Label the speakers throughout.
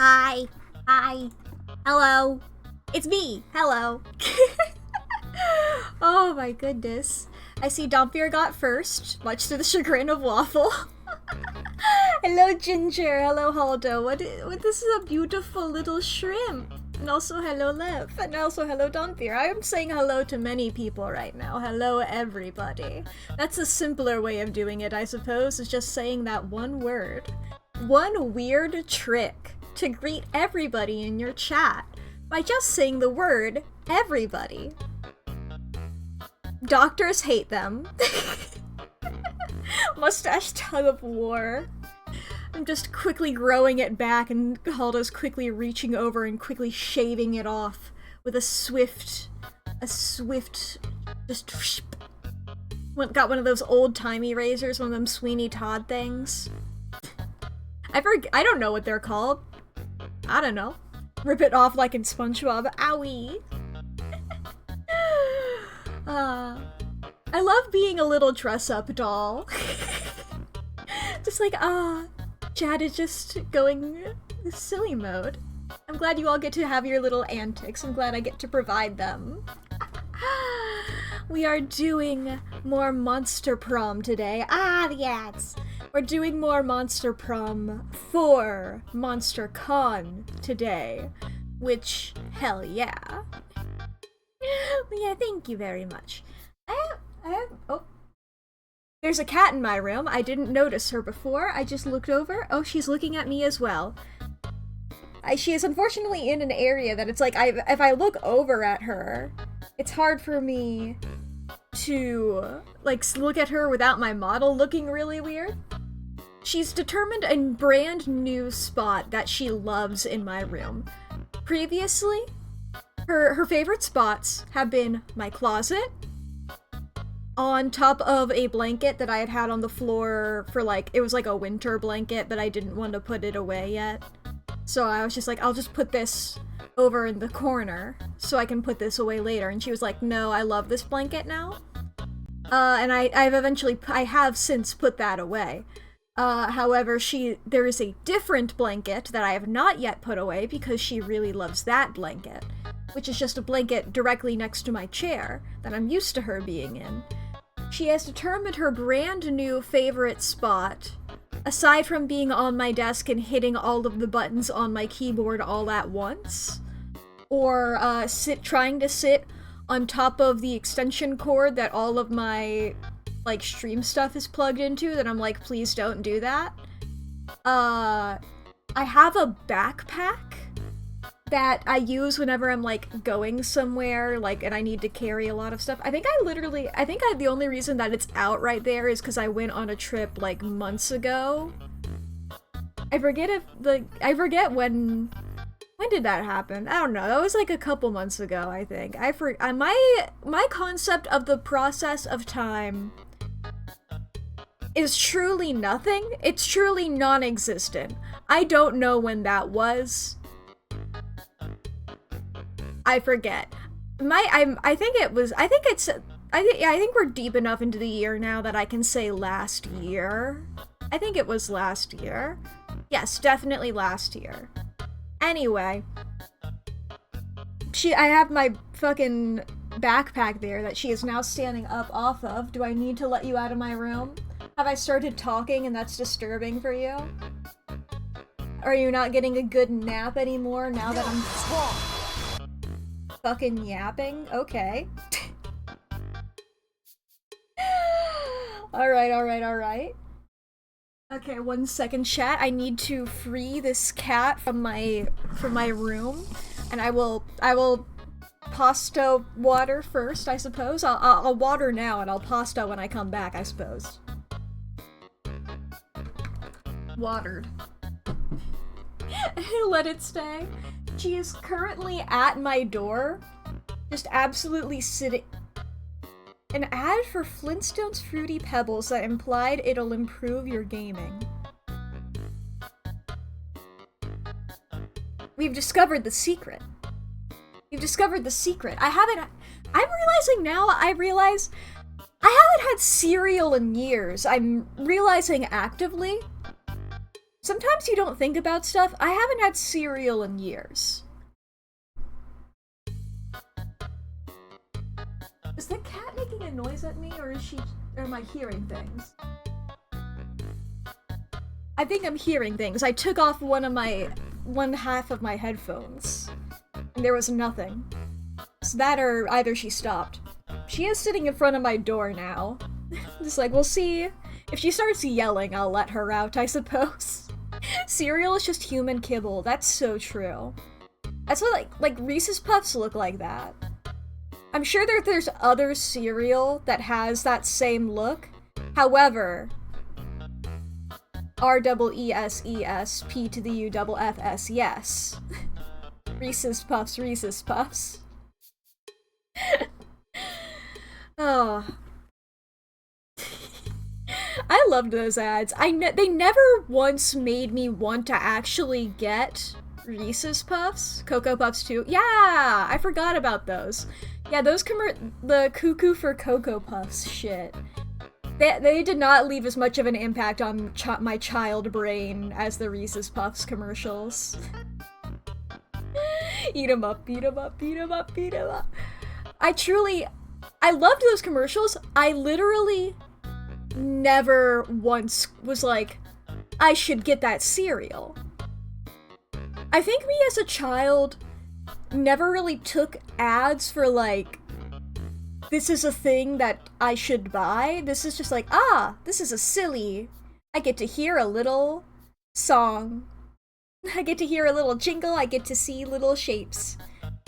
Speaker 1: Hi. Hi. Hello. It's me. Hello. Oh my goodness. I see Dompier got first, much to the chagrin of Waffle. Hello, Ginger. Hello, Haldo. What? This is a beautiful little shrimp. And also, hello, Lev. And also, hello, Dompier. I am saying hello to many people right now. Hello, everybody. That's a simpler way of doing it, I suppose, is just saying that one word. One weird trick to greet everybody in your chat by just saying the word everybody. Doctors hate them. Mustache tug of war. I'm just quickly growing it back, and Haldo's quickly reaching over and quickly shaving it off with a swift, just got one of those old-timey razors, one of them Sweeney Todd things. I don't know what they're called. I don't know. Rip it off like in SpongeBob. Owie! I love being a little dress-up doll. Just like, Chad is just going silly mode. I'm glad you all get to have your little antics. I'm glad I get to provide them. We are doing more Monster Prom today. Yes! We're doing more Monster Prom for Monster Con today. Which, hell yeah. Yeah, thank you very much. Oh. There's a cat in my room. I didn't notice her before. I just looked over. Oh, she's looking at me as well. She is unfortunately in an area that it's like, if I look over at her, it's hard for me to, like, look at her without my model looking really weird. She's determined a brand new spot that she loves in my room. Previously, her favorite spots have been my closet, on top of a blanket that I had on the floor for it was like a winter blanket, but I didn't want to put it away yet. So I was just like, I'll just put this over in the corner so I can put this away later. And she was like, no, I love this blanket now. And I have since put that away. However, there is a different blanket that I have not yet put away because she really loves that blanket, which is just a blanket directly next to my chair that I'm used to her being in. She has determined her brand new favorite spot, aside from being on my desk and hitting all of the buttons on my keyboard all at once, or trying to sit on top of the extension cord that all of my stream stuff is plugged into, that I'm like, please don't do that. I have a backpack that I use whenever I'm going somewhere, and I need to carry a lot of stuff. I think the only reason that it's out right there is because I went on a trip months ago. I forget when did that happen? I don't know. That was a couple months ago, I think. My concept of the process of time is truly nothing. It's truly non-existent. I don't know when that was. I forget. I think we're deep enough into the year now that I can say last year. I think it was last year. Yes, definitely last year. Anyway, I have my fucking backpack there that she is now standing up off of. Do I need to let you out of my room? Have I started talking and that's disturbing for you? Are you not getting a good nap anymore now that I'm fucking yapping? Okay. Alright. Okay, 1 second, chat. I need to free this cat from my room, and I will pasta water first, I suppose. I'll water now, and I'll pasta when I come back, I suppose. Watered. Let it stay. She is currently at my door, just absolutely sitting. An ad for Flintstones Fruity Pebbles that implied it'll improve your gaming. We've discovered the secret. I'm realizing now, I haven't had cereal in years. I'm realizing actively. Sometimes you don't think about stuff. I haven't had cereal in years. Is the cat making a noise at me, or am I hearing things? I think I'm hearing things. I took off one half of my headphones, and there was nothing. So that or either she stopped. She is sitting in front of my door now. Just like, we'll see. If she starts yelling, I'll let her out, I suppose. Cereal is just human kibble. That's so true. That's what, like Reese's Puffs look like that. I'm sure there's other cereal that has that same look. However, R-E-E-S-E-S, P to the U-F-F-S, yes. Reese's Puffs, Reese's Puffs. Oh. I loved those ads. They never once made me want to actually get Reese's Puffs. Cocoa Puffs too. Yeah, I forgot about those. Yeah, those the Cuckoo for Cocoa Puffs shit. They did not leave as much of an impact on my child brain as the Reese's Puffs commercials. Eat 'em up, beat 'em up, beat 'em up, beat 'em up. I loved those commercials. I literally never once was like, I should get that cereal. I think me as a child never really took ads for like, this is a thing that I should buy. This is just like, this is a silly. I get to hear a little song. I get to hear a little jingle. I get to see little shapes.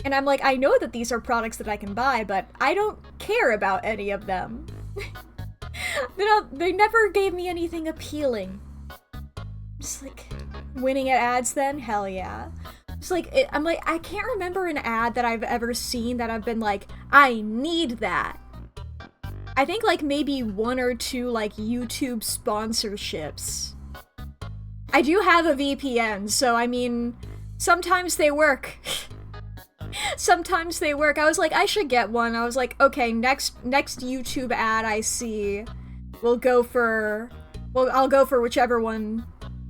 Speaker 1: And I'm like, I know that these are products that I can buy, but I don't care about any of them. They never gave me anything appealing. Just like, winning at ads then? Hell yeah. Just like, I'm like, I can't remember an ad that I've ever seen that I've been like, I need that. I think like maybe one or two like YouTube sponsorships. I do have a VPN, so I mean, sometimes they work. Sometimes they work. I was like, I should get one. I was like, okay, next YouTube ad I see, I'll go for whichever one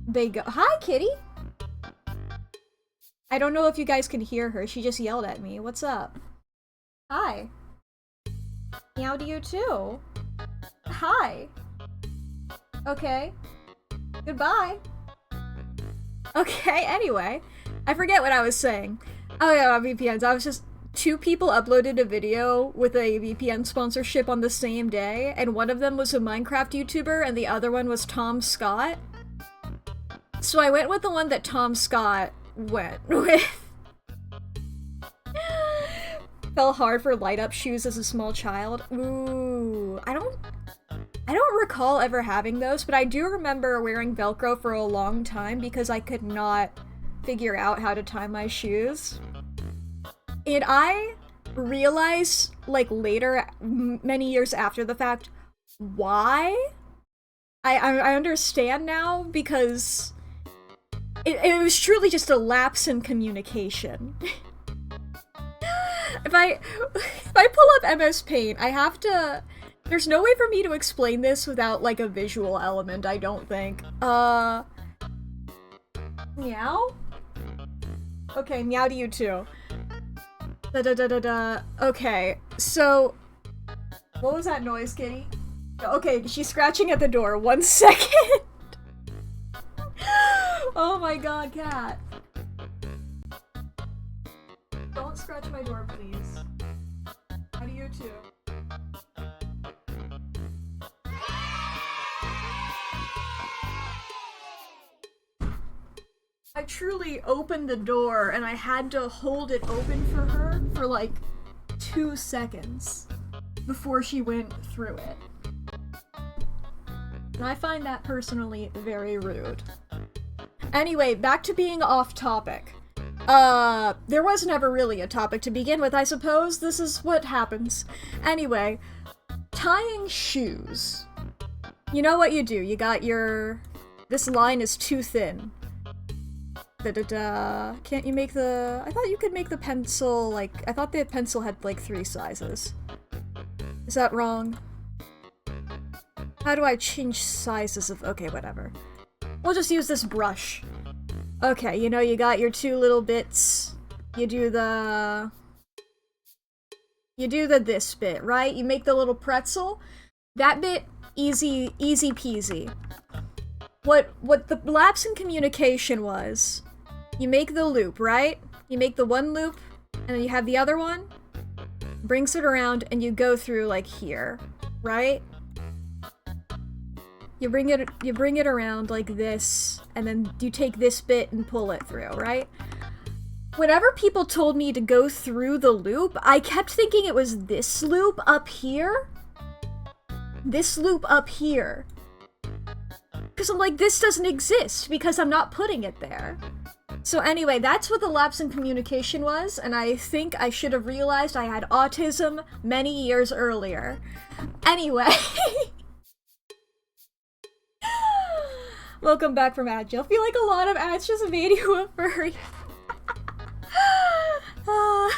Speaker 1: they go. Hi, kitty! I don't know if you guys can hear her. She just yelled at me. What's up? Hi. Meow to you too. Hi. Okay. Goodbye. Okay, anyway. I forget what I was saying. Oh yeah, VPNs. I was just... Two people uploaded a video with a VPN sponsorship on the same day, and one of them was a Minecraft YouTuber, and the other one was Tom Scott. So I went with the one that Tom Scott went with. Fell hard for light-up shoes as a small child. Ooh, I don't recall ever having those, but I do remember wearing Velcro for a long time because I could not figure out how to tie my shoes. And I realized, like, later, many years after the fact, why? I understand now, because it was truly just a lapse in communication. If I pull up MS Paint, I have to... There's no way for me to explain this without, like, a visual element, I don't think. Meow? Okay, meow to you too. Okay, so... What was that noise, kitty? Okay, she's scratching at the door. 1 second! Oh my god, cat. Don't scratch my door, please. How do you too? I truly opened the door and I had to hold it open for her for like 2 seconds before she went through it. And I find that personally very rude. Anyway, back to being off topic. There was never really a topic to begin with, I suppose. This is what happens. Anyway, tying shoes. You know what you do. You got your... This line is too thin. Can't you make the... I thought you could make the pencil, like... I thought the pencil had, like, 3 sizes. Is that wrong? How do I change sizes of... Okay, whatever. We'll just use this brush. Okay, you know, you got your two little bits. You do the this bit, right? You make the little pretzel. That bit, easy peasy. What the lapse in communication was, you make the loop, right? You make the one loop, and then you have the other one, brings it around, and you go through, like, here, right? You bring it around like this, and then you take this bit and pull it through, right? Whenever people told me to go through the loop, I kept thinking it was this loop up here. This loop up here. Because I'm like, this doesn't exist, because I'm not putting it there. So anyway, that's what the lapse in communication was, and I think I should have realized I had autism many years earlier. Anyway. Welcome back from ad jail. I feel like a lot of ads just made you a furry. So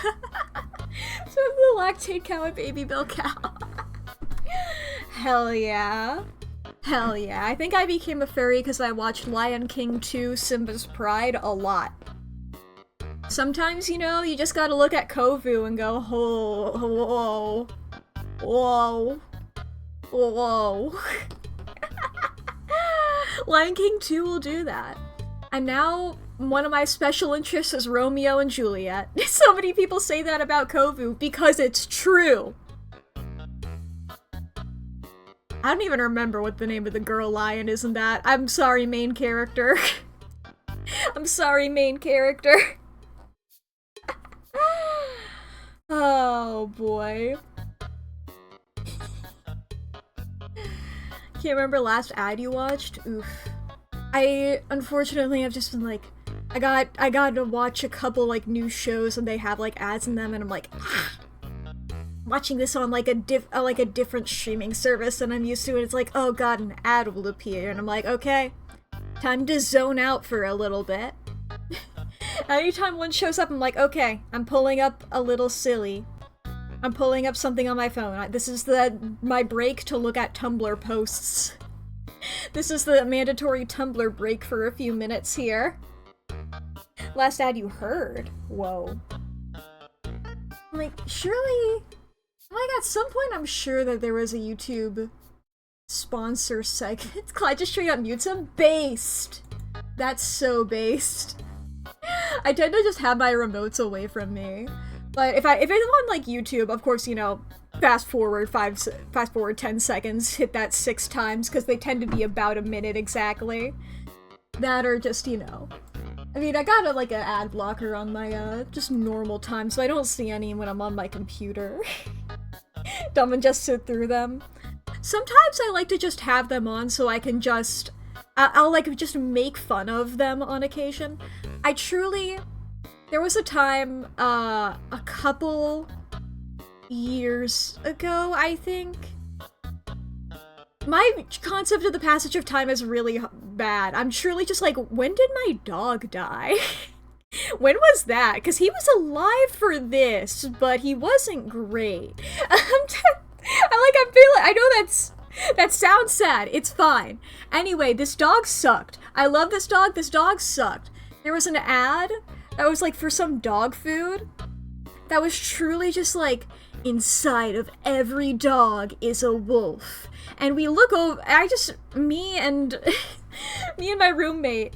Speaker 1: the lactate cow and baby milk cow. Hell yeah. Hell yeah. I think I became a furry because I watched Lion King 2 Simba's Pride a lot. Sometimes, you know, you just gotta look at Kovu and go, oh, whoa, whoa, whoa. Lion King 2 will do that. And now, one of my special interests is Romeo and Juliet. So many people say that about Kovu because it's true. I don't even remember what the name of the girl lion is in that. I'm sorry, main character. I'm sorry, main character. Oh, boy. Can't remember last ad you watched? Oof. I, unfortunately, have just been like, I got to watch a couple, like, new shows and they have, like, ads in them and I'm like, watching this on, like, a different streaming service than I'm used to, and it's like, oh god, an ad will appear, and I'm like, okay, time to zone out for a little bit. Anytime one shows up, I'm like, okay, I'm pulling up a little silly. I'm pulling up something on my phone. This is my break to look at Tumblr posts. This is the mandatory Tumblr break for a few minutes here. Last ad you heard? Whoa. I'm like, surely... Like, at some point I'm sure that there was a YouTube sponsor segment. Clyde just straight up mutes him? Based! That's so based. I tend to just have my remotes away from me. But if it's on, like, YouTube, of course, you know, fast forward 10 seconds, hit that 6 times, because they tend to be about a minute exactly. That or just, you know... I mean, I got like an ad blocker on my, just normal time, so I don't see any when I'm on my computer. Dumb and just sit through them. Sometimes I like to just have them on so I can just... I'll like just make fun of them on occasion. I truly... There was a time, a couple years ago, I think. My concept of the passage of time is really bad. I'm truly just like, when did my dog die? When was that? Because he was alive for this, but he wasn't great. I know that sounds sad. It's fine. Anyway, this dog sucked. I love this dog. This dog sucked. There was an ad that was like for some dog food that was truly just like, inside of every dog is a wolf. And we look over, me and my roommate,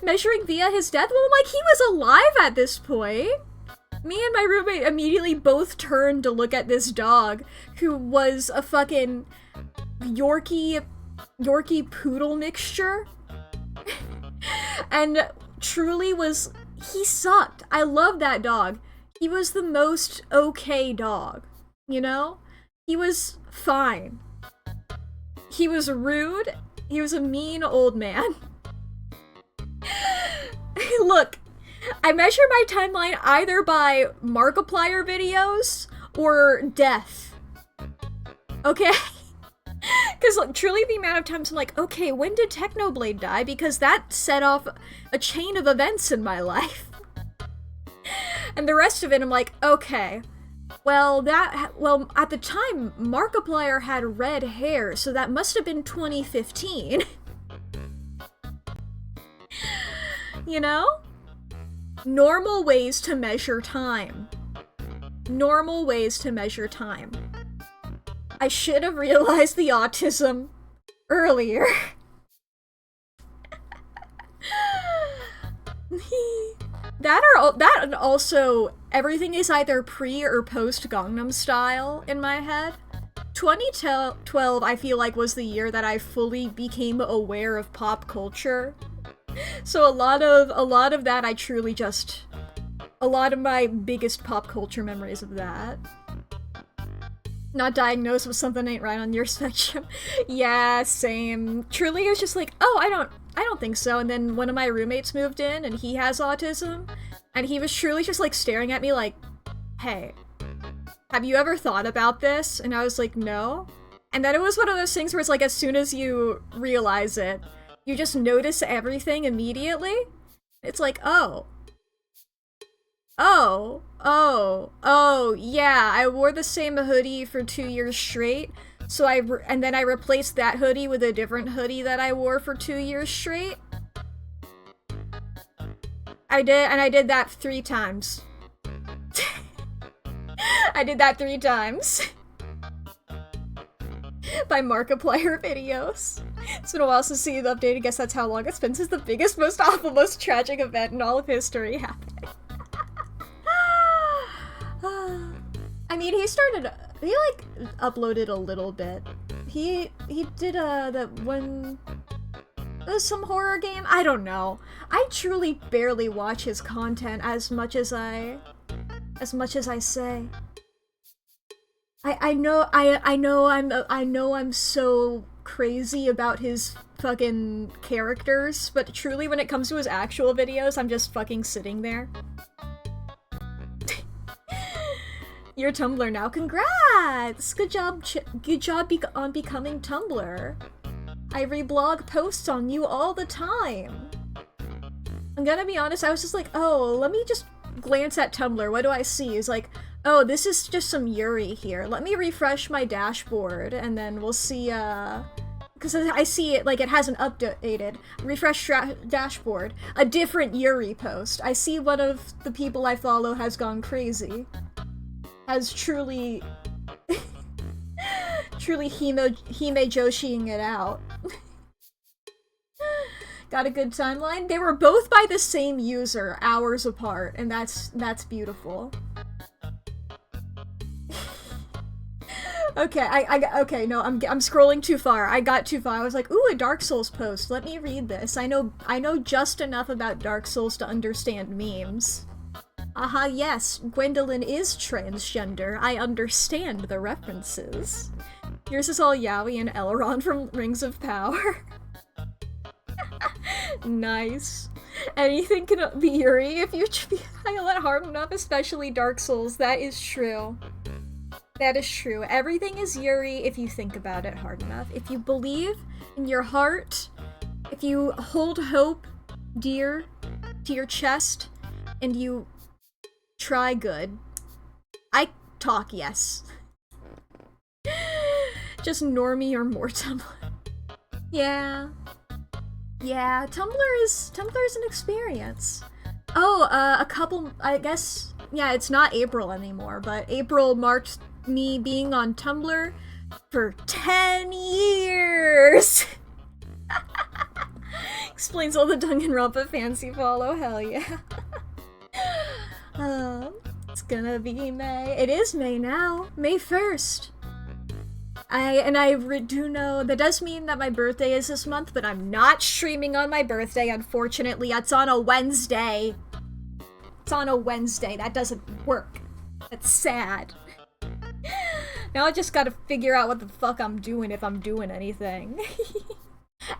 Speaker 1: measuring via his death, well, like, he was alive at this point. Me and my roommate immediately both turned to look at this dog, who was a fucking Yorkie poodle mixture. And truly he sucked. I love that dog. He was the most okay dog, you know? He was fine. He was rude. He was a mean old man. Look, I measure my timeline either by Markiplier videos or death. Okay? Because like, truly the amount of times I'm like, okay, when did Technoblade die? Because that set off a chain of events in my life. And the rest of it, I'm like, okay, well, at the time, Markiplier had red hair, so that must have been 2015. You know? Normal ways to measure time. Normal ways to measure time. I should have realized the autism earlier. That and also everything is either pre or post Gangnam Style in my head. 2012 I feel like was the year that I fully became aware of pop culture. So a lot of that I truly just a lot of my biggest pop culture memories of that. Not diagnosed with something ain't right on your spectrum. Yeah, same. Truly, it was just like, oh, I don't think so. And then one of my roommates moved in, and he has autism, and he was truly just like staring at me like, hey, have you ever thought about this? And I was like, no. And then it was one of those things where it's like, as soon as you realize it, you just notice everything immediately. It's like, oh, yeah, I wore the same hoodie for 2 years straight, so and then I replaced that hoodie with a different hoodie that I wore for 2 years straight. I did that 3 times. I did that 3 times. By Markiplier videos. It's been a while since seeing the update. I guess that's how long it's been since the biggest, most awful, most tragic event in all of history happened. I mean, he like uploaded a little bit. He did that one, some horror game? I don't know. I truly barely watch his content as much as I say. I know I'm so crazy about his fucking characters, but truly when it comes to his actual videos, I'm just fucking sitting there. You're Tumblr now. Congrats! Good job on becoming Tumblr. I reblog posts on you all the time. I'm gonna be honest, I was just like, oh, let me just glance at Tumblr. What do I see? It's like, oh, this is just some Yuri here. Let me refresh my dashboard, and then we'll see, because I see it, like, it hasn't updated. Refresh dashboard. A different Yuri post. I see one of the people I follow has gone crazy. Has truly Hime Joshiing it out. Got a good timeline? They were both by the same user, hours apart, and that's beautiful. Okay, okay, no, I'm scrolling too far. I got too far. I was like, ooh, a Dark Souls post. Let me read this. I know just enough about Dark Souls to understand memes. Aha, yes, Gwendolyn is transgender. I understand the references. Yours is all Yaoi and Elrond from Rings of Power. Nice. Anything can be Yuri if you highlight it hard enough, especially Dark Souls. That is true. That is true. Everything is Yuri if you think about it hard enough. If you believe in your heart, if you hold hope dear to your chest, and you try good. I talk yes. Just normie or more Tumblr. Yeah. Yeah, Tumblr is an experience. Oh, a couple, I guess, yeah, it's not April anymore, but April marked me being on Tumblr for 10 years! Explains all the Danganronpa fans you follow, hell yeah. It's gonna be May. It is May now. May 1st. I do know that does mean that my birthday is this month, but I'm not streaming on my birthday, unfortunately. It's on a Wednesday. It's on a Wednesday. That doesn't work. That's sad. Now I just gotta figure out what the fuck I'm doing if I'm doing anything.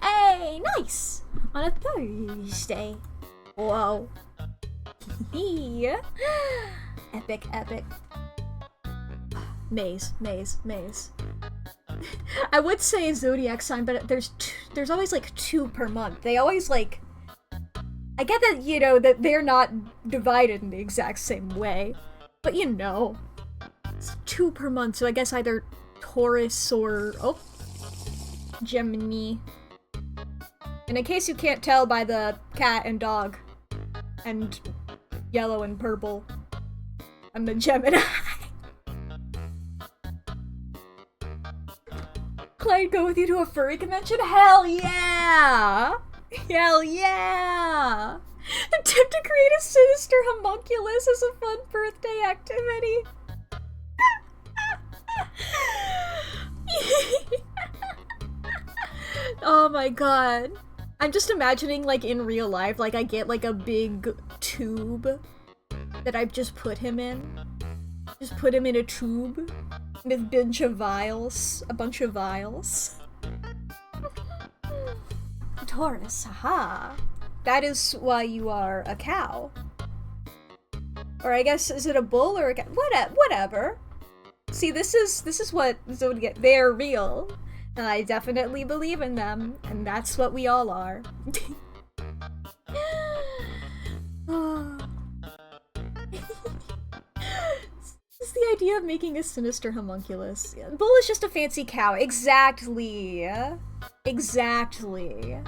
Speaker 1: Hey, nice! On a Thursday. Whoa. Epic, epic. Maze. I would say zodiac sign, but there's always like 2 per month. They always like, I get that, you know, that they're not divided in the exact same way, but you know, it's 2 per month, so I guess either Taurus or, oh, Gemini. And in case you can't tell by the cat and dog and yellow and purple. I'm a Gemini. Clyde, go with you to a furry convention? Hell yeah! Hell yeah! Attempt to create a sinister homunculus as a fun birthday activity. Oh my god. I'm just imagining, like, in real life, like, I get, like, a big tube that I've just put him in. Just put him in a tube with a bunch of vials. Taurus, haha. That is why you are a cow. Or I guess, is it a bull or a cow? Whatever. See, this is what Zodiac, they're real. And I definitely believe in them, and that's what we all are. It's the idea of making a sinister homunculus. Bull is just a fancy cow. Exactly. Exactly.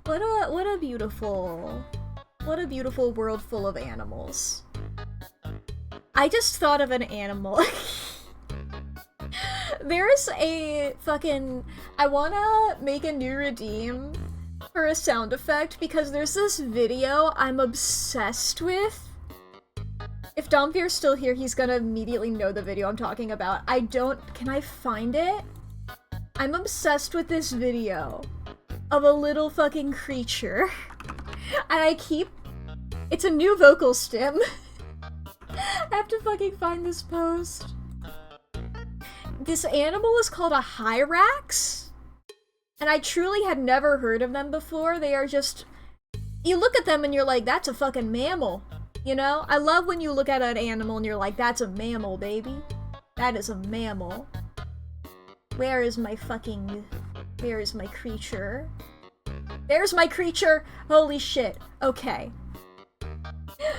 Speaker 1: What a beautiful world full of animals. I just thought of an animal. There's a fucking... I wanna make a new redeem for a sound effect because there's this video I'm obsessed with. If Domvir's still here, he's gonna immediately know the video I'm talking about. Can I find it? I'm obsessed with this video of a little fucking creature. And it's a new vocal stim. I have to fucking find this post. This animal is called a hyrax, and I truly had never heard of them before. They are just... You look at them and you're like, that's a fucking mammal, you know? I love when you look at an animal and you're like, that's a mammal, baby. That is a mammal. Where is my creature? There's my creature! Holy shit. Okay.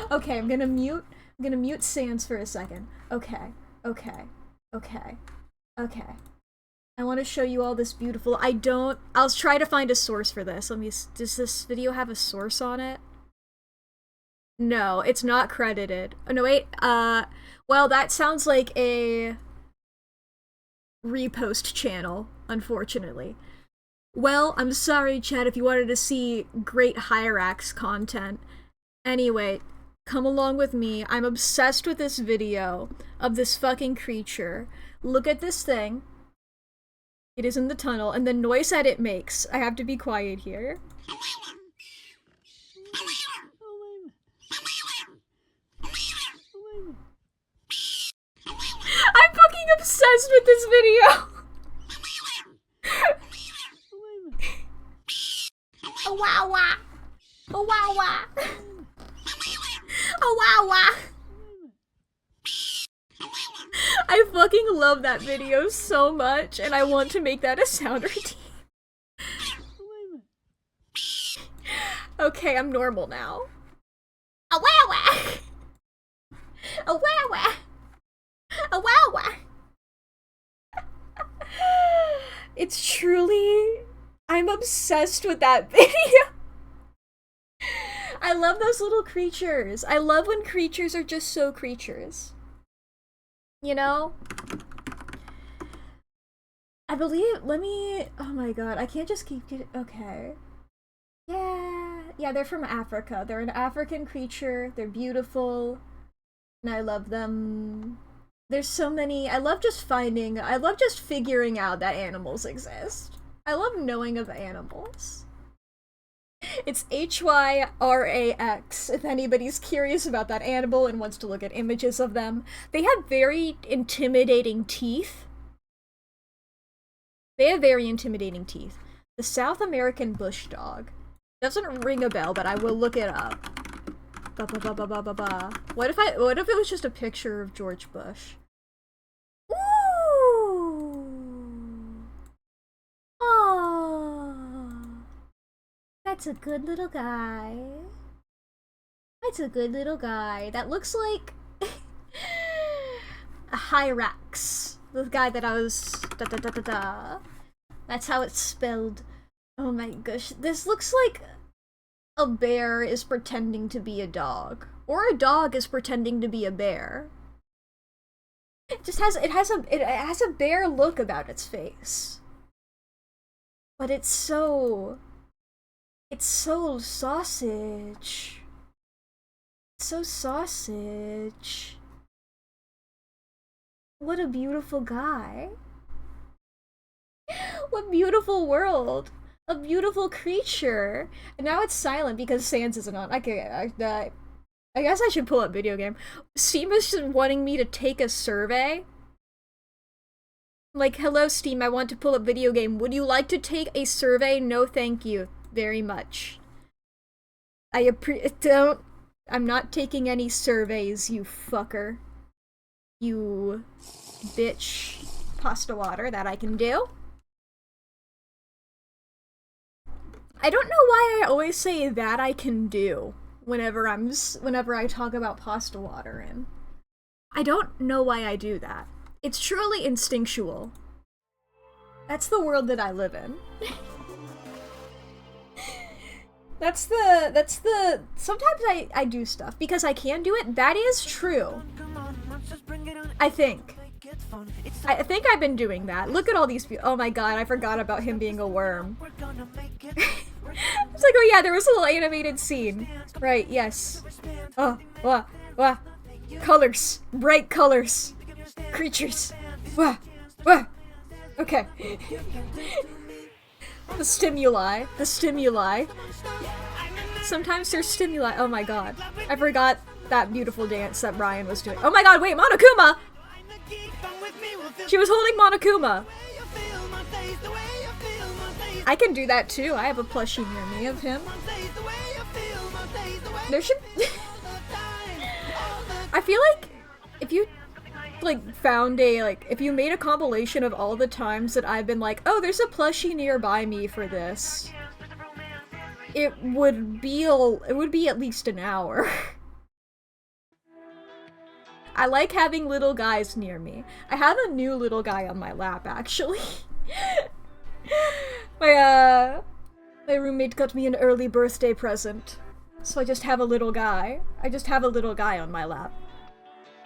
Speaker 1: Okay, I'm gonna mute Sans for a second. Okay. Okay. I want to show you all this beautiful... I'll try to find a source for this. Does this video have a source on it? No, it's not credited. Oh, no, wait. Well, that sounds like a repost channel, unfortunately. Well, I'm sorry, chat, if you wanted to see great Hyrax content. Anyway, come along with me. I'm obsessed with this video of this fucking creature. Look at this thing. It is in the tunnel, and the noise that it makes. I have to be quiet here. I'm fucking obsessed with this video! Oh wow wow! Oh wow wow! Oh wow wow! I fucking love that video so much, and I want to make that a sound routine. Okay, I'm normal now. A wow wow! A wow wow! A wow wow! It's truly... I'm obsessed with that video! I love those little creatures. I love when creatures are just so creatures. You know? I believe, oh my god, I can't just keep getting, okay. Yeah, they're from Africa. They're an African creature, they're beautiful, and I love them. There's so many, I love just figuring out that animals exist. I love knowing of animals. It's Hyrax, if anybody's curious about that animal and wants to look at images of them. They have very intimidating teeth. The South American bush dog. Doesn't ring a bell, but I will look it up. What if it was just a picture of George Bush? Ooh! Oh! That's a good little guy. That looks like a Hyrax. The guy that I was... That's how it's spelled. Oh my gosh. This looks like a bear is pretending to be a dog, or a dog is pretending to be a bear. It has a bear look about its face. But it's so sausage. It's so sausage. What a beautiful guy. What beautiful world. A beautiful creature. And now it's silent because Sans isn't on. Okay, I guess I should pull up video game. Steam is just wanting me to take a survey. Like, hello Steam, I want to pull up video game. Would you like to take a survey? No thank you. Very much. I'm not taking any surveys, you fucker. You bitch. Pasta water, that I can do. I don't know why I always say that I can do whenever I talk about pasta water, and I don't know why I do that. It's truly instinctual. That's the world that I live in. That's the sometimes I do stuff because I can do it. That is true. I think I've been doing that. Look at all these people. Oh my god, I forgot about him being a worm. It's like, oh yeah, there was a little animated scene. Right, yes. Oh, wah, wah. Colors. Bright colors. Creatures. Wah, wah. Okay. The stimuli. The stimuli. Sometimes there's stimuli. Oh my god. I forgot that beautiful dance that Brian was doing. Oh my god, wait, Monokuma! She was holding Monokuma! I can do that too. I have a plushie near me of him. There should... I feel like if you found if you made a compilation of all the times that I've been like, oh, there's a plushie nearby me for this, it would be at least an hour. I like having little guys near me. I have a new little guy on my lap, actually. My roommate got me an early birthday present, so I just have a little guy. I just have a little guy on my lap.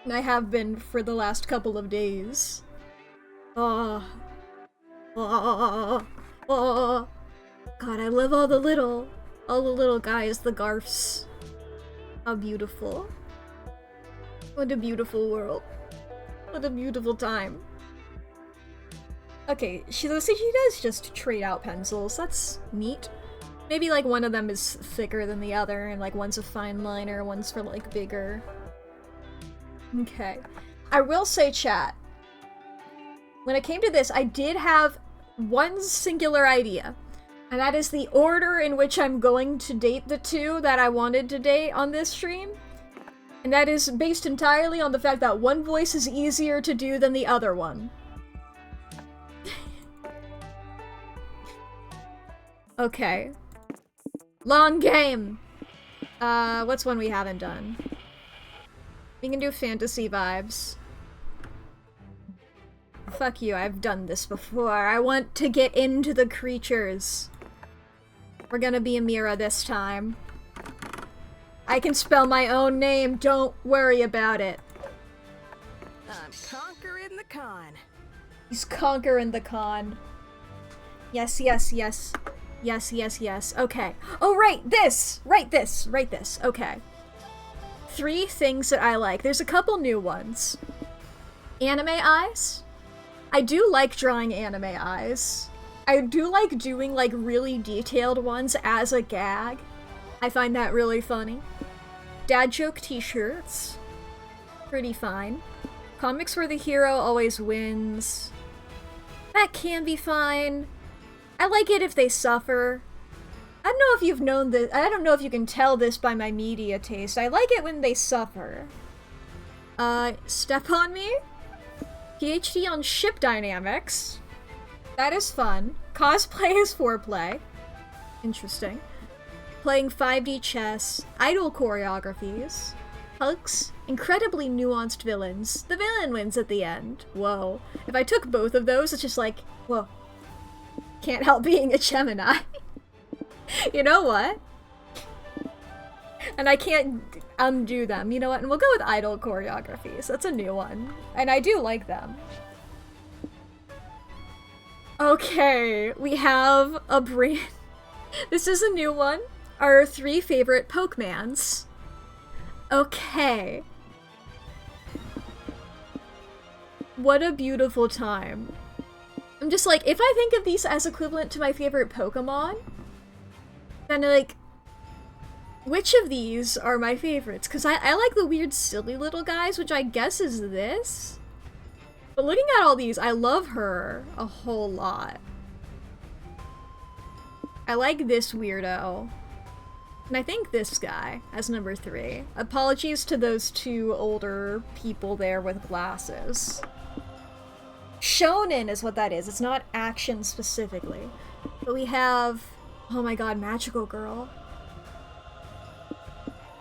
Speaker 1: And I have been for the last couple of days. God, I love all the little guys, the Garfs. How beautiful. What a beautiful world. What a beautiful time. Okay, she does just trade out pencils. That's neat. Maybe like one of them is thicker than the other, and like one's a fine liner, one's for like bigger. Okay. I will say, chat, when it came to this, I did have one singular idea, and that is the order in which I'm going to date the two that I wanted to date on this stream. And that is based entirely on the fact that one voice is easier to do than the other one. Okay. Long game! What's one we haven't done? We can do fantasy vibes. Fuck you, I've done this before. I want to get into the creatures. We're gonna be Amira this time. I can spell my own name, don't worry about it.
Speaker 2: I'm conquering the con.
Speaker 1: He's conquering the con. Yes, yes, yes. Yes, yes, yes. Okay. Oh, right, this! Right this! Right this. Okay. 3 things that I like. There's a couple new ones. Anime eyes. I do like drawing anime eyes. I do like doing, like, really detailed ones as a gag. I find that really funny. Dad joke t-shirts. Pretty fine. Comics where the hero always wins. That can be fine. I like it if they suffer. I don't know if you've known this. I don't know if you can tell this by my media taste. I like it when they suffer. Step on Me? PhD on ship dynamics. That is fun. Cosplay is foreplay. Interesting. Playing 5D chess. Idol choreographies. Hugs. Incredibly nuanced villains. The villain wins at the end. Whoa. If I took both of those, it's just like, whoa. Can't help being a Gemini. You know what? And I can't undo them. You know what? And we'll go with idol choreographies. That's a new one. And I do like them. Okay, we have a brand... This is a new one. Our 3 favorite Pokemans. Okay. What a beautiful time. I'm just like, if I think of these as equivalent to my favorite Pokemon, then like, which of these are my favorites? Because I like the weird silly little guys, which I guess is this. But looking at all these, I love her a whole lot. I like this weirdo. And I think this guy as number 3. Apologies to those 2 older people there with glasses. Shonen is what that is. It's not action specifically. But we have... Oh my god, Magical Girl.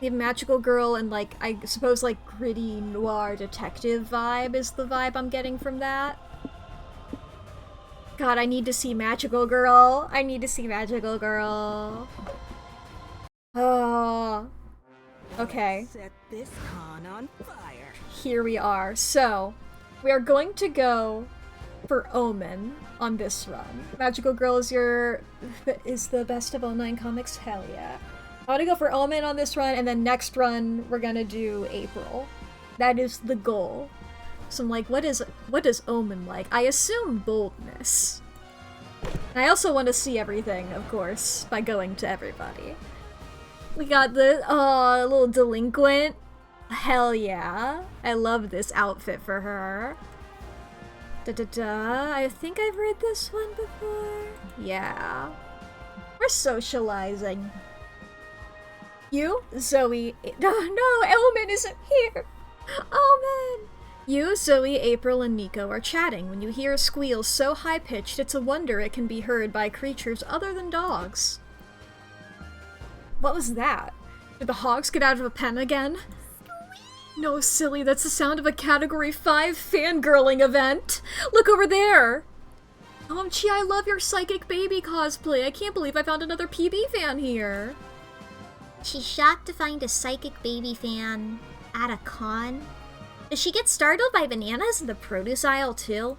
Speaker 1: We have Magical Girl and, like, I suppose, like, gritty noir detective vibe is the vibe I'm getting from that. God, I need to see Magical Girl. I need to see Magical Girl. Oh. Okay.
Speaker 2: Set this con on fire.
Speaker 1: Here we are. So, we are going to go for Omen on this run. Magical Girl is the best of 09 comics? Hell yeah. I want to go for Omen on this run, and then next run, we're gonna do April. That is the goal. So I'm like, what does Omen like? I assume boldness. And I also want to see everything, of course, by going to everybody. We got the, little delinquent. Hell yeah. I love this outfit for her. Da-da-da. I think I've read this one before. Yeah. We're socializing. You, Zoe... No, Omen isn't here! Omen! You, Zoe, April, and Nico are chatting when you hear a squeal so high-pitched it's a wonder it can be heard by creatures other than dogs. What was that? Did the hogs get out of a pen again? No, silly, that's the sound of a Category 5 fangirling event! Look over there! OMG, I love your Psychic Baby cosplay! I can't believe I found another PB fan here!
Speaker 3: She's shocked to find a Psychic Baby fan at a con. Does she get startled by bananas in the produce aisle too?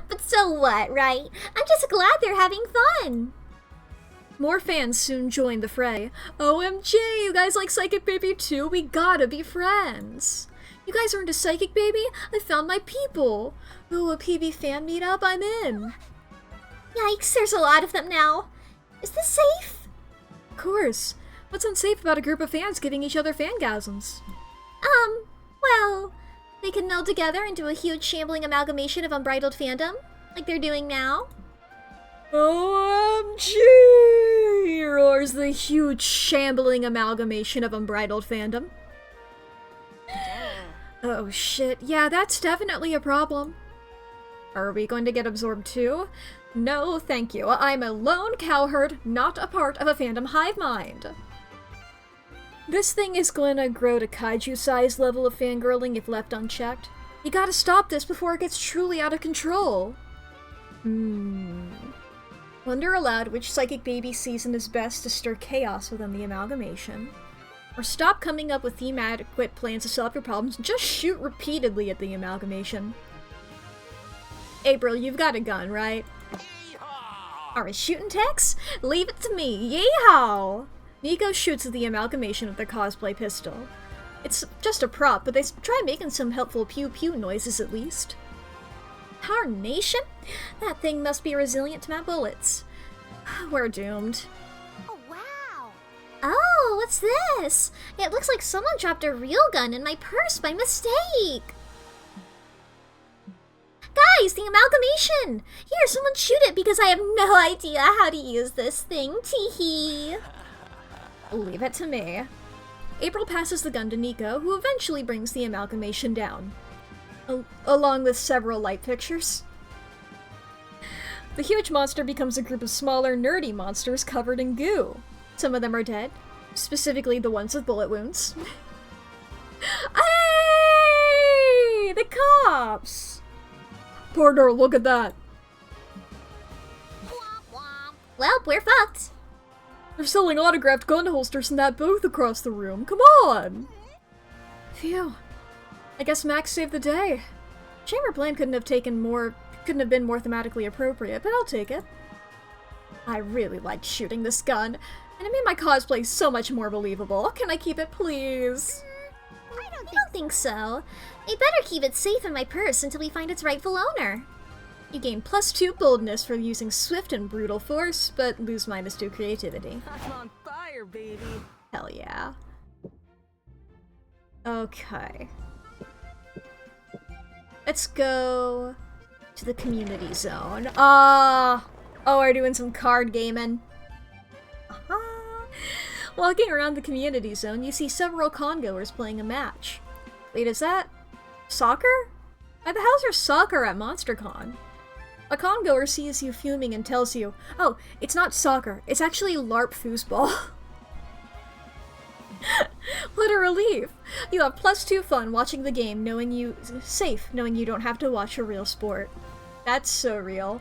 Speaker 3: But so what, right? I'm just glad they're having fun!
Speaker 1: More fans soon join the fray. OMG, you guys like Psychic Baby too? We gotta be friends! You guys are into Psychic Baby? I found my people! Ooh, a PB fan meetup? I'm in!
Speaker 3: Yikes, there's a lot of them now. Is this safe?
Speaker 1: Of course. What's unsafe about a group of fans giving each other fangasms?
Speaker 3: Well, they can meld together into a huge shambling amalgamation of unbridled fandom, like they're doing now.
Speaker 1: OMG! Roars the huge shambling amalgamation of unbridled fandom. Oh shit, yeah, that's definitely a problem. Are we going to get absorbed too? No, thank you. I'm a lone cowherd, not a part of a fandom hive mind. This thing is gonna grow to kaiju-sized level of fangirling if left unchecked. You gotta stop this before it gets truly out of control. Wonder aloud which Psychic Baby season is best to stir chaos within the amalgamation. Or stop coming up with thematic plans to solve your problems and just shoot repeatedly at the amalgamation. April, you've got a gun, right? Are we shooting Tex? Leave it to me, yeehaw! Nico shoots at the amalgamation with their cosplay pistol. It's just a prop, but they try making some helpful pew-pew noises at least. Tarnation? That thing must be resilient to my bullets. We're doomed.
Speaker 3: Oh, wow. Oh, what's this? It looks like someone dropped a real gun in my purse by mistake. Guys, the amalgamation! Here, someone shoot it because I have no idea how to use this thing. Teehee.
Speaker 1: Leave it to me. April passes the gun to Nico, who eventually brings the amalgamation down. Along with several light pictures. The huge monster becomes a group of smaller, nerdy monsters covered in goo. Some of them are dead, specifically the ones with bullet wounds. Hey! The cops! Partner, look at that.
Speaker 3: Well, we're fucked.
Speaker 1: They're selling autographed gun holsters in that booth across the room. Come on! Phew. I guess Max saved the day. Chamber Blame couldn't have been more thematically appropriate, but I'll take it. I really liked shooting this gun, and it made my cosplay so much more believable. Can I keep it, please?
Speaker 3: I don't think so. I better keep it safe in my purse until we find its rightful owner.
Speaker 1: You gain +2 boldness for using swift and brutal force, but lose -2 creativity.
Speaker 2: I'm on fire, baby.
Speaker 1: Hell yeah. Okay. Let's go to the community zone. Oh, we're doing some card gaming. Walking around the community zone, you see several congoers playing a match. Wait, is that soccer? Why the hell's there soccer at MonsterCon? A congoer sees you fuming and tells you, oh, it's not soccer, it's actually LARP foosball. What a relief! You have +2 fun watching the game, knowing you don't have to watch a real sport. That's so real.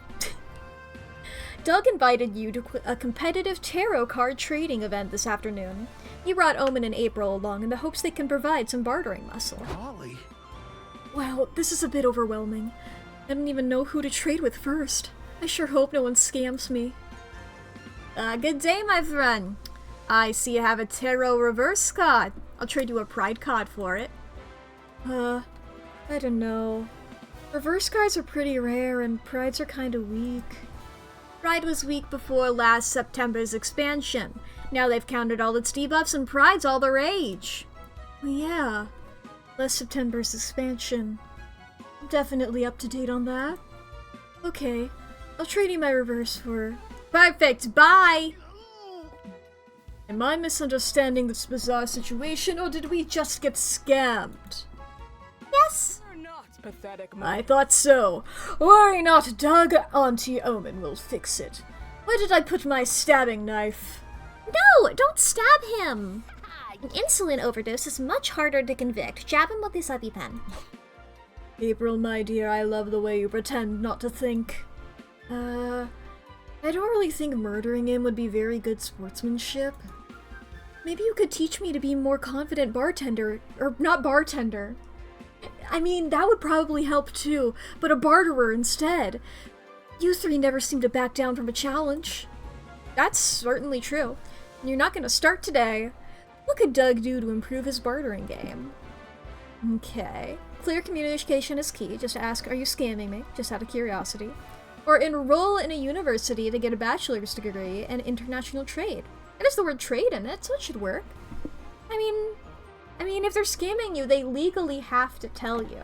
Speaker 1: Doug invited you to a competitive tarot card trading event this afternoon. He brought Omen and April along in the hopes they can provide some bartering muscle.
Speaker 4: Golly.
Speaker 1: Wow, this is a bit overwhelming. I don't even know who to trade with first. I sure hope no one scams me. Good day, my friend. I see you have a tarot reverse card. I'll trade you a pride card for it. I don't know. Reverse cards are pretty rare and prides are kinda weak. Pride was weak before last September's expansion. Now they've countered all its debuffs and Pride's all the rage. Well, yeah. Last September's expansion. I'm definitely up to date on that. Okay, I'll trade you my reverse for... Perfect, bye! Am I misunderstanding this bizarre situation, or did we just get scammed?
Speaker 3: Yes!
Speaker 2: You're not pathetic,
Speaker 1: I thought so. Worry not, Doug. Auntie Omen will fix it. Where did I put my stabbing knife?
Speaker 3: No! Don't stab him! An insulin overdose is much harder to convict. Jab him with this EpiPen.
Speaker 1: April, my dear, I love the way you pretend not to think. I don't really think murdering him would be very good sportsmanship. Maybe you could teach me to be more confident bartender, or not bartender. I mean, that would probably help too, but a barterer instead. You three never seem to back down from a challenge. That's certainly true. And you're not gonna start today. What could Doug do to improve his bartering game? Okay. Clear communication is key. Just ask, are you scamming me? Just out of curiosity. Or enroll in a university to get a bachelor's degree in international trade. It has the word trade in it, so it should work. I mean, if they're scamming you, they legally have to tell you.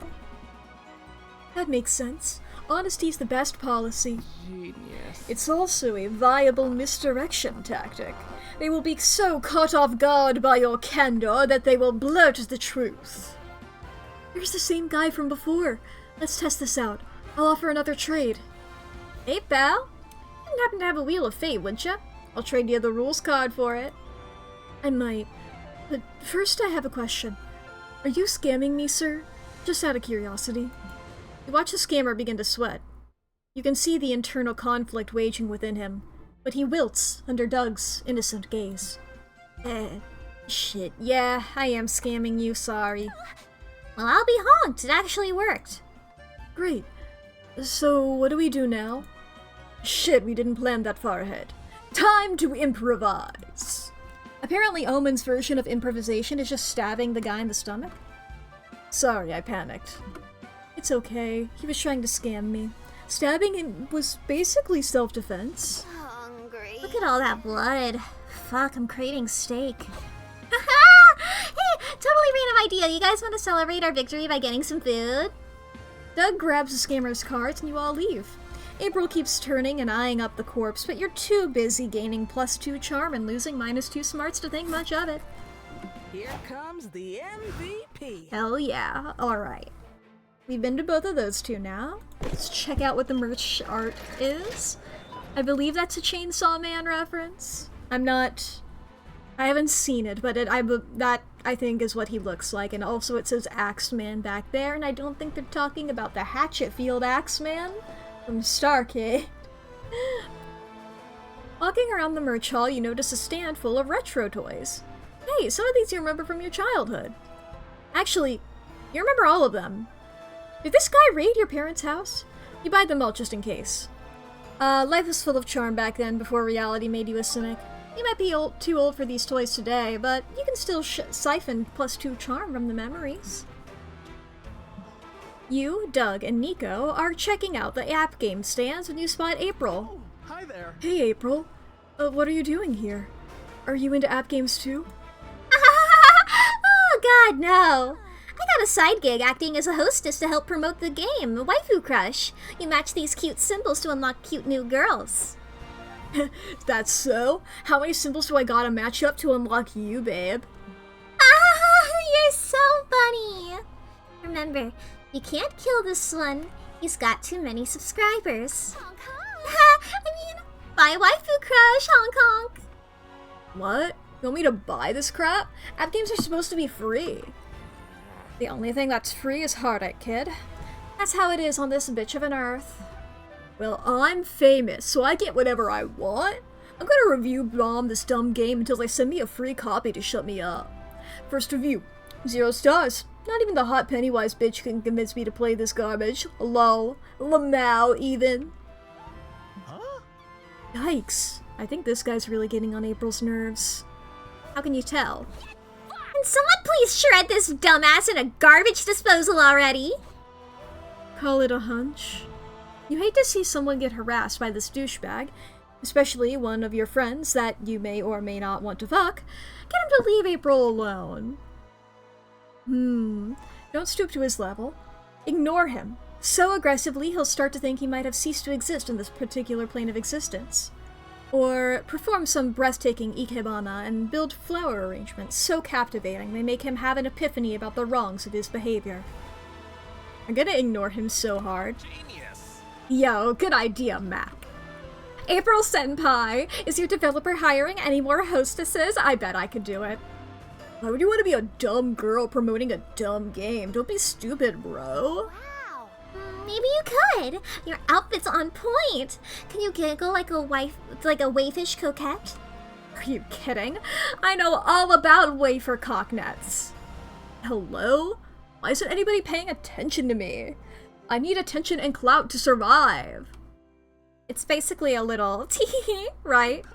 Speaker 1: That makes sense. Honesty's the best policy.
Speaker 2: Genius.
Speaker 1: It's also a viable misdirection tactic. They will be so caught off guard by your candor that they will blurt the truth. Here's the same guy from before. Let's test this out. I'll offer another trade. Hey, pal. You wouldn't happen to have a Wheel of Fate, would ya? I'll trade you the rules card for it. I might. But first I have a question. Are you scamming me, sir? Just out of curiosity. You watch the scammer begin to sweat. You can see the internal conflict waging within him, but he wilts under Doug's innocent gaze. Shit, yeah, I am scamming you, sorry.
Speaker 3: Well, I'll be honked. It actually worked.
Speaker 1: Great. So, what do we do now? Shit, we didn't plan that far ahead. Time to improvise! Apparently Omen's version of improvisation is just stabbing the guy in the stomach. Sorry, I panicked. It's okay. He was trying to scam me. Stabbing him was basically self-defense.
Speaker 3: Hungry. Look at all that blood. Fuck, I'm craving steak. Hey, totally random idea. You guys want to celebrate our victory by getting some food?
Speaker 1: Doug grabs the scammer's cards and you all leave. April keeps turning and eyeing up the corpse, but you're too busy gaining +2 charm and losing -2 smarts to think much of it.
Speaker 2: Here comes the MVP.
Speaker 1: Hell yeah. Alright. We've been to both of those two now. Let's check out what the merch art is. I believe that's a Chainsaw Man reference. I haven't seen it, but that I think is what he looks like, and also it says Axeman back there, and I don't think they're talking about the Hatchetfield Axeman from Starcade. Walking around the merch hall, you notice a stand full of retro toys. Hey, some of these you remember from your childhood. Actually, you remember all of them. Did this guy raid your parents' house? You buy them all just in case. Life was full of charm back then before reality made you a cynic. You might be too old for these toys today, but you can still siphon +2 charm from the memories. You, Doug, and Nico are checking out the app game stands when you spot April.
Speaker 4: Oh, hi there.
Speaker 1: Hey, April. What are you doing here? Are you into app games too?
Speaker 3: Oh god, no. I got a side gig acting as a hostess to help promote the game, Waifu Crush. You match these cute symbols to unlock cute new girls.
Speaker 1: That's so? How many symbols do I gotta match up to unlock you, babe?
Speaker 3: You're so funny. Remember, you can't kill this one. He's got too many subscribers. Buy Waifu Crush, honk honk.
Speaker 1: What? You want me to buy this crap? App games are supposed to be free. The only thing that's free is heartache, kid. That's how it is on this bitch of an earth. Well, I'm famous, so I get whatever I want. I'm gonna review bomb this dumb game until they send me a free copy to shut me up. First review, 0 stars. Not even the hot Pennywise bitch can convince me to play this garbage. Lol. Lamau, even.
Speaker 4: Huh?
Speaker 1: Yikes. I think this guy's really getting on April's nerves. How can you tell?
Speaker 3: Can someone please shred this dumbass in a garbage disposal already?
Speaker 1: Call it a hunch. You hate to see someone get harassed by this douchebag, especially one of your friends that you may or may not want to fuck. Get him to leave April alone. Don't stoop to his level. Ignore him. So aggressively, he'll start to think he might have ceased to exist in this particular plane of existence. Or perform some breathtaking ikebana and build flower arrangements so captivating they make him have an epiphany about the wrongs of his behavior. I'm gonna ignore him so hard.
Speaker 4: Genius.
Speaker 1: Yo, good idea, Mack. April Senpai, is your developer hiring any more hostesses? I bet I could do it. Why would you want to be a dumb girl promoting a dumb game? Don't be stupid, bro.
Speaker 3: Wow. Maybe you could. Your outfit's on point. Can you giggle like a waifish coquette?
Speaker 1: Are you kidding? I know all about wafer cocknets. Hello? Why isn't anybody paying attention to me? I need attention and clout to survive. It's basically a little tee, right?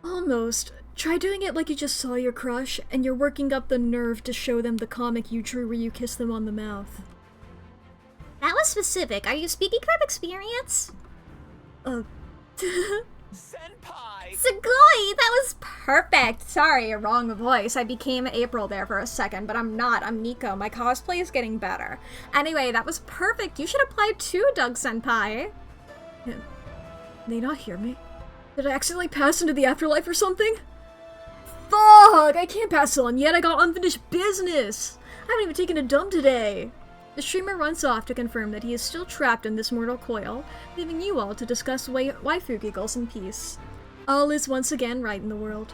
Speaker 1: Almost. Try doing it like you just saw your crush, and you're working up the nerve to show them the comic you drew where you kiss them on the mouth.
Speaker 3: That was specific. Are you speaking from experience?
Speaker 4: Senpai!
Speaker 3: Sugoi, that was perfect. Sorry, wrong voice. I became April there for a second, but I'm not. I'm Nico. My cosplay is getting better. Anyway, that was perfect. You should apply too, Doug Senpai. They not hear me? Did I accidentally pass into the afterlife or something? Fuck! I can't pass on yet. I got unfinished business. I haven't even taken a dump today. The streamer runs off to confirm that he is still trapped in this mortal coil, leaving you all to discuss waifu giggles in peace. All is once again right in the world.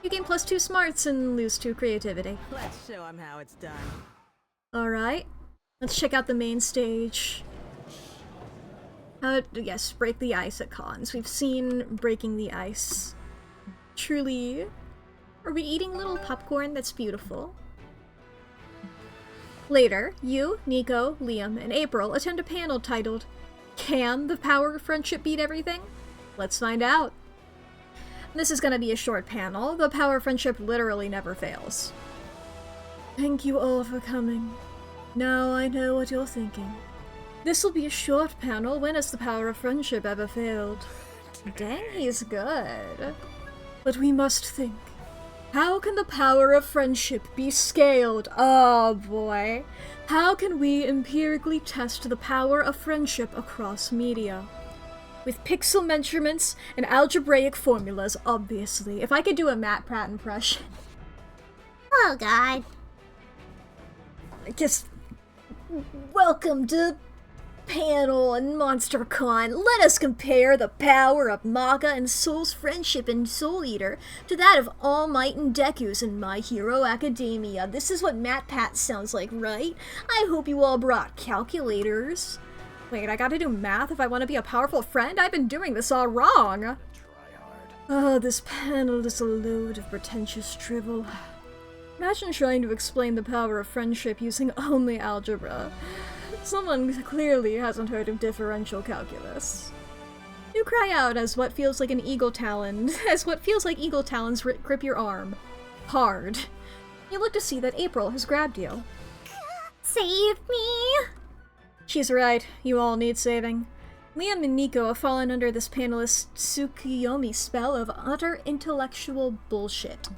Speaker 3: You gain +2 smarts and lose 2 creativity.
Speaker 2: Let's show him how it's done.
Speaker 1: Alright, let's check out the main stage. Yes, break the ice at cons. We've seen breaking the ice. Truly. Are we eating little popcorn that's beautiful? Later, you, Nico, Liam, and April attend a panel titled, Can the Power of Friendship Beat Everything? Let's find out. This is gonna be a short panel. The power of friendship literally never fails. Thank you all for coming. Now I know what you're thinking. This will be a short panel. When has the power of friendship ever failed? Dang, he's good. But we must think. How can the power of friendship be scaled? Oh boy. How can we empirically test the power of friendship across media? With pixel measurements and algebraic formulas, obviously. If I could do a Matt Pratt impression.
Speaker 3: Oh god.
Speaker 1: Just welcome to panel and MonsterCon. Let us compare the power of Maka and Soul's friendship in Soul Eater to that of All Might and Deku's in My Hero Academia. This is what Matt Pat sounds like, right? I hope you all brought calculators. Wait, I gotta do math if I want to be a powerful friend? I've been doing this all wrong. Oh, this panel is a load of pretentious drivel. Imagine trying to explain the power of friendship using only algebra. Someone clearly hasn't heard of differential calculus. You cry out as what feels like eagle talons grip your arm. Hard. You look to see that April has grabbed you.
Speaker 3: Save me!
Speaker 1: She's right, you all need saving. Liam and Nico have fallen under this panelist's Tsukuyomi spell of utter intellectual bullshit.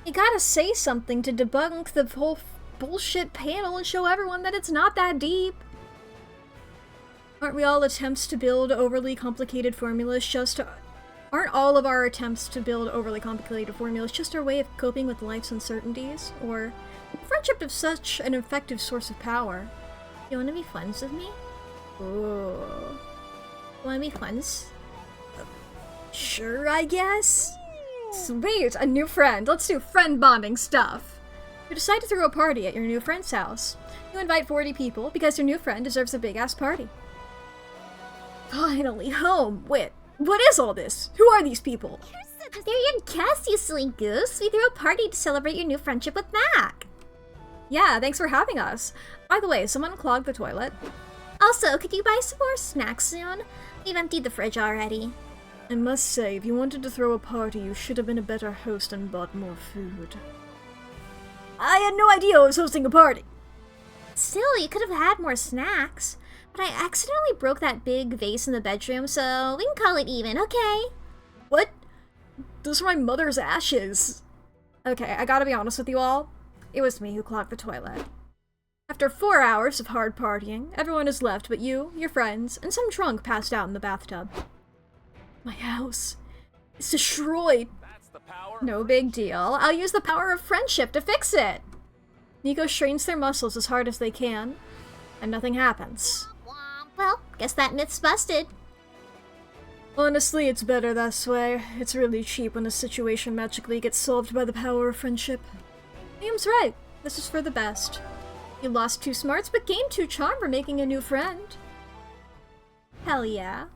Speaker 1: You gotta say something to debunk the whole bullshit panel and show everyone that it's not that deep. Aren't all of our attempts to build overly complicated formulas just our way of coping with life's uncertainties? Or friendship is such an effective source of power? You wanna be friends with me? Ooh. Wanna be friends? Sure, I guess. Sweet, a new friend. Let's do friend bonding stuff. You decide to throw a party at your new friend's house. You invite 40 people because your new friend deserves a big-ass party. Finally home. Wait, what is all this? Who are these people?
Speaker 3: They're your guests, you silly goose. We threw a party to celebrate your new friendship with Mack.
Speaker 1: Yeah, thanks for having us. By the way, someone clogged the toilet.
Speaker 3: Also, could you buy some more snacks soon? We've emptied the fridge already.
Speaker 1: I must say, if you wanted to throw a party, you should have been a better host and bought more food. I had no idea I was hosting a party.
Speaker 3: Still, you could have had more snacks. But I accidentally broke that big vase in the bedroom, so we can call it even, okay?
Speaker 1: What? Those are my mother's ashes. Okay, I gotta be honest with you all. It was me who clogged the toilet. After 4 hours of hard partying, everyone is left but you, your friends, and some drunk passed out in the bathtub. My house is destroyed.
Speaker 4: That's the power.
Speaker 1: No big deal. I'll use the power of friendship to fix it. Nico strains their muscles as hard as they can, and nothing happens.
Speaker 3: Well, guess that myth's busted.
Speaker 1: Honestly, it's better this way. It's really cheap when a situation magically gets solved by the power of friendship. Liam's right. This is for the best. You lost 2 smarts, but gained 2 charm for making a new friend. Hell yeah.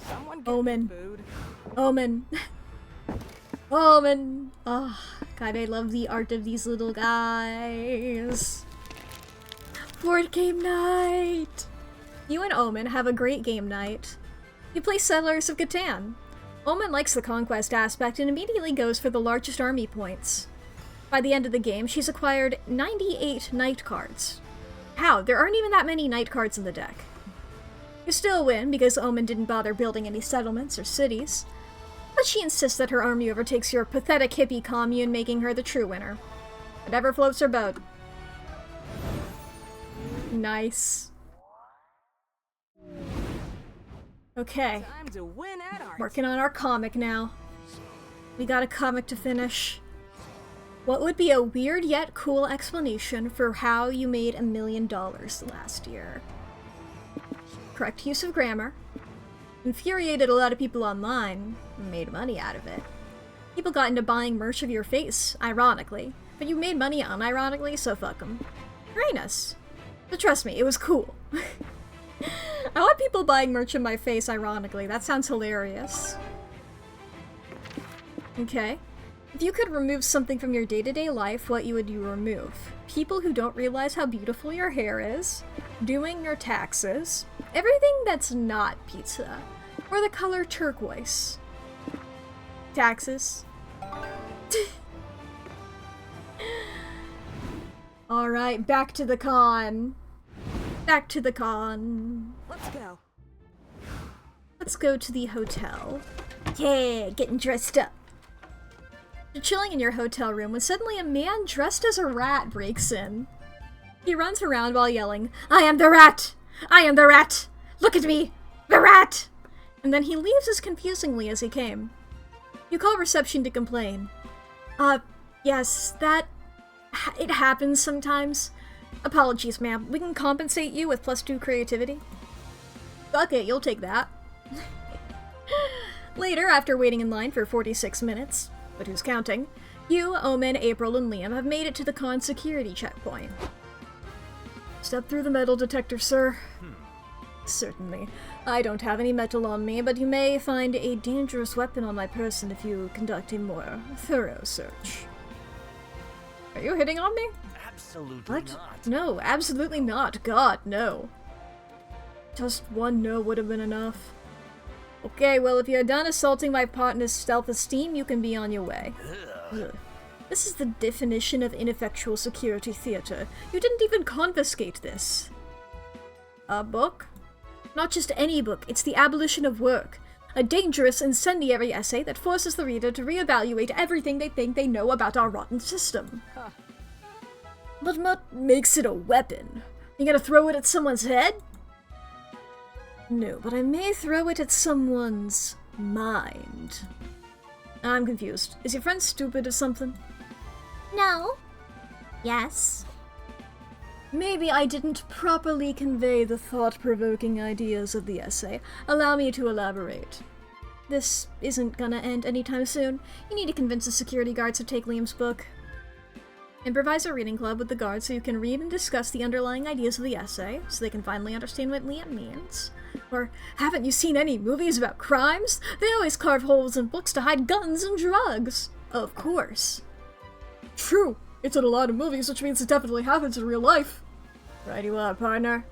Speaker 2: Someone get
Speaker 1: Omen.
Speaker 2: food.
Speaker 1: Omen. Omen. Oh, God, I love the art of these little guys. Board game night! You and Omen have a great game night. You play Settlers of Catan. Omen likes the conquest aspect and immediately goes for the largest army points. By the end of the game, she's acquired 98 knight cards. How? There aren't even that many knight cards in the deck. You still win because Omen didn't bother building any settlements or cities, but she insists that her army overtakes your pathetic hippie commune, making her the true winner. Whatever floats her boat. Nice. Okay,
Speaker 2: Time to win at art.
Speaker 1: working on our comic now. We got a comic to finish. What would be a weird yet cool explanation for how you made $1 million last year? Correct use of grammar. Infuriated a lot of people online, and made money out of it. People got into buying merch of your face, ironically, but you made money unironically, so fuck them. Very nice. But trust me, it was cool. I want people buying merch of my face ironically, that sounds hilarious. Okay. If you could remove something from your day-to-day life, what would you remove? People who don't realize how beautiful your hair is, doing your taxes, everything that's not pizza, or the color turquoise. Taxes. Alright, back to the con. Back to the con.
Speaker 2: Let's go.
Speaker 1: Let's go to the hotel. Yeah, getting dressed up. You're chilling in your hotel room when suddenly a man dressed as a rat breaks in. He runs around while yelling, "I am the rat! I am the rat! Look at me! The rat!" And then he leaves as confusingly as he came. You call reception to complain. Yes, it happens sometimes. Apologies, ma'am. We can compensate you with +2 creativity. Fuck it, you'll take that. Later, after waiting in line for 46 minutes, but who's counting, you, Omen, April, and Liam have made it to the con security checkpoint. Step through the metal detector, sir. Certainly. I don't have any metal on me, but you may find a dangerous weapon on my person if you conduct a more thorough search. Are you hitting on me?
Speaker 4: Absolutely
Speaker 1: What?
Speaker 4: not.
Speaker 1: No, absolutely not. God, no. Just one no would have been enough. Okay, well, if you're done assaulting my partner's self-esteem, you can be on your way. Ugh. This is the definition of ineffectual security theater. You didn't even confiscate this. A book? Not just any book, it's The Abolition of Work. A dangerous, incendiary essay that forces the reader to reevaluate everything they think they know about our rotten system. But what makes it a weapon? You gonna throw it at someone's head? No, but I may throw it at someone's mind. I'm confused. Is your friend stupid or something?
Speaker 3: No. Yes.
Speaker 1: Maybe I didn't properly convey the thought-provoking ideas of the essay. Allow me to elaborate. This isn't gonna end anytime soon. You need to convince the security guards to take Liam's book. Improvise a reading club with the guards so you can read and discuss the underlying ideas of the essay, so they can finally understand what Liam means. Or, haven't you seen any movies about crimes? They always carve holes in books to hide guns and drugs. Of course. True. It's in a lot of movies, which means it definitely happens in real life. Right you are, partner.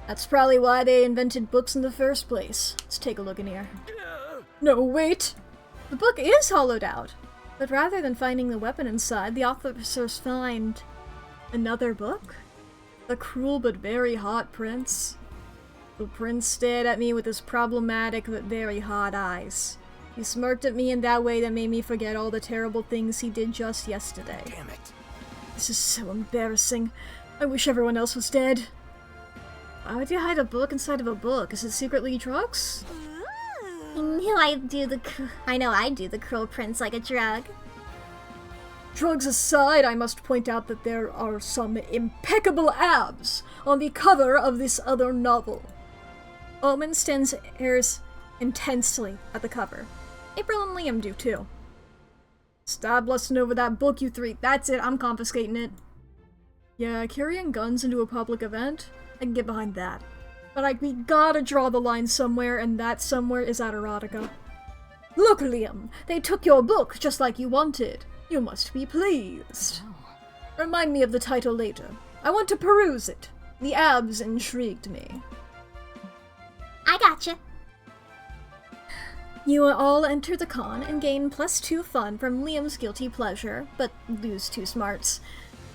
Speaker 1: That's probably why they invented books in the first place. Let's take a look in here. No, wait! The book is hollowed out. But rather than finding the weapon inside, the officers find another book? The cruel but very hot prince. The prince stared at me with his problematic but very hot eyes. He smirked at me in that way that made me forget all the terrible things he did just yesterday.
Speaker 4: Damn it.
Speaker 1: This is so embarrassing. I wish everyone else was dead. Why would you hide a book inside of a book? Is it secretly drugs?
Speaker 3: I know I'd do the cruel prince like a drug.
Speaker 1: Drugs aside, I must point out that there are some impeccable abs on the cover of this other novel. Omen stares intensely at the cover. April and Liam do too. Stop lusting over that book, you three. That's it, I'm confiscating it. Yeah, carrying guns into a public event? I can get behind that. But we gotta draw the line somewhere, and that somewhere is at erotica. Look, Liam, they took your book just like you wanted. You must be pleased. Remind me of the title later. I want to peruse it. The abs intrigued me.
Speaker 3: I gotcha.
Speaker 1: You all enter the con and gain +2 fun from Liam's guilty pleasure, but lose 2 smarts.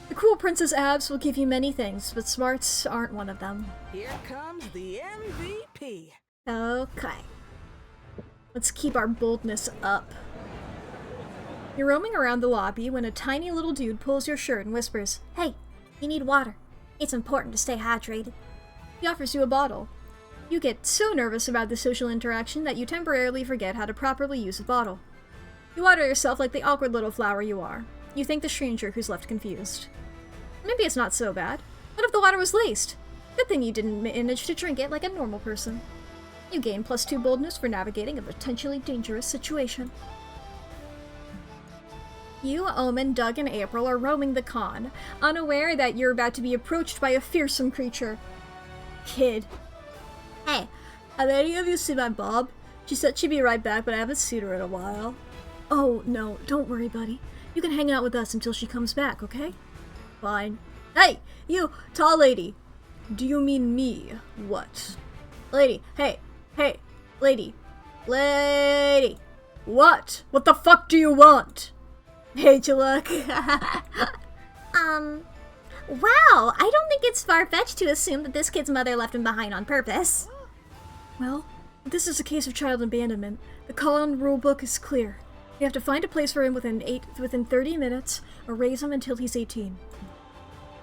Speaker 1: The cruel prince's abs will give you many things, but smarts aren't one of them.
Speaker 2: Here comes the MVP.
Speaker 1: Okay. Let's keep our boldness up. You're roaming around the lobby when a tiny little dude pulls your shirt and whispers,
Speaker 3: Hey, you need water. It's important to stay hydrated.
Speaker 1: He offers you a bottle. You get so nervous about the social interaction that you temporarily forget how to properly use a bottle. You water yourself like the awkward little flower you are. You thank the stranger who's left confused. Maybe it's not so bad. What if the water was laced? Good thing you didn't manage to drink it like a normal person. You gain +2 boldness for navigating a potentially dangerous situation. You, Omen, Doug, and April are roaming the con, unaware that you're about to be approached by a fearsome creature. Kid.
Speaker 3: Hey,
Speaker 1: Have any of you seen my Bob? She said she'd be right back, but I haven't seen her in a while. Oh, no, don't worry, buddy. You can hang out with us until she comes back, okay? Fine. Hey, you, tall lady. Do you mean me? What? Lady, hey, lady. Lady! What? What the fuck do you want? Hate you look.
Speaker 3: Wow, I don't think it's far-fetched to assume that this kid's mother left him behind on purpose.
Speaker 1: Well, this is a case of child abandonment. The con rulebook is clear. You have to find a place for him within 30 minutes, or raise him until he's 18.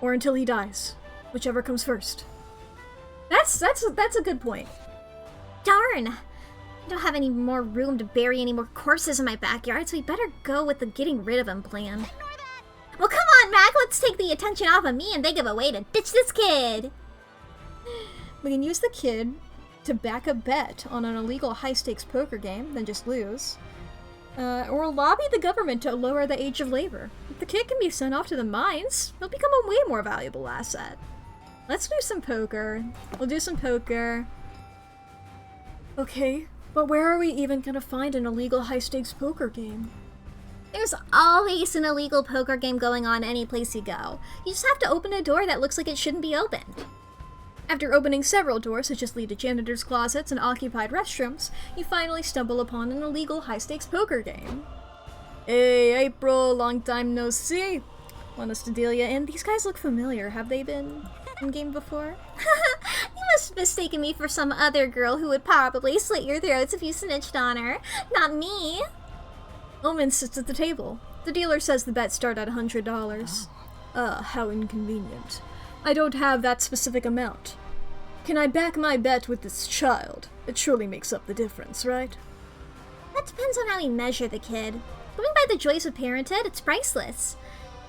Speaker 1: Or until he dies. Whichever comes first. That's a good point.
Speaker 3: Darn! I don't have any more room to bury any more corpses in my backyard, so we better go with the getting rid of him plan. Well, come on, Mack, let's take the attention off of me and think of a way to ditch this kid!
Speaker 1: We can use the kid to back a bet on an illegal high-stakes poker game, then just lose. Or lobby the government to lower the age of labor. If the kid can be sent off to the mines, he'll become a way more valuable asset. Let's do some poker. We'll do some poker. Okay, but where are we even gonna find an illegal high-stakes poker game?
Speaker 3: There's always an illegal poker game going on any place you go. You just have to open a door that looks like it shouldn't be opened.
Speaker 1: After opening several doors, such as lead to janitor's closets and occupied restrooms, you finally stumble upon an illegal high-stakes poker game. Hey, April, long time no see. Want us to deal ya in? These guys look familiar. Have they been in-game before?
Speaker 3: You must have mistaken me for some other girl who would probably slit your throats if you snitched on her. Not me.
Speaker 1: Omen sits at the table. The dealer says the bets start at $100. How inconvenient. I don't have that specific amount. Can I back my bet with this child? It surely makes up the difference, right?
Speaker 3: That depends on how you measure the kid. Going by the joys of parenthood, it's priceless.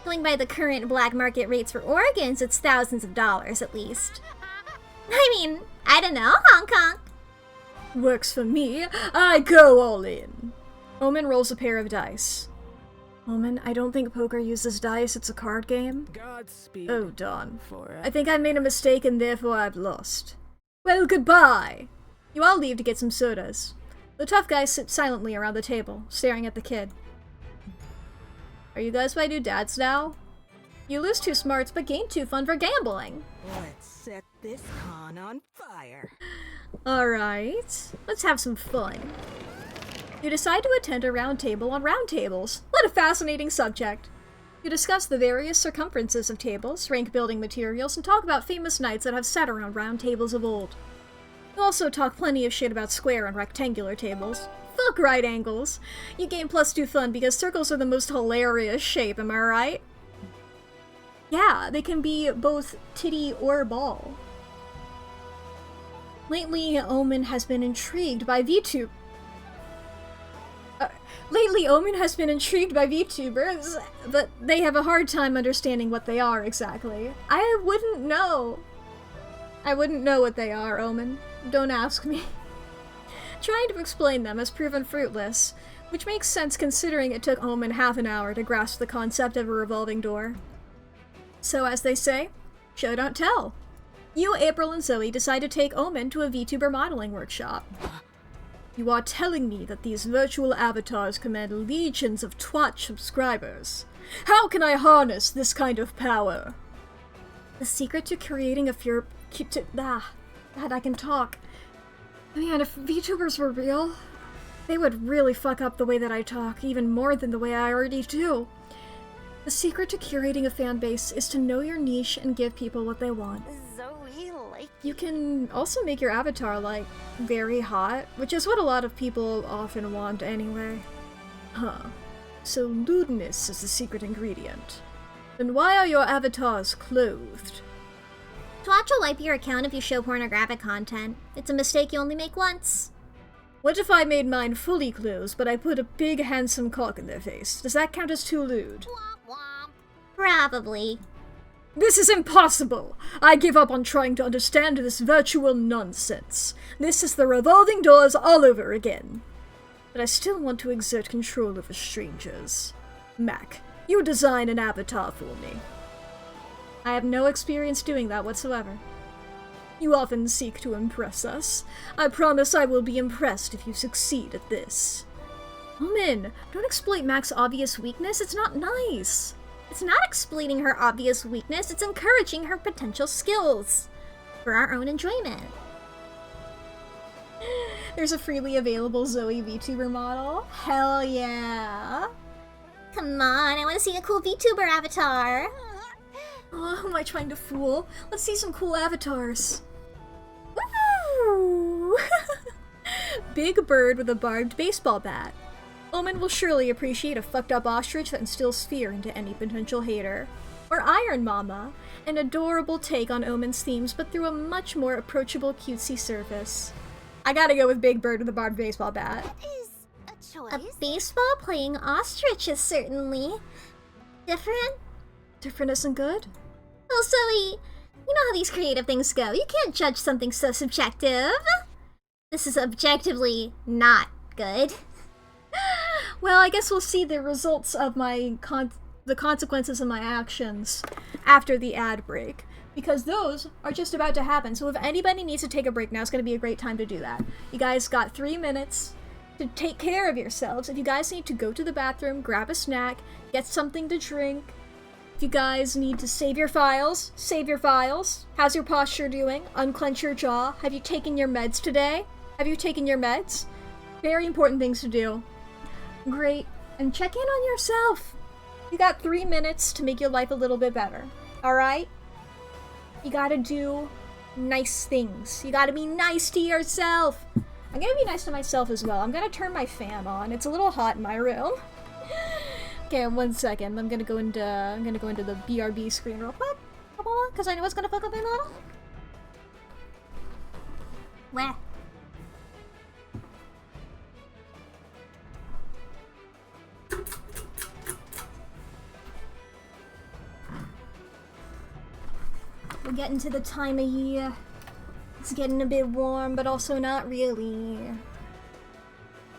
Speaker 3: Going by the current black market rates for organs, it's thousands of dollars at least. I mean, I don't know, Hong Kong.
Speaker 1: Works for me. I go all in. Omen rolls a pair of dice. Omen, I don't think poker uses dice, it's a card game.
Speaker 2: Godspeed.
Speaker 1: Oh, darn.
Speaker 2: For
Speaker 1: I think I made a mistake and therefore I've lost. Well, goodbye! You all leave to get some sodas. The tough guys sit silently around the table, staring at the kid. Are you guys my new dads now? You lose 2 smarts but gain 2 fun for gambling.
Speaker 2: let's set this con on fire.
Speaker 1: Alright, let's have some fun. You decide to attend a round table on round tables. What a fascinating subject! You discuss the various circumferences of tables, rank building materials, and talk about famous knights that have sat around round tables of old. You also talk plenty of shit about square and rectangular tables. Fuck right angles! You gain +2 fun because circles are the most hilarious shape, am I right? Yeah, they can be both titty or ball. Lately, Omen has been intrigued by VTubers, but they have a hard time understanding what they are exactly. I wouldn't know what they are, Omen. Don't ask me. Trying to explain them has proven fruitless, which makes sense considering it took Omen half an hour to grasp the concept of a revolving door. So as they say, show don't tell. You, April, and Zoe decide to take Omen to a VTuber modeling workshop. You are telling me that these virtual avatars command legions of Twitch subscribers. How can I harness this kind of power? The secret to creating a God, I can talk. Man, if VTubers were real, they would really fuck up the way that I talk, even more than the way I already do. The secret to curating a fan base is to know your niche and give people what they want.
Speaker 3: Zoe, like...
Speaker 1: You can also make your avatar, like, very hot, which is what a lot of people often want anyway. Huh. So lewdness is the secret ingredient. Then why are your avatars clothed?
Speaker 3: Twitch will wipe your account if you show pornographic content. It's a mistake you only make once.
Speaker 1: What if I made mine fully closed, but I put a big handsome cock in their face? Does that count as too lewd?
Speaker 3: Probably.
Speaker 1: This is impossible! I give up on trying to understand this virtual nonsense. This is the revolving doors all over again. But I still want to exert control over strangers. Mack, you design an avatar for me. I have no experience doing that whatsoever. You often seek to impress us. I promise I will be impressed if you succeed at this. Omen, don't exploit Mack's obvious weakness. It's not nice.
Speaker 3: It's not exploiting her obvious weakness, it's encouraging her potential skills. For our own enjoyment.
Speaker 1: There's a freely available Zoe VTuber model. Hell yeah.
Speaker 3: Come on, I want to see a cool VTuber avatar.
Speaker 1: Oh, who am I trying to fool? Let's see some cool avatars. Woo! Big bird with a barbed baseball bat. Omen will surely appreciate a fucked up ostrich that instills fear into any potential hater. Or Iron Mama, an adorable take on Omen's themes but through a much more approachable cutesy surface. I gotta go with Big Bird with a barbed baseball bat.
Speaker 3: That is a choice. A baseball playing ostrich is certainly different.
Speaker 1: Different isn't good?
Speaker 3: Well, Zoe, you know how these creative things go. You can't judge something so subjective. This is objectively not good.
Speaker 1: Well, I guess we'll see the results of my the consequences of my actions after the ad break. Because those are just about to happen. So if anybody needs to take a break, now is going to be a great time to do that. You guys got 3 minutes to take care of yourselves. If you guys need to go to the bathroom, grab a snack, get something to drink. If you guys need to save your files, save your files. How's your posture doing? Unclench your jaw. Have you taken your meds today? Have you taken your meds? Very important things to do. Great. And check in on yourself. You got 3 minutes to make your life a little bit better. Alright? You gotta do nice things. You gotta be nice to yourself. I'm gonna be nice to myself as well. I'm gonna turn my fan on. It's a little hot in my room. Okay, 1 second. I'm gonna go into the BRB screen real quick. Because I know it's gonna fuck up my model.
Speaker 3: Wah. We're getting to the time of year. It's getting a bit warm, but also not really.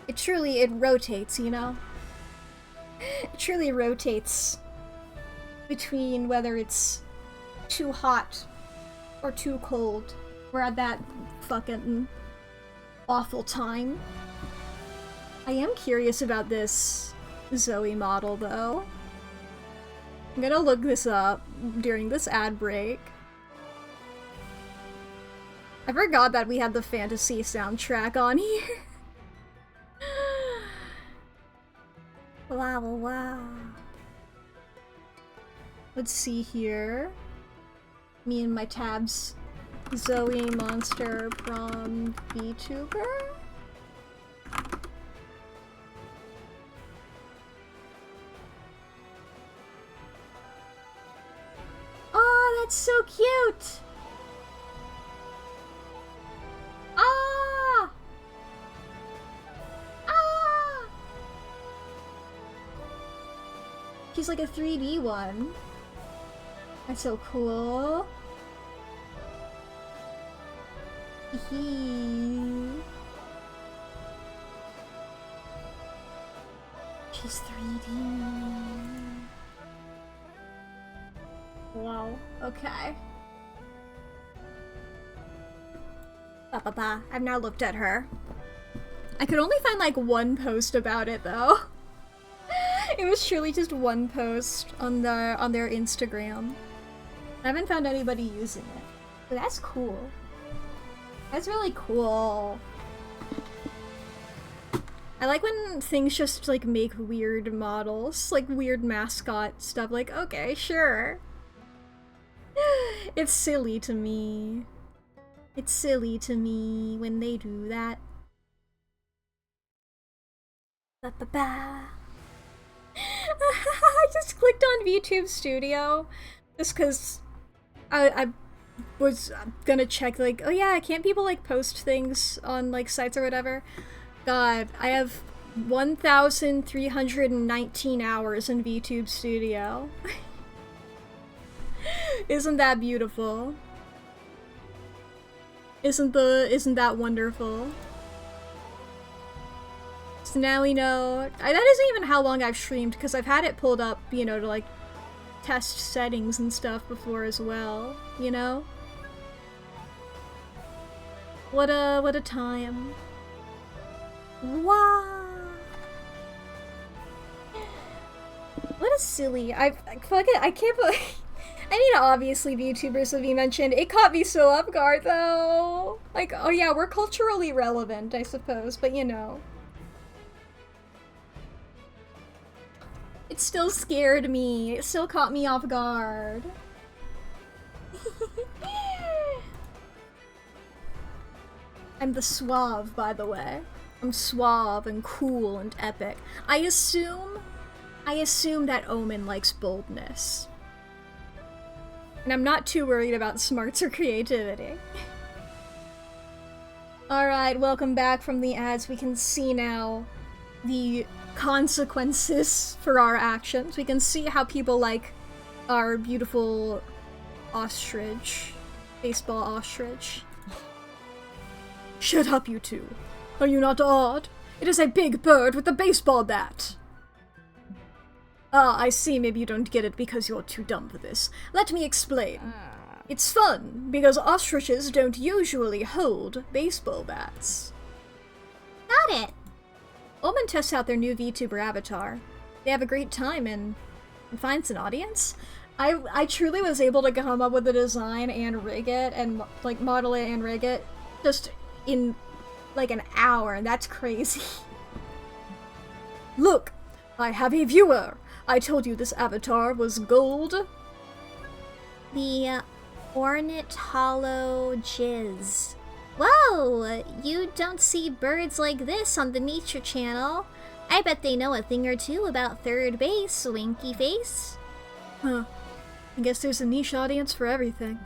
Speaker 1: It rotates, you know? It truly rotates between whether it's too hot or too cold. We're at that fucking awful time. I am curious about this Zoe model, though. I'm gonna look this up during this ad break. I forgot that we had the fantasy soundtrack on here. Wow, wow. Let's see here. Me and my tabs. Zoe Monster Prom VTuber? Oh, that's so cute! Ah! Ah! She's like a 3D one. That's so cool. She's 3D. Wow. Okay. I've now looked at her. I could only find like one post about it though. It was truly just one post on their Instagram. I haven't found anybody using it. But that's cool. That's really cool. I like when things just like make weird models, like weird mascot stuff, like, okay, sure. It's silly to me. It's silly to me when they do that. Ba-ba-ba. I just clicked on VTube Studio just because I was gonna check, like, oh yeah, can't people like post things on like sites or whatever? God, I have 1,319 hours in VTube Studio. Isn't that beautiful? Isn't that wonderful? So now we know. That isn't even how long I've streamed, because I've had it pulled up, you know, to like test settings and stuff before as well, you know? What a time. Wow. What a silly. I can't believe. I mean, obviously VTubers will be mentioned. It caught me so off guard though. Like, oh yeah, we're culturally relevant, I suppose, but you know. It still scared me. It still caught me off guard. I'm the suave, by the way. I'm suave and cool and epic. I assume that Omen likes boldness. And I'm not too worried about smarts or creativity. Alright, welcome back from the ads. We can see now the consequences for our actions. We can see how people like our beautiful ostrich. Baseball ostrich. Shut up, you two. Are you not awed? It is a big bird with a baseball bat. Ah, I see, maybe you don't get it because you're too dumb for this. Let me explain. It's fun, because ostriches don't usually hold baseball bats.
Speaker 3: Got it.
Speaker 1: Omen tests out their new VTuber avatar. They have a great time and finds an audience. I truly was able to come up with a design and rig it, and like model it and rig it, just in like an hour, and that's crazy. Look, I have a viewer. I told you this avatar was gold.
Speaker 3: The ornithologiz. Whoa! You don't see birds like this on the Nature Channel. I bet they know a thing or two about third base, winky face.
Speaker 1: Huh. I guess there's a niche audience for everything.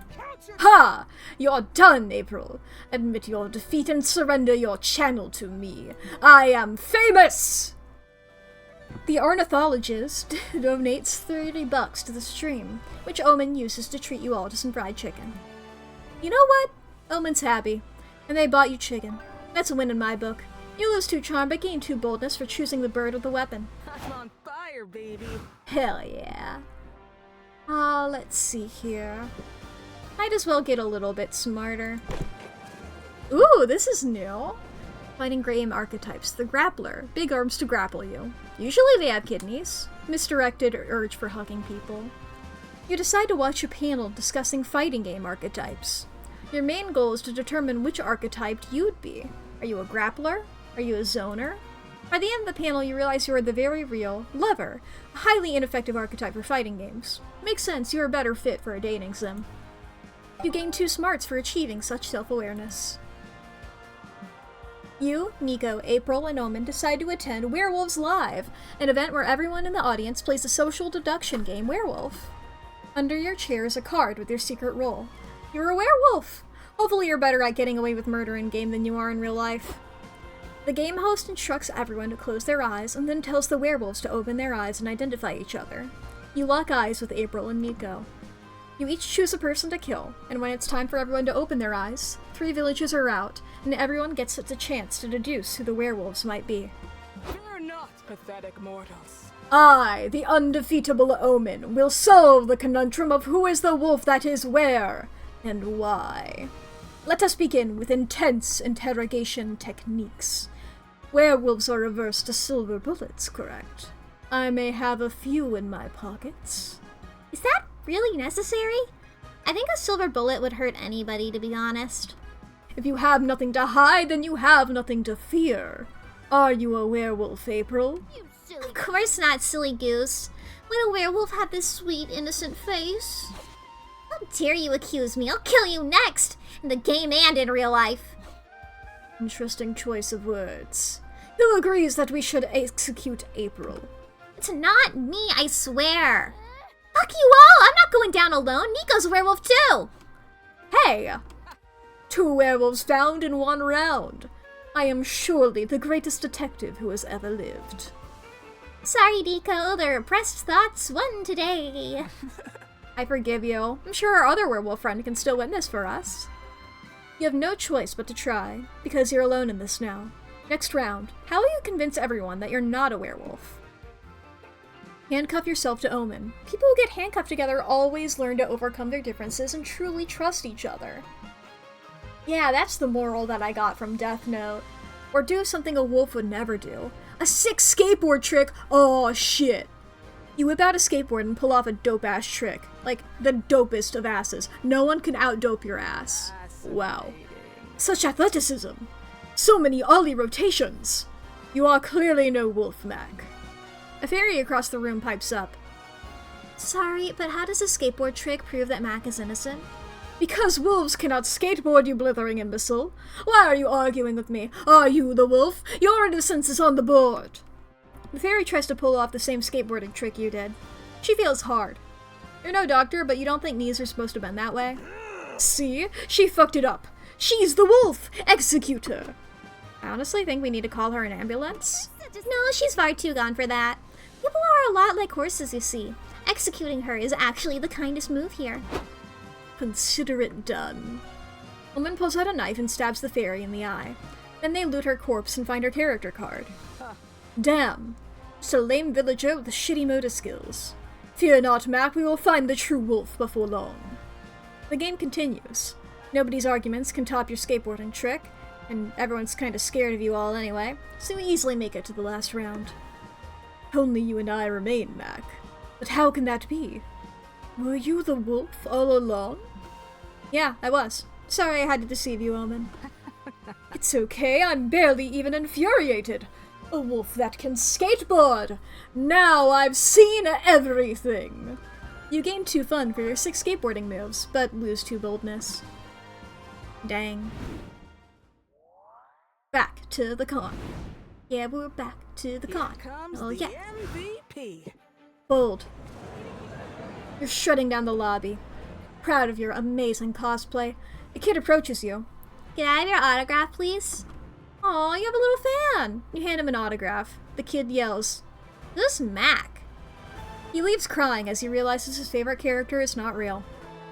Speaker 1: Ha! You're done, April. Admit your defeat and surrender your channel to me. I am famous! The ornithologist donates $30 to the stream, which Omen uses to treat you all to some fried chicken. You know what? Omen's happy, and they bought you chicken. That's a win in my book. You lose 2 charm, but gain 2 boldness for choosing the bird with the weapon.
Speaker 2: I'm on fire, baby.
Speaker 1: Hell yeah. Let's see here. Might as well get a little bit smarter. Ooh, this is new. Fighting Graham archetypes. The grappler. Big arms to grapple you. Usually they have kidneys. Misdirected urge for hugging people. You decide to watch a panel discussing fighting game archetypes. Your main goal is to determine which archetype you'd be. Are you a grappler? Are you a zoner? By the end of the panel, you realize you are the very real lover, a highly ineffective archetype for fighting games. Makes sense, you're a better fit for a dating sim. You gain 2 smarts for achieving such self-awareness. You, Nico, April, and Omen decide to attend Werewolves Live, an event where everyone in the audience plays a social deduction game Werewolf. Under your chair is a card with your secret role. You're a werewolf! Hopefully you're better at getting away with murder in-game than you are in real life. The game host instructs everyone to close their eyes and then tells the werewolves to open their eyes and identify each other. You lock eyes with April and Nico. You each choose a person to kill, and when it's time for everyone to open their eyes, 3 villages are out, and everyone gets a chance to deduce who the werewolves might be.
Speaker 2: Fear not, pathetic mortals.
Speaker 1: I, the undefeatable Omen, will solve the conundrum of who is the wolf that is where, and why. Let us begin with intense interrogation techniques. Werewolves are reversed to silver bullets, correct? I may have a few in my pockets.
Speaker 3: Is that really necessary? I think a silver bullet would hurt anybody, to be honest.
Speaker 1: If you have nothing to hide, then you have nothing to fear. Are you a werewolf, April?
Speaker 3: Of course not, silly goose. Would a werewolf have this sweet, innocent face? How dare you accuse me? I'll kill you next! In the game and in real life.
Speaker 1: Interesting choice of words. Who agrees that we should execute April?
Speaker 3: It's not me, I swear. Fuck you all! I'm not going down alone. Nico's a werewolf too!
Speaker 1: Hey! 2 werewolves found in 1 round. I am surely the greatest detective who has ever lived.
Speaker 3: Sorry, Nico. The repressed thoughts won today.
Speaker 1: I forgive you. I'm sure our other werewolf friend can still win this for us. You have no choice but to try, because you're alone in this now. Next round, how will you convince everyone that you're not a werewolf? Handcuff yourself to Omen. People who get handcuffed together always learn to overcome their differences and truly trust each other. Yeah, that's the moral that I got from Death Note. Or do something a wolf would never do. A sick skateboard trick? Oh shit. You whip out a skateboard and pull off a dope-ass trick. Like, the dopest of asses. No one can out-dope your ass. Wow. Such athleticism! So many ollie rotations! You are clearly no wolf, Mack. A fairy across the room pipes up. Sorry, but how does a skateboard trick prove that Mack is innocent? Because wolves cannot skateboard, you blithering imbecile. Why are you arguing with me? Are you the wolf? Your innocence is on the board. The fairy tries to pull off the same skateboarding trick you did. She feels hard. You're no doctor, but you don't think knees are supposed to bend that way? See? She fucked it up. She's the wolf! Execute her! I honestly think we need to call her an ambulance.
Speaker 3: No, she's far too gone for that. People are a lot like horses, you see. Executing her is actually the kindest move here.
Speaker 1: Consider it done. Woman pulls out a knife and stabs the fairy in the eye. Then they loot her corpse and find her character card. Damn. Just a lame villager with shitty motor skills. Fear not, Mack, we will find the true wolf before long. The game continues. Nobody's arguments can top your skateboarding trick, and everyone's kinda scared of you all anyway, so you easily make it to the last round. Only you and I remain, Mack. But how can that be? Were you the wolf all along? Yeah, I was. Sorry I had to deceive you, Omen. It's okay, I'm barely even infuriated. A wolf that can skateboard! Now I've seen everything! You gain 2 fun for your 6 skateboarding moves, but lose 2 boldness. Dang. Back to the con. Yeah, we're back to the con.
Speaker 2: Here comes
Speaker 1: Oh
Speaker 2: the
Speaker 1: yeah.
Speaker 2: MVP.
Speaker 1: Bold. You're strutting down the lobby. Proud of your amazing cosplay. A kid approaches you.
Speaker 3: Can I have your autograph, please?
Speaker 1: Aw, you have a little fan! You hand him an autograph. The kid yells, "This Mack." He leaves crying as he realizes his favorite character is not real.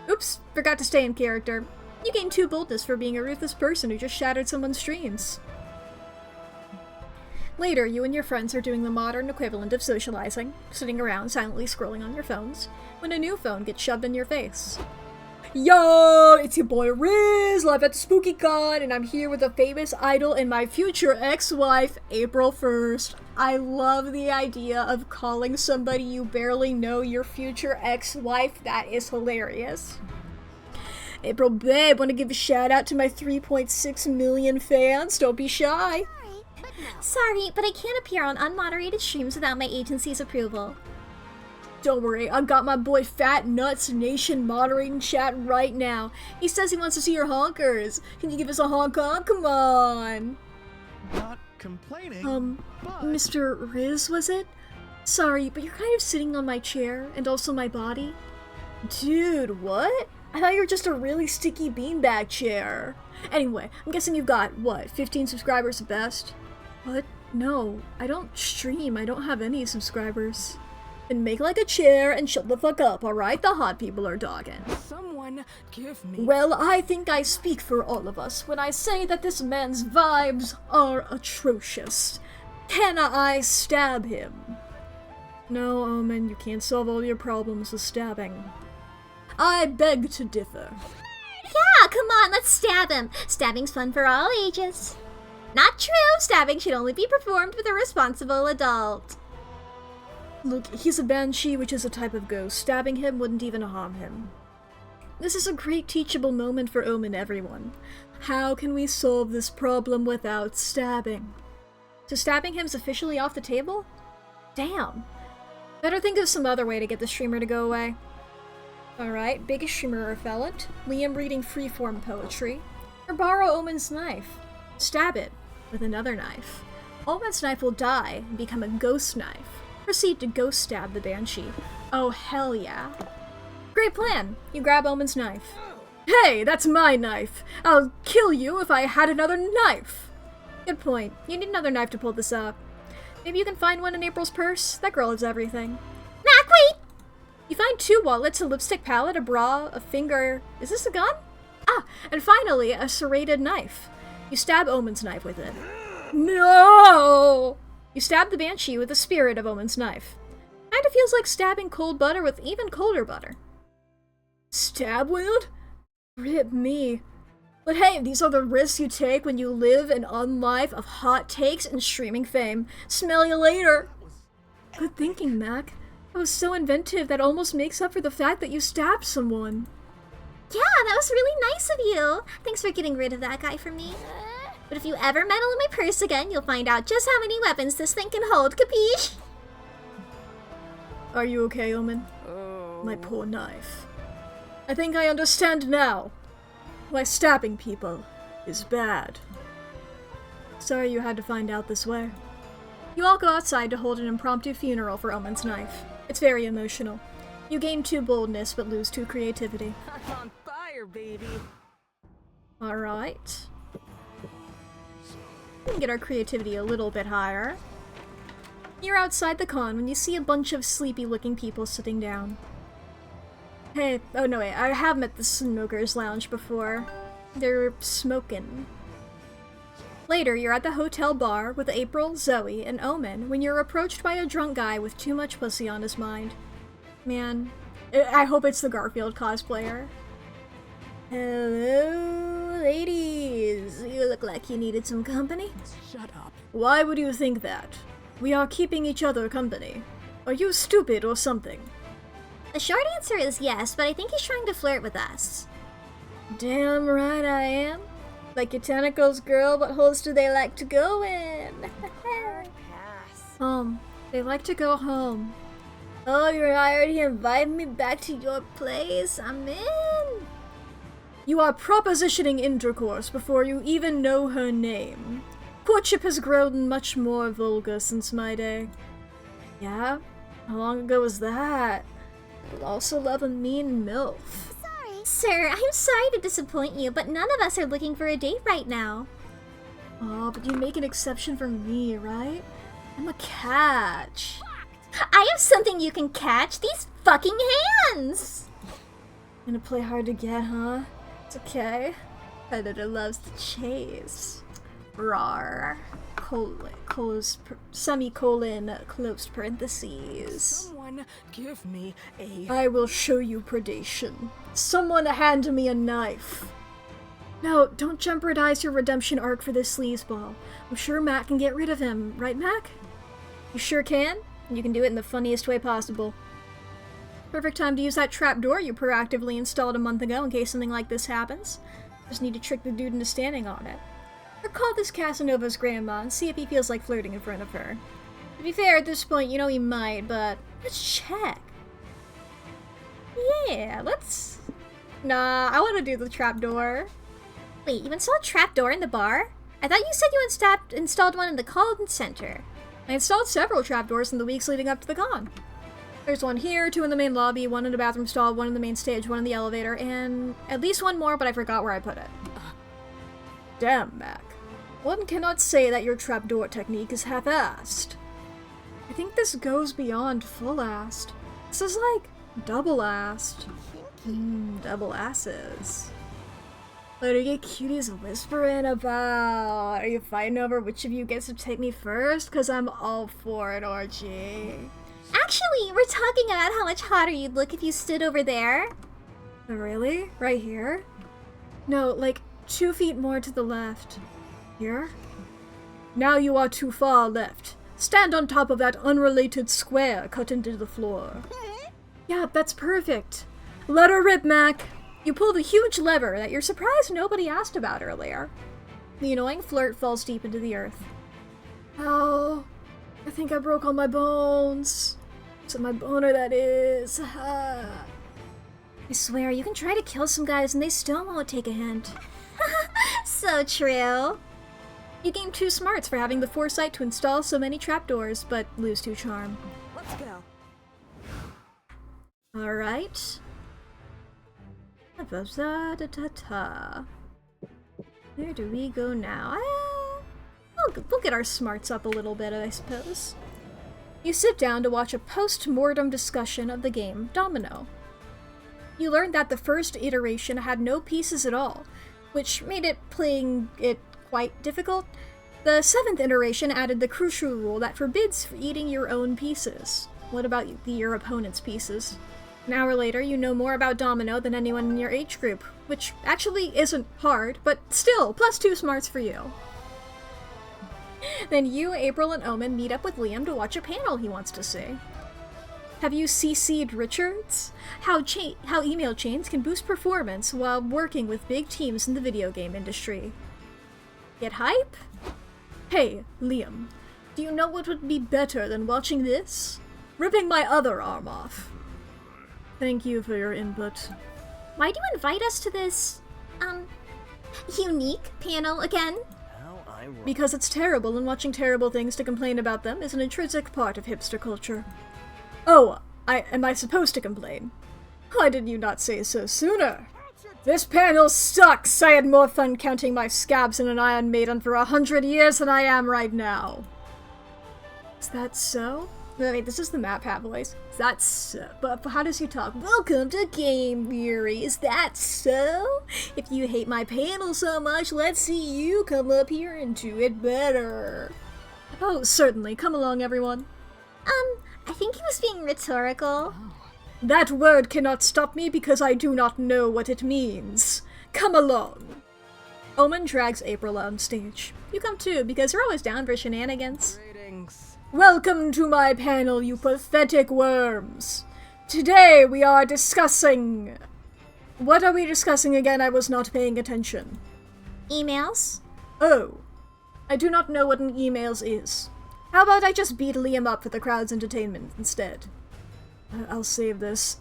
Speaker 1: Oops, forgot to stay in character. You gain 2 boldness for being a ruthless person who just shattered someone's dreams. Later, you and your friends are doing the modern equivalent of socializing, sitting around silently scrolling on your phones, when a new phone gets shoved in your face. Yo, it's your boy Riz, live at SpookyCon, and I'm here with a famous idol and my future ex-wife, April 1st. I love the idea of calling somebody you barely know your future ex-wife. That is hilarious. April, babe, want to give a shout out to my 3.6 million fans? Don't be shy.
Speaker 3: Sorry, but I can't appear on unmoderated streams without my agency's approval.
Speaker 1: Don't worry, I've got my boy Fat Nuts Nation moderating chat right now. He says he wants to see your honkers. Can you give us a honk honk? Come on.
Speaker 4: Not complaining. but...
Speaker 1: Mr. Riz, was it? Sorry, but you're kind of sitting on my chair and also my body. Dude, what? I thought you were just a really sticky beanbag chair. Anyway, I'm guessing you've got, what, 15 subscribers at best? What? No, I don't stream. I don't have any subscribers. Then make like a chair and shut the fuck up, alright? The hot people are dogging.
Speaker 2: Someone give me.
Speaker 1: Well, I think I speak for all of us when I say that this man's vibes are atrocious. Can I stab him? No, Omen, you can't solve all your problems with stabbing. I beg to differ.
Speaker 3: Yeah, come on, let's stab him. Stabbing's fun for all ages. Not true, stabbing should only be performed with a responsible adult.
Speaker 1: Look, he's a banshee, which is a type of ghost. Stabbing him wouldn't even harm him. This is a great teachable moment for Omen, everyone. How can we solve this problem without stabbing? So stabbing him's officially off the table? Damn. Better think of some other way to get the streamer to go away. Alright, biggest streamer repellent, Liam reading freeform poetry, or borrow Omen's knife. Stab it with another knife. Omen's knife will die and become a ghost knife. Proceed to ghost stab the banshee. Oh, hell yeah. Great plan. You grab Omen's knife. Hey, that's my knife. I'll kill you if I had another knife. Good point. You need another knife to pull this up. Maybe you can find one in April's purse? That girl has everything.
Speaker 3: Mack, wait!
Speaker 1: You find 2 wallets, a lipstick palette, a bra, a finger... Is this a gun? Ah, and finally, a serrated knife. You stab Omen's knife with it. No! You stab the banshee with the spirit of Omen's knife. Kinda feels like stabbing cold butter with even colder butter. Stab wound? Rip me. But hey, these are the risks you take when you live an unlife of hot takes and streaming fame. Smell you later. Good thinking, Mack. That was so inventive that almost makes up for the fact that you stabbed someone.
Speaker 3: Yeah, that was really nice of you. Thanks for getting rid of that guy for me. But if you ever meddle in my purse again, you'll find out just how many weapons this thing can hold, capiche?
Speaker 1: Are you okay, Omen?
Speaker 2: Oh.
Speaker 1: My poor knife. I think I understand now why stabbing people is bad. Sorry you had to find out this way. You all go outside to hold an impromptu funeral for Omen's knife. It's very emotional. You gain 2 boldness but lose 2 creativity.
Speaker 2: I'm on fire, baby.
Speaker 1: Alright. We can get our creativity a little bit higher. You're outside the con when you see a bunch of sleepy-looking people sitting down. Hey, oh no wait, I have met the Smokers Lounge before. They're smoking. Later, you're at the hotel bar with April, Zoe, and Omen when you're approached by a drunk guy with too much pussy on his mind. Man, I hope it's the Garfield cosplayer. Hello, ladies. You look like you needed some company.
Speaker 2: Shut up.
Speaker 1: Why would you think that? We are keeping each other company. Are you stupid or something?
Speaker 3: The short answer is yes, but I think he's trying to flirt with us.
Speaker 1: Damn right I am. Like your tentacles, girl, what holes do they like to go in?
Speaker 2: Pass.
Speaker 1: Home. They like to go home. Oh, you're already inviting me back to your place? I'm in. You are propositioning intercourse before you even know her name. Courtship has grown much more vulgar since my day. Yeah? How long ago was that? You'll also love a mean MILF.
Speaker 3: Sir, I'm sorry to disappoint you, but none of us are looking for a date right now.
Speaker 1: Oh, but you make an exception for me, right? I'm a catch.
Speaker 3: I have something you can catch. These fucking hands!
Speaker 1: Gonna play hard to get, huh? It's okay. Predator loves to chase. Rawr. Semicolon, closed parentheses.
Speaker 2: Someone give me a...
Speaker 1: I will show you predation. Someone hand me a knife. No, don't jeopardize your redemption arc for this sleazeball. I'm sure Mack can get rid of him, right, Mack? You sure can? You can do it in the funniest way possible. Perfect time to use that trapdoor you proactively installed a month ago in case something like this happens. Just need to trick the dude into standing on it. Or call this Casanova's grandma and see if he feels like flirting in front of her. To be fair, at this point, you know he might, but let's check. Yeah, let's... Nah, I want to do the trapdoor.
Speaker 3: Wait, you installed a trapdoor in the bar? I thought you said you installed one in the call center.
Speaker 1: I installed several trapdoors in the weeks leading up to the con. There's one here, 2 in the main lobby, 1 in the bathroom stall, 1 in the main stage, 1 in the elevator, and at least 1 more, but I forgot where I put it. Damn, Mack. One cannot say that your trapdoor technique is half-assed. I think this goes beyond full-assed. This is like double-assed. Double asses. What are you cuties whispering about? Are you fighting over which of you gets to take me first? Cause I'm all for it, orgy.
Speaker 3: Actually, we're talking about how much hotter you'd look if you stood over there.
Speaker 1: Really? Right here? No, like 2 feet more to the left. Here? Now you are too far left. Stand on top of that unrelated square cut into the floor. Yeah, that's perfect. Let her rip, Mack. You pulled a huge lever that you're surprised nobody asked about earlier. The annoying flirt falls deep into the earth. Oh, I think I broke all my bones. So my boner, that is. I swear, you can try to kill some guys and they still won't take a hint.
Speaker 3: So true.
Speaker 1: You gain 2 smarts for having the foresight to install so many trapdoors, but lose 2 charm.
Speaker 2: Let's go.
Speaker 1: Alright. Where do we go now? We'll get our smarts up a little bit, I suppose. You sit down to watch a post-mortem discussion of the game Domino. You learn that the first iteration had no pieces at all, which made playing it quite difficult. The 7th iteration added the crucial rule that forbids eating your own pieces. What about your opponent's pieces? An hour later, you know more about Domino than anyone in your age group, which actually isn't hard, but still, plus 2 smarts for you. Then you, April, and Omen meet up with Liam to watch a panel he wants to see. Have you CC'd Richards? How email chains can boost performance while working with big teams in the video game industry. Get hype? Hey, Liam, do you know what would be better than watching this? Ripping my other arm off. Thank you for your input.
Speaker 3: Why do you invite us to this, unique panel again?
Speaker 1: Because it's terrible, and watching terrible things to complain about them is an intrinsic part of hipster culture. Oh, am I supposed to complain? Why did you not say so sooner? This panel sucks! I had more fun counting my scabs in an Iron Maiden for 100 years than I am right now. Is that so? Wait, this is the Map Hat voice. That's so. But how does he talk? Welcome to Game Theory. Is that so? If you hate my panel so much, let's see you come up here and do it better. Oh, certainly. Come along, everyone.
Speaker 3: I think he was being rhetorical.
Speaker 1: That word cannot stop me because I do not know what it means. Come along. Omen drags April on stage. You come too, because you're always down for shenanigans.
Speaker 2: Greetings.
Speaker 1: Welcome to my panel, you pathetic worms. Today we are discussing... What are we discussing again? I was not paying attention.
Speaker 3: Emails?
Speaker 1: Oh. I do not know what an emails is. How about I just beat Liam up for the crowd's entertainment instead? I'll save this.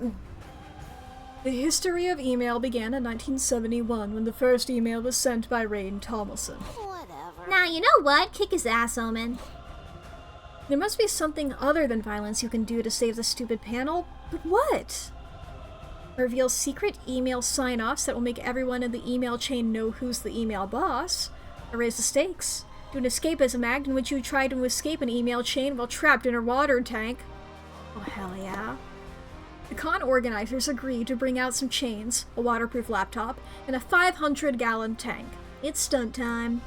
Speaker 1: The history of email began in 1971 when the first email was sent by Rain Tomlinson.
Speaker 2: Whatever.
Speaker 3: Now, you know what? Kick his ass, Omen.
Speaker 1: There must be something other than violence you can do to save the stupid panel, but what? Reveal secret email sign-offs that will make everyone in the email chain know who's the email boss. Or raise the stakes. Do an escapism act in which you try to escape an email chain while trapped in a water tank. Oh, hell yeah. The con organizers agreed to bring out some chains, a waterproof laptop, and a 500-gallon tank. It's stunt time.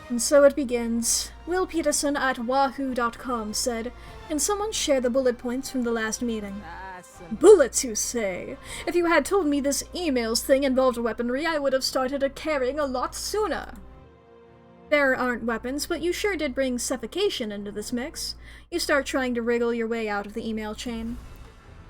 Speaker 1: And so it begins. Will Peterson at wahoo.com said, "Can someone share the bullet points from the last meeting?"
Speaker 2: Awesome.
Speaker 1: Bullets, you say? If you had told me this emails thing involved weaponry, I would have started carrying a lot sooner. There aren't weapons, but you sure did bring suffocation into this mix. You start trying to wriggle your way out of the email chain.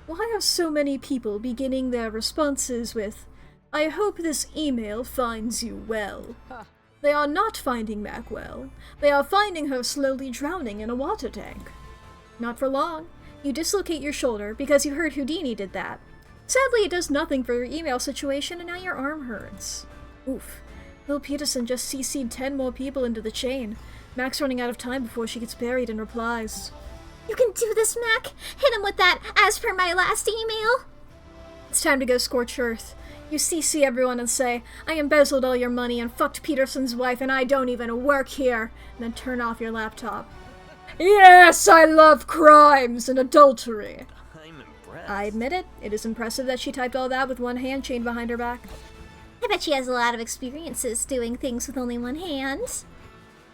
Speaker 1: Why are so many people beginning their responses with, "I hope this email finds you well"?
Speaker 2: Huh.
Speaker 1: They are not finding Mack well. They are finding her slowly drowning in a water tank. Not for long. You dislocate your shoulder because you heard Houdini did that. Sadly, it does nothing for your email situation, and now your arm hurts. Oof. Will Peterson just CC'd 10 more people into the chain. Mack's running out of time before she gets buried in replies.
Speaker 3: You can do this, Mack! Hit him with that, as per my last email!
Speaker 1: It's time to go scorch earth. You CC everyone and say, "I embezzled all your money and fucked Peterson's wife and I don't even work here," and then turn off your laptop. Yes, I love crimes and adultery.
Speaker 4: I'm impressed.
Speaker 1: I admit it. It is impressive that she typed all that with one hand chained behind her back.
Speaker 3: I bet she has a lot of experiences doing things with only one hand.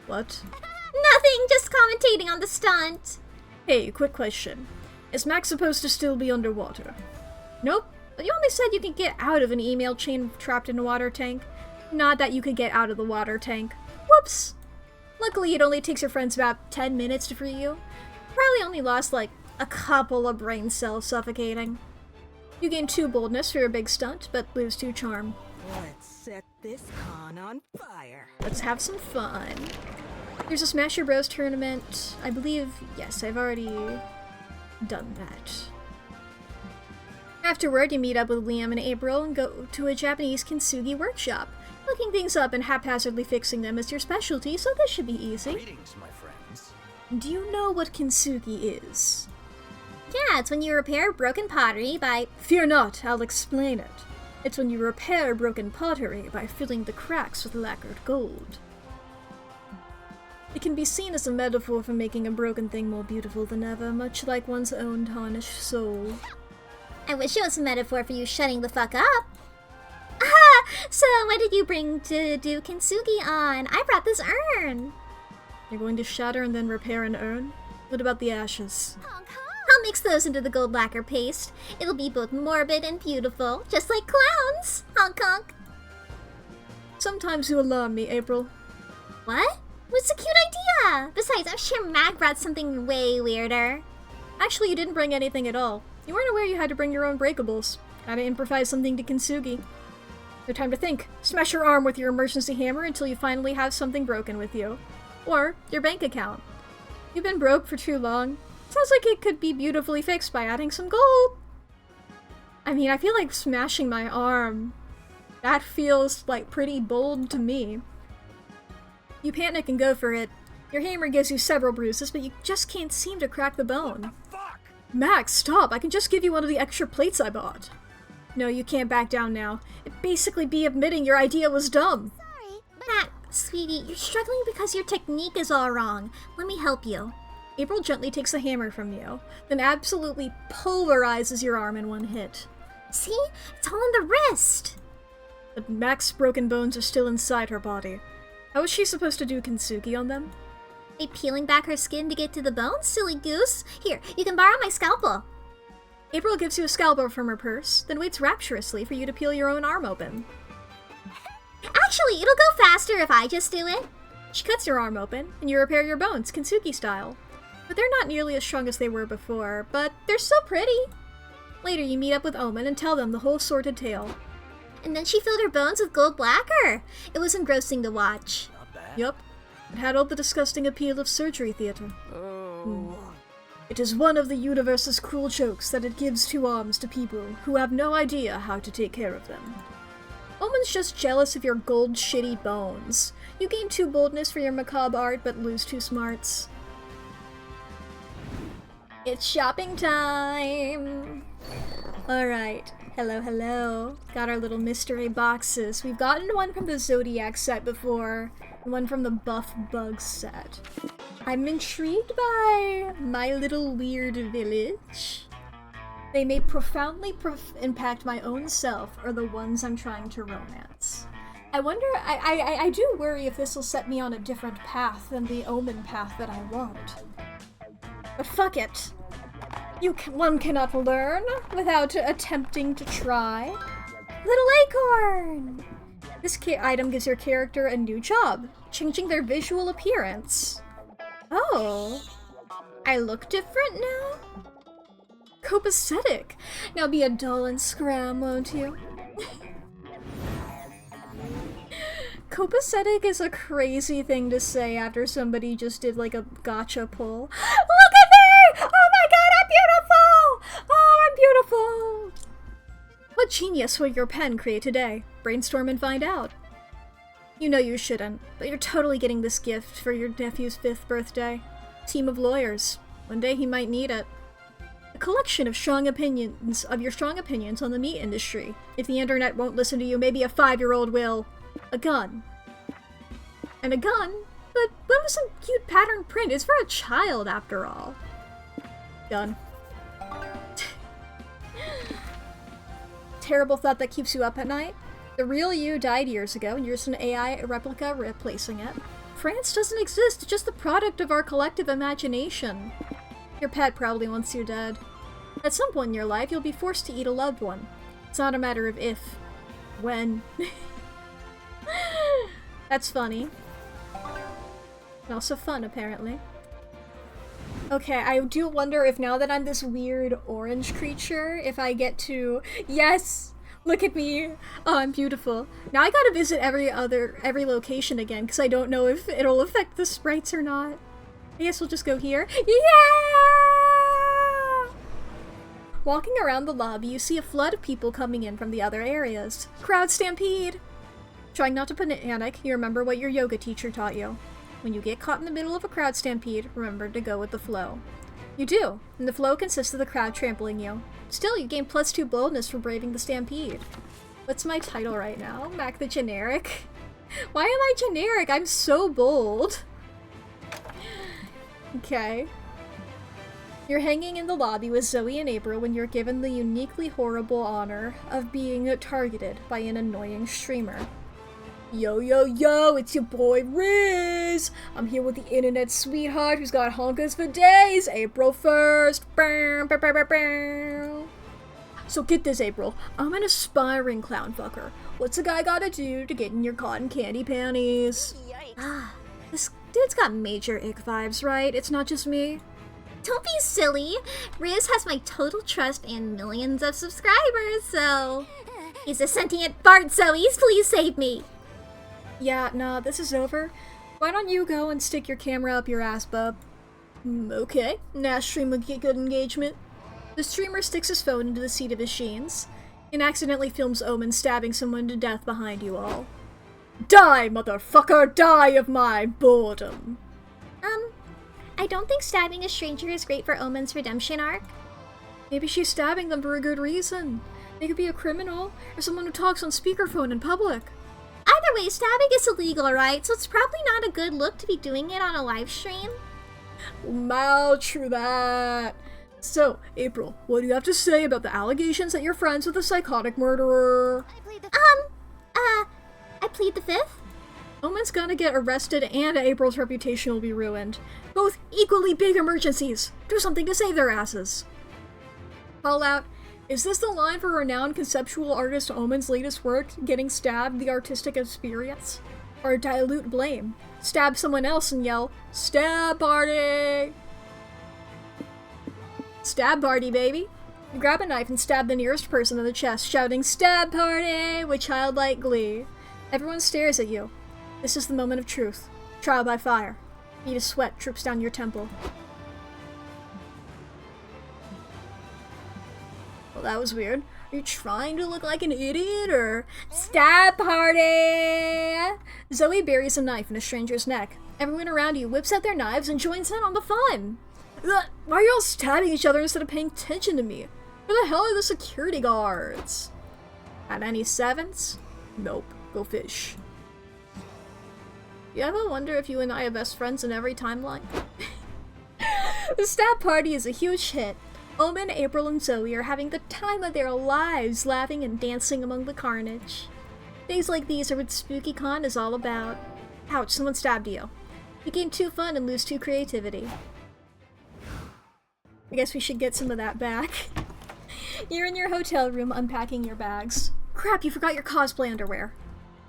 Speaker 1: What?
Speaker 3: Nothing, just commentating on the stunt.
Speaker 1: Hey, quick question. Is Mack supposed to still be underwater? Nope. But you only said you can get out of an email chain trapped in a water tank. Not that you could get out of the water tank. Whoops! Luckily, it only takes your friends about 10 minutes to free you. Probably only lost, like, a couple of brain cells suffocating. You gain 2 boldness for your big stunt, but lose 2 charm.
Speaker 2: Let's set this con on fire.
Speaker 1: Let's have some fun. There's a Smash Your Bros tournament. I believe, yes, I've already done that. Afterward, you meet up with Liam and April and go to a Japanese kintsugi workshop. Looking things up and haphazardly fixing them is your specialty, so this should be easy.
Speaker 4: Greetings, my friends.
Speaker 1: Do you know what kintsugi is?
Speaker 3: Yeah, it's when you repair broken pottery by...
Speaker 1: Fear not, I'll explain it. It's when you repair broken pottery by filling the cracks with lacquered gold. It can be seen as a metaphor for making a broken thing more beautiful than ever, much like one's own tarnished soul.
Speaker 3: I wish it was a metaphor for you shutting the fuck up. Ah, so what did you bring to do kintsugi on? I brought this urn.
Speaker 1: You're going to shatter and then repair an urn? What about the ashes?
Speaker 3: I'll mix those into the gold lacquer paste. It'll be both morbid and beautiful, just like clowns. Honk honk.
Speaker 1: Sometimes you alarm me, April.
Speaker 3: What? What's a cute idea? Besides, I'm sure Mack brought something way weirder.
Speaker 1: Actually, you didn't bring anything at all. You weren't aware you had to bring your own breakables. Gotta improvise something to kintsugi. No time to think. Smash your arm with your emergency hammer until you finally have something broken with you. Or your bank account. You've been broke for too long. Sounds like it could be beautifully fixed by adding some gold. I mean, I feel like smashing my arm. That feels like pretty bold to me. You panic and go for it. Your hammer gives you several bruises, but you just can't seem to crack the bone.
Speaker 4: Fuck!
Speaker 1: Max, stop! I can just give you one of the extra plates I bought. No, you can't back down now. It'd basically be admitting your idea was dumb.
Speaker 3: Sorry, Mack, sweetie, you're struggling because your technique is all wrong. Let me help you.
Speaker 1: April gently takes the hammer from you, then absolutely pulverizes your arm in one hit.
Speaker 3: See? It's all in the wrist!
Speaker 1: But Mack's broken bones are still inside her body. How is she supposed to do kintsugi on them?
Speaker 3: By peeling back her skin to get to the bones, silly goose. Here, you can borrow my scalpel.
Speaker 1: April gives you a scalpel from her purse, then waits rapturously for you to peel your own arm open.
Speaker 3: Actually, it'll go faster if I just do it.
Speaker 1: She cuts your arm open, and you repair your bones, kintsugi style. But they're not nearly as strong as they were before, but they're still pretty. Later, you meet up with Omen and tell them the whole sordid tale.
Speaker 3: And then she filled her bones with gold lacquer. It was engrossing to watch.
Speaker 4: Not bad.
Speaker 1: Yup, it had all the disgusting appeal of surgery theater.
Speaker 4: Oh.
Speaker 1: It is one of the universe's cruel jokes that it gives two arms to people who have no idea how to take care of them. Omen's just jealous of your gold shitty bones. You gain 2 boldness for your macabre art, but lose 2 smarts. It's shopping time! Alright, hello, hello. Got our little mystery boxes. We've gotten one from the Zodiac set before, and one from the Buff Bug set. I'm intrigued by my little weird village. They may profoundly impact my own self or the ones I'm trying to romance. I wonder, I do worry if this will set me on a different path than the Omen path that I want. But fuck it. One cannot learn without attempting to try. Little acorn! This item gives your character a new job, changing their visual appearance. Oh, I look different now? Copacetic! Now be a dull and scram, won't you? Copacetic is a crazy thing to say after somebody just did like a gotcha pull. Look at me! Oh my god, I'm beautiful! Oh, I'm beautiful! What genius will your pen create today? Brainstorm and find out. You know you shouldn't, but you're totally getting this gift for your nephew's 5th birthday. Team of lawyers. One day he might need it. A collection of your strong opinions on the meat industry. If the internet won't listen to you, maybe a 5-year-old will. A gun. And a gun? But what was some cute pattern print? It's for a child, after all. Gun. Terrible thought that keeps you up at night? The real you died years ago, and you're just an AI replica replacing it. France doesn't exist, it's just the product of our collective imagination. Your pet probably wants you dead. At some point in your life, you'll be forced to eat a loved one. It's not a matter of if. When. That's funny. And also fun, apparently. Okay, I do wonder if now that I'm this weird orange creature, if I get to... Yes! Look at me! Oh, I'm beautiful. Now I gotta visit every location again, because I don't know if it'll affect the sprites or not. I guess we'll just go here. Yeah! Walking around the lobby, you see a flood of people coming in from the other areas. Crowd stampede! Trying not to panic, you remember what your yoga teacher taught you. When you get caught in the middle of a crowd stampede, remember to go with the flow. You do, and the flow consists of the crowd trampling you. Still, you gain +2 boldness for braving the stampede. What's my title right now? Mack the Generic? Why am I generic? I'm so bold. Okay. You're hanging in the lobby with Zoe and April when you're given the uniquely horrible honor of being targeted by an annoying streamer. Yo, yo, yo, it's your boy Riz! I'm here with the internet sweetheart who's got honkers for days, April 1st. So get this, April. I'm an aspiring clown fucker. What's a guy gotta do to get in your cotton candy panties?
Speaker 3: Ah,
Speaker 1: This dude's got major ick vibes, right? It's not just me?
Speaker 3: don't be silly. Riz has my total trust and millions of subscribers, so... He's a sentient fart, Zoe. Please save me.
Speaker 1: Yeah, nah, this is over. Why don't you go and stick your camera up your ass, bub? Okay, now stream will get good engagement. The streamer sticks his phone into the seat of his jeans and accidentally films Omen stabbing someone to death behind you all. Die, motherfucker, die of my boredom.
Speaker 3: I don't think stabbing a stranger is great for Omen's redemption arc.
Speaker 1: Maybe she's stabbing them for a good reason. They could be a criminal or someone who talks on speakerphone in public.
Speaker 3: Either way, stabbing is illegal, right? So it's probably not a good look to be doing it on a live stream.
Speaker 1: Mal, true that. So, April, what do you have to say about the allegations that you're friends with a psychotic murderer?
Speaker 3: I plead the fifth.
Speaker 1: Omen's gonna get arrested and April's reputation will be ruined. Both equally big emergencies. Do something to save their asses. Call out, is this the line for renowned conceptual artist Omen's latest work, Getting Stabbed, the Artistic Experience? Or dilute blame. Stab someone else and yell, Stab Party! Stab Party, baby! You grab a knife and stab the nearest person in the chest, shouting, Stab Party! With childlike glee. Everyone stares at you. This is the moment of truth. Trial by fire. Bead of sweat drips down your temple. Well, that was weird. Are you trying to look like an idiot, or Stab Party? Zoe buries a knife in a stranger's neck. Everyone around you whips out their knives and joins in on the fun. Ugh, why are you all stabbing each other instead of paying attention to me? Where the hell are the security guards? Got any sevens? Nope. Go fish. You ever wonder if you and I are best friends in every timeline? The Stab Party is a huge hit. Omen, April, and Zoe are having the time of their lives, laughing and dancing among the carnage. Days like these are what SpookyCon is all about. Ouch, someone stabbed you. You gain 2 fun and lose 2 creativity. I guess we should get some of that back. You're in your hotel room unpacking your bags. Crap, you forgot your cosplay underwear.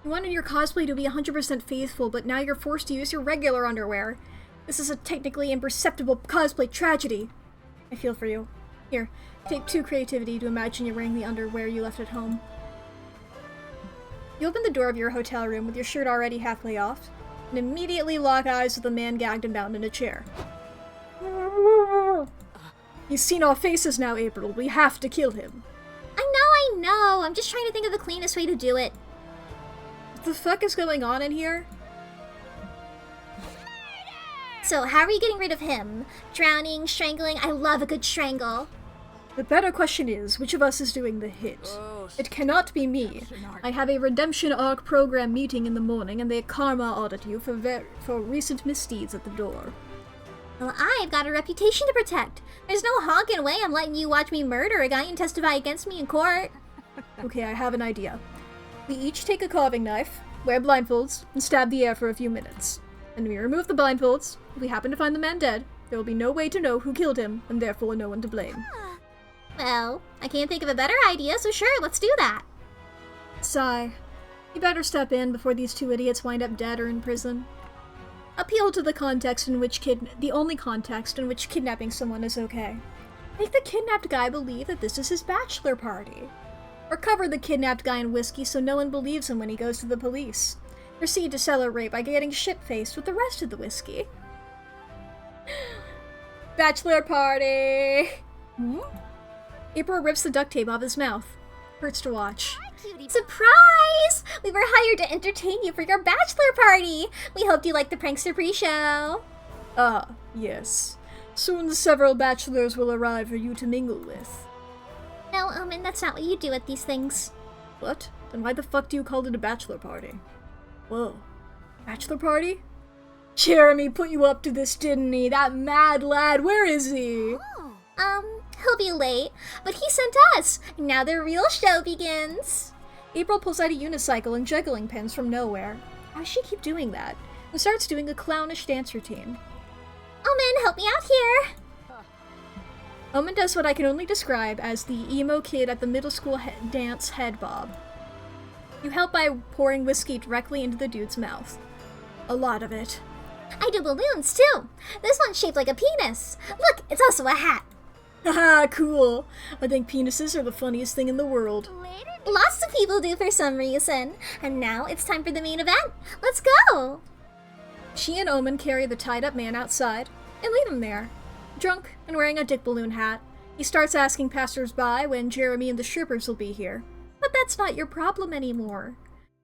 Speaker 1: You wanted your cosplay to be 100% faithful, but now you're forced to use your regular underwear. This is a technically imperceptible cosplay tragedy. I feel for you. Here, take 2 creativity to imagine you're wearing the underwear you left at home. You open the door of your hotel room with your shirt already halfway off, and immediately lock eyes with the man gagged and bound in a chair. You've seen our faces now, April. We have to kill him.
Speaker 3: I know. I'm just trying to think of the cleanest way to do it.
Speaker 1: What the fuck is going on in here?
Speaker 3: So, how are we getting rid of him? Drowning, strangling? I love a good strangle.
Speaker 1: The better question is, which of us is doing the hit? It cannot be me. I have a redemption arc program meeting in the morning, and they karma audit you for recent misdeeds at the door.
Speaker 3: Well, I've got a reputation to protect. There's no honking way I'm letting you watch me murder a guy and testify against me in court.
Speaker 1: Okay, I have an idea. We each take a carving knife, wear blindfolds, and stab the air for a few minutes. And we remove the blindfolds. If we happen to find the man dead, there will be no way to know who killed him, and therefore no one to blame.
Speaker 3: Well, I can't think of a better idea, so sure, let's do that.
Speaker 1: Sigh. You better step in before these 2 idiots wind up dead or in prison. Appeal to the context in which the only context in which kidnapping someone is okay. Make the kidnapped guy believe that this is his bachelor party. Or cover the kidnapped guy in whiskey so no one believes him when he goes to the police. Proceed to celebrate by getting shit-faced with the rest of the whiskey. Bachelor party! April rips the duct tape off his mouth. Hurts to watch.
Speaker 3: Surprise! We were hired to entertain you for your bachelor party! We hoped you liked the prankster pre-show.
Speaker 1: Ah, yes. Soon several bachelors will arrive for you to mingle with.
Speaker 3: No, Omen, that's not what you do at these things.
Speaker 1: What? Then why the fuck do you call it a bachelor party? Whoa. Bachelor party? Jeremy put you up to this, didn't he? That mad lad, where is he?
Speaker 3: He'll be late, but he sent us. Now the real show begins.
Speaker 1: April pulls out a unicycle and juggling pins from nowhere. Why does she keep doing that? And starts doing a clownish dance routine.
Speaker 3: Omen, help me out here.
Speaker 1: Omen does what I can only describe as the emo kid at the middle school dance head bob. You help by pouring whiskey directly into the dude's mouth. A lot of it.
Speaker 3: I do balloons too. This one's shaped like a penis. Look, it's also a hat.
Speaker 1: Haha, cool. I think penises are the funniest thing in the world.
Speaker 3: Lots of people do for some reason. And now it's time for the main event. Let's go.
Speaker 1: She and Omen carry the tied-up man outside and leave him there. Drunk and wearing a dick balloon hat, he starts asking passers-by when Jeremy and the strippers will be here. But that's not your problem anymore.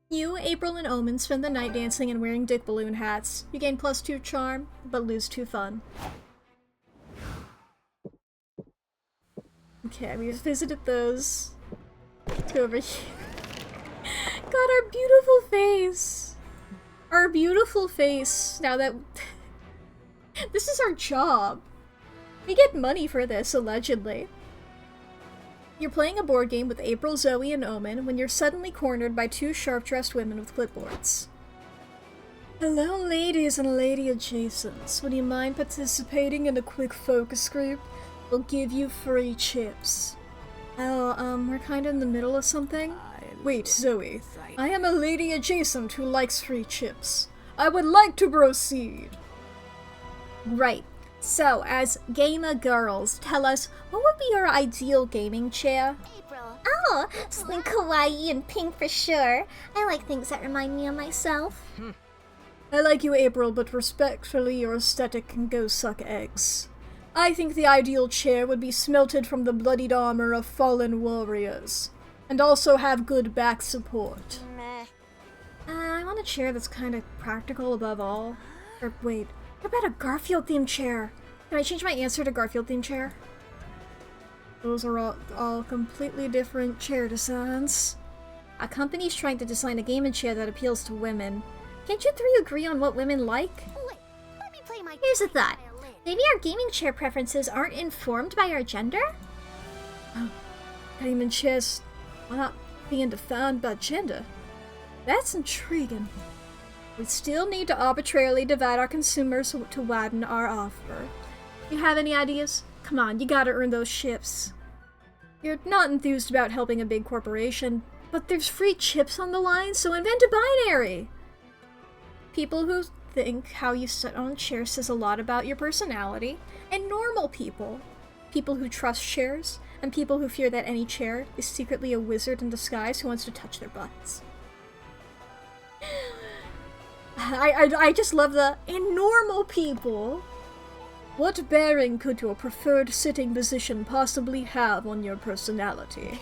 Speaker 1: You, April, and Omen spend the night dancing and wearing dick balloon hats. You gain +2 charm, but lose 2 fun. Okay, we've visited those. Let's go over here. God, our beautiful face! Our beautiful face, now that... This is our job. We get money for this, allegedly. You're playing a board game with April, Zoe, and Omen when you're suddenly cornered by two sharp-dressed women with clipboards. Hello, ladies and lady adjacents. Would you mind participating in a quick focus group? We'll give you free chips. Oh, we're kinda in the middle of something? Wait, Zoe. I am a lady adjacent who likes free chips. I would like to proceed. Right. So, as gamer girls, tell us, what would be your ideal gaming chair?
Speaker 3: April. Oh, something kawaii and pink for sure. I like things that remind me of myself.
Speaker 1: I like you, April, but respectfully, your aesthetic can go suck eggs. I think the ideal chair would be smelted from the bloodied armor of fallen warriors, and also have good back support.
Speaker 2: Meh.
Speaker 1: I want a chair that's kind of practical above all. Or wait, what about a Garfield-themed chair? Can I change my answer to Garfield-themed chair? Those are all completely different chair designs. A company's trying to design a gaming chair that appeals to women. Can't you three agree on what women like?
Speaker 2: Wait, let me play my
Speaker 3: Here's a thought.
Speaker 2: violin.
Speaker 3: Maybe our gaming chair preferences aren't informed by our gender?
Speaker 1: Gaming chairs are not being defined by gender. That's intriguing. We still need to arbitrarily divide our consumers to widen our offer. You have any ideas? Come on, you gotta earn those chips. You're not enthused about helping a big corporation, but there's free chips on the line, so invent a binary! People who think how you sit on a chair says a lot about your personality, and normal people. People who trust chairs, and people who fear that any chair is secretly a wizard in disguise who wants to touch their butts. I just love the "and normal people." What bearing could your preferred sitting position possibly have on your personality?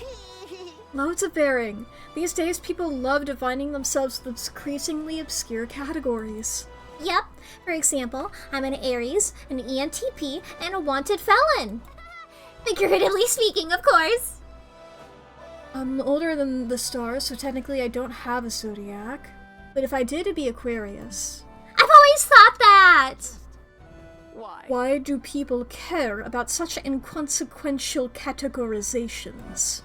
Speaker 1: Loads of bearing. These days, people love defining themselves with increasingly obscure categories.
Speaker 3: Yep. For example, I'm an Aries, an ENTP, and a wanted felon. Figuratively speaking, of course.
Speaker 1: I'm older than the stars, so technically I don't have a zodiac. But if I did, it'd be Aquarius.
Speaker 3: I've always thought that!
Speaker 2: Why?
Speaker 1: Why do people care about such inconsequential categorizations?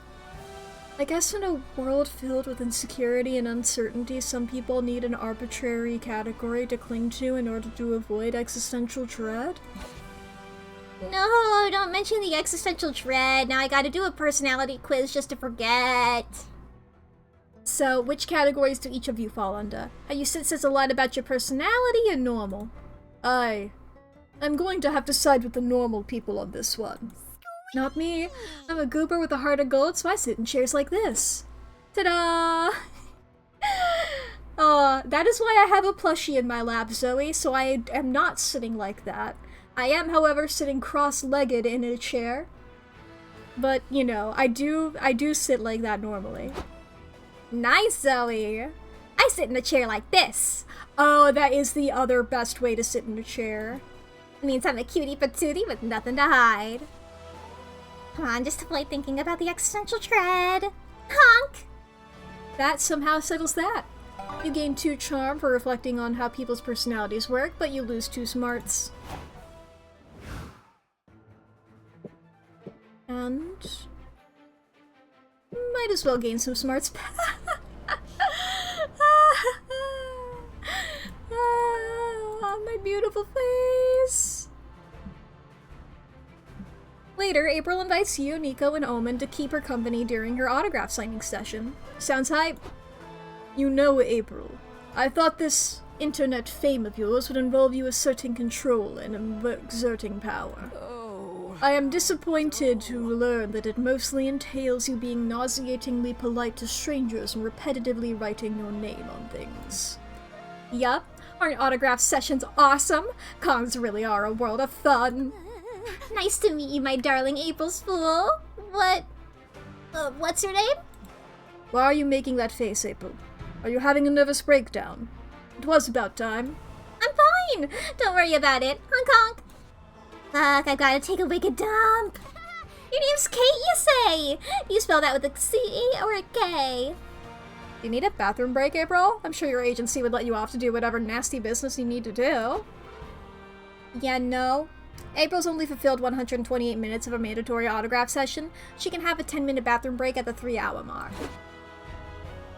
Speaker 1: I guess in a world filled with insecurity and uncertainty, some people need an arbitrary category to cling to in order to avoid existential dread.
Speaker 3: No, don't mention the existential dread. Now I gotta do a personality quiz just to forget.
Speaker 1: So, which categories do each of you fall under? How you sit says a lot about your personality and normal. I'm going to have to side with the normal people on this one. Not me. I'm a goober with a heart of gold, so I sit in chairs like this. Ta-da! That is why I have a plushie in my lap, Zoe, so I am not sitting like that. I am, however, sitting cross-legged in a chair. But, you know, I do sit like that normally.
Speaker 3: Nice, Zoe. I sit in a chair like this.
Speaker 1: Oh, that is the other best way to sit in a chair.
Speaker 3: It means I'm a cutie patootie with nothing to hide. Come on, just avoid thinking about the existential dread. Honk!
Speaker 1: That somehow settles that. You gain 2 charm for reflecting on how people's personalities work, but you lose 2 smarts. And might as well gain some smarts. My beautiful face. Later, April invites you, Nico, and Omen to keep her company during her autograph signing session. Sounds hype? You know, April, I thought this internet fame of yours would involve you asserting control and exerting power.
Speaker 2: Oh.
Speaker 1: I am disappointed to learn that it mostly entails you being nauseatingly polite to strangers and repetitively writing your name on things. Yup, aren't autograph sessions awesome? Cons really are a world of fun.
Speaker 3: Nice to meet you, my darling April's fool. What's your name?
Speaker 1: Why are you making that face, April? Are you having a nervous breakdown? It was about time.
Speaker 3: I'm fine. Don't worry about it. Honk honk. Fuck, I gotta take a wicked dump. Your name's Kate, you say? Do you spell that with a C or a K?
Speaker 1: You need a bathroom break, April? I'm sure your agency would let you off to do whatever nasty business you need to do. Yeah, no. April's only fulfilled 128 minutes of a mandatory autograph session. She can have a 10-minute bathroom break at the 3-hour mark.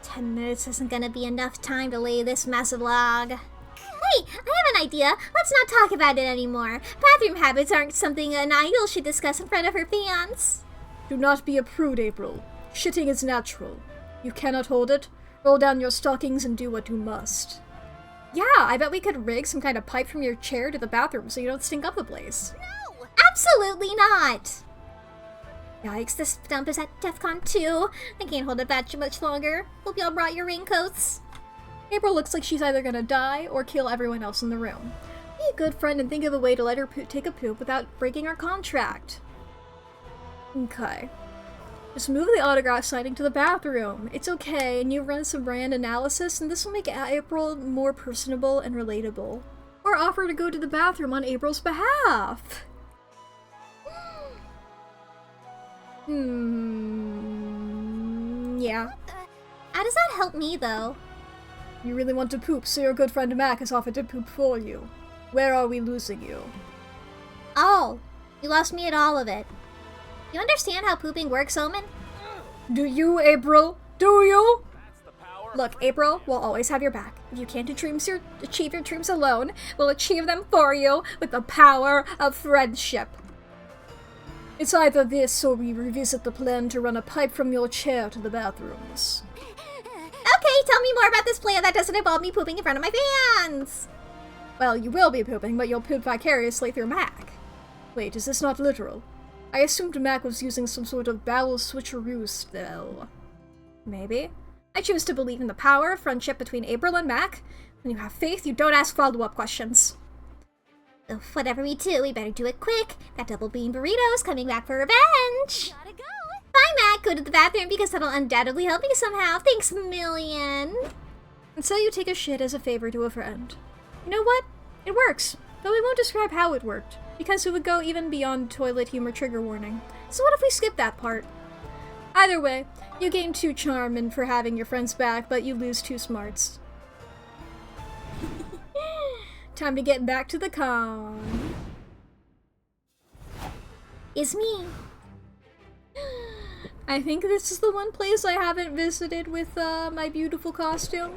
Speaker 3: 10 minutes isn't gonna be enough time to lay this massive log. Hey, I have an idea. Let's not talk about it anymore. Bathroom habits aren't something an idol should discuss in front of her fans.
Speaker 1: Do not be a prude, April. Shitting is natural. You cannot hold it? Roll down your stockings and do what you must. Yeah, I bet we could rig some kind of pipe from your chair to the bathroom so you don't stink up the place.
Speaker 3: No! Absolutely not! Yikes, this dump is at DEFCON 2. I can't hold it back too much longer. Hope y'all brought your raincoats.
Speaker 1: April looks like she's either gonna die or kill everyone else in the room. Be a good friend and think of a way to let her take a poop without breaking our contract. Okay. Just move the autograph signing to the bathroom. It's okay, and you run some brand analysis, and this will make April more personable and relatable. Or offer to go to the bathroom on April's behalf. Yeah.
Speaker 3: How does that help me, though?
Speaker 1: You really want to poop, so your good friend Mack has offered to poop for you. Where are we losing you?
Speaker 3: Oh, you lost me at all of it. You understand how pooping works, Omen?
Speaker 1: Do you, April? Do you? Look, April, we'll always have your back. If you can't achieve your dreams alone, we'll achieve them for you with the power of friendship. It's either this or we revisit the plan to run a pipe from your chair to the bathrooms.
Speaker 3: Okay, tell me more about this plan that doesn't involve me pooping in front of my fans.
Speaker 1: Well, you will be pooping, but you'll poop vicariously through Mack. Wait, is this not literal? I assumed Mack was using some sort of battle switcheroo spell. Maybe. I choose to believe in the power of friendship between April and Mack. When you have faith, you don't ask follow-up questions.
Speaker 3: Oof, whatever we do, we better do it quick. That double bean burrito's coming back for revenge.
Speaker 2: Gotta go.
Speaker 3: Bye, Mack. Go to the bathroom because that'll undoubtedly help me somehow. Thanks a million.
Speaker 1: And so you take a shit as a favor to a friend. You know what? It works. But we won't describe how it worked, because it would go even beyond toilet humor trigger warning. So what if we skip that part? Either way, you gain 2 charm and for having your friends back, but you lose 2 smarts. Time to get back to the con.
Speaker 3: Is me.
Speaker 1: I think this is the one place I haven't visited with my beautiful costume.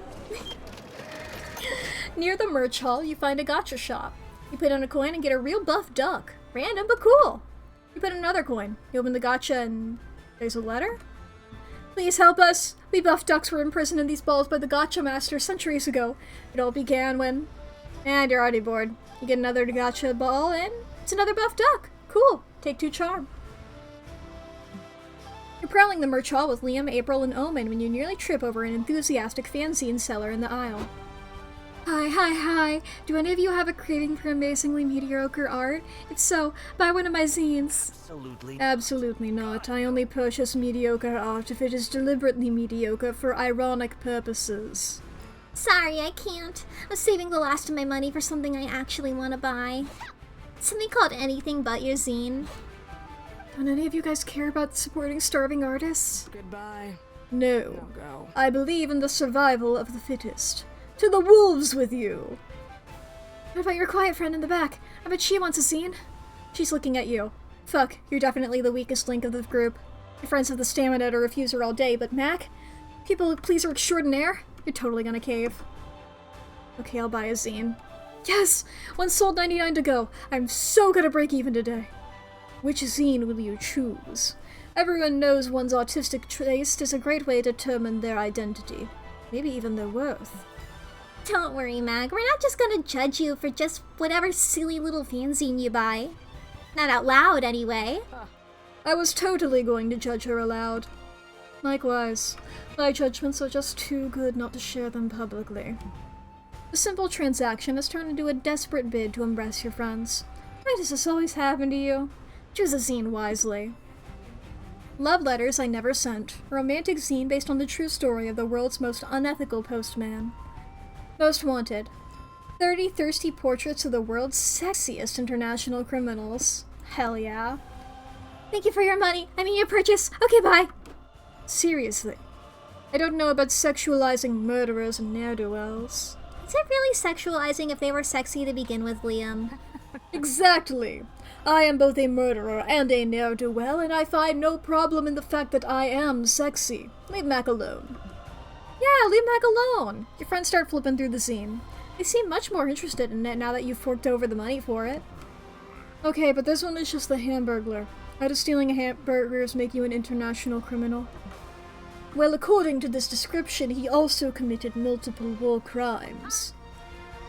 Speaker 1: Near the merch hall, you find a gacha shop. You put in a coin and get a real buff duck. Random, but cool. You put in another coin. You open the gacha and there's a letter? Please help us. We buff ducks were imprisoned in these balls by the gacha master centuries ago. It all began when... And you're already bored. You get another gacha ball and it's another buff duck. Cool. Take 2 charm. You're prowling the merch hall with Liam, April, and Omen when you nearly trip over an enthusiastic fanzine seller in the aisle. Hi. Do any of you have a craving for amazingly mediocre art? If so, buy one of my zines. Absolutely not. I only purchase mediocre art if it is deliberately mediocre for ironic purposes.
Speaker 3: Sorry, I can't. I'm saving the last of my money for something I actually want to buy. Something called Anything But Your Zine.
Speaker 1: Don't any of you guys care about supporting starving artists?
Speaker 2: Goodbye.
Speaker 1: No.
Speaker 2: Don't go.
Speaker 1: I believe in the survival of the fittest. To the wolves with you! What about your quiet friend in the back? I bet she wants a zine. She's looking at you. Fuck, you're definitely the weakest link of the group. Your friends have the stamina to refuse her all day, but Mack? People pleaser extraordinaire? You're totally gonna cave. Okay, I'll buy a zine. Yes! 1 sold, 99 to go. I'm so gonna break even today. Which zine will you choose? Everyone knows one's autistic taste is a great way to determine their identity. Maybe even their worth.
Speaker 3: Don't worry, Mack. We're not just gonna judge you for just whatever silly little fanzine you buy. Not out loud, anyway.
Speaker 1: I was totally going to judge her aloud. Likewise, my judgments are just too good not to share them publicly. A simple transaction has turned into a desperate bid to impress your friends. Why does this always happen to you? Choose a zine wisely. Love Letters I Never Sent, a romantic zine based on the true story of the world's most unethical postman. Most Wanted, 30 thirsty portraits of the world's sexiest international criminals. Hell yeah. Thank you for your money. I mean your purchase. Okay, bye. Seriously. I don't know about sexualizing murderers and ne'er-do-wells.
Speaker 3: Is it really sexualizing if they were sexy to begin with, Liam?
Speaker 1: Exactly. I am both a murderer and a ne'er-do-well, and I find no problem in the fact that I am sexy. Leave Mack alone. Yeah, leave Mack alone. Your friends start flipping through the zine. They seem much more interested in it now that you've forked over the money for it. Okay, but this one is just the Hamburglar. How does stealing hamburgers make you an international criminal? Well, according to this description, he also committed multiple war crimes.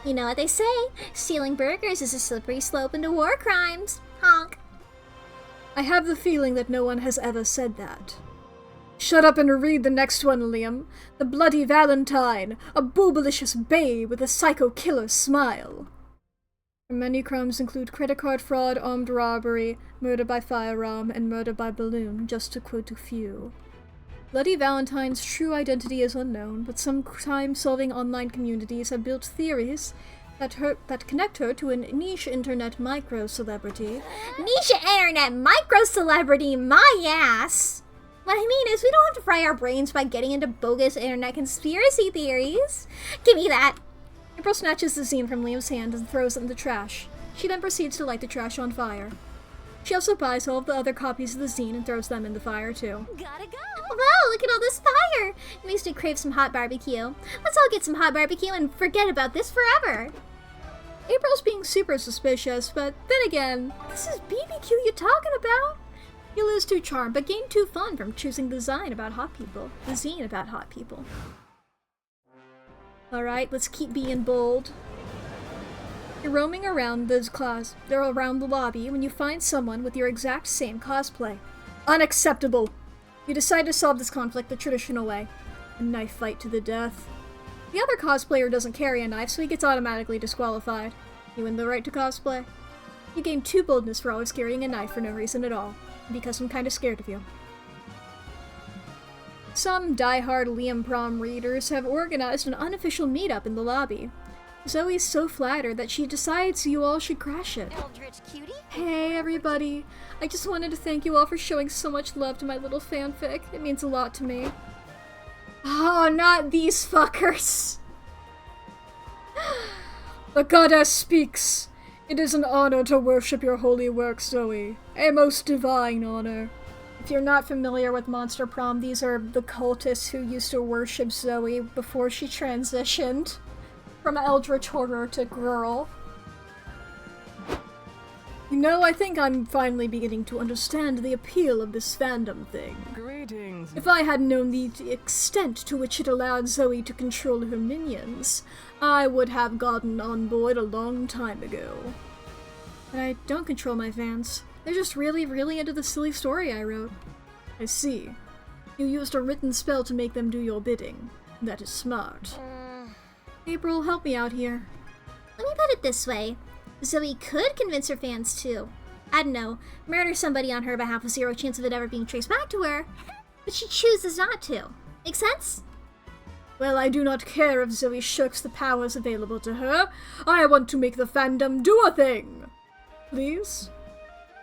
Speaker 3: You know what they say, stealing burgers is a slippery slope into war crimes. Honk.
Speaker 1: I have the feeling that no one has ever said that. Shut up and read the next one, Liam. The Bloody Valentine, a boobalicious babe with a psycho killer smile. Her many crimes include credit card fraud, armed robbery, murder by firearm, and murder by balloon, just to quote a few. Bloody Valentine's true identity is unknown, but some crime-solving online communities have built theories that connect her to a niche internet micro-celebrity.
Speaker 3: Niche internet micro-celebrity, my ass! What I mean is, we don't have to fry our brains by getting into bogus internet conspiracy theories. Give me that!
Speaker 1: April snatches the zine from Liam's hand and throws it in the trash. She then proceeds to light the trash on fire. She also buys all of the other copies of the zine and throws them in the fire too.
Speaker 2: Gotta go.
Speaker 3: Wow, look at all this fire! It makes me crave some hot barbecue. Let's all get some hot barbecue and forget about this forever.
Speaker 1: April's being super suspicious, but then again, this is BBQ you're talking about. You lose 2 charm, but gain 2 fun from choosing the zine about hot people. The zine about hot people. Alright, let's keep being bold. You're roaming around around the lobby when you find someone with your exact same cosplay. Unacceptable! You decide to solve this conflict the traditional way. A knife fight to the death. The other cosplayer doesn't carry a knife, so he gets automatically disqualified. You win the right to cosplay. You gain 2 boldness for always carrying a knife for no reason at all, because I'm kinda scared of you. Some die-hard Liam Prom readers have organized an unofficial meetup in the lobby. Zoe's so flattered that she decides you all should crash it.
Speaker 2: Eldritch cutie.
Speaker 1: Hey everybody, I just wanted to thank you all for showing so much love to my little fanfic. It means a lot to me. Oh, not these fuckers! The goddess speaks. It is an honor to worship your holy work, Zoe. A most divine honor. If you're not familiar with Monster Prom, these are the cultists who used to worship Zoe before she transitioned from eldritch horror to girl. You know, I think I'm finally beginning to understand the appeal of this fandom thing.
Speaker 4: Greetings.
Speaker 1: If I had known the extent to which it allowed Zoe to control her minions, I would have gotten on board a long time ago. But I don't control my fans. They're just really, really into the silly story I wrote. I see. You used a written spell to make them do your bidding. That is smart. April, help me out here.
Speaker 3: Let me put it this way. Zoe could convince her fans to, I don't know, murder somebody on her behalf with 0 chance of it ever being traced back to her, but she chooses not to. Make sense?
Speaker 1: Well, I do not care if Zoe shirks the powers available to her. I want to make the fandom do a thing. Please?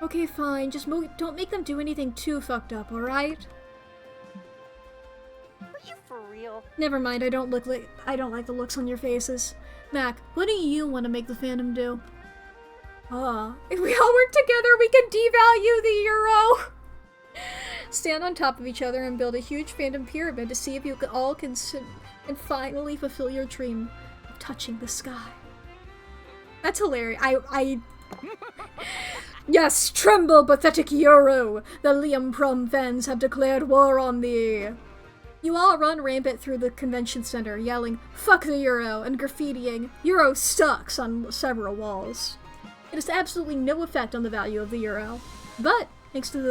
Speaker 1: Okay, fine. Just don't make them do anything too fucked up, alright?
Speaker 2: Are you for real?
Speaker 1: Never mind, I don't like the looks on your faces. Mac, what do you want to make the fandom do? If we all work together, we can devalue the euro! Stand on top of each other and build a huge fandom pyramid to see if you all can finally fulfill your dream of touching the sky. That's hilarious. Yes, tremble, pathetic euro! The Liam Prom fans have declared war on thee! You all run rampant through the convention center, yelling, "Fuck the euro!" and graffitiing, "Euro sucks!" on several walls. It has absolutely no effect on the value of the euro. But, thanks to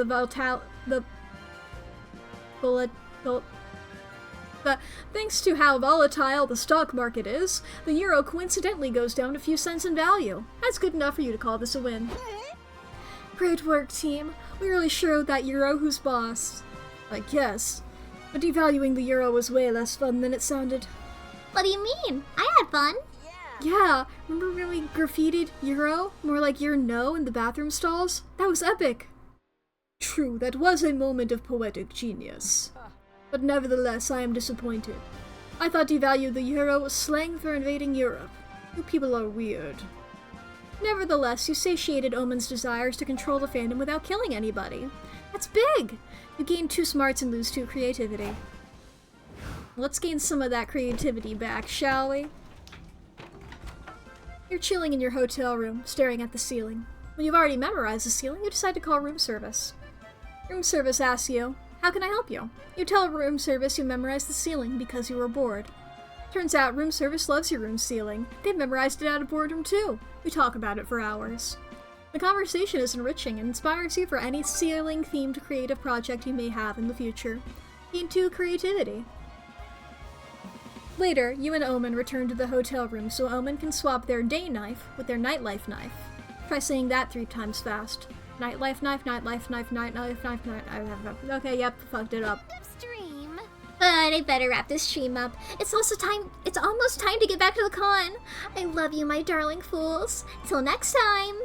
Speaker 1: thanks to how volatile the stock market is, the euro coincidentally goes down a few cents in value. That's good enough for you to call this a win. Great work, team. We really showed that euro who's boss. I guess. But devaluing the euro was way less fun than it sounded.
Speaker 3: What do you mean? I had fun.
Speaker 1: Yeah, remember when we graffitied euro? More like your no in the bathroom stalls? That was epic. True, that was a moment of poetic genius. But nevertheless, I am disappointed. I thought devalue the euro was slang for invading Europe. You people are weird. Nevertheless, you satiated Omen's desires to control the fandom without killing anybody. That's big! You gain 2 smarts and lose 2 creativity. Let's gain some of that creativity back, shall we? You're chilling in your hotel room, staring at the ceiling. When you've already memorized the ceiling, you decide to call room service. Room service asks you, "How can I help you?" You tell room service you memorized the ceiling because you were bored. Turns out room service loves your room ceiling. They've memorized it out of boredom too. We talk about it for hours. The conversation is enriching and inspires you for any ceiling-themed creative project you may have in the future. Gain 2 creativity. Later, you and Omen return to the hotel room so Omen can swap their day knife with their nightlife knife. Try saying that 3 times fast. Nightlife knife, nightlife knife, nightlife knife, night. Okay, yep, fucked it up.
Speaker 2: Stream.
Speaker 3: But I better wrap this stream up. It's almost time to get back to the con. I love you, my darling fools. Till next time.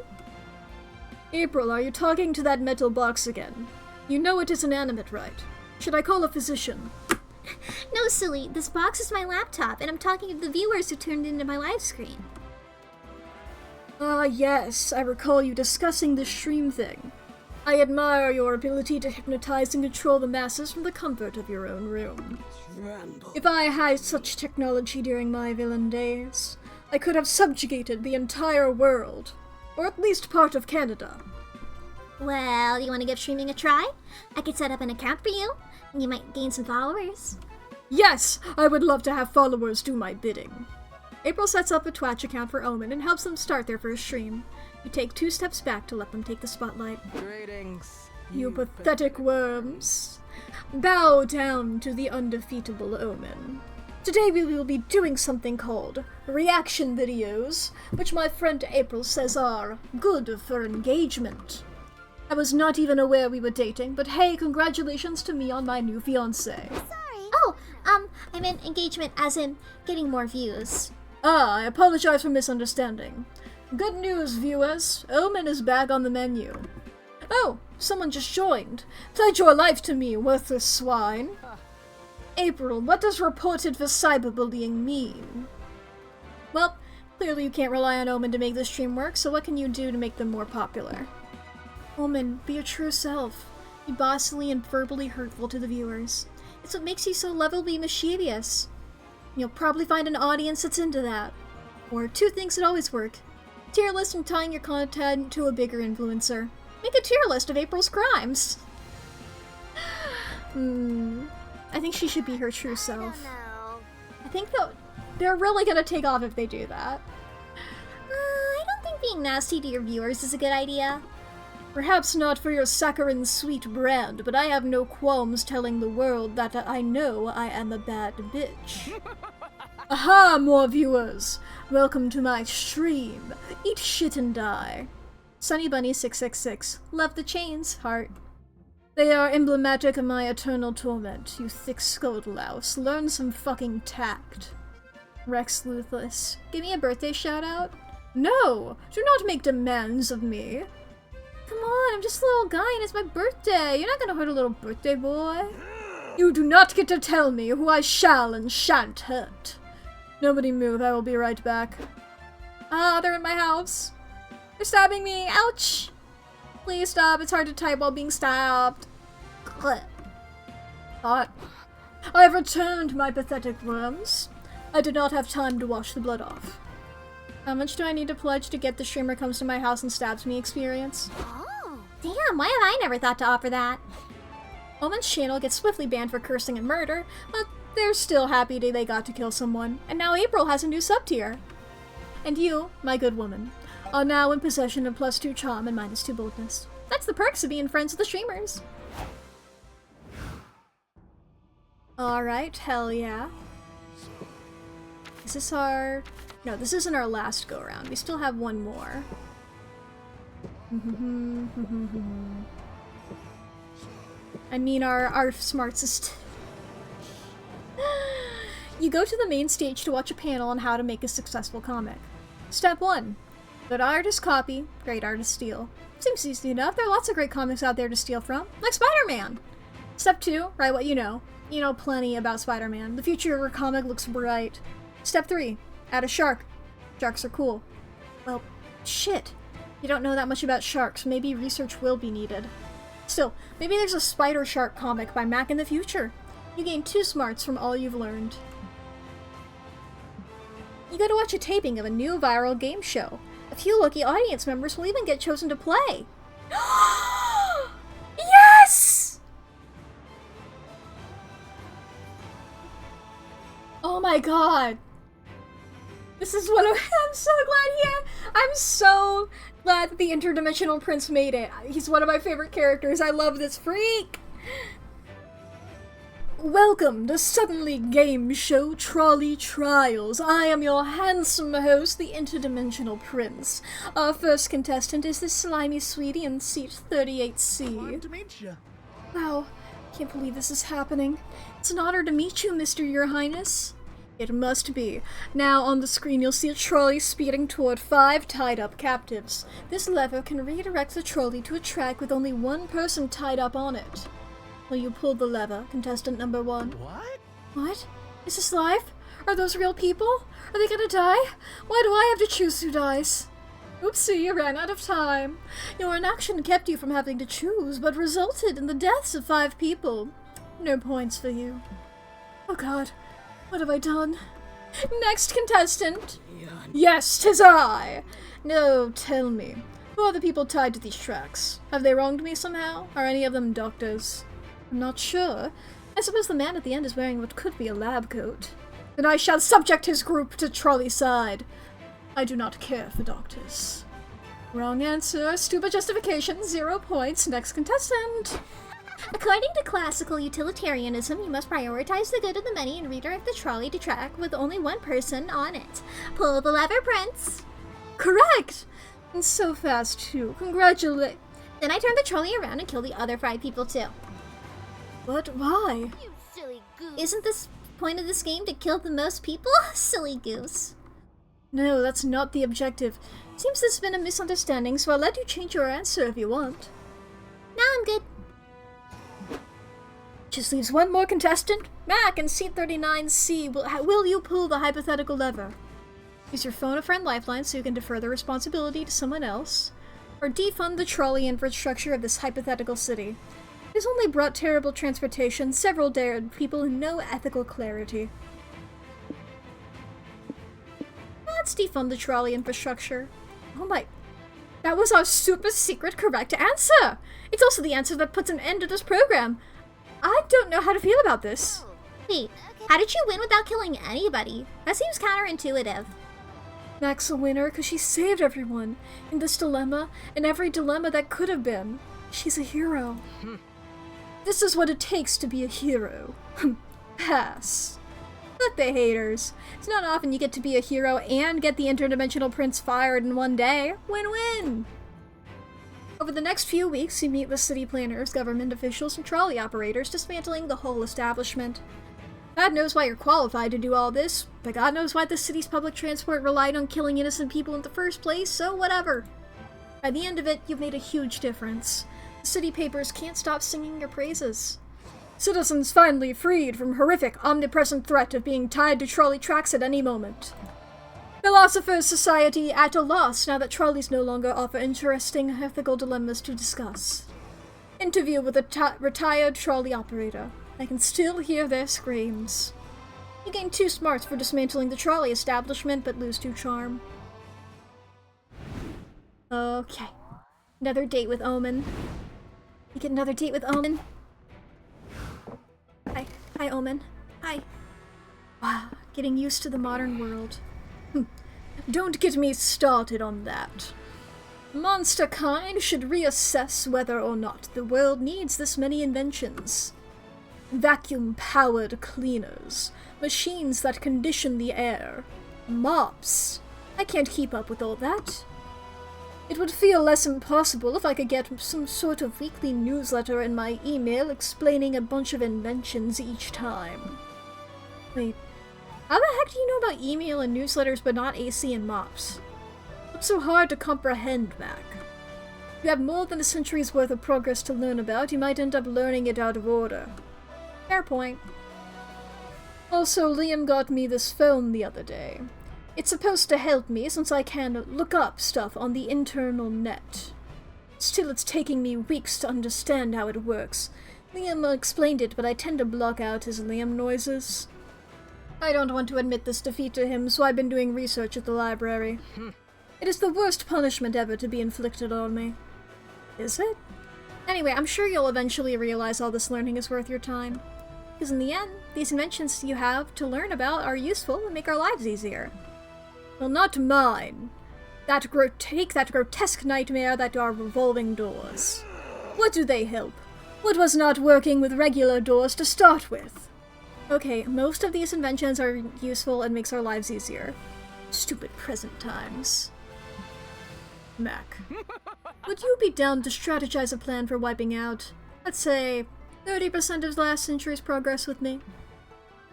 Speaker 1: April, are you talking to that metal box again? You know it is inanimate, right? Should I call a physician?
Speaker 3: No, silly. This box is my laptop, and I'm talking to the viewers who turned into my live screen.
Speaker 1: Ah, yes, I recall you discussing this stream thing. I admire your ability to hypnotize and control the masses from the comfort of your own room. If I had such technology during my villain days, I could have subjugated the entire world, or at least part of Canada.
Speaker 3: Well, you want to give streaming a try? I could set up an account for you, and you might gain some followers.
Speaker 1: Yes, I would love to have followers do my bidding. April sets up a Twitch account for Omen and helps them start their first stream. You take 2 steps back to let them take the spotlight.
Speaker 4: Greetings.
Speaker 1: You pathetic worms. Bow down to the undefeatable Omen. Today we will be doing something called reaction videos, which my friend April says are good for engagement. I was not even aware we were dating, but hey, congratulations to me on my new fiancé.
Speaker 2: Sorry.
Speaker 3: Oh, I meant engagement as in getting more views.
Speaker 1: Ah, I apologize for misunderstanding. Good news, viewers. Omen is back on the menu. Oh, someone just joined. Pledge your life to me, worthless swine. April, what does reported for cyberbullying mean? Well, clearly you can't rely on Omen to make this stream work, so what can you do to make them more popular? Omen, be your true self. Be bossily and verbally hurtful to the viewers. It's what makes you so lovably mischievous. You'll probably find an audience that's into that. Or 2 things that always work. Tier list and tying your content to a bigger influencer. Make a tier list of April's crimes. I think she should be her true self.
Speaker 2: No.
Speaker 1: I think they're really gonna take off if they do that.
Speaker 3: I don't think being nasty to your viewers is a good idea.
Speaker 1: Perhaps not for your saccharine sweet brand, but I have no qualms telling the world that I know I am a bad bitch. Aha, more viewers! Welcome to my stream. Eat shit and die. Sunny Bunny 666. Love the chains, heart. They are emblematic of my eternal torment, you thick-skulled louse. Learn some fucking tact. Rex Luthless. Give me a birthday shout-out? No! Do not make demands of me. Come on, I'm just a little guy and it's my birthday. You're not gonna hurt a little birthday boy. You do not get to tell me who I shall and shan't hurt. Nobody move, I will be right back. Ah, they're in my house. They're stabbing me, ouch! Please stop, it's hard to type while being stabbed. Hot. I have returned, my pathetic worms. I did not have time to wash the blood off. How much do I need to pledge to get the streamer comes to my house and stabs me experience?
Speaker 2: Oh.
Speaker 3: Damn, why have I never thought to offer that?
Speaker 1: Omen's channel gets swiftly banned for cursing and murder, but they're still happy they got to kill someone, and now April has a new sub-tier. And you, my good woman, are now in possession of +2 charm and -2 boldness. That's the perks of being friends with the streamers. Alright, hell yeah. Is this our... No, this isn't our last go-around. We still have one more. I mean our smartest. You go to the main stage to watch a panel on how to make a successful comic. Step 1. Good artist copy, great artist steal. Seems easy enough. There are lots of great comics out there to steal from, like Spider-Man. Step 2. Write what you know. You know plenty about Spider-Man. The future of your comic looks bright. Step 3. Add a shark. Sharks are cool. Well, Shit. You don't know that much about sharks. Maybe research will be needed. Still, maybe there's a spider shark comic by Mack in the future. You gain 2 smarts from all you've learned. You gotta watch a taping of a new viral game show. A few lucky audience members will even get chosen to play. Yes! Oh my god. This is what I'm so glad I'm so glad that the interdimensional prince made it. He's one of my favorite characters. I love this freak. Welcome to Suddenly Game Show Trolley Trials. I am your handsome host, the interdimensional prince. Our first contestant is this slimy sweetie in seat 38C.
Speaker 4: Glad to meet you.
Speaker 1: Wow, can't believe this is happening. It's an honor to meet you, Mr. Your Highness. It must be. Now on the screen you'll see a trolley speeding toward 5 tied-up captives. This lever can redirect the trolley to a track with only 1 person tied up on it. Will you pull the lever, contestant number 1?
Speaker 4: What?
Speaker 1: What? Is this life? Are those real people? Are they gonna die? Why do I have to choose who dies? Oopsie, you ran out of time. Your inaction kept you from having to choose, but resulted in the deaths of 5 people. No points for you. Oh god. What have I done? Next contestant! Yes, 'tis I! No, tell me, who are the people tied to these tracks? Have they wronged me somehow? Are any of them doctors? I'm not sure. I suppose the man at the end is wearing what could be a lab coat. Then I shall subject his group to trolley side. I do not care for doctors. Wrong answer. Stupid justification. 0 points. Next contestant.
Speaker 3: According to classical utilitarianism, you must prioritize the good of the many and redirect the trolley to track with only 1 person on it. Pull the lever, Prince.
Speaker 1: Correct! And so fast, too. Congratulate.
Speaker 3: Then I turn the trolley around and kill the other 5 people, too.
Speaker 1: What? Why?
Speaker 2: You silly goose.
Speaker 3: Isn't this point of this game to kill the most people? Silly goose.
Speaker 1: No, that's not the objective. Seems there's been a misunderstanding, so I'll let you change your answer if you want.
Speaker 3: No, I'm good.
Speaker 1: Just leaves 1 more contestant. Mack in seat 39C. Will you pull the hypothetical lever? Use your phone-a-friend lifeline so you can defer the responsibility to someone else. Or defund the trolley infrastructure of this hypothetical city. It has only brought terrible transportation, several dead people, and no ethical clarity. Let's defund the trolley infrastructure. Oh my... That was our super secret correct answer! It's also the answer that puts an end to this program. I don't know how to feel about this.
Speaker 3: Wait, how did you win without killing anybody? That seems counterintuitive.
Speaker 1: Mack's a winner because she saved everyone in this dilemma and every dilemma that could have been. She's a hero. This is what it takes to be a hero. Pass. Fuck the haters. It's not often you get to be a hero and get the interdimensional prince fired in one day. Win-win! Over the next few weeks, you meet with city planners, government officials, and trolley operators, dismantling the whole establishment. God knows why you're qualified to do all this, but God knows why the city's public transport relied on killing innocent people in the first place, so whatever. By the end of it, you've made a huge difference. The city papers can't stop singing your praises. Citizens finally freed from horrific, omnipresent threat of being tied to trolley tracks at any moment. Philosophers' Society at a loss now that trolleys no longer offer interesting ethical dilemmas to discuss. Interview with a retired trolley operator. I can still hear their screams. You gain 2 smarts for dismantling the trolley establishment, but lose 2 charm. Okay. Another date with Omen. You get another date with Omen. Hi, Omen. Hi. Wow, getting used to the modern world. Don't get me started on that. Monster kind should reassess whether or not the world needs this many inventions. Vacuum-powered cleaners, machines that condition the air, mops. I can't keep up with all that. It would feel less impossible if I could get some sort of weekly newsletter in my email explaining a bunch of inventions each time. Wait, how the heck do you know about email and newsletters but not AC and mops? What's so hard to comprehend, Mack? If you have more than a century's worth of progress to learn about, you might end up learning it out of order. Fair point. Also, Liam got me this phone the other day. It's supposed to help me since I can look up stuff on the internal net. Still, it's taking me weeks to understand how it works. Liam explained it, but I tend to block out his Liam noises. I don't want to admit this defeat to him, so I've been doing research at the library. It is the worst punishment ever to be inflicted on me. Is it? Anyway, I'm sure you'll eventually realize all this learning is worth your time. Because in the end, these inventions you have to learn about are useful and make our lives easier. Well, not mine. Take that grotesque nightmare that are revolving doors. What do they help? What was not working with regular doors to start with? Okay, most of these inventions are useful and makes our lives easier. Stupid present times. Mack. Would you be down to strategize a plan for wiping out, let's say, 30% of last century's progress with me?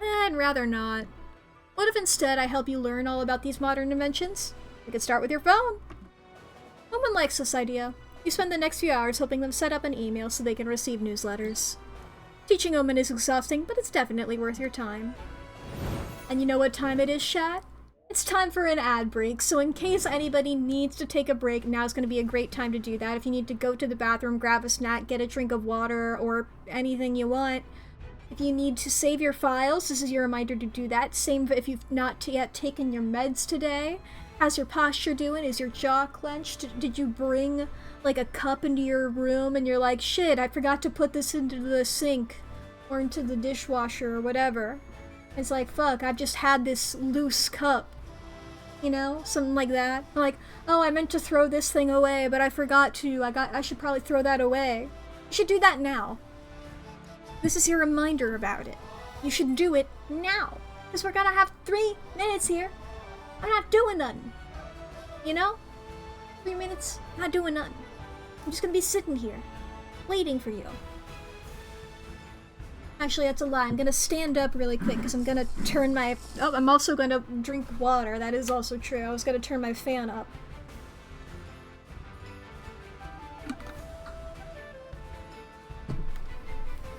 Speaker 1: I'd rather not. What if instead I help you learn all about these modern inventions? We could start with your phone. Someone likes this idea. You spend the next few hours helping them set up an email so they can receive newsletters. Teaching Omen is exhausting, but it's definitely worth your time. And you know what time it is, chat? It's time for an ad break, so in case anybody needs to take a break, now's going to be a great time to do that. If you need to go to the bathroom, grab a snack, get a drink of water, or anything you want. If you need to save your files, this is your reminder to do that. Same if you've not yet taken your meds today. How's your posture doing? Is your jaw clenched? Did you bring, like, a cup into your room and you're like, shit, I forgot to put this into the sink or into the dishwasher or whatever. It's like, fuck, I've just had this loose cup. You know, something like that. Like, oh, I meant to throw this thing away, but I forgot to. I should probably throw that away. You should do that now. This is your reminder about it. You should do it now. Because we're gonna have 3 minutes here. I'm not doing nothing. You know? 3 minutes, not doing nothing. I'm just gonna be sitting here, waiting for you. Actually, that's a lie. I'm gonna stand up really quick because I'm gonna turn my... Oh, I'm also gonna drink water. That is also true. I was gonna turn my fan up.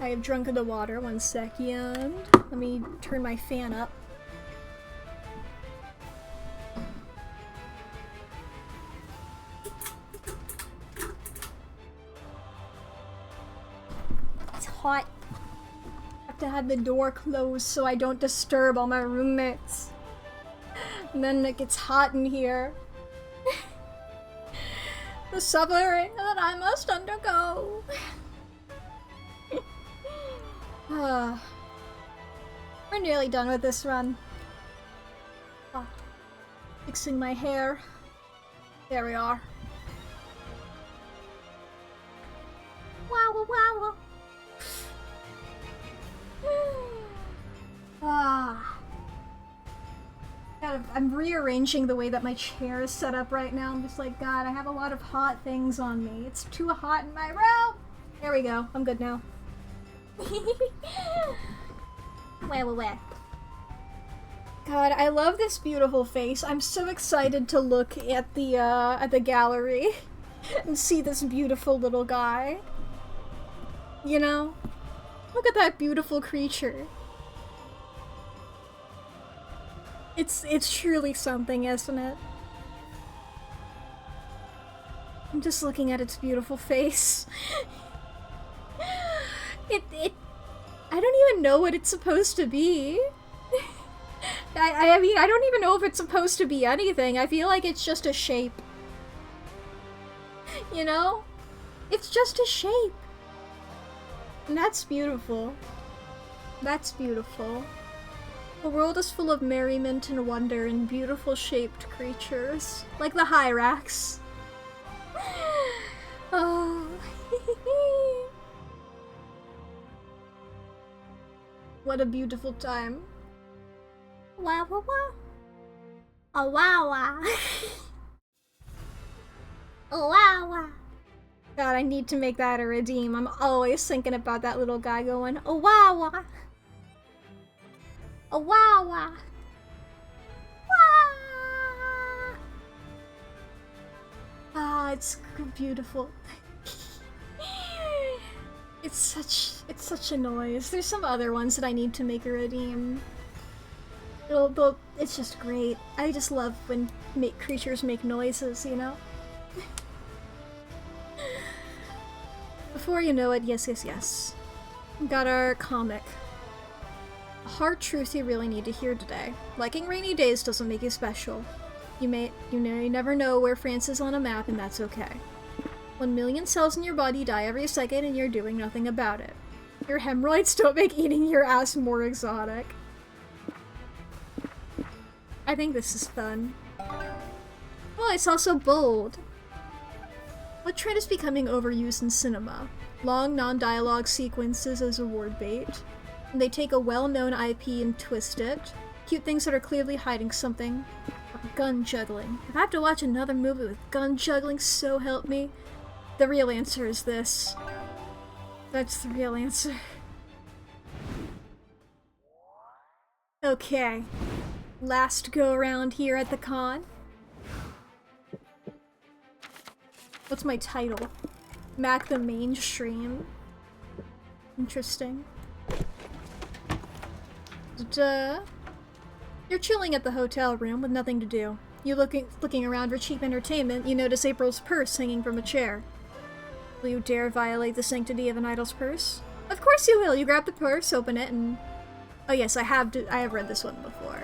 Speaker 1: I have drunk the water. 1 second. Let me turn my fan up. It's hot. To have the door closed so I don't disturb all my roommates. And then it gets hot in here. The suffering that I must undergo. We're nearly done with this run. Fixing my hair. There we are. Wow, wow, wow. God, I'm rearranging the way that my chair is set up right now. I'm just like, God, I have a lot of hot things on me. It's too hot in my room. There we go. I'm good now. Where? God, I love this beautiful face. I'm so excited to look at the gallery and see this beautiful little guy. You know? Look at that beautiful creature. It's truly something, isn't it? I'm just looking at its beautiful face. I don't even know what it's supposed to be. I mean, I don't even know if it's supposed to be anything. I feel like it's just a shape. You know? It's just a shape. And that's beautiful. That's beautiful. The world is full of merriment and wonder and beautiful shaped creatures. Like the Hyrax. Oh. What a beautiful time. Wow, wow, wow. Oh, wow, wow. Oh, wow, wow. God, I need to make that a redeem. I'm always thinking about that little guy going, oh, wow, wow. Oh, wow, wow. Wow. Ah, it's beautiful. It's such a noise. There's some other ones that I need to make a redeem. It's just great. I just love when creatures make noises, you know? Before you know it, yes. Got our comic. A hard truth you really need to hear today. Liking rainy days doesn't make you special. You never know where France is on a map, and that's okay. 1 million cells in your body die every second, and you're doing nothing about it. Your hemorrhoids don't make eating your ass more exotic. I think this is fun. Oh, it's also bold. What trend is becoming overused in cinema? Long, non-dialogue sequences as award bait. And they take a well-known IP and twist it. Cute things that are clearly hiding something. Gun juggling. If I have to watch another movie with gun juggling, so help me. The real answer is this. That's the real answer. Okay. Last go around here at the con. What's my title? Mack the Mainstream. Interesting. You're chilling at the hotel room with nothing to do. You looking around for cheap entertainment, you notice April's purse hanging from a chair. Will you dare violate the sanctity of an idol's purse? Of course you will! You grab the purse, open it, and... Oh yes, I have read this one before.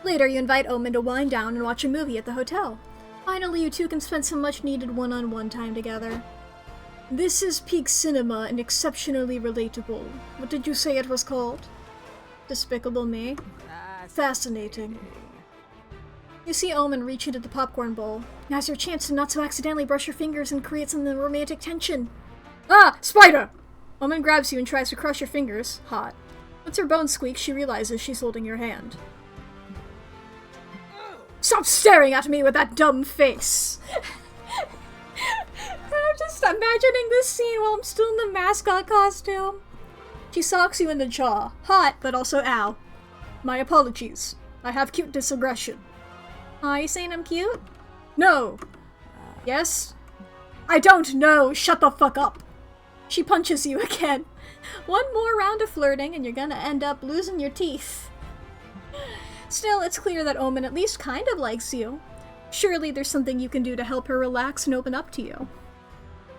Speaker 1: Later, you invite Omen to wind down and watch a movie at the hotel. Finally, you two can spend some much-needed one-on-one time together. This is peak cinema and exceptionally relatable. What did you say it was called? Despicable Me? Fascinating. You see Omen reach into the popcorn bowl. Now's your chance to not so accidentally brush your fingers and create some romantic tension. Ah! Spider! Omen grabs you and tries to crush your fingers. Hot. Once her bones squeak, she realizes she's holding your hand. Stop staring at me with that dumb face! I'm just imagining this scene while I'm still in the mascot costume. She socks you in the jaw. Hot, but also ow. My apologies. I have cute disaggression. Aw, you saying I'm cute? No. Yes? I don't know. Shut the fuck up. She punches you again. One more round of flirting and you're gonna end up losing your teeth. Still, it's clear that Omen at least kind of likes you. Surely there's something you can do to help her relax and open up to you.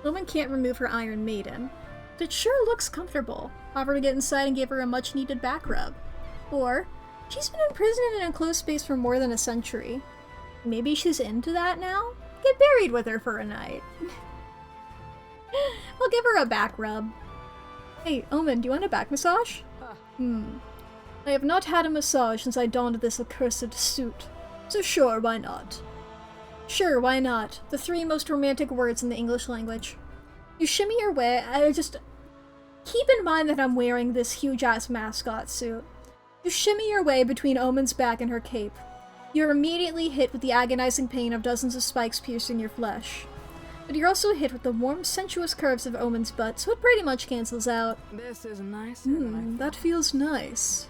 Speaker 1: Omen can't remove her Iron Maiden, but it sure looks comfortable. Offer to get inside and give her a much-needed back rub. Or, she's been imprisoned in an enclosed space for more than a century. Maybe she's into that now? Get buried with her for a night. We'll give her a back rub. Hey, Omen, do you want a back massage? I have not had a massage since I donned this accursed suit. So sure, why not? Sure, why not? The 3 most romantic words in the English language. You shimmy your way, keep in mind that I'm wearing this huge-ass mascot suit. You shimmy your way between Omen's back and her cape. You're immediately hit with the agonizing pain of dozens of spikes piercing your flesh. But you're also hit with the warm, sensuous curves of Omen's butt, so it pretty much cancels out.
Speaker 2: This is nice.
Speaker 1: That feels nice.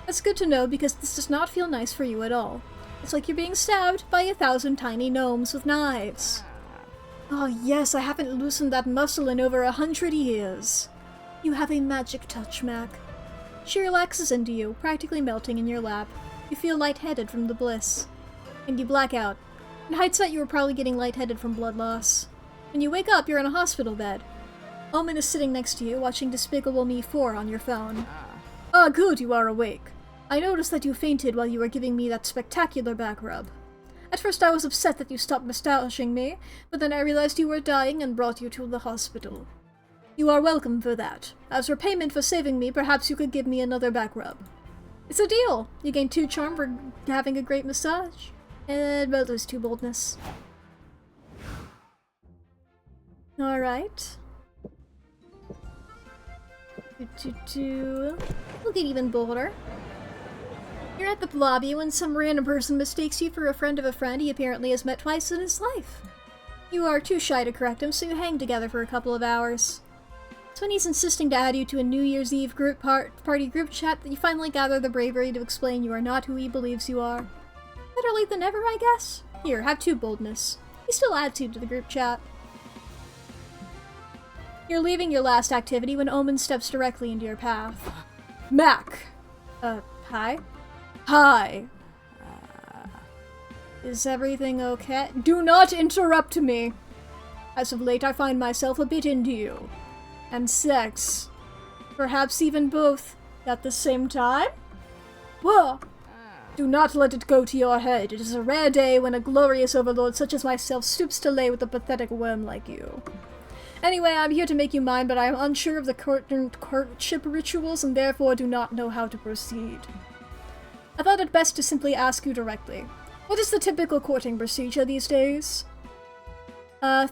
Speaker 1: That's good to know because this does not feel nice for you at all. It's like you're being stabbed by 1,000 tiny gnomes with knives. Oh yes, I haven't loosened that muscle in over 100 years. You have a magic touch, Mack. She relaxes into you, practically melting in your lap. You feel lightheaded from the bliss. And you black out. In hindsight, you were probably getting lightheaded from blood loss. When you wake up, you're in a hospital bed. Omen is sitting next to you, watching Despicable Me 4 on your phone. Ah, good, you are awake. I noticed that you fainted while you were giving me that spectacular back rub. At first I was upset that you stopped massaging me, but then I realized you were dying and brought you to the hospital. You are welcome for that. As repayment for saving me, perhaps you could give me another back rub. It's a deal! You gain 2 charm for having a great massage. And well, there's 2 boldness. Alright. We'll get even bolder. You're at the lobby when some random person mistakes you for a friend of a friend he apparently has met twice in his life. You are too shy to correct him, so you hang together for a couple of hours. It's when he's insisting to add you to a New Year's Eve party group chat that you finally gather the bravery to explain you are not who he believes you are. Better late than never, I guess? Here, have 2 boldness. He still adds you to the group chat. You're leaving your last activity when Omen steps directly into your path. Mack. Hi? Hi. Is everything okay? Do not interrupt me! As of late, I find myself a bit into you. And sex. Perhaps even both. At the same time? Whoa! Do not let it go to your head. It is a rare day when a glorious overlord such as myself stoops to lay with a pathetic worm like you. Anyway, I'm here to make you mine, but I am unsure of the courtship rituals and therefore do not know how to proceed. I thought it best to simply ask you directly. What is the typical courting procedure these days?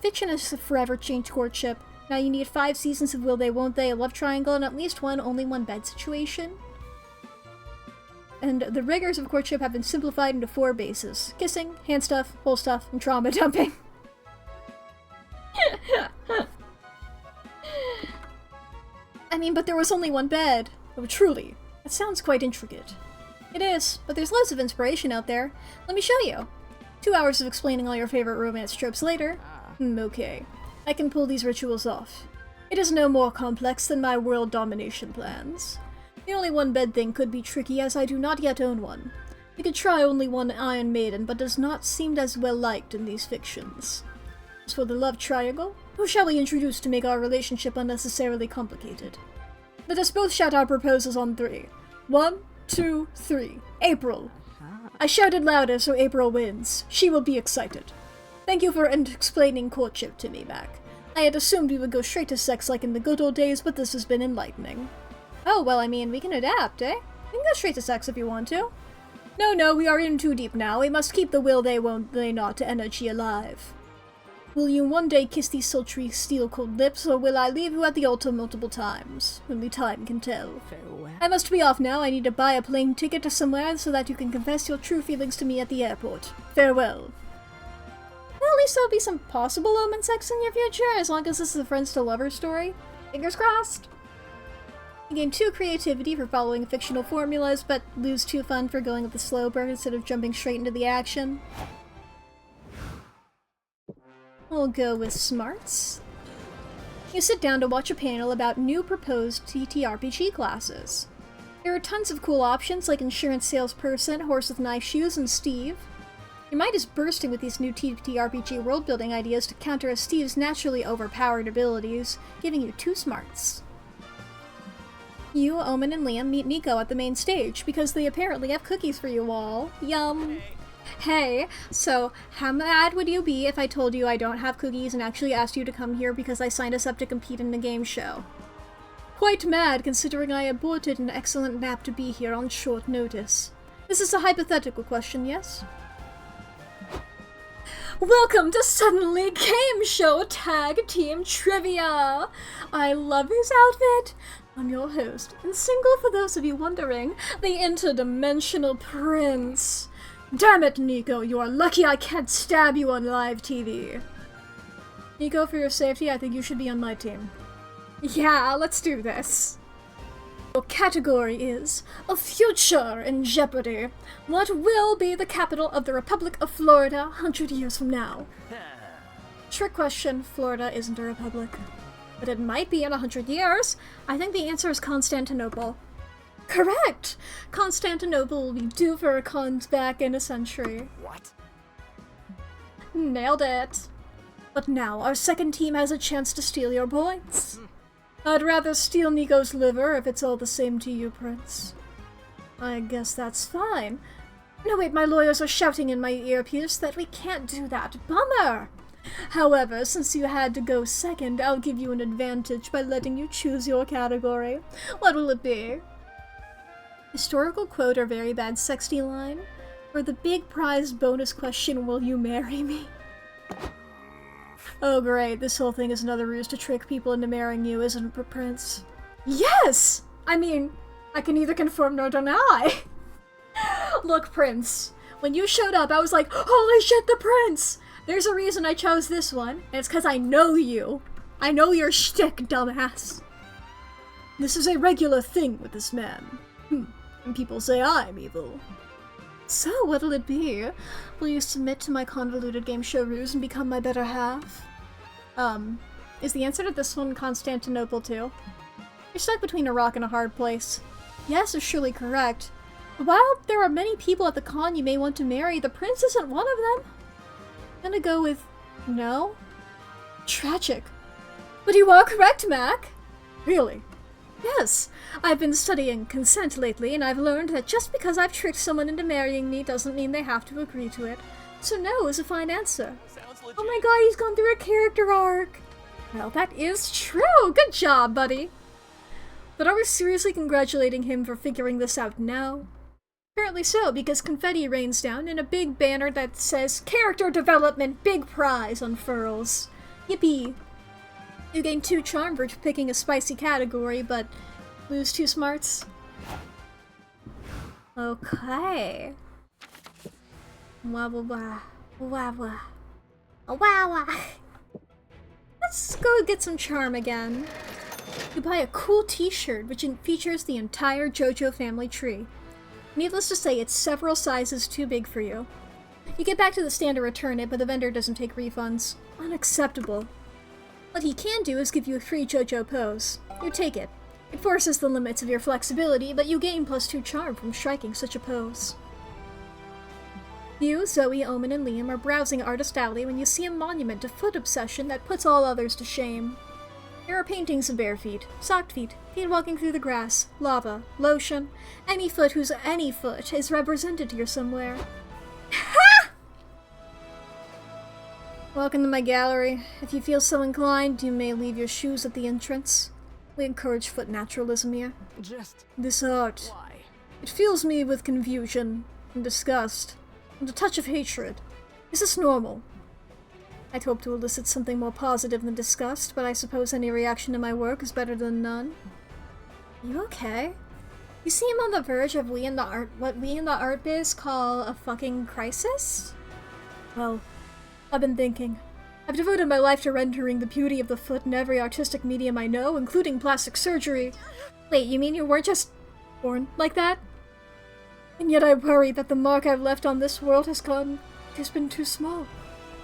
Speaker 1: Fiction has forever changed courtship. Now you need 5 seasons of will they won't they, a love triangle, and at least one only one bed situation. And the rigors of courtship have been simplified into 4 bases. Kissing, hand stuff, hole stuff, and trauma dumping. I mean, but there was only one bed. Oh, truly. That sounds quite intricate. It is, but there's loads of inspiration out there. Let me show you. 2 hours of explaining all your favorite romance tropes later. Okay. I can pull these rituals off. It is no more complex than my world domination plans. The only one bed thing could be tricky as I do not yet own one. We could try only one Iron Maiden, but does not seem as well liked in these fictions. As for the love triangle, who shall we introduce to make our relationship unnecessarily complicated? Let us both shout our proposals on 3. 1, 2, 3. April! I shouted louder so April wins. She will be excited. Thank you for explaining courtship to me, Mack. I had assumed we would go straight to sex like in the good old days, but this has been enlightening. Oh, well, I mean, we can adapt, eh? We can go straight to sex if you want to. No, we are in too deep now. We must keep the will they won't they not energy alive. Will you one day kiss these sultry, steel-cold lips, or will I leave you at the altar multiple times? Only time can tell.
Speaker 2: Farewell.
Speaker 1: I must be off now. I need to buy a plane ticket to somewhere so that you can confess your true feelings to me at the airport. Farewell. Well, at least there'll be some possible omen sex in your future, as long as this is a friends-to-lovers story. Fingers crossed. You gain 2 creativity for following fictional formulas, but lose 2 fun for going with the slow burn instead of jumping straight into the action. We'll go with smarts. You sit down to watch a panel about new proposed TTRPG classes. There are tons of cool options like Insurance Salesperson, Horse with Nice Shoes, and Steve. Your mind is bursting with these new TTRPG world-building ideas to counter Steve's naturally overpowered abilities, giving you 2 smarts. You, Omen, and Liam meet Nico at the main stage, because they apparently have cookies for you all. Yum! Hey, so how mad would you be if I told you I don't have cookies and actually asked you to come here because I signed us up to compete in a game show? Quite mad, considering I aborted an excellent nap to be here on short notice. This is a hypothetical question, yes? Welcome to Suddenly Game Show Tag Team Trivia! I love his outfit! I'm your host, and single for those of you wondering, the interdimensional prince. Damn it, Nico, you are lucky I can't stab you on live TV. Nico, for your safety, I think you should be on my team. Yeah, let's do this. Your category is A Future in Jeopardy. What will be the capital of the Republic of Florida 100 years from now? Trick question, Florida isn't a republic. But it might be in 100 years. I think the answer is Constantinople. Correct! Constantinople will be due for a cons back in a century.
Speaker 4: What?
Speaker 1: Nailed it. But now, our second team has a chance to steal your points. I'd rather steal Nico's liver if it's all the same to you, Prince. I guess that's fine. No wait, my lawyers are shouting in my earpiece that we can't do that. Bummer! However, since you had to go second, I'll give you an advantage by letting you choose your category. What will it be? Historical quote or very bad sexy line? Or the big prize bonus question, will you marry me? Oh great, this whole thing is another ruse to trick people into marrying you, isn't it, Prince? Yes! I mean, I can neither confirm nor deny. Look, Prince, when you showed up, I was like, holy shit, the Prince! There's a reason I chose this one, and it's because I know you. I know your shtick, dumbass. This is a regular thing with this man. And people say I'm evil. So, what'll it be? Will you submit to my convoluted game show ruse and become my better half? Is the answer to this one Constantinople too? You're stuck between a rock and a hard place. yes is surely correct. But while there are many people at the con you may want to marry, the prince isn't one of them. I'm gonna go with no. Tragic. But you are correct, Mac. Really? Yes. I've been studying consent lately, and I've learned that just because I've tricked someone into marrying me doesn't mean they have to agree to it. So no is a fine answer. Oh my god, he's gone through a character arc. Well, that is true. Good job, buddy. But are we seriously congratulating him for figuring this out now? Apparently so, because confetti rains down and a big banner that says Character Development Big Prize unfurls. Yippee! You gain 2 charm for picking a spicy category, but lose 2 smarts. Okay. Wah wah wah. Wah wah.
Speaker 3: Wow, wow.
Speaker 1: Let's go get some charm again. You buy a cool t-shirt which features the entire JoJo family tree. Needless to say, it's several sizes too big for you. You get back to the stand to return it, but the vendor doesn't take refunds. Unacceptable. What he can do is give you a free JoJo pose. You take it. It forces the limits of your flexibility, but you gain +2 charm from striking such a pose. You, Zoe, Omen, and Liam are browsing Artist Alley when you see a monument to foot obsession that puts all others to shame. There are paintings of bare feet, socked feet, feet walking through the grass, lava, lotion, any foot whose any foot is represented here somewhere. Ha! Welcome to my gallery. If you feel so inclined, you may leave your shoes at the entrance. We encourage foot naturalism here.
Speaker 4: Just
Speaker 1: This art,
Speaker 4: why?
Speaker 1: it fills me with confusion and disgust, and a touch of hatred. Is this normal? I'd hope to elicit something more positive than disgust, but I suppose any reaction to my work is better than none. You okay? You seem on the verge of what we in the art biz call a fucking crisis? Well, I've been thinking. I've devoted my life to rendering the beauty of the foot in every artistic medium I know, including plastic surgery. Wait, you mean you weren't just born like that? And yet I worry that the mark I've left on this world has been too small.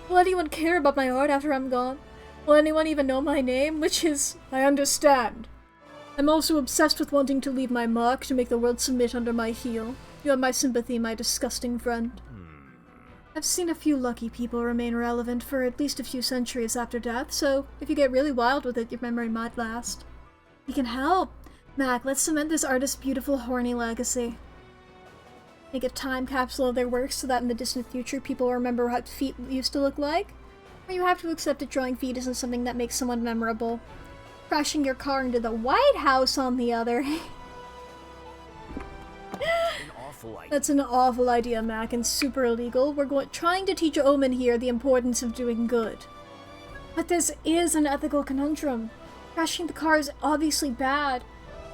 Speaker 1: Will anyone care about my art after I'm gone? Will anyone even know my name? Which is, I understand. I'm also obsessed with wanting to leave my mark to make the world submit under my heel. You have my sympathy, my disgusting friend. I've seen a few lucky people remain relevant for at least a few centuries after death, so if you get really wild with it, your memory might last. We can help. Mac, let's cement this artist's beautiful, horny legacy. Make a time capsule of their works so that in the distant future people will remember what feet used to look like? Or you have to accept that drawing feet isn't something that makes someone memorable. Crashing your car into the White House, on the other hand.
Speaker 4: An awful idea.
Speaker 1: That's an awful idea, Mac, and super illegal. We're trying to teach Omen here the importance of doing good. But this is an ethical conundrum. Crashing the car is obviously bad,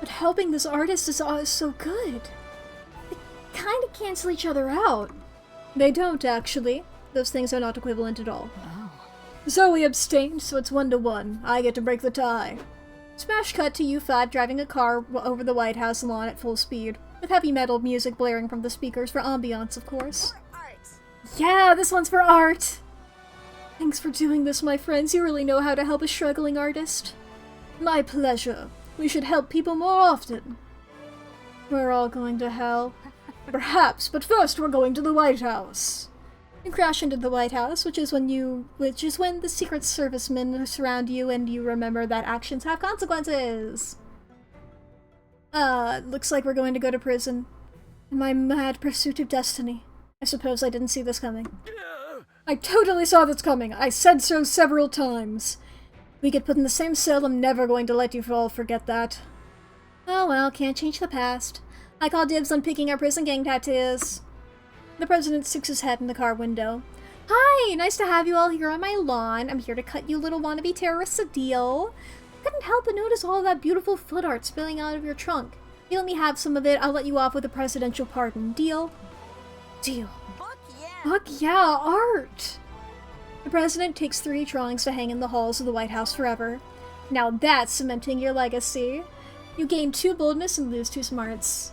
Speaker 1: but helping this artist is so good. They kind of cancel each other out. They don't, actually. Those things are not equivalent at all. Zoe abstained, so it's 1-to-1. I get to break the tie. Smash cut to you 5 driving a car over the White House lawn at full speed, with heavy metal music blaring from the speakers for ambiance, of course. Yeah, this one's for art! Thanks for doing this, my friends. You really know how to help a struggling artist. My pleasure. We should help people more often. We're all going to hell. Perhaps, but first we're going to the White House. You crash into the White House, which is when the Secret Servicemen surround you and you remember that actions have consequences. Looks like we're going to go to prison. In my mad pursuit of destiny. I suppose I didn't see this coming. I totally saw this coming. I said so several times. We get put in the same cell. I'm never going to let you all forget that. Oh well, can't change the past. I call dibs on picking our prison gang tattoos. The president sticks his head in the car window. Hi, nice to have you all here on my lawn. I'm here to cut you little wannabe terrorists a deal. Couldn't help but notice all that beautiful foot art spilling out of your trunk. You let me have some of it, I'll let you off with a presidential pardon. Deal? Deal.
Speaker 2: Fuck yeah.
Speaker 1: Fuck yeah, art! The president takes 3 drawings to hang in the halls of the White House forever. Now that's cementing your legacy. You gain 2 boldness and lose 2 smarts.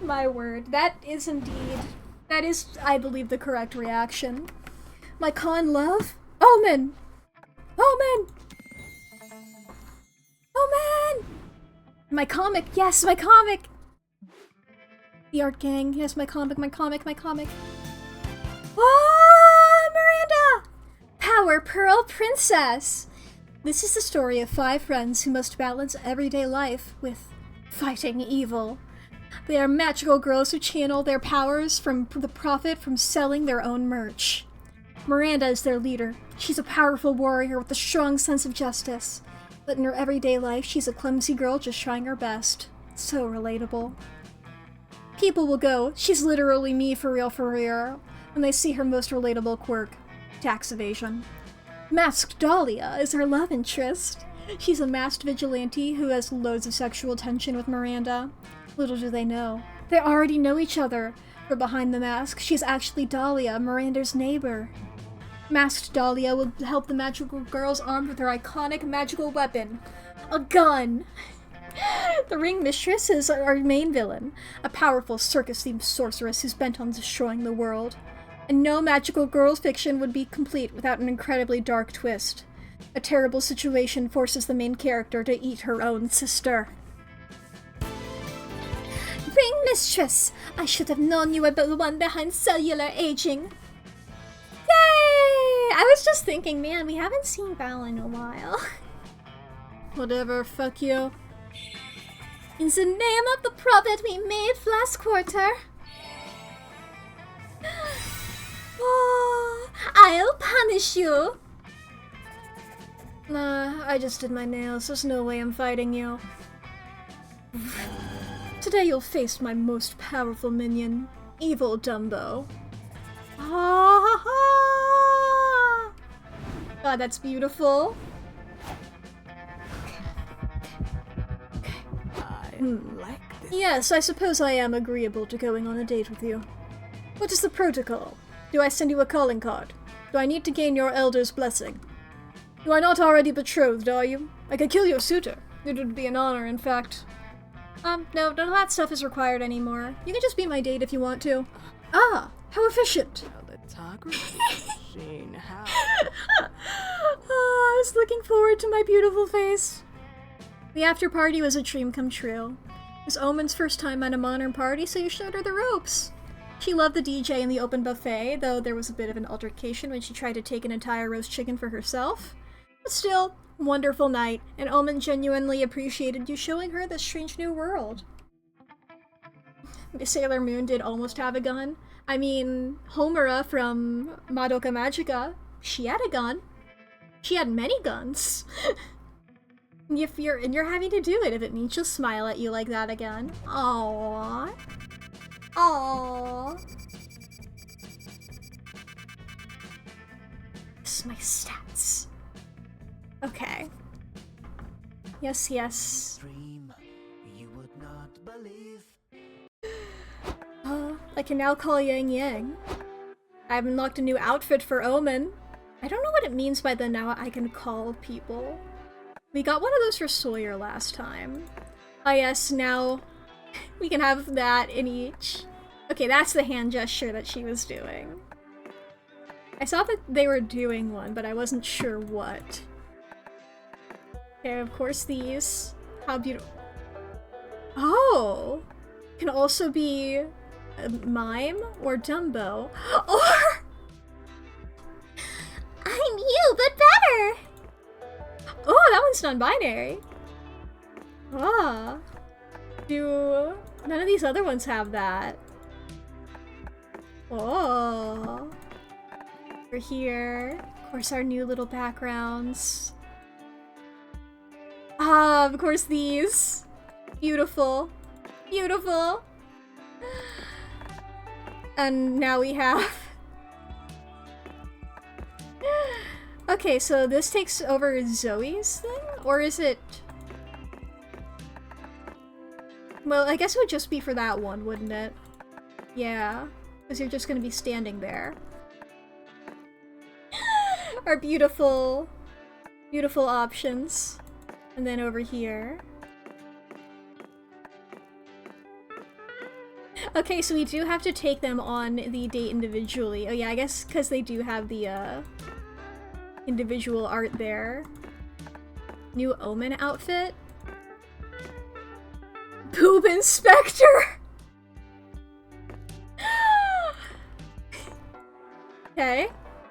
Speaker 1: My word, that is, I believe, the correct reaction. My con love? Omen! Omen! Omen! My comic! Yes, my comic! The art gang. Yes, my comic, my comic, my comic. Oh, Miranda! Power Pearl Princess! This is the story of 5 friends who must balance everyday life with fighting evil. They are magical girls who channel their powers from the profit from selling their own merch. Miranda is their leader. She's a powerful warrior with a strong sense of justice. But in her everyday life, she's a clumsy girl just trying her best. So relatable. People will go, she's literally me for real, when they see her most relatable quirk, tax evasion. Masked Dahlia is her love interest. She's a masked vigilante who has loads of sexual tension with Miranda. Little do they know. They already know each other, for behind the mask, she's actually Dahlia, Miranda's neighbor. Masked Dahlia will help the magical girls armed with her iconic magical weapon, a gun. The Ring Mistress is our main villain, a powerful circus-themed sorceress who's bent on destroying the world. And no magical girls fiction would be complete without an incredibly dark twist. A terrible situation forces the main character to eat her own sister. Ring Mistress! I should have known you were the one behind cellular aging. Yay! I was just thinking, man, we haven't seen Val in a while. Whatever, fuck you. In the name of the profit we made last quarter. Oh, I'll punish you. Nah, I just did my nails. There's no way I'm fighting you. Today you'll face my most powerful minion, Evil Dumbo. Ah! God, that's beautiful.
Speaker 2: I like this.
Speaker 1: Yes, I suppose I am agreeable to going on a date with you. What is the protocol? Do I send you a calling card? Do I need to gain your elder's blessing? You are not already betrothed, are you? I could kill your suitor. It would be an honor, in fact. No, none of that stuff is required anymore. You can just be my date if you want to. Ah, how efficient!
Speaker 2: Photography machine, how?
Speaker 1: I was looking forward to my beautiful face. The after party was a dream come true. It was Omen's first time at a modern party, so you showed her the ropes. She loved the DJ and the open buffet, though there was a bit of an altercation when she tried to take an entire roast chicken for herself. But still, wonderful night, and Omen genuinely appreciated you showing her this strange new world. Sailor Moon did almost have a gun. I mean, Homura from Madoka Magica, she had a gun. She had many guns. If you're having to do it if it means she'll smile at you like that again. Aww. Aww. This is my stats. Okay. Yes, yes.
Speaker 4: Dream you would not believe.
Speaker 1: I can now call Yang Yang. I've unlocked a new outfit for Omen. I don't know what it means by the now I can call people. We got one of those for Sawyer last time. Ah yes, now we can have that in each. Okay, that's the hand gesture that she was doing. I saw that they were doing one, but I wasn't sure what. Okay, of course these. How beautiful. Oh! Can also be a Mime or Dumbo. Or
Speaker 3: I'm you, but better!
Speaker 1: oh, that one's non-binary. Ah. Do none of these other ones have that? Oh. We're here. Of course, our new little backgrounds. Ah, of course these. Beautiful. Beautiful. And now we have... Okay, so this takes over Zoe's thing? Or is it... Well, I guess it would just be for that one, wouldn't it? Yeah, because you're just gonna be standing there. Our beautiful, beautiful options. And then over here. Okay, so we do have to take them on the date individually. Oh yeah, I guess because they do have the, individual art there. New Omen outfit. Noob Inspector! Okay.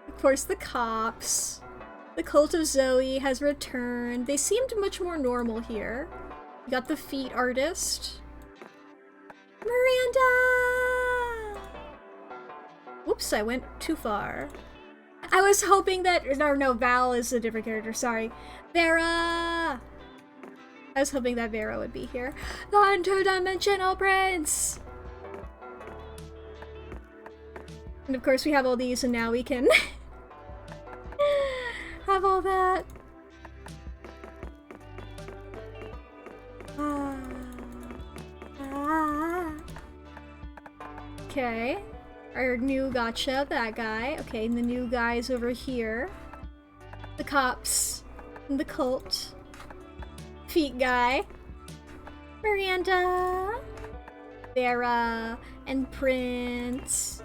Speaker 1: Of course, the cops. The cult of Zoe has returned. They seemed much more normal here. We got the feet artist. Miranda! Whoops, I went too far. I was hoping that... No, Val is a different character, sorry. Vera! I was hoping that Vera would be here. The Interdimensional Prince! And of course we have all these, and now we can have all that. Okay. Our new gotcha, that guy. Okay, and the new guy's over here. The cops. And the cult. Feet guy. Miranda. Vera. And Prince.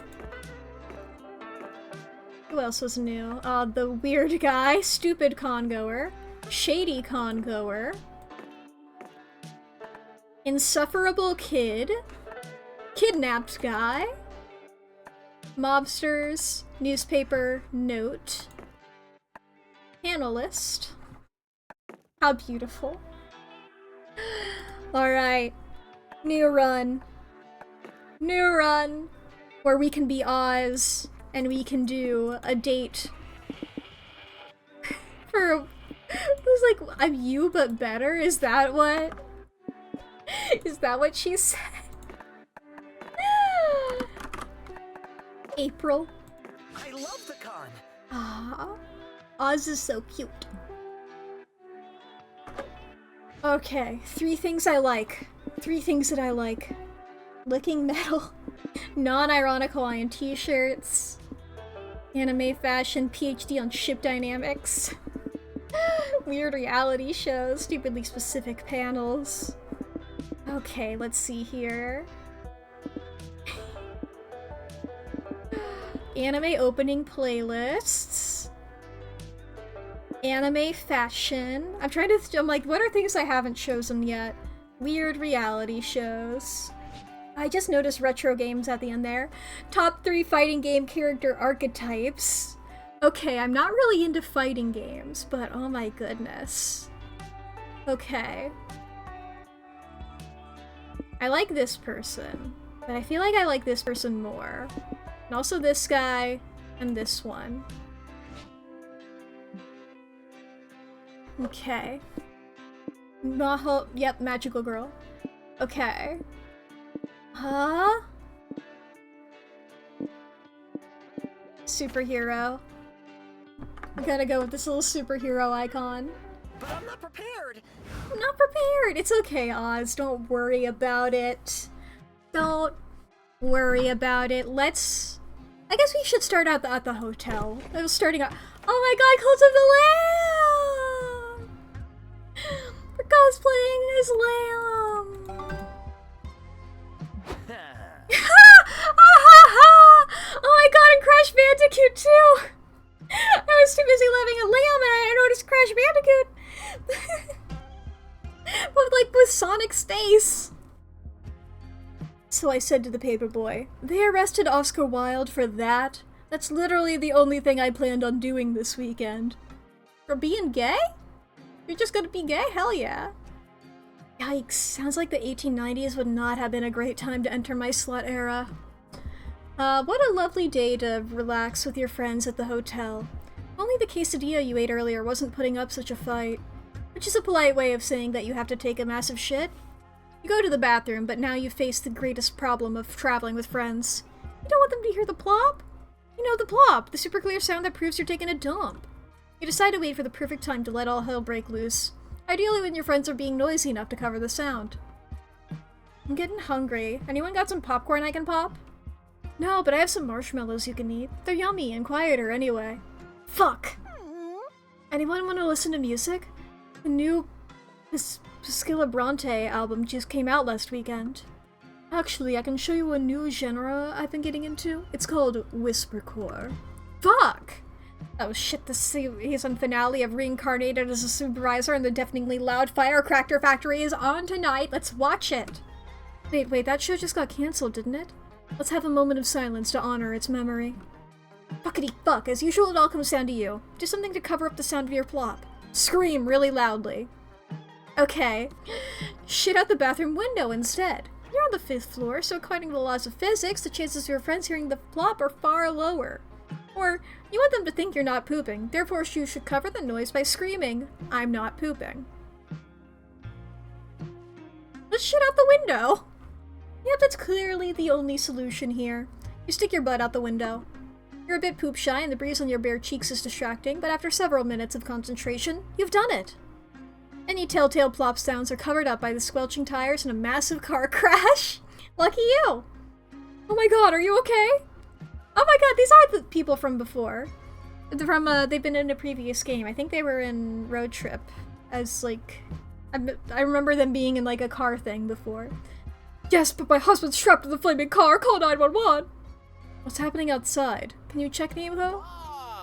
Speaker 1: Who else was new? The weird guy. Stupid congoer. Shady congoer. Insufferable kid. Kidnapped guy. Mobsters. Newspaper. Note. Panelist. How beautiful. Alright. New run. New run. Where we can be Oz. And we can do a date. For... It was like, I'm you but better? Is that what... Is that what she said? April.
Speaker 4: I love the con.
Speaker 1: Ah, Oz is so cute. Okay, 3 things I like. 3 things that I like. Licking metal. Non-ironic Hawaiian t-shirts. Anime fashion. PhD on ship dynamics. Weird reality shows. Stupidly specific panels. Okay, let's see here. Anime opening playlists. Anime fashion. I'm like, what are things I haven't chosen yet? Weird reality shows. I just noticed retro games at the end there. Top 3 fighting game character archetypes. Okay, I'm not really into fighting games, but oh my goodness. Okay. I like this person, but I feel like I like this person more. And also this guy, and this one. Okay. Yep, magical girl. Okay. Huh? Superhero. I gotta go with this little superhero icon.
Speaker 4: But I'm not prepared.
Speaker 1: I'm not prepared! It's okay, Oz. Don't worry about it. Don't worry about it. I guess we should start out at the hotel. I was starting out. Oh my god, Cult of the Lamb! We're cosplaying as Lamb! Oh my god, and Crash Bandicoot too! I was too busy loving a lamb and I noticed Crash Bandicoot! with Sonic's face! So I said to the paperboy, "They arrested Oscar Wilde for that? That's literally the only thing I planned on doing this weekend." For being gay? You're just gonna be gay? Hell yeah. Yikes, sounds like the 1890s would not have been a great time to enter my slut era. What a lovely day to relax with your friends at the hotel. Only the quesadilla you ate earlier wasn't putting up such a fight. Which is a polite way of saying that you have to take a massive shit. You go to the bathroom, but now you face the greatest problem of traveling with friends. You don't want them to hear the plop? You know the plop, the super clear sound that proves you're taking a dump. You decide to wait for the perfect time to let all hell break loose. Ideally when your friends are being noisy enough to cover the sound. I'm getting hungry. Anyone got some popcorn I can pop? No, but I have some marshmallows you can eat. They're yummy and quieter anyway. Fuck! Anyone want to listen to music? The new Pasquilla Bronte album just came out last weekend. Actually, I can show you a new genre I've been getting into. It's called whispercore. Fuck! Oh shit, the season finale of Reincarnated as a Supervisor in the Deafeningly Loud Firecracker Factory is on tonight. Let's watch it! Wait, that show just got cancelled, didn't it? Let's have a moment of silence to honor its memory. Fuckity fuck, as usual it all comes down to you. Do something to cover up the sound of your plop. Scream really loudly. Okay. Shit out the bathroom window instead. You're on the 5th floor, so according to the laws of physics, the chances of your friends hearing the plop are far lower. Or, you want them to think you're not pooping, therefore you should cover the noise by screaming, I'm not pooping. Let's shit out the window! Yep, that's clearly the only solution here. You stick your butt out the window. You're a bit poop shy and the breeze on your bare cheeks is distracting, but after several minutes of concentration, you've done it. Any telltale plop sounds are covered up by the squelching tires and a massive car crash. Lucky you! Oh my god, are you okay? Oh my god, these are the people from before. They've been in a previous game. I think they were in Road Trip as, like... I remember them being in, like, a car thing before. Yes, but my husband's trapped in the flaming car! Call 911! What's happening outside? Can you check me, though?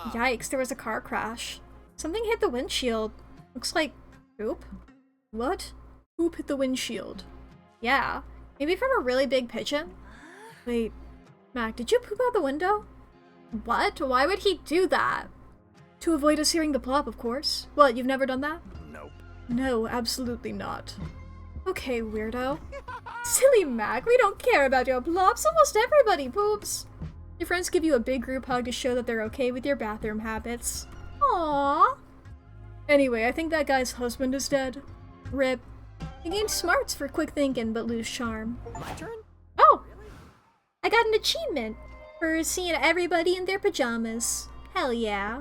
Speaker 1: Yikes, there was a car crash. Something hit the windshield. Looks like poop? What? Poop hit the windshield. Yeah. Maybe from a really big pigeon? Wait, Mac, did you poop out the window? What? Why would he do that? To avoid us hearing the plop, of course. What, you've never done that?
Speaker 4: Nope.
Speaker 1: No, absolutely not. Okay, weirdo. Silly Mac, we don't care about your plops. Almost everybody poops. Your friends give you a big group hug to show that they're okay with your bathroom habits. Aww. Anyway, I think that guy's husband is dead. Rip. You gained smarts for quick thinking but lose charm.
Speaker 4: My turn?
Speaker 1: Oh! I got an achievement for seeing everybody in their pajamas. Hell yeah.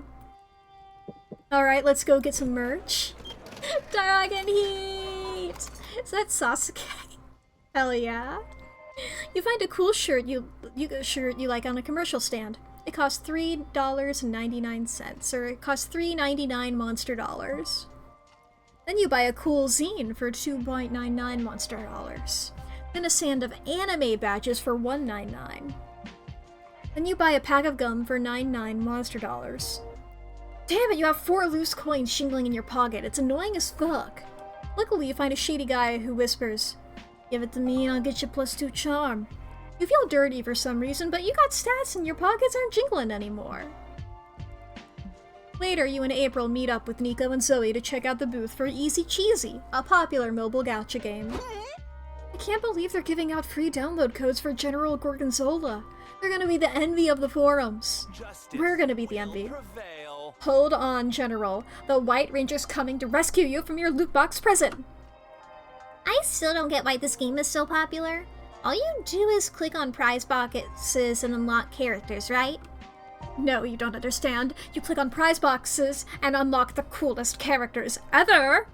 Speaker 1: Alright, let's go get some merch. Dragon Heat! Is that Sasuke? Hell yeah. You find a cool shirt you like on a commercial stand. It costs $3.99, or it costs $3.99 Monster Dollars. Then you buy a cool zine for $2.99 Monster Dollars. Then a stand of anime badges for $1.99. Then you buy a pack of gum for $9.99 Monster Dollars. Damn it, you have 4 loose coins shingling in your pocket. It's annoying as fuck. Luckily, you find a shady guy who whispers, "Give it to me and I'll get you +2 charm." You feel dirty for some reason, but you got stats and your pockets aren't jingling anymore. Later, you and April meet up with Nico and Zoe to check out the booth for Easy Cheesy, a popular mobile gacha game. I can't believe they're giving out free download codes for General Gorgonzola. They're gonna be the envy of the forums. We're gonna be the envy.
Speaker 4: Prevail.
Speaker 1: Hold on, General. The White Ranger's coming to rescue you from your loot box prison.
Speaker 3: I still don't get why this game is so popular. All you do is click on prize boxes and unlock characters, right?
Speaker 1: No, you don't understand. You click on prize boxes and unlock the coolest characters ever!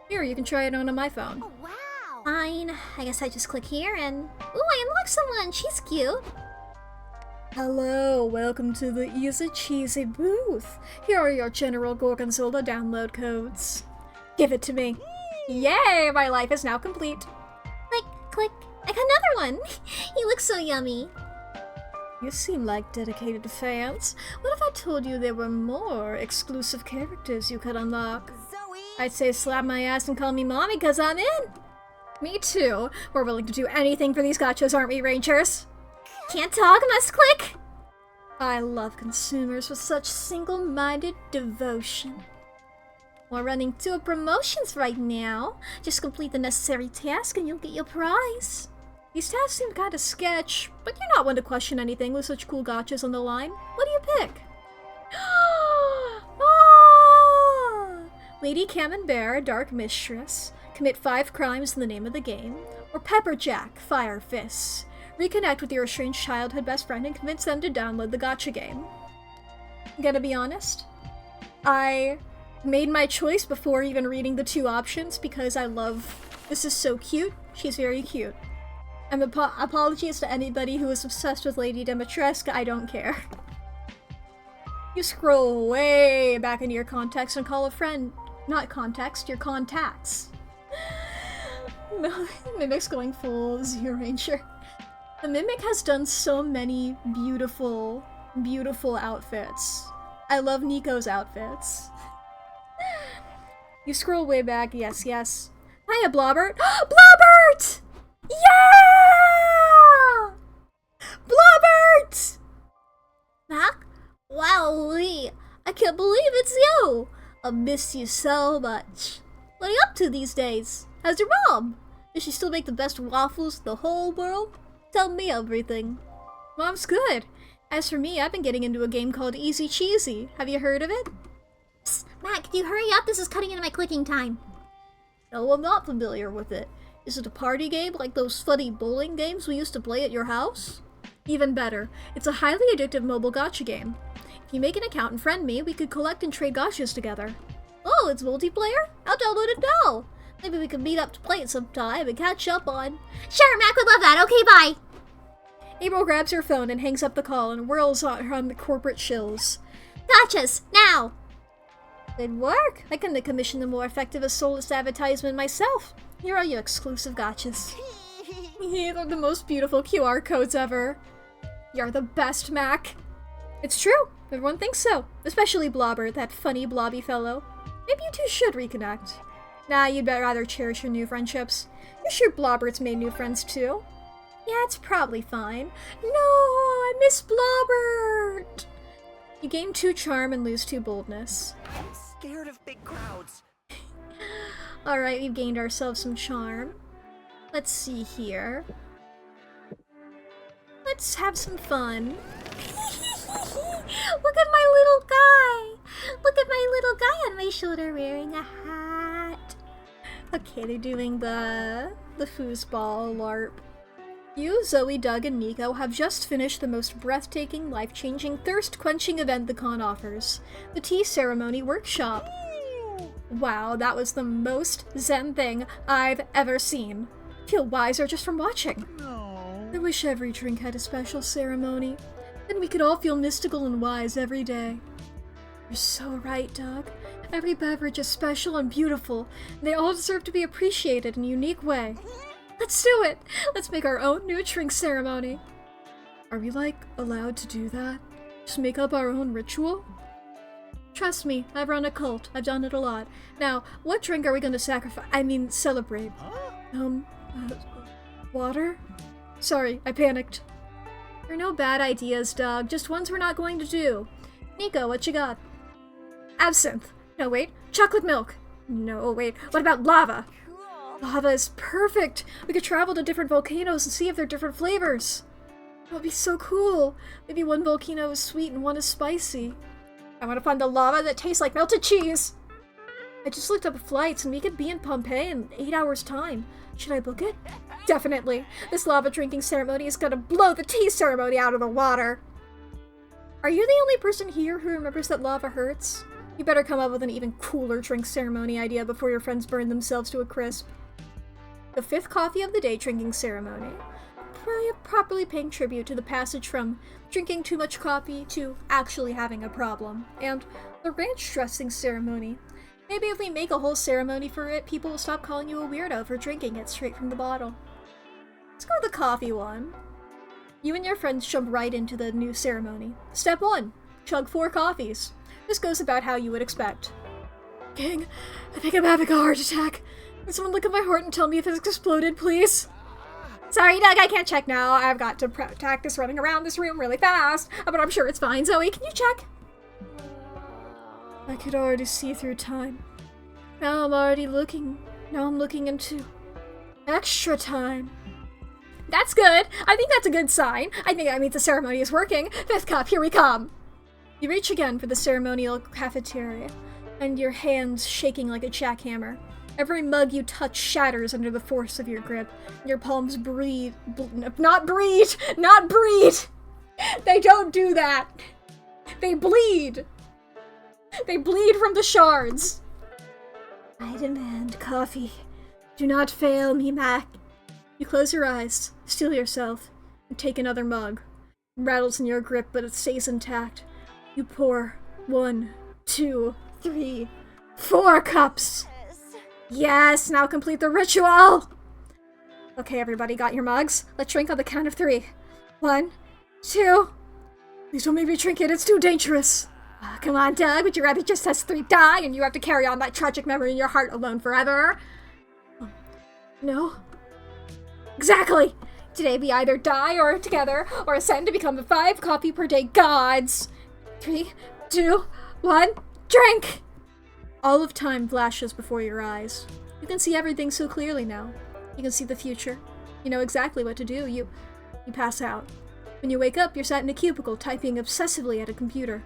Speaker 1: Here, you can try it on my phone.
Speaker 3: Oh, wow! Fine. I guess I just click here and... Ooh, I unlocked someone! She's cute!
Speaker 1: Hello, welcome to the Easy Cheesy booth. Here are your General Gorgonzola download codes. Give it to me. Yay, my life is now complete.
Speaker 3: Click, click. I got another one! He looks so yummy.
Speaker 1: You seem like dedicated fans. What if I told you there were more exclusive characters you could unlock?
Speaker 4: Zoe!
Speaker 1: I'd say slap my ass and call me mommy, cause I'm in! Me too. We're willing to do anything for these gachas, aren't we, Rangers?
Speaker 3: Can't talk, must click!
Speaker 1: I love consumers with such single-minded devotion.
Speaker 3: We're running 2 promotions right now. Just complete the necessary task and you'll get your prize.
Speaker 1: These tasks seem kinda sketch, but you're not one to question anything with such cool gachas on the line. What do you pick? Ah! Lady Camembert, Dark Mistress. Commit 5 crimes in the name of the game. Or Pepperjack, Fire Fists. Reconnect with your estranged childhood best friend and convince them to download the gacha game. I'm gonna be honest. I made my choice before even reading the 2 options because I love... This is so cute. She's very cute. And apologies to anybody who is obsessed with Lady Dimitrescu, I don't care. You scroll way back into your contacts and call a friend. Not context, your contacts. No, Mimic's going full Zero Ranger. The Mimic has done so many beautiful, beautiful outfits. I love Nico's outfits. You scroll way back, yes, yes. Hiya, Blobbert. Blobbert! Yay! can't believe it's you! I miss you so much. What are you up to these days? How's your mom? Does she still make the best waffles in the whole world? Tell me everything. Mom's good. As for me, I've been getting into a game called Easy Cheesy. Have you heard of it?
Speaker 3: Psst, Mac, can you hurry up? This is cutting into my clicking time.
Speaker 1: No, I'm not familiar with it. Is it a party game like those funny bowling games we used to play at your house? Even better, it's a highly addictive mobile gacha game. If you make an account and friend me, we could collect and trade gachas together. Oh, it's multiplayer? I'll download it now. Maybe we could meet up to play it sometime and catch up on...
Speaker 3: Sure, Mac would love that. Okay, bye.
Speaker 1: April grabs her phone and hangs up the call and whirls on the corporate shills.
Speaker 3: Gotchas, now.
Speaker 1: Good work. I couldn't have commissioned a more effective as soulless advertisement myself. Here are your exclusive gotchas. They're the most beautiful QR codes ever. You're the best, Mac. It's true. Everyone thinks so. Especially Blobber, that funny blobby fellow. Maybe you two should reconnect. Nah, you'd rather cherish your new friendships. You're sure Blobbert's made new friends too? Yeah, it's probably fine. No, I miss Blobbert! You gain 2 charm and lose 2 boldness.
Speaker 4: I'm scared of big crowds.
Speaker 1: Alright, we've gained ourselves some charm. Let's see here. Let's have some fun.
Speaker 3: Look at my little guy. Look at my little guy on my shoulder wearing a hat.
Speaker 1: Okay, they're doing the foosball LARP. You, Zoe, Doug, and Nico have just finished the most breathtaking, life-changing, thirst-quenching event the con offers. The Tea Ceremony Workshop. Wow, that was the most zen thing I've ever seen. Feel wiser just from watching. I wish every drink had a special ceremony. Then we could all feel mystical and wise every day. You're so right, Doug. Every beverage is special and beautiful, and they all deserve to be appreciated in a unique way. Let's do it! Let's make our own new drink ceremony. Are we, allowed to do that? Just make up our own ritual? Trust me, I've run a cult. I've done it a lot. Now, what drink are we going to celebrate? Water? Sorry, I panicked. There are no bad ideas, Doug. Just ones we're not going to do. Nico, what you got? Absinthe. No, wait. Chocolate milk. No, wait. What about lava? Lava is perfect! We could travel to different volcanoes and see if they're different flavors. That would be so cool. Maybe one volcano is sweet and one is spicy. I want to find the lava that tastes like melted cheese. I just looked up flights and we could be in Pompeii in 8 hours' time. Should I book it? Definitely. This lava drinking ceremony is gonna blow the tea ceremony out of the water. Are you the only person here who remembers that lava hurts? You better come up with an even cooler drink ceremony idea before your friends burn themselves to a crisp. The 5th coffee of the day drinking ceremony. Properly paying tribute to the passage from drinking too much coffee to actually having a problem. And the ranch dressing ceremony. Maybe if we make a whole ceremony for it, people will stop calling you a weirdo for drinking it straight from the bottle. Let's go with the coffee one. You and your friends jump right into the new ceremony. Step 1. Chug 4 coffees. This goes about how you would expect. Gang, I think I'm having a heart attack. Can someone look at my heart and tell me if it's exploded, please? Sorry, Doug, I can't check now. I've got to practice running around this room really fast. But I'm sure it's fine. Zoe, can you check? I could already see through time. Now I'm looking into extra time. That's good. I think that's a good sign. I think that means the ceremony is working. 5th cup, here we come. You reach again for the ceremonial cafeteria, and your hands shaking like a jackhammer. Every mug you touch shatters under the force of your grip. Your palms not breed! They don't do that! They bleed! They bleed from the shards! I demand coffee. Do not fail me, Mack. You close your eyes, steel yourself, and take another mug. It rattles in your grip, but it stays intact. You pour 1, 2, 3, 4 cups! Yes, now complete the ritual! Okay, everybody, got your mugs? Let's drink on the count of 3. 1, 2... Please don't make me drink it, it's too dangerous. Come on, Doug, would you rather just us 3 die and you have to carry on that tragic memory in your heart alone forever? No? Exactly! Today we either die or together, or ascend to become the 5 coffee per day gods. 3, 2, 1, drink! All of time flashes before your eyes. You can see everything so clearly now. You can see the future. You know exactly what to do. You pass out. When you wake up, you're sat in a cubicle, typing obsessively at a computer.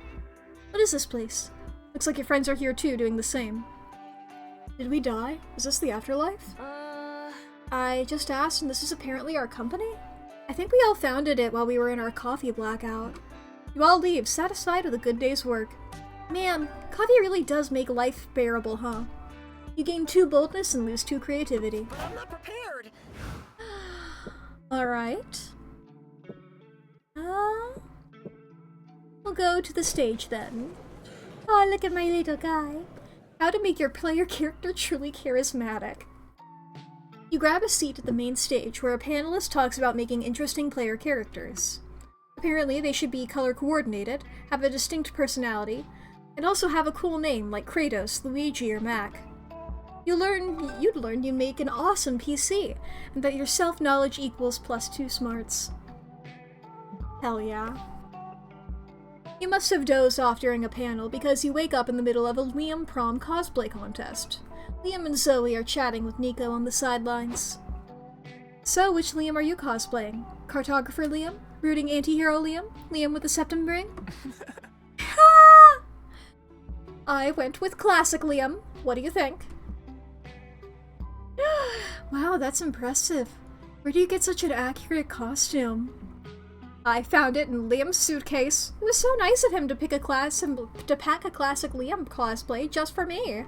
Speaker 1: What is this place? Looks like your friends are here too, doing the same. Did we die? Is this the afterlife? I just asked, and this is apparently our company? I think we all founded it while we were in our coffee blackout. You all leave, satisfied with a good day's work. Man, coffee really does make life bearable, huh? You gain 2 boldness and lose 2 creativity.
Speaker 4: But I'm not prepared.
Speaker 1: Alright. We'll go to the stage then. Oh, look at my little guy. How to make your player character truly charismatic. You grab a seat at the main stage where a panelist talks about making interesting player characters. Apparently, they should be color coordinated, have a distinct personality, and also have a cool name like Kratos, Luigi, or Mack. You'd learn you make an awesome PC, and that your self-knowledge equals +2 smarts. Hell yeah. You must have dozed off during a panel because you wake up in the middle of a Liam Prom cosplay contest. Liam and Zoe are chatting with Nico on the sidelines. So, which Liam are you cosplaying? Cartographer Liam? Brooding anti-hero Liam? Liam with the septum ring? I went with classic Liam. What do you think? Wow, that's impressive. Where do you get such an accurate costume? I found it in Liam's suitcase. It was so nice of him to pack a classic Liam cosplay just for me.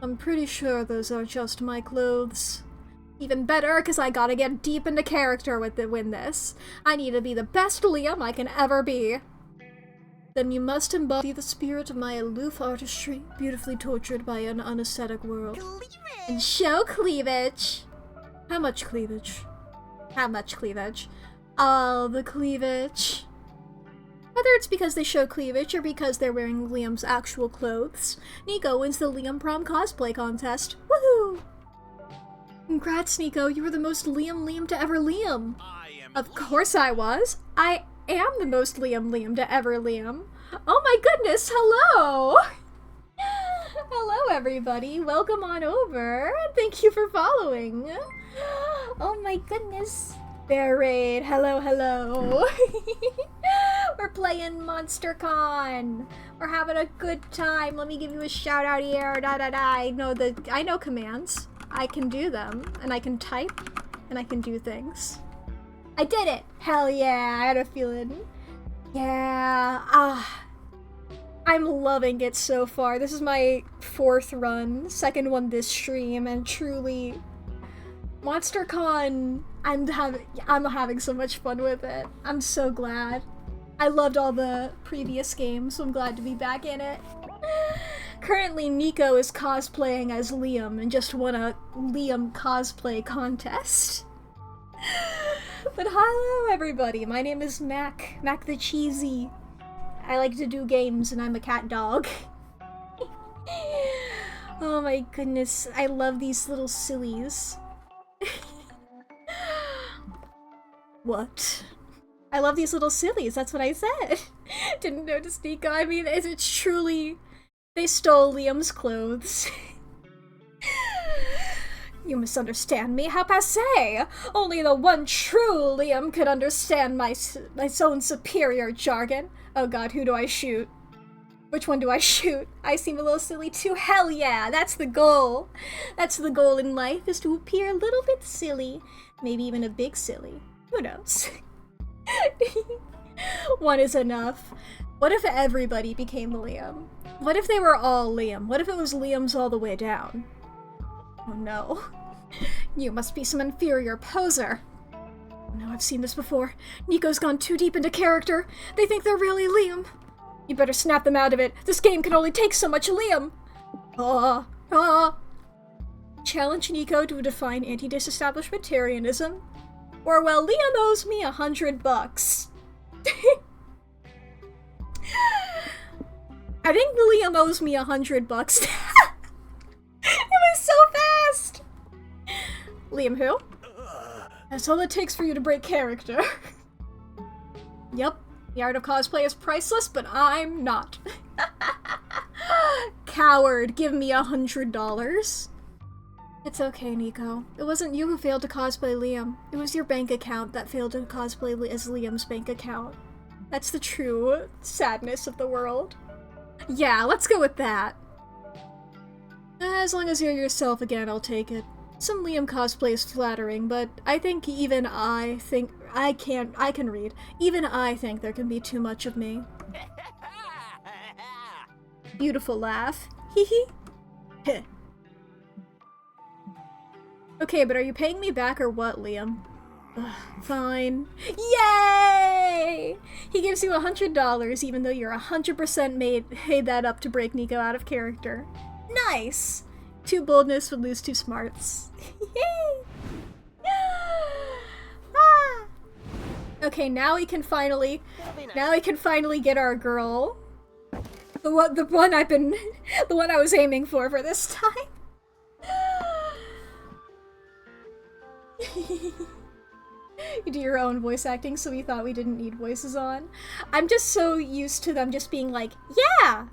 Speaker 1: I'm pretty sure those are just my clothes. Even better, because I gotta get deep into character to win this. I need to be the best Liam I can ever be. Then you must embody the spirit of my aloof artistry, beautifully tortured by an unaesthetic world.
Speaker 4: Cleavage.
Speaker 1: And show cleavage! How much cleavage? How much cleavage? All the cleavage. Whether it's because they show cleavage or because they're wearing Liam's actual clothes, Nico wins the Liam Prom cosplay contest. Woohoo! Congrats, Nico, you were the most Liam to ever Liam. Of course I was. I am the most Liam to ever Liam. Oh my goodness, hello! Hello everybody, welcome on over. Thank you for following. Oh my goodness. Bear Raid, hello. We're playing Monster Con. We're having a good time. Let me give you a shout out here. I know commands. I can do them, and I can type, and I can do things. I did it! Hell yeah, I had a feeling. Yeah, I'm loving it so far. This is my 4th run, 2nd one this stream, and truly, Monster Con, I'm having so much fun with it. I'm so glad. I loved all the previous games, so I'm glad to be back in it. Currently, Nico is cosplaying as Liam and just won a Liam cosplay contest. But hello everybody, my name is Mack the Cheesy. I like to do games and I'm a cat dog. Oh my goodness, I love these little sillies. What? I love these little sillies, that's what I said. Didn't notice Nico, I mean, it's truly... They stole Liam's clothes. You misunderstand me, how passé! Only the one true Liam could understand my own superior jargon. Oh god, who do I shoot? Which one do I shoot? I seem a little silly too. Hell yeah, that's the goal. That's the goal in life, is to appear a little bit silly. Maybe even a big silly. Who knows? One is enough. What if everybody became Liam? What if they were all Liam? What if it was Liam's all the way down? Oh no. You must be some inferior poser. No, I've seen this before. Nico's gone too deep into character. They think they're really Liam. You better snap them out of it. This game can only take so much Liam. Challenge Nico to define anti-disestablishmentarianism. Or, well, Liam owes me $100. I think Liam owes me $100. It was so fast! Liam who? That's all it takes for you to break character. Yep, the art of cosplay is priceless, but I'm not. coward, give me $100. It's okay, Nico. It wasn't you who failed to cosplay Liam. It was your bank account that failed to cosplay as Liam's bank account. That's the true sadness of the world. Yeah, let's go with that. As long as you're yourself again, I'll take it. Some Liam cosplay is flattering, but I think even I can read. Even I think there can be too much of me. Beautiful laugh. Hee hee. Okay, but are you paying me back or what, Liam? Ugh, fine. Yay! He gives you $100 even though you're 100% paid that up to break Nico out of character. Nice! Too boldness would lose two smarts. Yay! Ah! Okay, now we can finally get our girl. The one I was aiming for this time. You do your own voice acting, so we thought we didn't need voices on. I'm just so used to them just being like, yeah!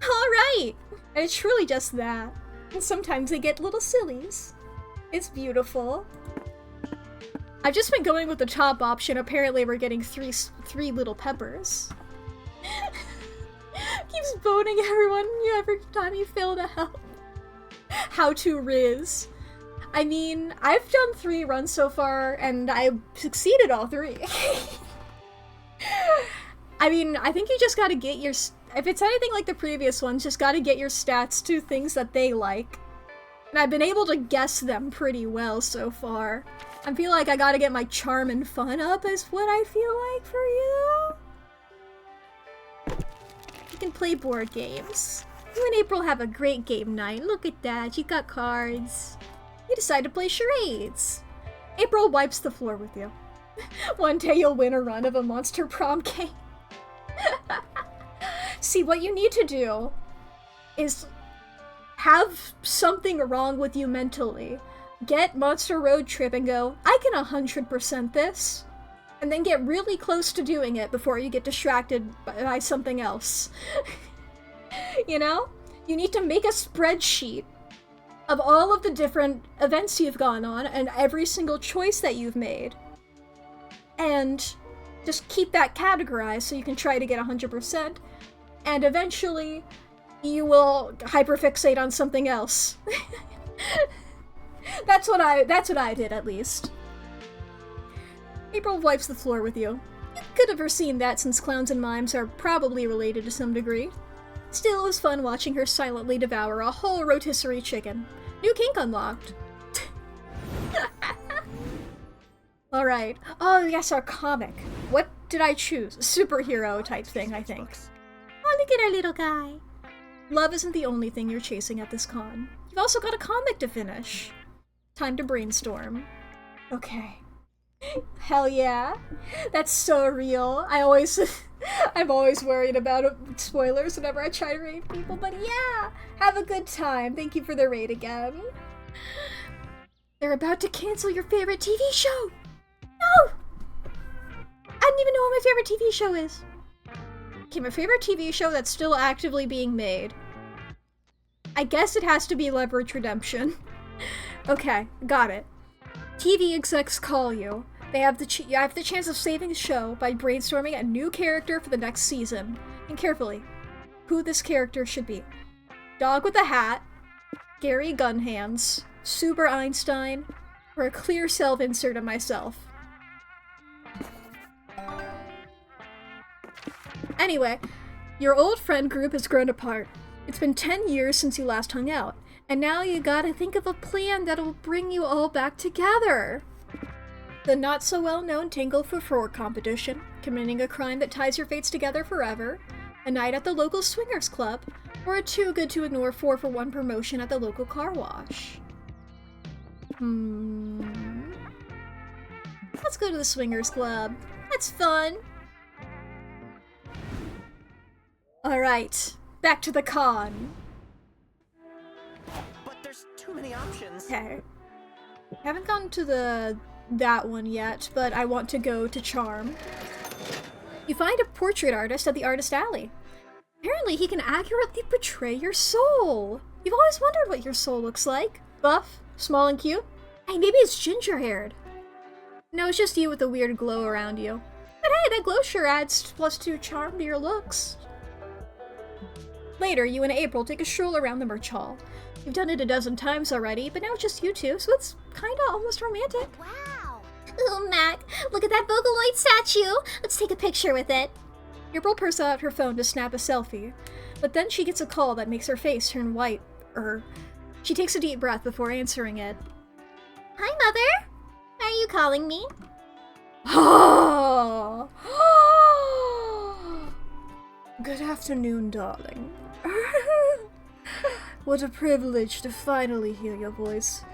Speaker 1: Alright! And it's truly just that. And sometimes they get little sillies. It's beautiful. I've just been going with the top option. Apparently we're getting three little peppers. Keeps boning everyone every time you fail to help. How to Riz. I mean, I've done 3 runs so far, and I succeeded all 3. I mean, I think you just gotta get your... If it's anything like the previous ones, just gotta get your stats to things that they like. And I've been able to guess them pretty well so far. I feel like I gotta get my charm and fun up is what I feel like for you. You can play board games. You and April have a great game night. Look at that, you got cards. You decide to play charades. April wipes the floor with you. One day you'll win a run of a Monster Prom game. See, what you need to do is have something wrong with you mentally. Get Monster Road Trip and go, I can 100% this. And then get really close to doing it before you get distracted by something else. You know? You need to make a spreadsheet of all of the different events you've gone on and every single choice that you've made. And just keep that categorized so you can try to get 100%. And eventually, you will hyperfixate on something else. That's what I did, at least. April wipes the floor with you. You could have foreseen that since clowns and mimes are probably related to some degree. Still, it was fun watching her silently devour a whole rotisserie chicken. New kink unlocked. Alright. Oh, yes, our comic. What did I choose? A superhero type thing, I think. Oh, look at our little guy. Love isn't the only thing you're chasing at this con. You've also got a comic to finish. Time to brainstorm. Okay. Hell yeah. That's so real. I'm always worried about spoilers whenever I try to raid people, but yeah! Have a good time. Thank you for the raid again. They're about to cancel your favorite TV show! No! I don't even know what my favorite TV show is. Okay, my favorite TV show that's still actively being made. I guess it has to be Leverage Redemption. Okay, got it. TV execs call you. You have the chance of saving the show by brainstorming a new character for the next season. And carefully, who this character should be. Dog with a hat, Gary Gunhands, Super Einstein, or a clear self-insert of myself. Anyway, your old friend group has grown apart. It's been 10 years since you last hung out, and now you gotta think of a plan that'll bring you all back together. The not-so-well-known Tangle for Four competition, committing a crime that ties your fates together forever, a night at the local swingers club, or a too-good-to-ignore 4-for-1 promotion at the local car wash. Let's go to the swingers club. That's fun. Alright, back to the con.
Speaker 4: But there's too many options.
Speaker 1: Okay. Haven't gone to that one yet, but I want to go to Charm. You find a portrait artist at the Artist Alley. Apparently he can accurately portray your soul. You've always wondered what your soul looks like. Buff, small and cute. Hey, maybe it's ginger-haired. No, it's just you with the weird glow around you. But hey, that glow sure adds +2 charm to your looks. Later, you and April take a stroll around the merch hall. You've done it a dozen times already, but now it's just you two, so it's kinda almost romantic.
Speaker 3: Wow. Ooh, Mac, look at that Vocaloid statue. Let's take a picture with it.
Speaker 1: April pulls out her phone to snap a selfie, but then she gets a call that makes her face turn white. She takes a deep breath before answering it.
Speaker 3: Hi, Mother. Are you calling me?
Speaker 1: Good afternoon, darling. What a privilege to finally hear your voice.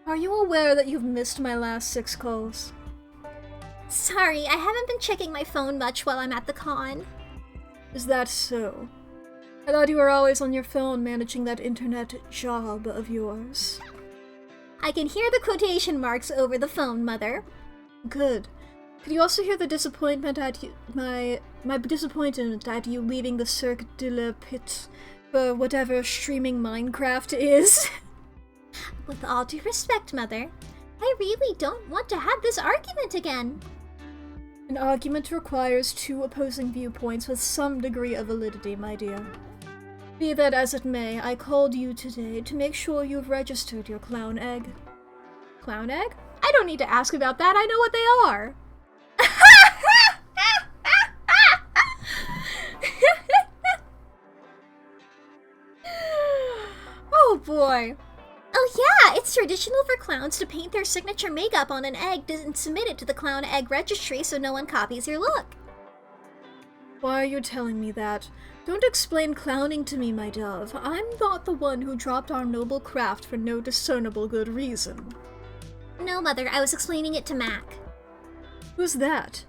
Speaker 1: Are you aware that you've missed my last 6 calls?
Speaker 3: Sorry, I haven't been checking my phone much while I'm at the con.
Speaker 1: Is that so? I thought you were always on your phone managing that internet job of yours.
Speaker 3: I can hear the quotation marks over the phone, Mother.
Speaker 1: Good. Could you also hear the disappointment at you, my disappointment at you leaving the Cirque de la Pit for whatever streaming Minecraft is?
Speaker 3: With all due respect, Mother, I really don't want to have this argument again.
Speaker 1: An argument requires 2 opposing viewpoints with some degree of validity, my dear. Be that as it may, I called you today to make sure you've registered your clown egg. Clown egg? I don't need to ask about that, I know what they are. Oh boy.
Speaker 3: Oh yeah, it's traditional for clowns to paint their signature makeup on an egg and submit it to the clown egg registry so no one copies your look.
Speaker 1: Why are you telling me that? Don't explain clowning to me, my dove. I'm not the one who dropped our noble craft for no discernible good reason.
Speaker 3: No, Mother, I was explaining it to Mack.
Speaker 1: Who's that?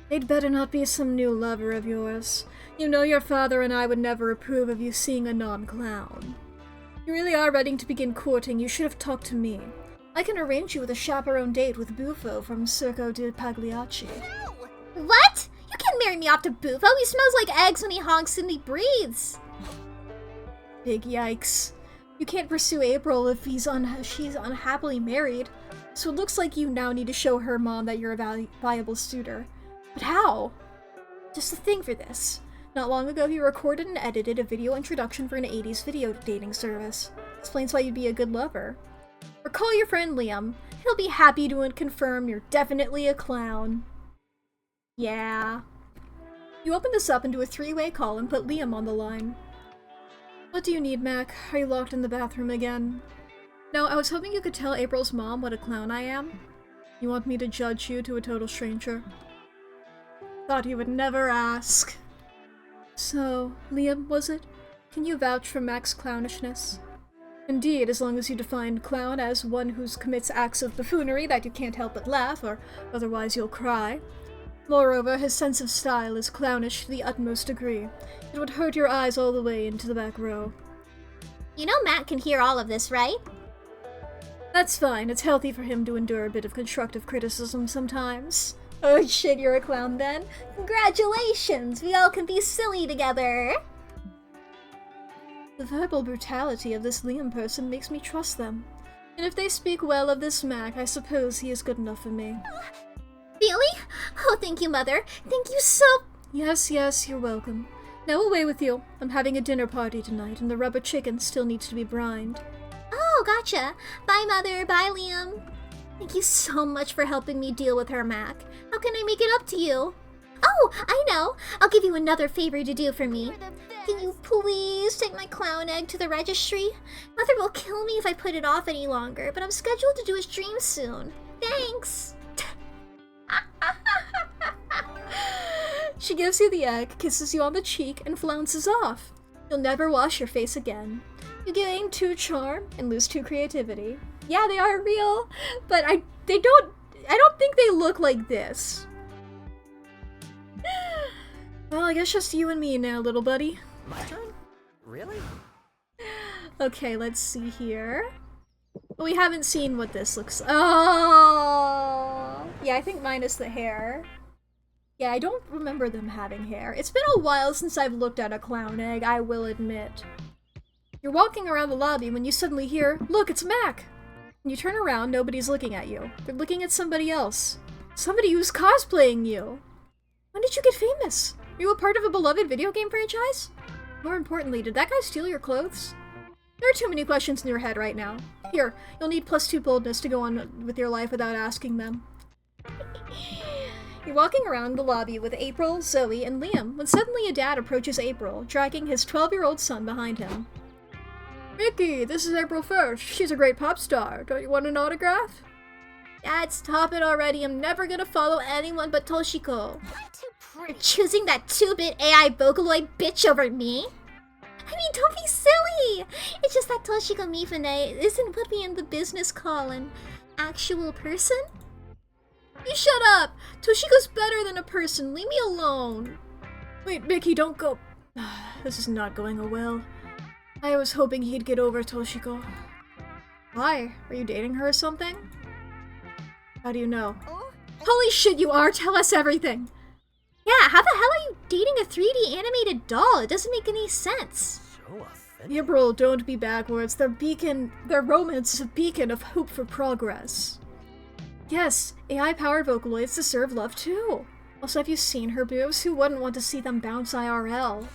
Speaker 1: They'd better not be some new lover of yours. You know your father and I would never approve of you seeing a non-clown. You really are ready to begin courting, you should have talked to me. I can arrange you with a chaperone date with Buffo from Circo di Pagliacci.
Speaker 3: What? You can't marry me off to Buffo. He smells like eggs when he honks and he breathes.
Speaker 1: Big yikes. You can't pursue April if she's unhappily married. So it looks like you now need to show her mom that you're a viable suitor. But how? Just the thing for this. Not long ago, you recorded and edited a video introduction for an 80s video dating service. Explains why you'd be a good lover. Or call your friend Liam. He'll be happy to confirm you're definitely a clown. Yeah. You open this up into a 3-way call and put Liam on the line. What do you need, Mac? Are you locked in the bathroom again? No, I was hoping you could tell April's mom what a clown I am. You want me to judge you to a total stranger? Thought you would never ask. So, Liam, was it? Can you vouch for Mack's clownishness? Indeed, as long as you define clown as one who commits acts of buffoonery that you can't help but laugh, or otherwise you'll cry. Moreover, his sense of style is clownish to the utmost degree. It would hurt your eyes all the way into the back row.
Speaker 3: You know Matt can hear all of this, right?
Speaker 1: That's fine. It's healthy for him to endure a bit of constructive criticism sometimes. Oh shit, you're a clown then?
Speaker 3: Congratulations! We all can be silly together!
Speaker 1: The verbal brutality of this Liam person makes me trust them. And if they speak well of this Mac, I suppose he is good enough for me.
Speaker 3: Really? Oh, thank you, Mother. Thank you so...
Speaker 1: Yes, you're welcome. Now away with you. I'm having a dinner party tonight, and the rubber chicken still needs to be brined.
Speaker 3: Oh, gotcha. Bye, Mother. Bye, Liam. Thank you so much for helping me deal with her, Mac. How can I make it up to you? Oh, I know. I'll give you another favor to do for me. Can you please take my clown egg to the registry? Mother will kill me if I put it off any longer, but I'm scheduled to do a stream soon. Thanks.
Speaker 1: She gives you the egg, kisses you on the cheek, and flounces off. You'll never wash your face again. You gain 2 charm and lose 2 creativity. Yeah, they are real, but I don't think they look like this. Well, I guess just you and me now, little buddy.
Speaker 4: My turn? Really?
Speaker 1: Okay, let's see here. We haven't seen what this looks like. Oh! Yeah, I think minus the hair. Yeah, I don't remember them having hair. It's been a while since I've looked at a clown egg, I will admit. You're walking around the lobby when you suddenly hear, "Look, it's Mack!" When you turn around, nobody's looking at you. They're looking at somebody else. Somebody who's cosplaying you. When did you get famous? Are you a part of a beloved video game franchise? More importantly, did that guy steal your clothes? There are too many questions in your head right now. Here, you'll need +2 boldness to go on with your life without asking them. You're walking around the lobby with April, Zoe, and Liam when suddenly a dad approaches April, dragging his 12-year-old son behind him. Mickey, this is April 1st. She's a great pop star. Don't you want an autograph? Dad, stop it already. I'm never gonna follow anyone but Toshiko.
Speaker 3: You're choosing that 2-bit AI Vocaloid bitch over me? I mean, don't be silly! It's just that Toshiko Mifune isn't what we in the business call an actual person. You shut up! Toshiko's better than a person. Leave me alone. Wait, Mickey, don't go. This is not going well. I was hoping he'd get over Toshiko. Why? Are you dating her or something? How do you know? Holy shit, you are! Tell us everything! Yeah, how the hell are you dating a 3D animated doll? It doesn't make any sense.
Speaker 4: So offended.
Speaker 1: April, don't be backwards. Their romance is a beacon of hope for progress. Yes, AI-powered Vocaloids deserve love too. Also, have you seen her boobs? Who wouldn't want to see them bounce IRL?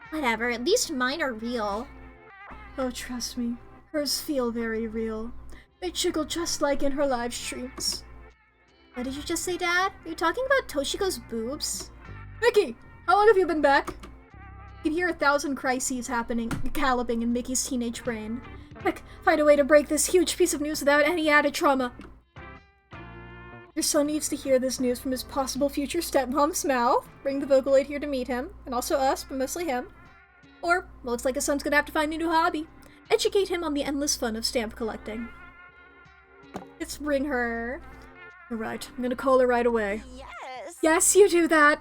Speaker 3: Whatever, at least mine are real.
Speaker 1: Oh, trust me. Hers feel very real. They jiggle just like in her live streams.
Speaker 3: What did you just say, Dad? Are you talking about Toshiko's boobs?
Speaker 1: Mickey! How long have you been back? You can hear 1,000 crises galloping in Mickey's teenage brain. Quick, find a way to break this huge piece of news without any added trauma. Your son needs to hear this news from his possible future stepmom's mouth. Bring the Vocaloid here to meet him, and also us, but mostly him. Or, looks like his son's gonna have to find a new hobby. Educate him on the endless fun of stamp collecting. Let's bring her. Alright, I'm gonna call her right away.
Speaker 2: Yes!
Speaker 1: Yes, you do that!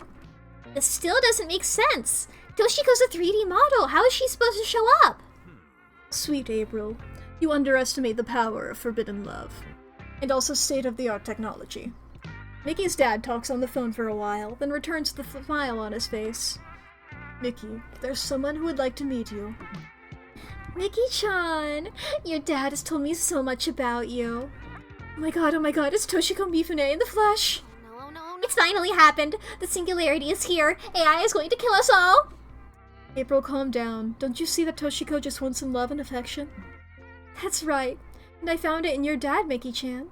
Speaker 3: This still doesn't make sense. Toshiko's a 3D model. How is she supposed to show up?
Speaker 1: Sweet April, you underestimate the power of forbidden love. And also state-of-the-art technology. Mickey's dad talks on the phone for a while, then returns with a smile on his face. Mickey, there's someone who would like to meet you. Mickey-chan, your dad has told me so much about you. Oh my god, it's Toshiko Mifune in the flesh!
Speaker 2: No.
Speaker 3: It's finally happened. The singularity is here. AI is going to kill us all.
Speaker 1: April, calm down. Don't you see that Toshiko just wants some love and affection? That's right. And I found it in your dad, Mickey-chan.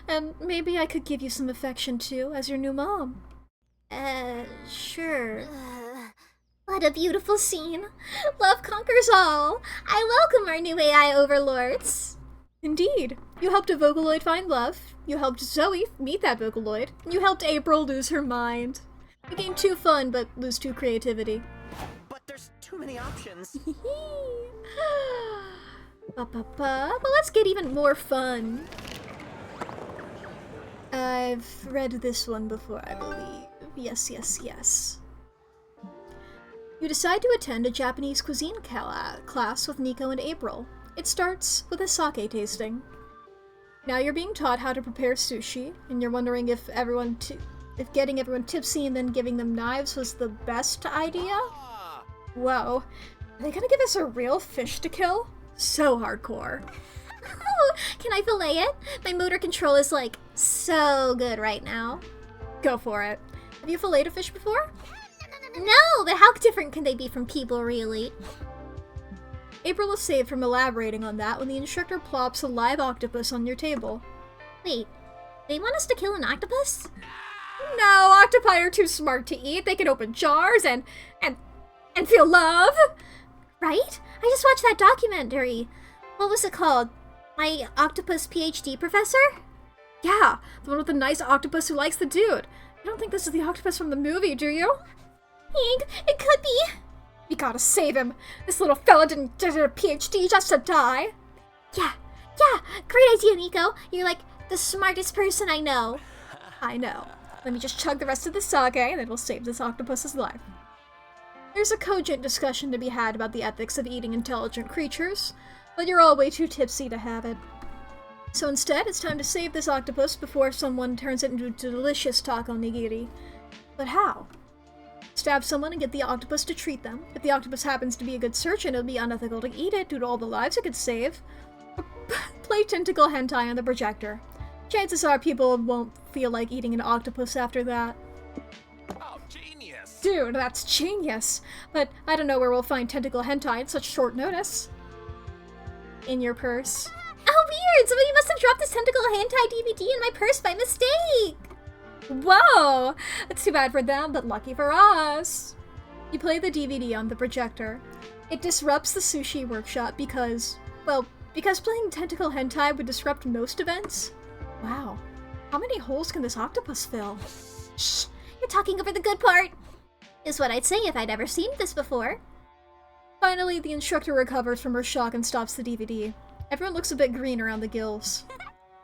Speaker 1: And maybe I could give you some affection too, as your new mom.
Speaker 3: Sure. What a beautiful scene. Love conquers all. I welcome our new AI overlords.
Speaker 1: Indeed. You helped a Vocaloid find love, you helped Zoe meet that Vocaloid, and you helped April lose her mind. A game too fun, but lose too creativity.
Speaker 4: But there's too many options.
Speaker 1: But let's get even more fun. I've read this one before, I believe. Yes. You decide to attend a Japanese cuisine class with Nico and April. It starts with a sake tasting. Now you're being taught how to prepare sushi, and you're wondering if getting everyone tipsy and then giving them knives was the best idea? Whoa. Are they gonna give us a real fish to kill? So hardcore.
Speaker 3: Oh, can I fillet it? My motor control is like so good right now.
Speaker 1: Go for it. Have you filleted a fish before?
Speaker 3: No, but how different can they be from people, really?
Speaker 1: April is saved from elaborating on that when the instructor plops a live octopus on your table.
Speaker 3: Wait, they want us to kill an octopus?
Speaker 1: No, octopi are too smart to eat. They can open jars and feel love.
Speaker 3: Right? I just watched that documentary. What was it called? My Octopus PhD Professor?
Speaker 1: Yeah, the one with the nice octopus who likes the dude. You don't think this is the octopus from the movie, do you?
Speaker 3: It could be.
Speaker 1: We gotta save him. This little fella didn't get a PhD just to die.
Speaker 3: Yeah, great idea, Nico. You're like the smartest person I know.
Speaker 1: I know. Let me just chug the rest of the sake, and then we'll save this octopus's life. There's a cogent discussion to be had about the ethics of eating intelligent creatures, but you're all way too tipsy to have it. So instead, it's time to save this octopus before someone turns it into a delicious taco nigiri. But how? Stab someone and get the octopus to treat them. If the octopus happens to be a good surgeon, it'll be unethical to eat it due to all the lives it could save. Play tentacle hentai on the projector. Chances are people won't feel like eating an octopus after that.
Speaker 4: Oh, genius!
Speaker 1: Dude, that's genius! But I don't know where we'll find tentacle hentai at such short notice. In your purse.
Speaker 3: Oh, weird! Somebody must have dropped this tentacle hentai DVD in my purse by mistake!
Speaker 1: Whoa! That's too bad for them, but lucky for us! You play the DVD on the projector. It disrupts the sushi workshop because, well, because playing tentacle hentai would disrupt most events. Wow. How many holes can this octopus fill?
Speaker 3: Shh! You're talking over the good part! Is what I'd say if I'd ever seen this before.
Speaker 1: Finally, the instructor recovers from her shock and stops the DVD. Everyone looks a bit green around the gills.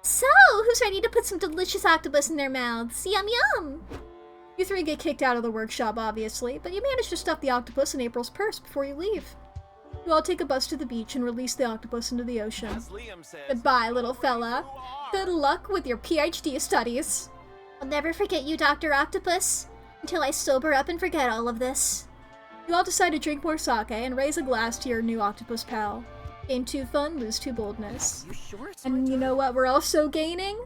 Speaker 3: So, who's ready to put some delicious octopus in their mouths? Yum yum!
Speaker 1: You three get kicked out of the workshop, obviously, but you manage to stuff the octopus in April's purse before you leave. You all take a bus to the beach and release the octopus into the ocean.
Speaker 4: As Liam says,
Speaker 1: Goodbye, little fella. Good luck with your PhD studies.
Speaker 3: I'll never forget you, Dr. Octopus, until I sober up and forget all of this.
Speaker 1: You all decide to drink more sake and raise a glass to your new octopus pal. Gain 2 fun, lose 2 boldness.
Speaker 4: you sure it's
Speaker 1: And you know what we're also gaining?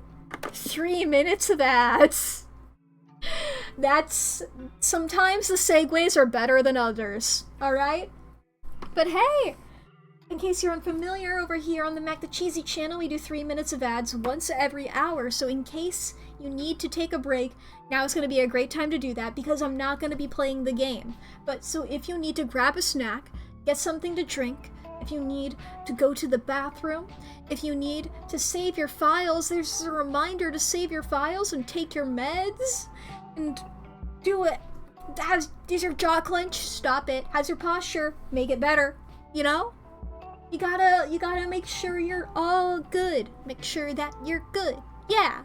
Speaker 1: 3 minutes of ads. That's... Sometimes the segues are better than others, alright? But hey! In case you're unfamiliar, over here on the Mack the Cheesy channel, we do 3 minutes of ads once every hour, so in case you need to take a break, now is going to be a great time to do that because I'm not going to be playing the game. But so if you need to grab a snack, get something to drink, if you need to go to the bathroom, if you need to save your files, there's a reminder to save your files and take your meds, and do it. Is your jaw clenched? Stop it. How's your posture? Make it better. You know? You gotta make sure you're all good. Make sure that you're good. Yeah.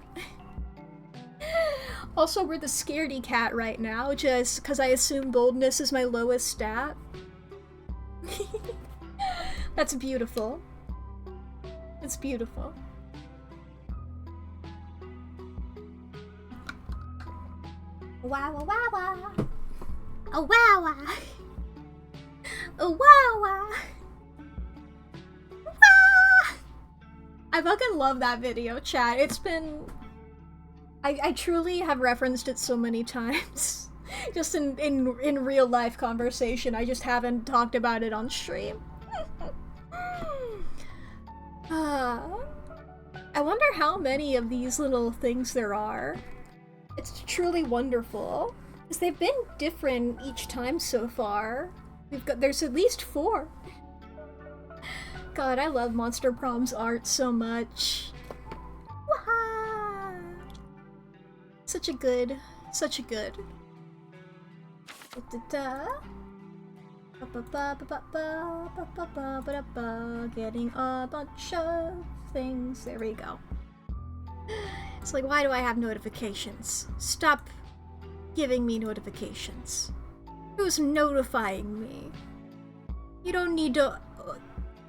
Speaker 1: Also, we're the scaredy cat right now, just because I assume boldness is my lowest stat. That's beautiful. It's beautiful.
Speaker 3: Wow, wow, wow, wow. Oh, wow, wow. Oh, wow, wow. Wow.
Speaker 1: I fucking love that video, chat. It's been... I truly have referenced it so many times. Just in real life conversation. I just haven't talked about it on stream. I wonder how many of these little things there are. It's truly wonderful. Because they've been different each time so far. There's at least 4. God, I love Monster Prom's art so much. Wah! Such a good. Getting a bunch of things. There we go. It's like, why do I have notifications? Stop giving me notifications. Who's notifying me? You don't need to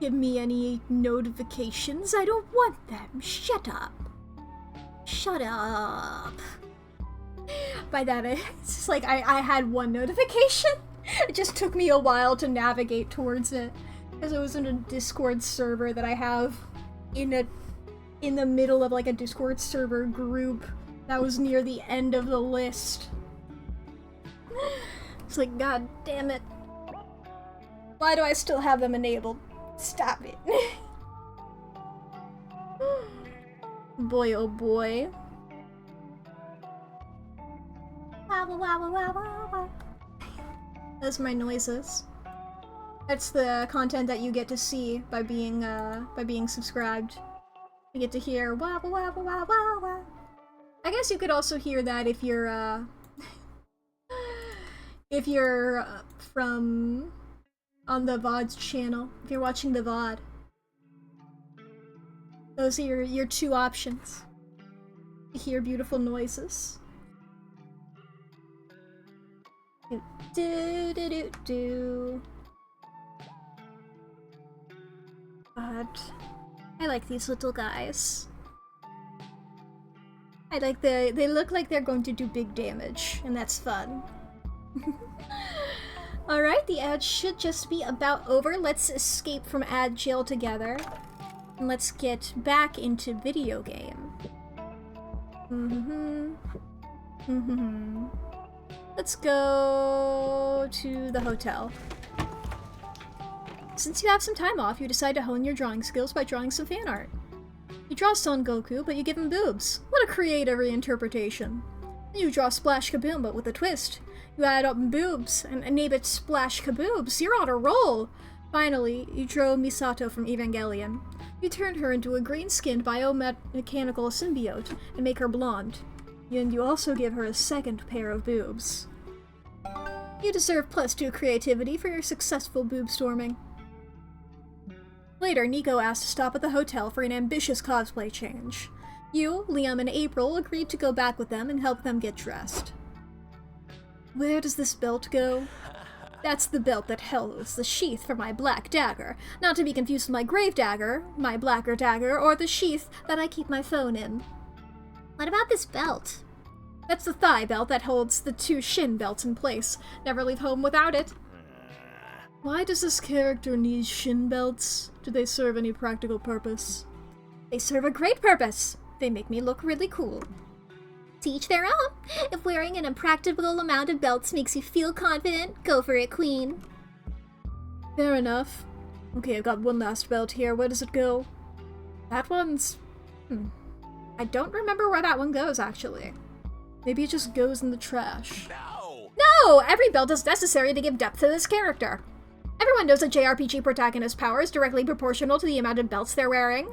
Speaker 1: give me any notifications. I don't want them. Shut up. Shut up. By that, it's just like I had one notification. It just took me a while to navigate towards it. Because it was in a Discord server that I have in the middle of like a Discord server group that was near the end of the list. It's like, god damn it. Why do I still have them enabled? Stop it. Boy, oh boy.
Speaker 3: Wow, wow, wow, wow, wow, wow.
Speaker 1: That's my noises. That's the content that you get to see by being subscribed. You get to hear wah wah wah wah wah wah. I guess you could also hear that if you're from on the VOD's channel. If you're watching the VOD. Those are your 2 options. You hear beautiful noises. Do do do do do. But I like these little guys. I like they look like they're going to do big damage, and that's fun. Alright, the ad should just be about over. Let's escape from ad jail together. And let's get back into video game. Let's go to the hotel. Since you have some time off, you decide to hone your drawing skills by drawing some fan art. You draw Son Goku, but you give him boobs. What a creative reinterpretation. You draw Splash Kaboom, but with a twist. You add up boobs and name it Splash Kaboobs. You're on a roll! Finally, you draw Misato from Evangelion. You turn her into a green-skinned biomechanical symbiote and make her blonde. And you also give her a second pair of boobs. You deserve +2 creativity for your successful boob storming. Later, Nico asked to stop at the hotel for an ambitious cosplay change. You, Liam, and April agreed to go back with them and help them get dressed. Where does this belt go? That's the belt that holds the sheath for my black dagger, not to be confused with my grave dagger, my blacker dagger, or the sheath that I keep my phone in.
Speaker 3: What about this belt?
Speaker 1: That's the thigh belt that holds the 2 shin belts in place. Never leave home without it. Why does this character need shin belts? Do they serve any practical purpose? They serve a great purpose. They make me look really cool.
Speaker 3: To each their own. If wearing an impractical amount of belts makes you feel confident, go for it, queen.
Speaker 1: Fair enough. Okay, I've got one last belt here. Where does it go? That one's... I don't remember where that one goes, actually. Maybe it just goes in the trash.
Speaker 4: No!
Speaker 1: No! Every belt is necessary to give depth to this character. Everyone knows a JRPG protagonist's power is directly proportional to the amount of belts they're wearing.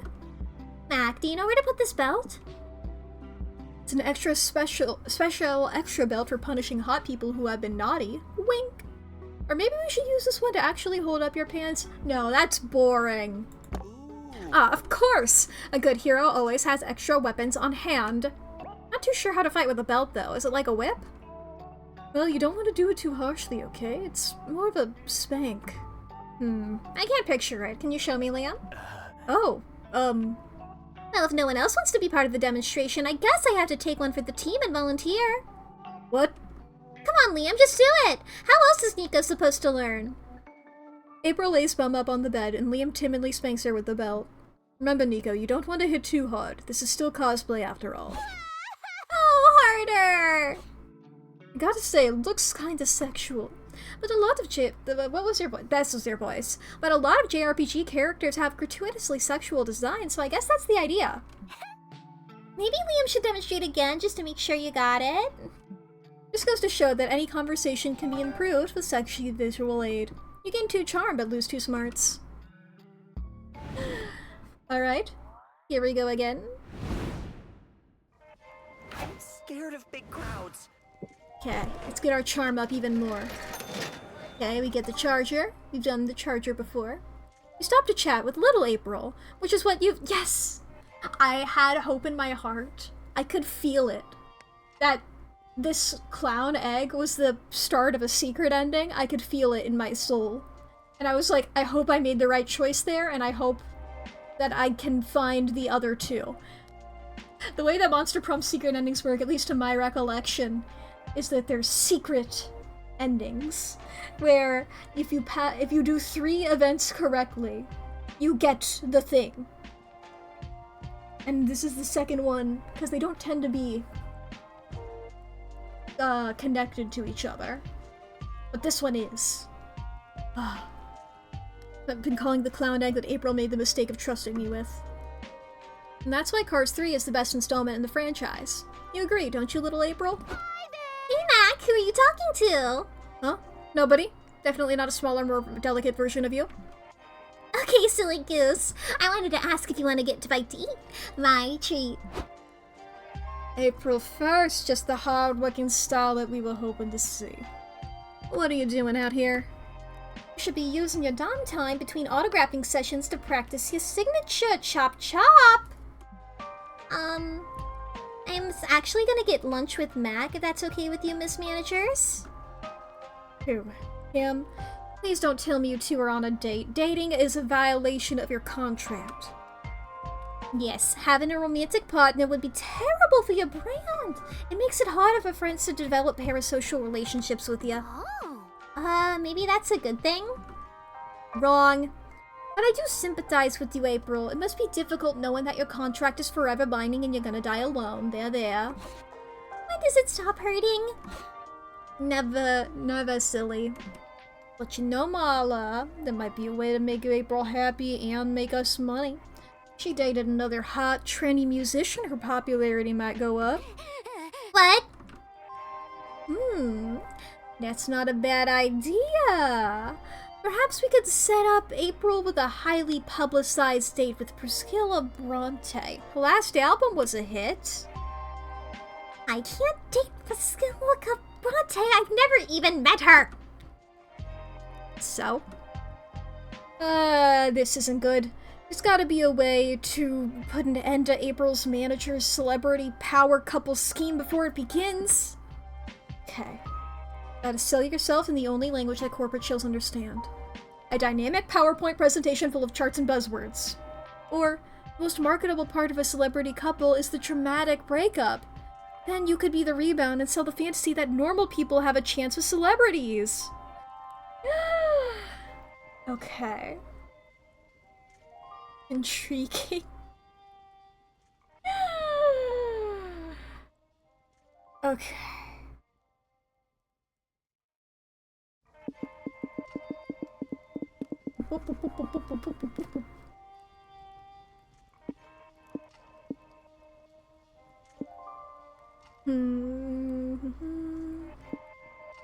Speaker 3: Mac, do you know where to put this belt?
Speaker 1: It's an extra special extra belt for punishing hot people who have been naughty. Wink! Or maybe we should use this one to actually hold up your pants? No, that's boring. Ah, of course! A good hero always has extra weapons on hand. Not too sure how to fight with a belt, though. Is it like a whip? Well, you don't want to do it too harshly, okay? It's more of a spank. I can't picture it. Can you show me, Liam? Oh,
Speaker 3: Well, if no one else wants to be part of the demonstration, I guess I have to take one for the team and volunteer.
Speaker 1: What?
Speaker 3: Come on, Liam, just do it! How else is Nico supposed to learn?
Speaker 1: April lays bum up on the bed, and Liam timidly spanks her with the belt. Remember, Nico, you don't want to hit too hard. This is still cosplay after all.
Speaker 3: Oh, harder!
Speaker 1: I gotta say, it looks kinda sexual. But a lot of what was your voice? Best was your voice. But a lot of JRPG characters have gratuitously sexual designs, so I guess that's the idea.
Speaker 3: Maybe Liam should demonstrate again just to make sure you got it.
Speaker 1: This goes to show that any conversation can be improved with sexy visual aid. You gain 2 charm, but lose 2 smarts. Alright, here we go again.
Speaker 4: I'm scared of big crowds.
Speaker 1: Okay, let's get our charm up even more. Okay, we get the charger. We've done the charger before. You stop to chat with little April, which is what you... Yes! I had hope in my heart. I could feel it. That this clown egg was the start of a secret ending. I could feel it in my soul. And I was like, I hope I made the right choice there, and I hope that I can find the other 2. The way that Monster Prom secret endings work, at least to my recollection, is that there's secret endings, where if you do 3 events correctly, you get the thing. And this is the second one, because they don't tend to be connected to each other. But this one is. I've been calling the clown egg that April made the mistake of trusting me with. And that's why Cars 3 is the best installment in the franchise. You agree, don't you, little April?
Speaker 3: Hey, Mac, who are you talking to?
Speaker 1: Huh? Nobody? Definitely not a smaller, more delicate version of you?
Speaker 3: Okay, silly goose. I wanted to ask if you want to get to bite to eat. My treat.
Speaker 1: April 1st, just the hard-working style that we were hoping to see. What are you doing out here?
Speaker 3: You should be using your downtime between autographing sessions to practice your signature, chop chop! I'm actually gonna get lunch with Mac, if that's okay with you, Miss Managers?
Speaker 1: Who? Him? Please don't tell me you two are on a date. Dating is a violation of your contract.
Speaker 3: Yes, having a romantic partner would be terrible for your brand. It makes it harder for friends to develop parasocial relationships with you. Maybe that's a good thing? Wrong. But I do sympathize with you, April. It must be difficult knowing that your contract is forever binding and you're gonna die alone. There. When does it stop hurting? Never, silly. But you know, Marla, there might be a way to make April happy and make us money. If she dated another hot, trendy musician, her popularity might go up. What? That's not a bad idea. Perhaps we could set up April with a highly publicized date with Priscilla Bronte. Her last album was a hit. I can't date Priscilla Bronte. I've never even met her. So? This isn't good. There's gotta be a way to put an end to April's manager's celebrity power couple scheme before it begins. Okay. Gotta sell yourself in the only language that corporate shills understand. A dynamic PowerPoint presentation full of charts and buzzwords. Or, the most marketable part of a celebrity couple is the dramatic breakup. Then you could be the rebound and sell the fantasy that normal people have a chance with celebrities. Okay. Intriguing. Okay.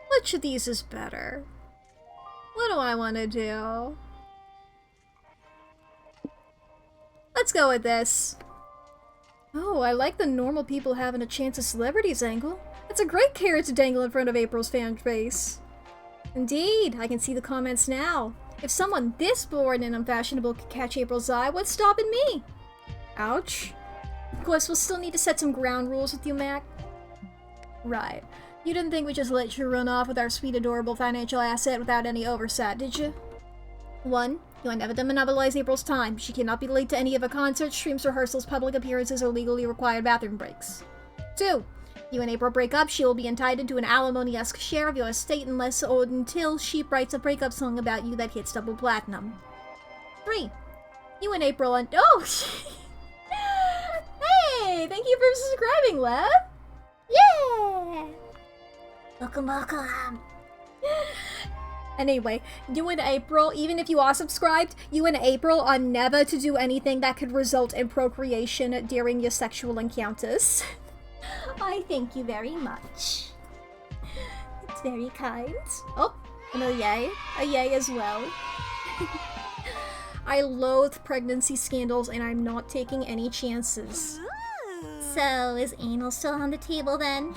Speaker 3: Which of these is better? What do I want to do? Let's go with this. Oh, I like the normal people having a chance of celebrities angle. That's a great carrot to dangle in front of April's fan base. Indeed, I can see the comments now. If someone this bored and unfashionable could catch April's eye, what's stopping me? Ouch. Of course, we'll still need to set some ground rules with you, Mack. Right. You didn't think we just let you run off with our sweet, adorable financial asset without any oversight, did you? 1. You are never to monopolize April's time. She cannot be late to any of her concerts, streams, rehearsals, public appearances, or legally required bathroom breaks. 2. You and April break up, she will be entitled to an alimony-esque share of your estate until she writes a breakup song about you that hits double platinum. 3. You and April and— oh! Hey! Thank you for subscribing, Lev! Yeah! Welcome. Anyway, you and April, even if you are subscribed, you and April are never to do anything that could result in procreation during your sexual encounters. I thank you very much. It's very kind. Oh, and a yay. A yay as well. I loathe pregnancy scandals and I'm not taking any chances. So, is anal still on the table then?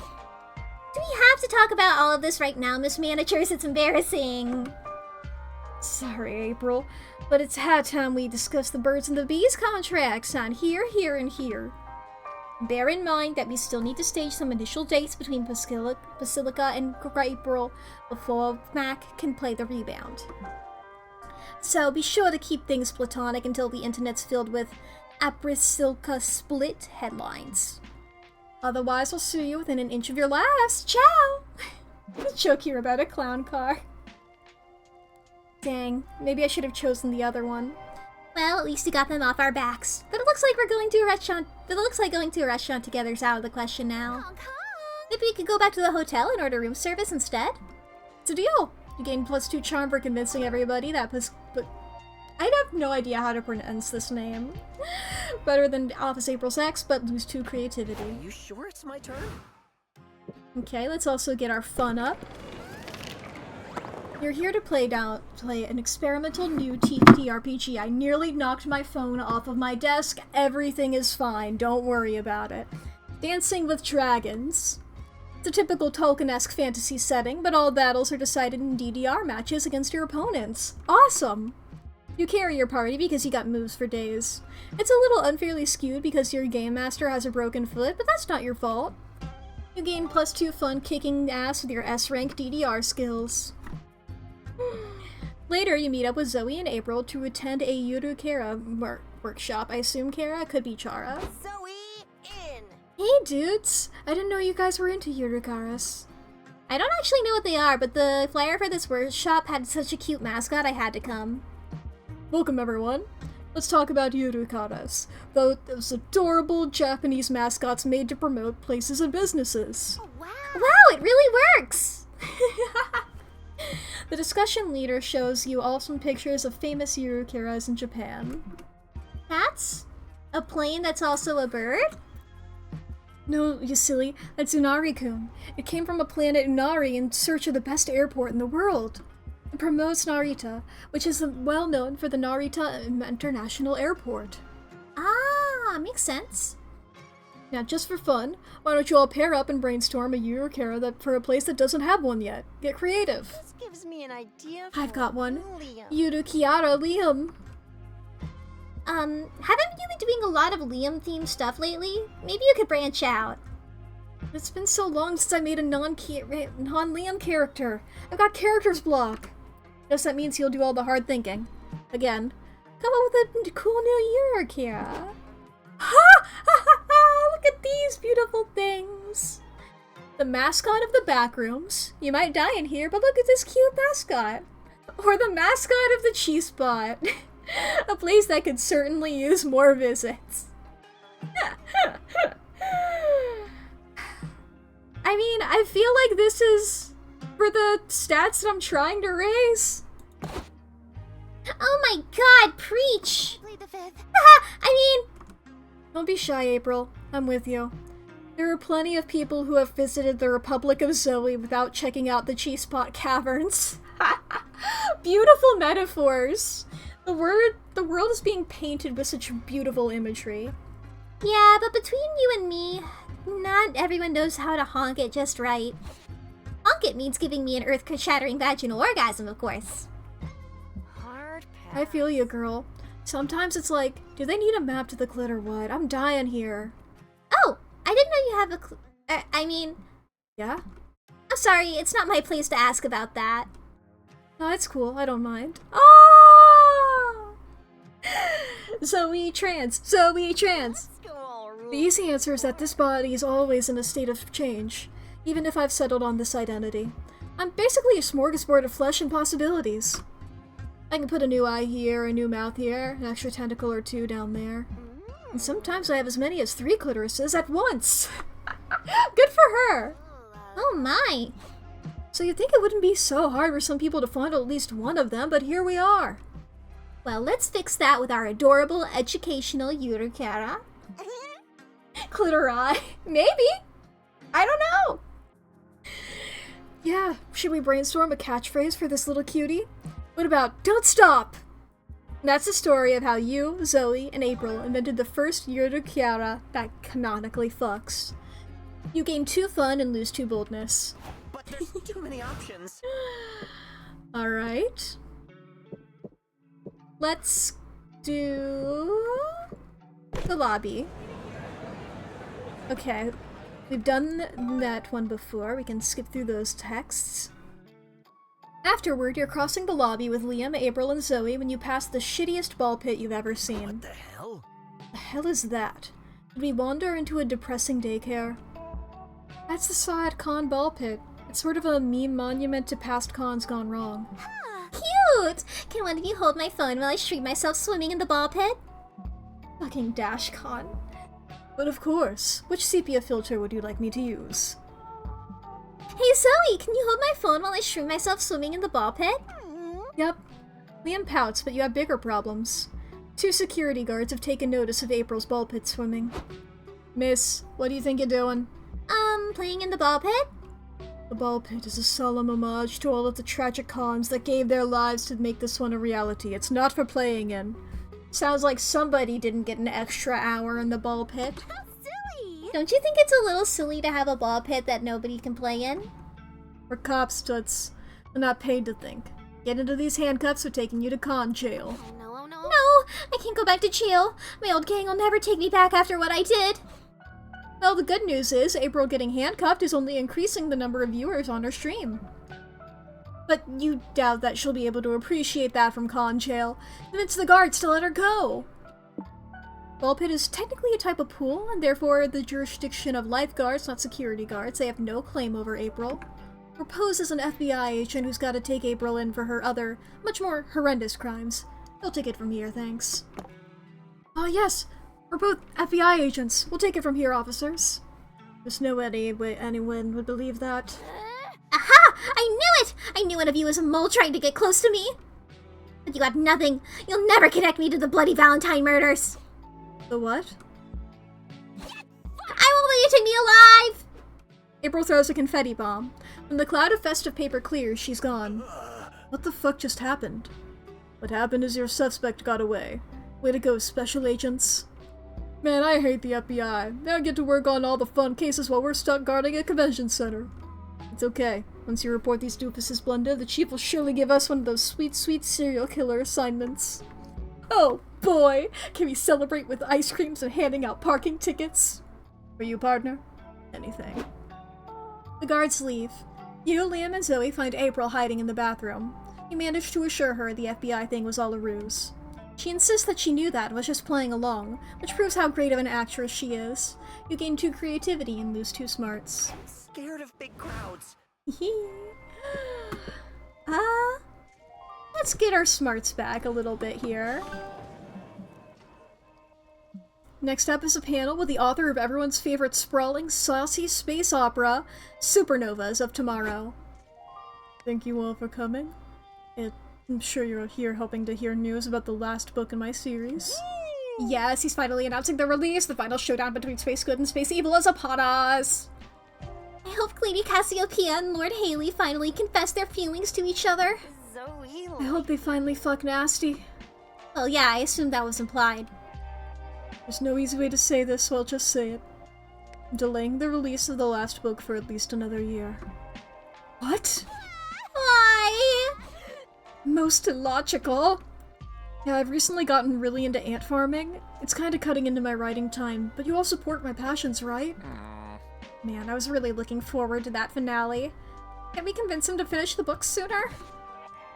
Speaker 3: Do we have to talk about all of this right now, Miss Managers? It's embarrassing. Sorry, April, but it's high time we discuss the birds and the bees contracts on here, and here. Bear in mind that we still need to stage some initial dates between Basilica and April before Mack can play the rebound. So be sure to keep things platonic until the internet's filled with Aprisilka split headlines. Otherwise, I'll sue you within an inch of your lives. Ciao! Joke here about a clown car. Dang, maybe I should have chosen the other one. Well, at least we got them off our backs. But it looks like going to a restaurant together is out of the question now. Maybe we could go back to the hotel and order room service instead. It's a deal. You gain +2 charm for convincing everybody that but I have no idea how to pronounce this name. Better than Office April's ex, but lose 2 creativity.
Speaker 4: Are you sure it's my turn?
Speaker 1: Okay, let's also get our fun up. You're here to play an experimental new TRPG. I nearly knocked my phone off of my desk. Everything is fine. Don't worry about it. Dancing with Dragons. It's a typical Tolkien-esque fantasy setting, but all battles are decided in DDR matches against your opponents. Awesome! You carry your party because you got moves for days. It's a little unfairly skewed because your game master has a broken foot, but that's not your fault. You gain +2 fun kicking ass with your S-rank DDR skills. Later, you meet up with Zoe and April to attend a Yurukera workshop. I assume Kara could be Chara.
Speaker 4: Zoe, in.
Speaker 1: Hey dudes! I didn't know you guys were into Yurukaras.
Speaker 3: I don't actually know what they are, but the flyer for this workshop had such a cute mascot I had to come.
Speaker 1: Welcome everyone. Let's talk about Yurukaras, those adorable Japanese mascots made to promote places and businesses.
Speaker 4: Oh, wow.
Speaker 3: Wow, it really works!
Speaker 1: The discussion leader shows you awesome pictures of famous Yurukaras in Japan.
Speaker 3: That's a plane that's also a bird?
Speaker 1: No, you silly, that's Unari-kun. It came from a planet Unari in search of the best airport in the world. It promotes Narita, which is well known for the Narita International Airport.
Speaker 3: Ah, makes sense.
Speaker 1: Now, just for fun, why don't you all pair up and brainstorm a Yurukara for a place that doesn't have one yet? Get creative.
Speaker 4: This gives me an idea.
Speaker 1: I've got one.
Speaker 4: Liam.
Speaker 1: Yurukiara Liam.
Speaker 3: Haven't you been doing a lot of Liam-themed stuff lately? Maybe you could branch out.
Speaker 1: It's been so long since I made a non-Liam character. I've got character's block. Guess that means he'll do all the hard thinking. Again, come up with a cool new Yurukara. Ha! Ha ha ha! Look at these beautiful things! The mascot of the backrooms. You might die in here, but look at this cute mascot. Or the mascot of the cheese spot. A place that could certainly use more visits. I mean, I feel like this is for the stats that I'm trying to raise.
Speaker 3: Oh my god, preach!
Speaker 4: Plead the fifth.
Speaker 3: I mean,
Speaker 1: Don't be shy, April. I'm with you. There are plenty of people who have visited the Republic of Zoe without checking out the Cheese Pot Caverns. Beautiful metaphors. The world is being painted with such beautiful imagery.
Speaker 3: yeah, but between you and me, not everyone knows how to honk it just right. Honk it means giving me an earth-shattering vaginal orgasm, of course.
Speaker 4: Hard pass.
Speaker 1: I feel you, girl. Sometimes it's like, do they need a map to the clit or what? I'm dying here.
Speaker 3: Oh, I didn't know you have a I mean,
Speaker 1: Yeah?
Speaker 3: I'm sorry, it's not my place to ask about that.
Speaker 1: No, it's cool. I don't mind. Oh! Zoe trans. Zoe trans.
Speaker 4: Let's go all rule.
Speaker 1: The easy answer is that this body is always in a state of change, even if I've settled on this identity. I'm basically a smorgasbord of flesh and possibilities. I can put a new eye here, a new mouth here, an extra tentacle or two down there. And sometimes I have as many as 3 clitorises at once. Good for her!
Speaker 3: Oh my.
Speaker 1: So you'd think it wouldn't be so hard for some people to find at least one of them, but here we are.
Speaker 3: Well, let's fix that with our adorable educational Yurukara.
Speaker 1: Clitori. Maybe. I don't know. Yeah, should we brainstorm a catchphrase for this little cutie? What about, don't stop? That's the story of how you, Zoe, and April invented the first Yurukara that canonically fucks. You gain 2 fun and lose 2 boldness.
Speaker 4: But there's too many options.
Speaker 1: Alright. Let's do the lobby. Okay, we've done that one before. We can skip through those texts. Afterward, you're crossing the lobby with Liam, April, and Zoe when you pass the shittiest ball pit you've ever seen.
Speaker 4: What the hell?
Speaker 1: The hell is that? Did we wander into a depressing daycare? That's the Sad Con ball pit. It's sort of a meme monument to past cons gone wrong.
Speaker 3: Cute! Can one of you hold my phone while I stream myself swimming in the ball pit?
Speaker 1: Fucking Dash Con. But of course, which sepia filter would you like me to use?
Speaker 3: Hey Zoe, can you hold my phone while I stream myself swimming in the ball pit?
Speaker 1: Yep. Liam pouts, but you have bigger problems. 2 security guards have taken notice of April's ball pit swimming. Miss, what do you think you're doing?
Speaker 3: Playing in the ball pit?
Speaker 1: The ball pit is a solemn homage to all of the tragic cons that gave their lives to make this one a reality. It's not for playing in. Sounds like somebody didn't get an extra hour in the ball pit.
Speaker 4: How silly!
Speaker 3: Don't you think it's a little silly to have a ball pit that nobody can play in?
Speaker 1: We're cops, Toots. We're not paid to think. Get into these handcuffs or taking you to con jail.
Speaker 4: Oh no, oh no.
Speaker 3: No, I can't go back to jail. My old gang will never take me back after what I did.
Speaker 1: Well, the good news is April getting handcuffed is only increasing the number of viewers on her stream. But you doubt that she'll be able to appreciate that from con jail. Convince the guards to let her go. Ball pit is technically a type of pool, and therefore the jurisdiction of lifeguards, not security guards. They have no claim over April. Or pose as an FBI agent who's got to take April in for her other, much more horrendous crimes. They'll take it from here, thanks. Oh yes, we're both FBI agents. We'll take it from here, officers. There's no way anyone would believe that.
Speaker 3: Aha! I knew it! I knew one of you was a mole trying to get close to me. But you have nothing. You'll never connect me to the bloody Valentine murders.
Speaker 1: The what?
Speaker 3: I won't let you take me alive!
Speaker 1: April throws a confetti bomb. When the cloud of festive paper clears, she's gone. What the fuck just happened? What happened is your suspect got away. Way to go, special agents. Man, I hate the FBI. They don't get to work on all the fun cases while we're stuck guarding a convention center. It's okay. Once you report these doofuses blunted, the chief will surely give us one of those sweet, sweet serial killer assignments. Oh boy! Can we celebrate with ice creams and handing out parking tickets? For you, partner? Anything. The guards leave. You, Liam, and Zoe find April hiding in the bathroom. You manage to assure her the FBI thing was all a ruse. She insists that she knew that and was just playing along, which proves how great of an actress she is. You gain 2 creativity and lose 2 smarts.
Speaker 4: Scared of big crowds.
Speaker 1: Let's get our smarts back a little bit here. Next up is a panel with the author of everyone's favorite sprawling, saucy space opera, Supernovas of Tomorrow. Thank you all for coming. I'm sure you're here hoping to hear news about the last book in my series. Yes, he's finally announcing the release. The final showdown between Space Good and Space Evil is upon us.
Speaker 3: I hope Lady Cassiopeia and Lord Haley finally confess their feelings to each other.
Speaker 4: Zoe.
Speaker 1: I hope they finally fuck nasty.
Speaker 3: Well, yeah, I assumed that was implied.
Speaker 1: There's no easy way to say this, so I'll just say it. I'm delaying the release of the last book for at least another year. What?
Speaker 3: Why?
Speaker 1: Most illogical. Yeah, I've recently gotten really into ant farming. It's kinda cutting into my writing time, but you all support my passions, right? Man, I was really looking forward to that finale. Can we convince him to finish the book sooner?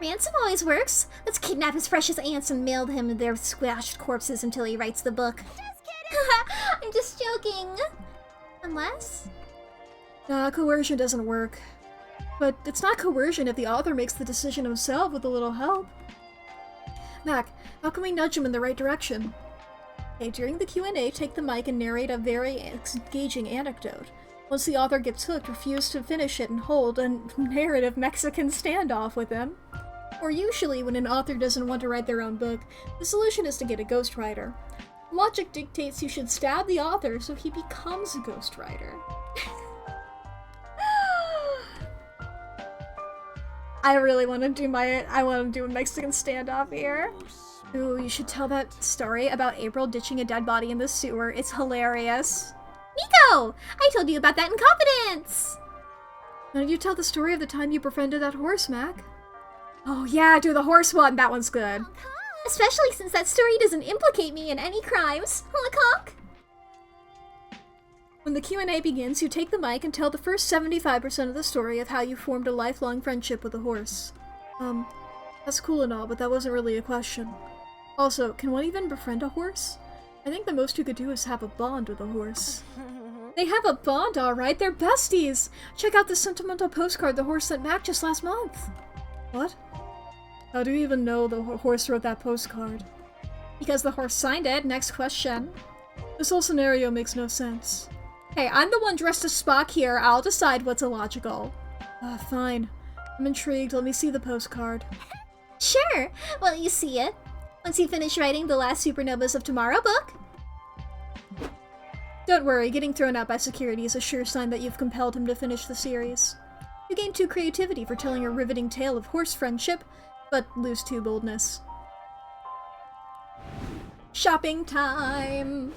Speaker 3: Ransom always works. Let's kidnap his precious ants and mail him their squashed corpses until he writes the book. Just kidding! I'm just joking. Unless?
Speaker 1: Nah, coercion doesn't work. But it's not coercion if the author makes the decision himself with a little help. Mac, how can we nudge him in the right direction? Okay, during the Q&A, take the mic and narrate a very engaging anecdote. Once the author gets hooked, refuse to finish it and hold a narrative Mexican standoff with him. Or usually, when an author doesn't want to write their own book, the solution is to get a ghostwriter. Logic dictates you should stab the author so he becomes a ghostwriter. I really want to do a Mexican standoff here. Ooh, you should tell that story about April ditching a dead body in the sewer. It's hilarious.
Speaker 3: Nico! I told you about that in confidence!
Speaker 1: Why don't you tell the story of the time you befriended that horse, Mac? Oh yeah, do the horse one. That one's good.
Speaker 3: Especially since that story doesn't implicate me in any crimes. Honk.
Speaker 1: When the Q&A begins, you take the mic and tell the first 75% of the story of how you formed a lifelong friendship with a horse. That's cool and all, but that wasn't really a question. Also, can one even befriend a horse? I think the most you could do is have a bond with a horse. They have a bond, alright, they're besties! Check out this sentimental postcard the horse sent Mack just last month. What? How do you even know the horse wrote that postcard? Because the horse signed it. Next question. This whole scenario makes no sense. Hey, I'm the one dressed as Spock here. I'll decide what's illogical. Fine. I'm intrigued. Let me see the postcard.
Speaker 3: Sure. Well, you see it. Once you finish writing the last Supernovas of Tomorrow book.
Speaker 1: Don't worry, getting thrown out by security is a sure sign that you've compelled him to finish the series. You gain 2 creativity for telling a riveting tale of horse friendship, but lose 2 boldness. Shopping time!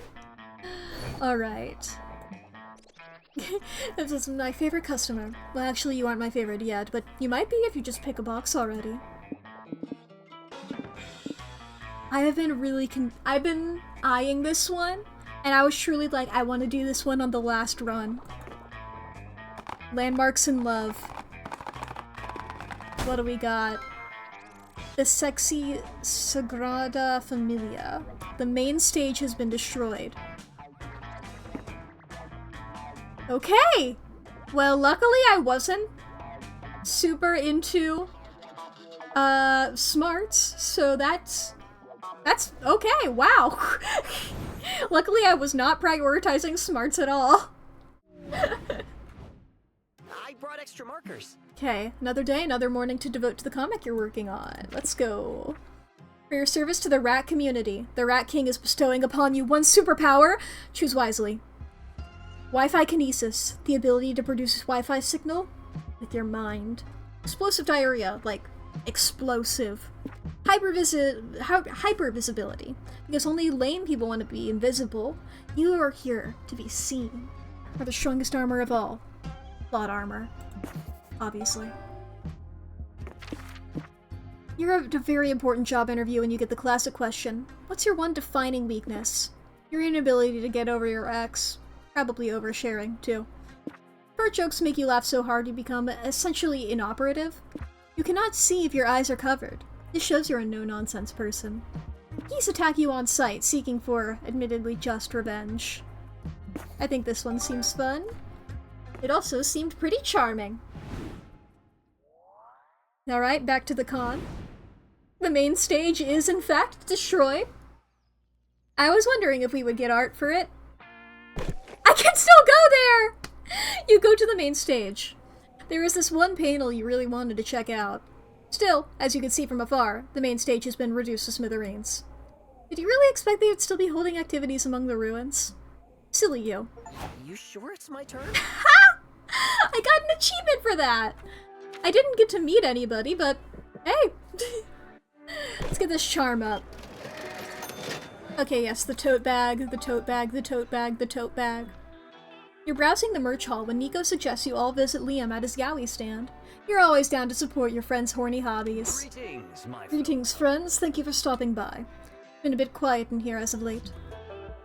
Speaker 1: Alright. This is my favorite customer. Well, actually, you aren't my favorite yet, but you might be if you just pick a box already. I've been eyeing this one, and I was truly like, I want to do this one on the last run. Landmarks in Love. What do we got? The Sexy Sagrada Familia. The main stage has been destroyed. Okay! Well, luckily I wasn't super into smarts, so that's okay. Wow. Luckily I was not prioritizing smarts at all.
Speaker 4: I brought extra markers.
Speaker 1: Okay, another day, another morning to devote to the comic you're working on. Let's go. For your service to the rat community, the Rat King is bestowing upon you one superpower. Choose wisely. Wi-Fi kinesis, the ability to produce Wi-Fi signal with your mind. Explosive diarrhea, like explosive. Hypervisibility, because only lame people want to be invisible. You are here to be seen. Are the strongest armor of all. Plot armor. Obviously. You're at a very important job interview and you get the classic question. What's your one defining weakness? Your inability to get over your ex. Probably oversharing, too. Fart jokes make you laugh so hard you become essentially inoperative. You cannot see if your eyes are covered. This shows you're a no-nonsense person. Geese attack you on sight, seeking for, admittedly, just revenge. I think this one seems fun. It also seemed pretty charming. Alright, back to the con. The main stage is, in fact, destroyed. I was wondering if we would get art for it. I can still go there! You go to the main stage. There is this one panel you really wanted to check out. Still, as you can see from afar, the main stage has been reduced to smithereens. Did you really expect they would still be holding activities among the ruins? Silly you.
Speaker 4: You sure it's my turn?
Speaker 1: Ha! I got an achievement for that! I didn't get to meet anybody, but hey! Let's get this charm up. Okay, yes, the tote bag, the tote bag, the tote bag, the tote bag. You're browsing the merch hall when Nico suggests you all visit Liam at his Yowie stand. You're always down to support your friend's horny hobbies.
Speaker 4: Greetings, my
Speaker 1: Greetings, friends. Thank you for stopping by. Been a bit quiet in here as of late.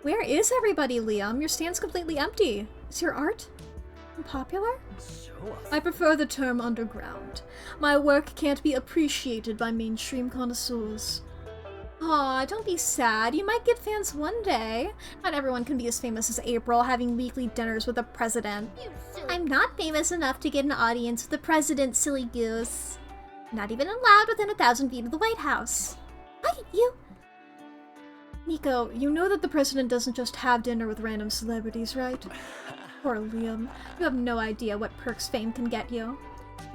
Speaker 1: Where is everybody, Liam? Your stand's completely empty. Is your art unpopular? I prefer the term underground. My work can't be appreciated by mainstream connoisseurs. Aw, don't be sad. You might get fans one day. Not everyone can be as famous as April, having weekly dinners with the president. I'm not famous enough to get an audience with the president, silly goose. Not even allowed within 1,000 feet of the White House. What? You? Nico, you know that the president doesn't just have dinner with random celebrities, right? Poor Liam. You have no idea what perks fame can get you.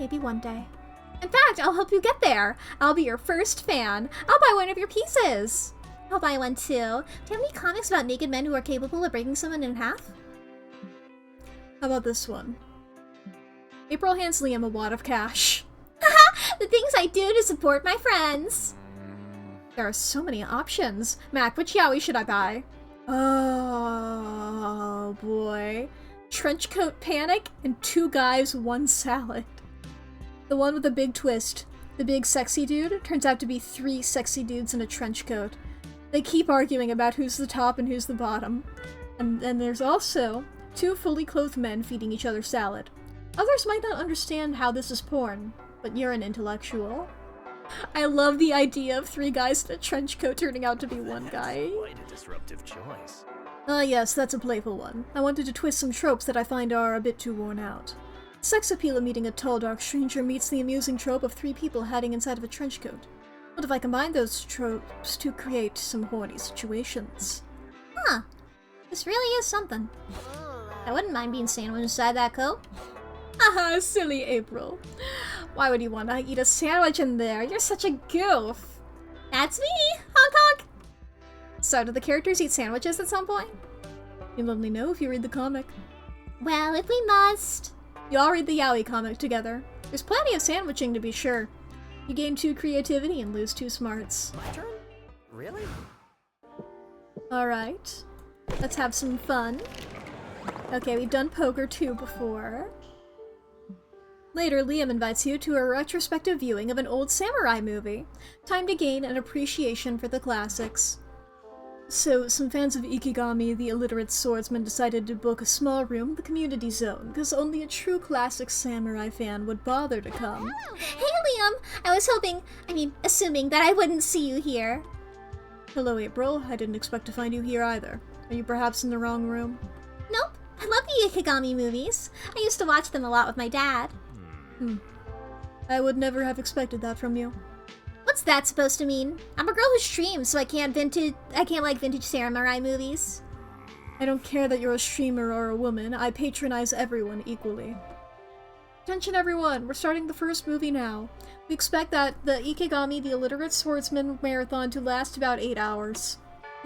Speaker 1: Maybe one day. In fact, I'll help you get there. I'll be your first fan. I'll buy one of your pieces. I'll buy one too. Do you have any comics about naked men who are capable of breaking someone in half? How about this one? April hands Liam a wad of cash. Haha! The things I do to support my friends. There are so many options. Mac, which yaoi should I buy? Oh boy. Trenchcoat Panic and 2 guys, 1 salad. The one with the big twist, the big sexy dude, turns out to be 3 sexy dudes in a trench coat. They keep arguing about who's the top and who's the bottom. And then there's also 2 fully clothed men feeding each other salad. Others might not understand how this is porn, but you're an intellectual. I love the idea of 3 guys in a trench coat turning out to be 1 guy.
Speaker 4: Quite a disruptive choice.
Speaker 1: Ah yes, that's a playful one. I wanted to twist some tropes that I find are a bit too worn out. Sex appeal of meeting a tall, dark stranger meets the amusing trope of 3 people hiding inside of a trench coat. What if I combine those tropes to create some horny situations? Huh. This really is something. I wouldn't mind being sandwiched inside that coat. Haha, silly April. Why would you want to eat a sandwich in there? You're such a goof. That's me! Honk honk! So, do the characters eat sandwiches at some point? You'll only know if you read the comic. Well, if we must. You all read the yaoi comic together. There's plenty of sandwiching to be sure. You gain 2 creativity and lose 2 smarts.
Speaker 4: My turn? Really?
Speaker 1: Alright. Let's have some fun. Okay, we've done poker 2 before. Later, Liam invites you to a retrospective viewing of an old samurai movie. Time to gain an appreciation for the classics. So, some fans of Ikigami, the illiterate swordsman, decided to book a small room in the community zone, because only a true classic samurai fan would bother to come.
Speaker 3: Hey, Liam! I was assuming that I wouldn't see you here.
Speaker 1: Hello, April. I didn't expect to find you here either. Are you perhaps in the wrong room?
Speaker 3: Nope. I love the Ikigami movies. I used to watch them a lot with my dad.
Speaker 1: I would never have expected that from you.
Speaker 3: What's that supposed to mean? I'm a girl who streams, so I can't like vintage samurai movies.
Speaker 1: I don't care that you're a streamer or a woman. I patronize everyone equally. Attention everyone, we're starting the first movie now. We expect that the Ikigami, the Illiterate Swordsman Marathon to last about 8 hours.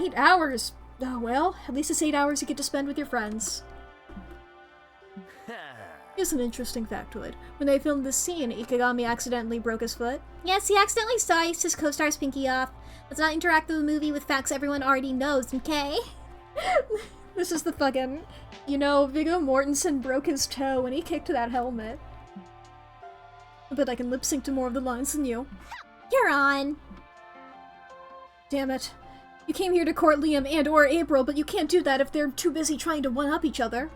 Speaker 1: 8 hours? Oh well, at least it's 8 hours you get to spend with your friends. Here's an interesting factoid. When they filmed this scene, Ikigami accidentally broke his foot.
Speaker 3: Yes, he accidentally sliced his co-star's pinky off. Let's not interact with the movie with facts everyone already knows, okay?
Speaker 1: This is the fucking... You know, Viggo Mortensen broke his toe when he kicked that helmet. But I can lip sync to more of the lines than you.
Speaker 3: You're on.
Speaker 1: Damn it. You came here to court Liam and or April, but you can't do that if they're too busy trying to one-up each other.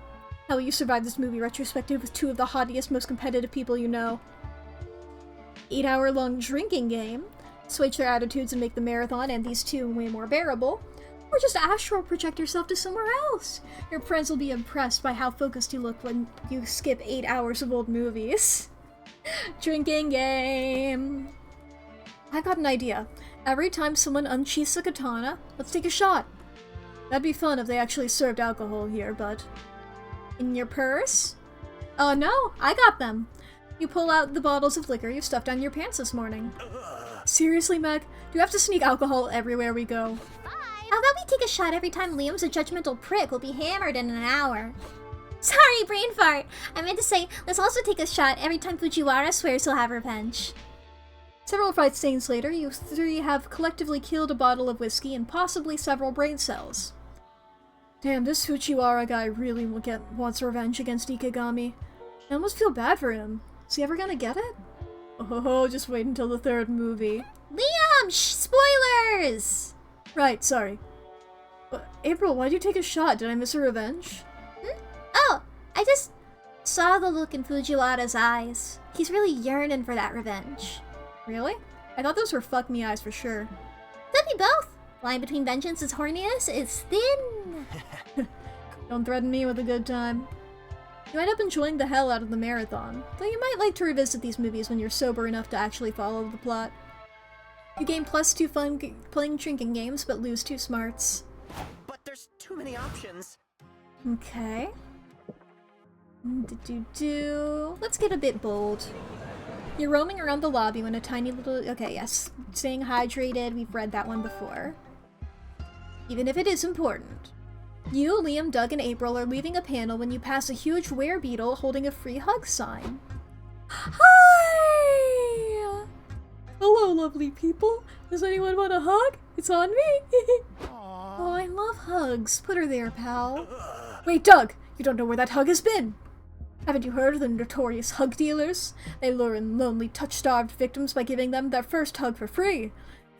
Speaker 1: How will you survive this movie retrospective with two of the haughtiest, most competitive people you know? 8-hour-long drinking game. Switch their attitudes and make the marathon and these two way more bearable. Or just astral project yourself to somewhere else. Your friends will be impressed by how focused you look when you skip 8 hours of old movies. Drinking game. I got an idea. Every time someone unsheaths a katana, let's take a shot. That'd be fun if they actually served alcohol here, but... In your purse? Oh no, I got them. You pull out the bottles of liquor you stuffed down your pants this morning. Seriously, Meg? Do you have to sneak alcohol everywhere we go?
Speaker 3: How about we take a shot every time Liam's a judgmental prick will be hammered in an hour? Sorry, brain fart. I meant to say, let's also take a shot every time Fujiwara swears he'll have revenge.
Speaker 1: Several fight scenes later, you three have collectively killed a bottle of whiskey and possibly several brain cells. Damn, this Fujiwara guy really wants revenge against Ikigami. I almost feel bad for him. Is he ever gonna get it? Oh, just wait until the third movie.
Speaker 3: Liam! Spoilers!
Speaker 1: Right, sorry. April, why'd you take a shot? Did I miss a revenge?
Speaker 3: Oh, I just saw the look in Fujiwara's eyes. He's really yearning for that revenge.
Speaker 1: Really? I thought those were fuck me eyes for sure.
Speaker 3: Could be both. Line between vengeance and horniness is thin.
Speaker 1: Don't threaten me with a good time. You end up enjoying the hell out of the marathon, though you might like to revisit these movies when you're sober enough to actually follow the plot. You gain +2 fun playing drinking games, but lose 2 smarts.
Speaker 4: But there's too many options.
Speaker 1: Okay. Let's get a bit bold. You're roaming around the lobby when a tiny little... Okay, yes. Staying hydrated, we've read that one before. Even if it is important. You, Liam, Doug, and April are leaving a panel when you pass a huge werebeetle holding a free hug sign. Hi! Hello, lovely people. Does anyone want a hug? It's on me. Oh, I love hugs. Put her there, pal. Wait, Doug! You don't know where that hug has been! Haven't you heard of the notorious hug dealers? They lure in lonely, touch-starved victims by giving them their first hug for free.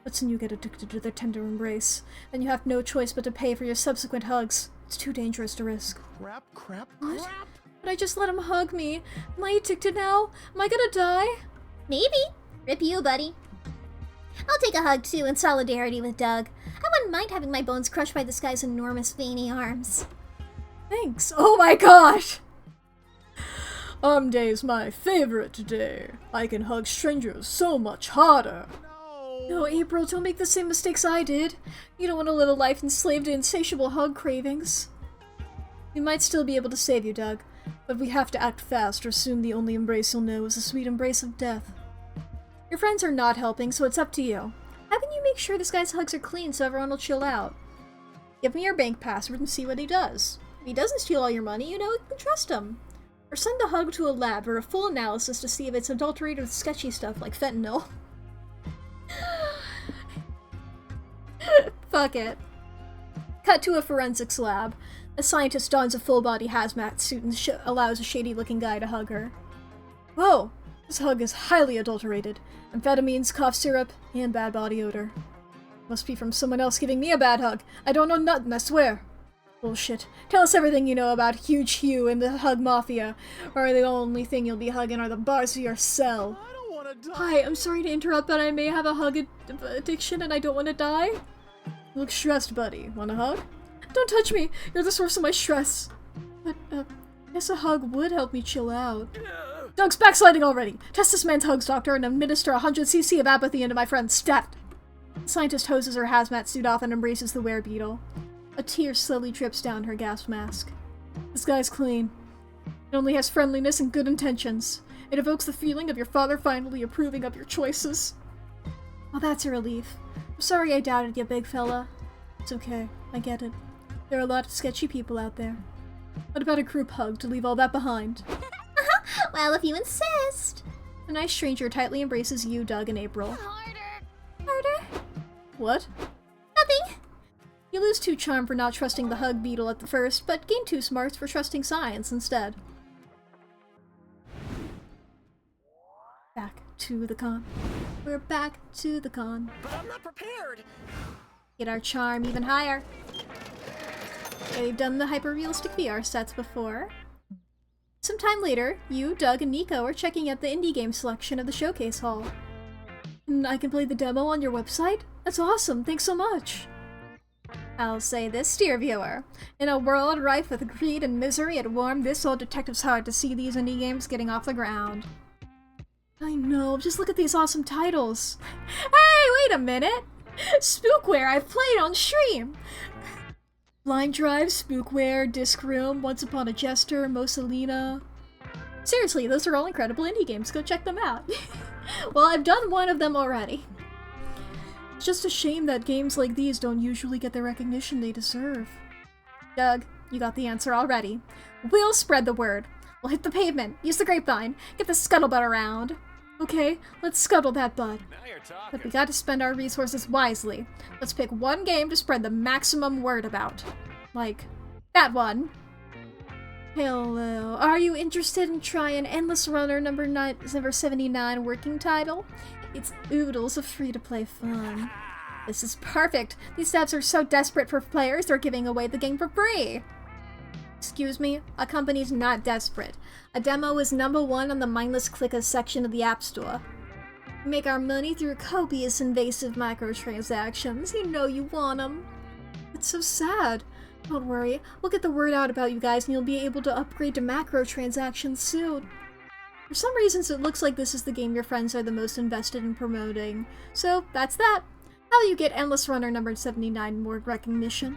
Speaker 1: But soon you get addicted to their tender embrace, and you have no choice but to pay for your subsequent hugs. It's too dangerous to risk.
Speaker 2: Crap.
Speaker 1: What? But I just let him hug me. Am I addicted now? Am I gonna die?
Speaker 3: Maybe. Rip you, buddy. I'll take a hug, too, in solidarity with Doug. I wouldn't mind having my bones crushed by this guy's enormous veiny arms.
Speaker 1: Thanks. Oh my gosh! Arm Day is my favorite day. I can hug strangers so much harder. No, April, don't make the same mistakes I did. You don't want to live a life enslaved to insatiable hug cravings. We might still be able to save you, Doug, but we have to act fast or soon the only embrace you'll know is the sweet embrace of death. Your friends are not helping, so it's up to you. How can you make sure this guy's hugs are clean so everyone will chill out? Give me your bank password and see what he does. If he doesn't steal all your money, you know you can trust him. Or send the hug to a lab for a full analysis to see if it's adulterated with sketchy stuff like fentanyl. Fuck it. Cut to a forensics lab. A scientist dons a full-body hazmat suit and allows a shady-looking guy to hug her. Whoa! This hug is highly adulterated. Amphetamines, cough syrup, and bad body odor. Must be from someone else giving me a bad hug. I don't know nothing, I swear. Bullshit. Tell us everything you know about Huge Hugh and the Hug Mafia, or the only thing you'll be hugging are the bars of your cell.
Speaker 2: I don't want to die.
Speaker 1: Hi, I'm sorry to interrupt, but I may have a hug addiction and I don't want to die. You look stressed, buddy. Want a hug? Don't touch me! You're the source of my stress. But, I guess a hug would help me chill out. Doug's backsliding already! Test this man's hugs, doctor, and administer 100 cc of apathy into my friend. Stat! The scientist hoses her hazmat suit off and embraces the werebeetle. A tear slowly drips down her gas mask. This guy's clean. It only has friendliness and good intentions. It evokes the feeling of your father finally approving of your choices. Well, that's a relief. I'm sorry I doubted you, big fella. It's okay. I get it. There are a lot of sketchy people out there. What about a group hug to leave all that behind?
Speaker 3: Well, if you insist.
Speaker 1: A nice stranger tightly embraces you, Doug, and April.
Speaker 3: Harder.
Speaker 1: What?
Speaker 3: Nothing.
Speaker 1: You lose 2 charm for not trusting the hug beetle at the first, but gain 2 smarts for trusting science instead. Back to the con. We're back to the con.
Speaker 4: But I'm not prepared.
Speaker 1: Get our charm even higher. Okay, we've done the hyper-realistic VR sets before. Sometime later, you, Doug, and Nico are checking out the indie game selection of the showcase hall. And I can play the demo on your website? That's awesome, thanks so much! I'll say this, dear viewer. In a world rife with greed and misery at warm this old detective's hard to see these indie games getting off the ground. I know, just look at these awesome titles. Hey, wait a minute! Spookware I've played on stream! Blind Drive, Spookware, Disc Room, Once Upon a Jester, Mosalina. Seriously, those are all incredible indie games. Go check them out. Well, I've done one of them already. It's just a shame that games like these don't usually get the recognition they deserve. Doug, you got the answer already. We'll spread the word. We'll hit the pavement, use the grapevine, get the scuttlebutt around. Okay, let's scuttle that bud.
Speaker 4: Now you're talking.
Speaker 1: But we gotta spend our resources wisely. Let's pick one game to spread the maximum word about. Like, that one. Hello, are you interested in trying Endless Runner number 79 working title? It's oodles of free-to-play fun. This is perfect! These devs are so desperate for players, they're giving away the game for free! Excuse me, a company's not desperate. A demo is #1 on the mindless clickers section of the App Store. We make our money through copious invasive microtransactions. You know you want them. It's so sad. Don't worry, we'll get the word out about you guys and you'll be able to upgrade to macrotransactions soon. For some reasons it looks like this is the game your friends are the most invested in promoting. So that's that. How you get Endless Runner number 79 more recognition?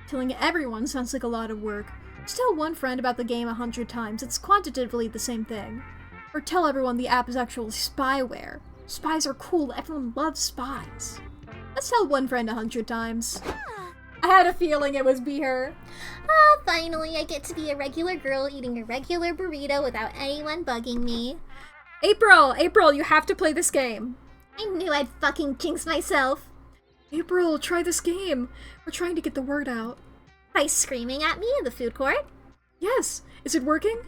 Speaker 1: Telling everyone sounds like a lot of work. Just tell one friend about the game 100 times, it's quantitatively the same thing. Or tell everyone the app is actually spyware. Spies are cool, everyone loves spies. Let's tell one friend 100 times. I had a feeling it would be her.
Speaker 3: Oh, finally I get to be a regular girl eating a regular burrito without anyone bugging me.
Speaker 1: April, you have to play this game.
Speaker 3: I knew I'd fucking jinx myself.
Speaker 1: April, try this game. We're trying to get the word out.
Speaker 3: By screaming at me in the food court?
Speaker 1: Yes. Is it working?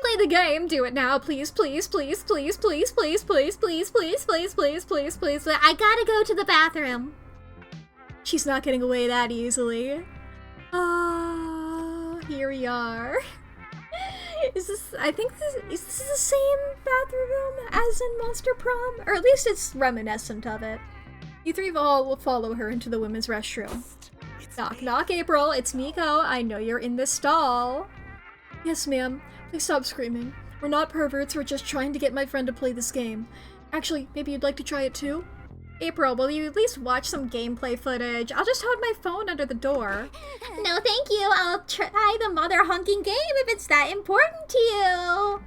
Speaker 1: Play the game. Do it now, please, please, please, please, please, please, please, please, please, please, please, please, please.
Speaker 3: I gotta go to the bathroom.
Speaker 1: She's not getting away that easily. Here we are. Is this the same bathroom as in Monster Prom? Or at least it's reminiscent of it. You three all will follow her into the women's restroom. Knock, knock, April. It's Miko. I know you're in this stall. Yes, ma'am. Please stop screaming. We're not perverts. We're just trying to get my friend to play this game. Actually, maybe you'd like to try it too? April, will you at least watch some gameplay footage? I'll just hold my phone under the door.
Speaker 3: No, thank you. I'll try the mother honking game if it's that important to you.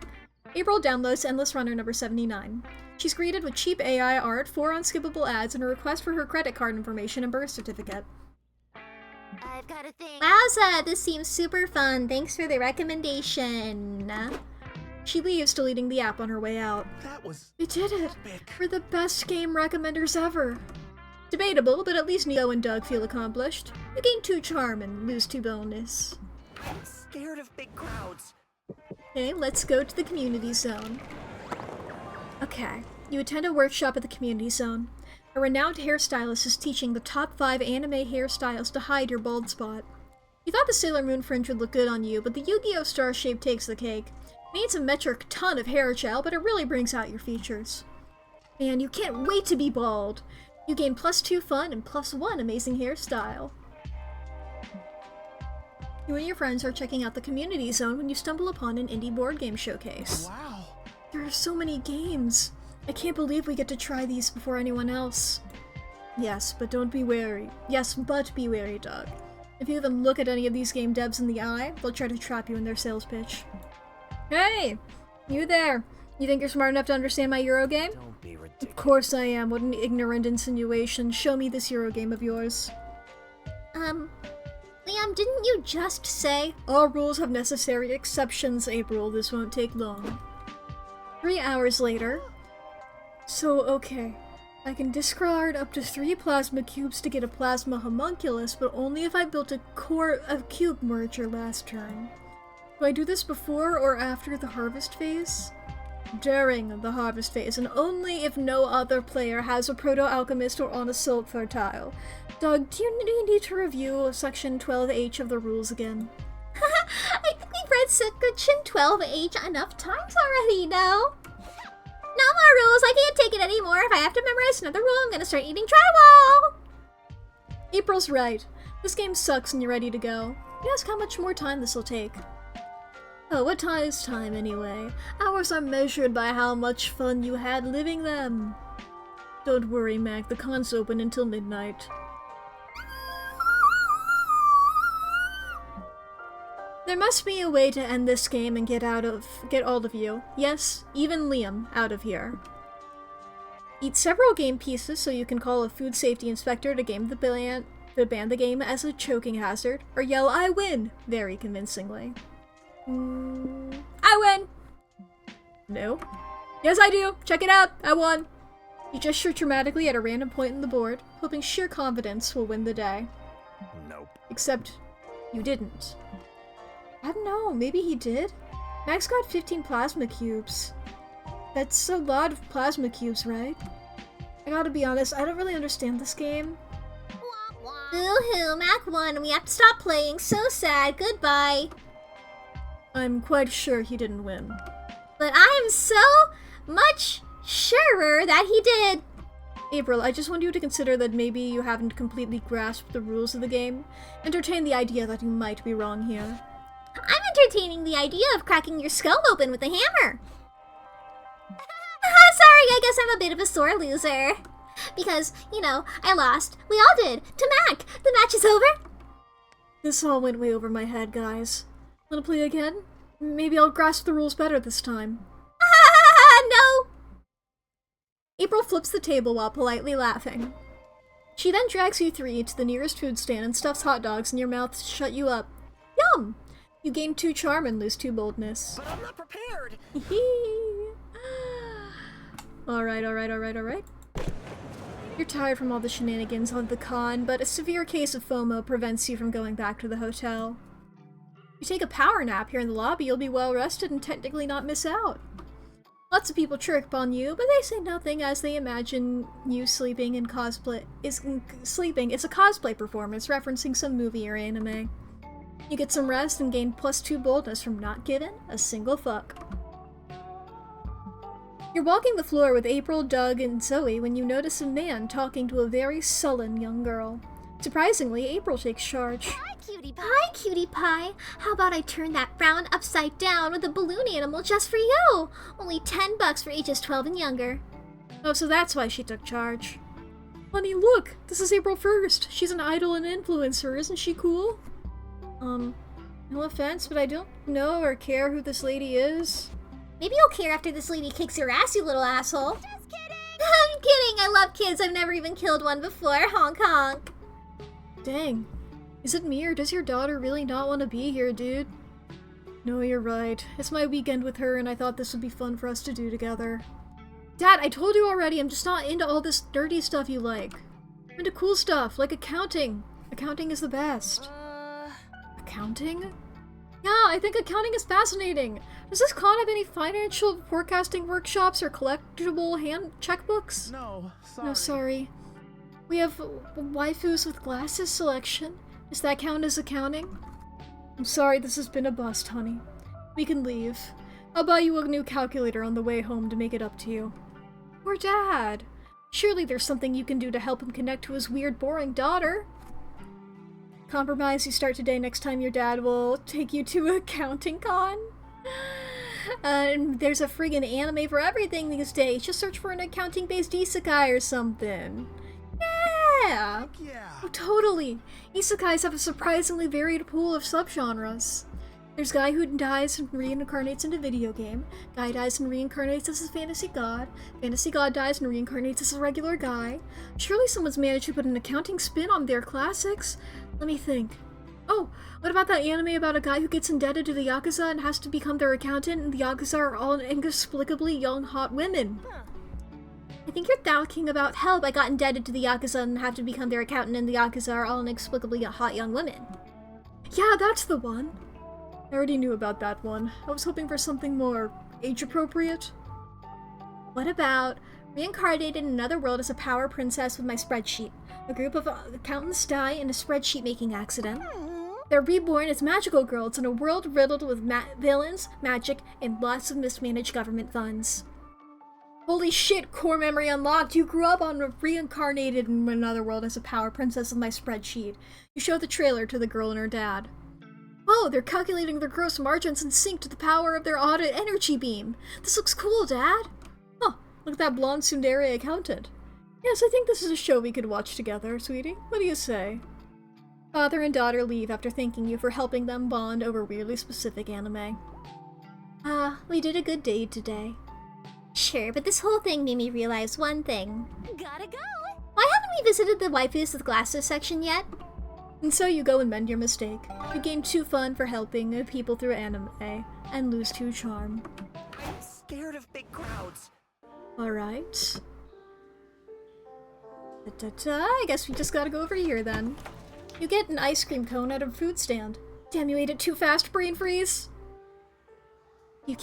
Speaker 1: April downloads Endless Runner number 79. She's greeted with cheap AI art, 4 unskippable ads, and a request for her credit card information and birth certificate.
Speaker 3: I've got a thing. Wowza, this seems super fun. Thanks for the recommendation.
Speaker 1: She leaves, deleting the app on her way out.
Speaker 4: That was
Speaker 1: We did it!
Speaker 4: epic.
Speaker 1: We're the best game recommenders ever! Debatable, but at least Nico and Doug feel accomplished. You gain 2 charm and lose 2 bonus.
Speaker 4: I'm scared of big crowds.
Speaker 1: Okay, let's go to the community zone. Okay, you attend a workshop at the community zone. A renowned hairstylist is teaching the top 5 anime hairstyles to hide your bald spot. You thought the Sailor Moon fringe would look good on you, but the Yu-Gi-Oh! Star shape takes the cake. It needs a metric ton of hair gel, but it really brings out your features. Man, you can't wait to be bald! You gain +2 fun and +1 amazing hairstyle. You and your friends are checking out the community zone when you stumble upon an indie board game showcase.
Speaker 4: Wow.
Speaker 1: There are so many games. I can't believe we get to try these before anyone else. Yes, but be wary, Doug. If you even look at any of these game devs in the eye, they'll try to trap you in their sales pitch. Hey! You there! You think you're smart enough to understand my Eurogame?
Speaker 4: Don't be ridiculous.
Speaker 1: Of course I am. What an ignorant insinuation. Show me this Eurogame of yours.
Speaker 3: Liam, didn't you just say?
Speaker 1: All rules have necessary exceptions, April. This won't take long. 3 hours later. So, okay. I can discard up to 3 plasma cubes to get a plasma homunculus, but only if I built a cube merger last turn. Do I do this before or after the harvest phase? During the harvest phase, and only if no other player has a proto-alchemist or on a sulfur tile. Doug, do you need to review section 12H of the rules again?
Speaker 3: I think we've read section 12H enough times already, no? No more rules, I can't take it anymore. If I have to memorize another rule, I'm gonna start eating drywall!
Speaker 1: April's right. This game sucks and you're ready to go. You ask how much more time this will take. Oh, what time is time anyway? Hours are measured by how much fun you had living them. Don't worry, Mac, the con's open until midnight. There must be a way to end this game and get all of you, yes, even Liam, out of here. Eat several game pieces so you can call a food safety inspector to ban the game as a choking hazard, or yell, "I win!" very convincingly. I win! No. Yes, I do! Check it out! I won! You gesture dramatically at a random point in the board, hoping sheer confidence will win the day.
Speaker 4: Nope.
Speaker 1: Except, you didn't. I don't know, maybe he did? Max got 15 plasma cubes. That's a lot of plasma cubes, right? I gotta be honest, I don't really understand this game.
Speaker 3: Boo-hoo, Mac won and we have to stop playing. So sad, goodbye.
Speaker 1: I'm quite sure he didn't win.
Speaker 3: But I am so much surer that he did.
Speaker 1: April, I just want you to consider that maybe you haven't completely grasped the rules of the game. Entertain the idea that you might be wrong here.
Speaker 3: I'm entertaining the idea of cracking your skull open with a hammer. Sorry, I guess I'm a bit of a sore loser. Because, you know, I lost. We all did. To Mac. The match is over.
Speaker 1: This all went way over my head, guys. Wanna play again? Maybe I'll grasp the rules better this time.
Speaker 3: No!
Speaker 1: April flips the table while politely laughing. She then drags you three to the nearest food stand and stuffs hot dogs in your mouth to shut you up. Yum! You gain 2 charm and lose 2 boldness.
Speaker 4: But I'm not prepared.
Speaker 1: Alright. You're tired from all the shenanigans of the con, but a severe case of FOMO prevents you from going back to the hotel. If you take a power nap here in the lobby, you'll be well rested and technically not miss out. Lots of people chirp on you, but they say nothing as they imagine you sleeping in cosplay. It's a cosplay performance referencing some movie or anime. You get some rest and gain +2 boldness from not giving a single fuck. You're walking the floor with April, Doug, and Zoe when you notice a man talking to a very sullen young girl. Surprisingly, April takes charge.
Speaker 3: Hi, cutie pie. Hi, cutie pie. How about I turn that frown upside down with a balloon animal just for you? Only $10 for ages 12 and younger.
Speaker 1: Oh, so that's why she took charge. Honey, look! This is April 1st. She's an idol and influencer. Isn't she cool? No offense, but I don't know or care who this lady is.
Speaker 3: Maybe you'll care after this lady kicks your ass, you little asshole. Just kidding! I'm kidding! I love kids. I've never even killed one before. Honk honk.
Speaker 1: Dang. Is it me or does your daughter really not want to be here, dude? No, you're right. It's my weekend with her and I thought this would be fun for us to do together. Dad, I told you already, I'm just not into all this dirty stuff you like. I'm into cool stuff, like accounting. Accounting is the best. Accounting? Yeah, I think accounting is fascinating. Does this con have any financial forecasting workshops or collectible hand checkbooks?
Speaker 4: No, sorry.
Speaker 1: No, sorry. We have waifus with glasses selection. Does that count as accounting? I'm sorry this has been a bust, honey. We can leave. I'll buy you a new calculator on the way home to make it up to you. Poor Dad. Surely there's something you can do to help him connect to his weird, boring daughter. Compromise you start today. Next time your dad will take you to a accounting con. And there's a friggin' anime for everything these days. Just search for an accounting-based isekai or something. Yeah!
Speaker 4: Yeah.
Speaker 1: Oh, totally! Isekais have a surprisingly varied pool of subgenres. There's guy who dies and reincarnates into video game. Guy dies and reincarnates as a fantasy god. Fantasy god dies and reincarnates as a regular guy. Surely someone's managed to put an accounting spin on their classics. Let me think. Oh, what about that anime about a guy who gets indebted to the Yakuza and has to become their accountant, and the Yakuza are all inexplicably young, hot women? I think you're talking about Help. I got indebted to the Yakuza and have to become their accountant, and the Yakuza are all inexplicably hot young women. Yeah, that's the one. I already knew about that one. I was hoping for something more age-appropriate. What about reincarnated in another world as a power princess with my spreadsheet? A group of accountants die in a spreadsheet-making accident. They're reborn as magical girls in a world riddled with villains, magic, and lots of mismanaged government funds. Holy shit, core memory unlocked! You grew up on reincarnated in another world as a power princess with my spreadsheet. You show the trailer to the girl and her dad. Oh, they're calculating their gross margins in sync to the power of their audit energy beam. This looks cool, Dad. Huh, look at that blonde tsundere accountant. Yes, I think this is a show we could watch together, sweetie. What do you say? Father and daughter leave after thanking you for helping them bond over weirdly specific anime. We did a good deed today.
Speaker 3: Sure, but this whole thing made me realize one thing.
Speaker 5: Gotta go!
Speaker 3: Why haven't we visited the waifus with glasses section yet?
Speaker 1: And so you go and mend your mistake. You gain 2 fun for helping people through anime, and lose 2 charm.
Speaker 4: I'm scared of big crowds.
Speaker 1: Alright. I guess we just gotta go over here then. You get an ice cream cone at a food stand. Damn, you ate it too fast, brain freeze! You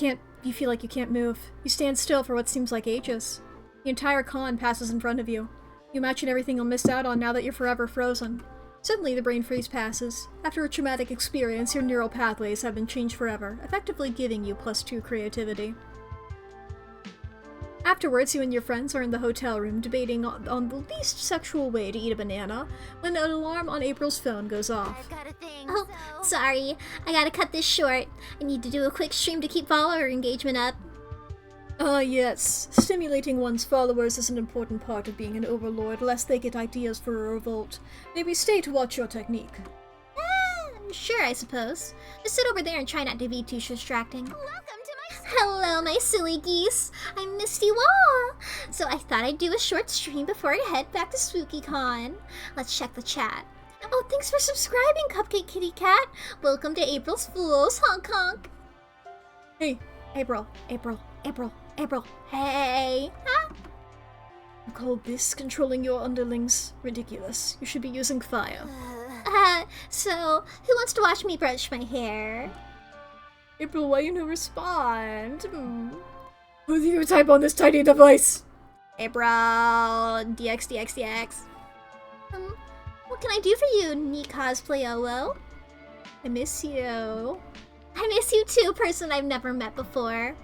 Speaker 1: feel like you can't move. You stand still for what seems like ages. The entire con passes in front of you. You imagine everything you'll miss out on now that you're forever frozen. Suddenly, the brain freeze passes. After a traumatic experience, your neural pathways have been changed forever, effectively giving you +2 creativity. Afterwards, you and your friends are in the hotel room debating on the least sexual way to eat a banana when an alarm on April's phone goes off.
Speaker 5: I've got a thing,
Speaker 3: Oh,
Speaker 5: so...
Speaker 3: sorry. I gotta cut this short. I need to do a quick stream to keep follower engagement up.
Speaker 1: Ah, yes. Stimulating one's followers is an important part of being an overlord, lest they get ideas for a revolt. Maybe stay to watch your technique.
Speaker 3: Sure, I suppose. Just sit over there and try not to be too distracting.
Speaker 5: Welcome to my...
Speaker 3: Hello, my silly geese. I missed you all. So I thought I'd do a short stream before I head back to SpookyCon. Let's check the chat. Oh, thanks for subscribing, Cupcake Kitty Cat. Welcome to April's Fools, honk honk.
Speaker 1: Hey, April.
Speaker 3: Hey. Huh?
Speaker 1: You call this controlling your underlings? Ridiculous. You should be using fire.
Speaker 3: So, who wants to watch me brush my hair?
Speaker 1: April, why you no respond? Who do you type on this tiny device?
Speaker 3: April, DX. What can I do for you, Nee Cosplay OO?
Speaker 1: I miss you.
Speaker 3: I miss you too, person I've never met before.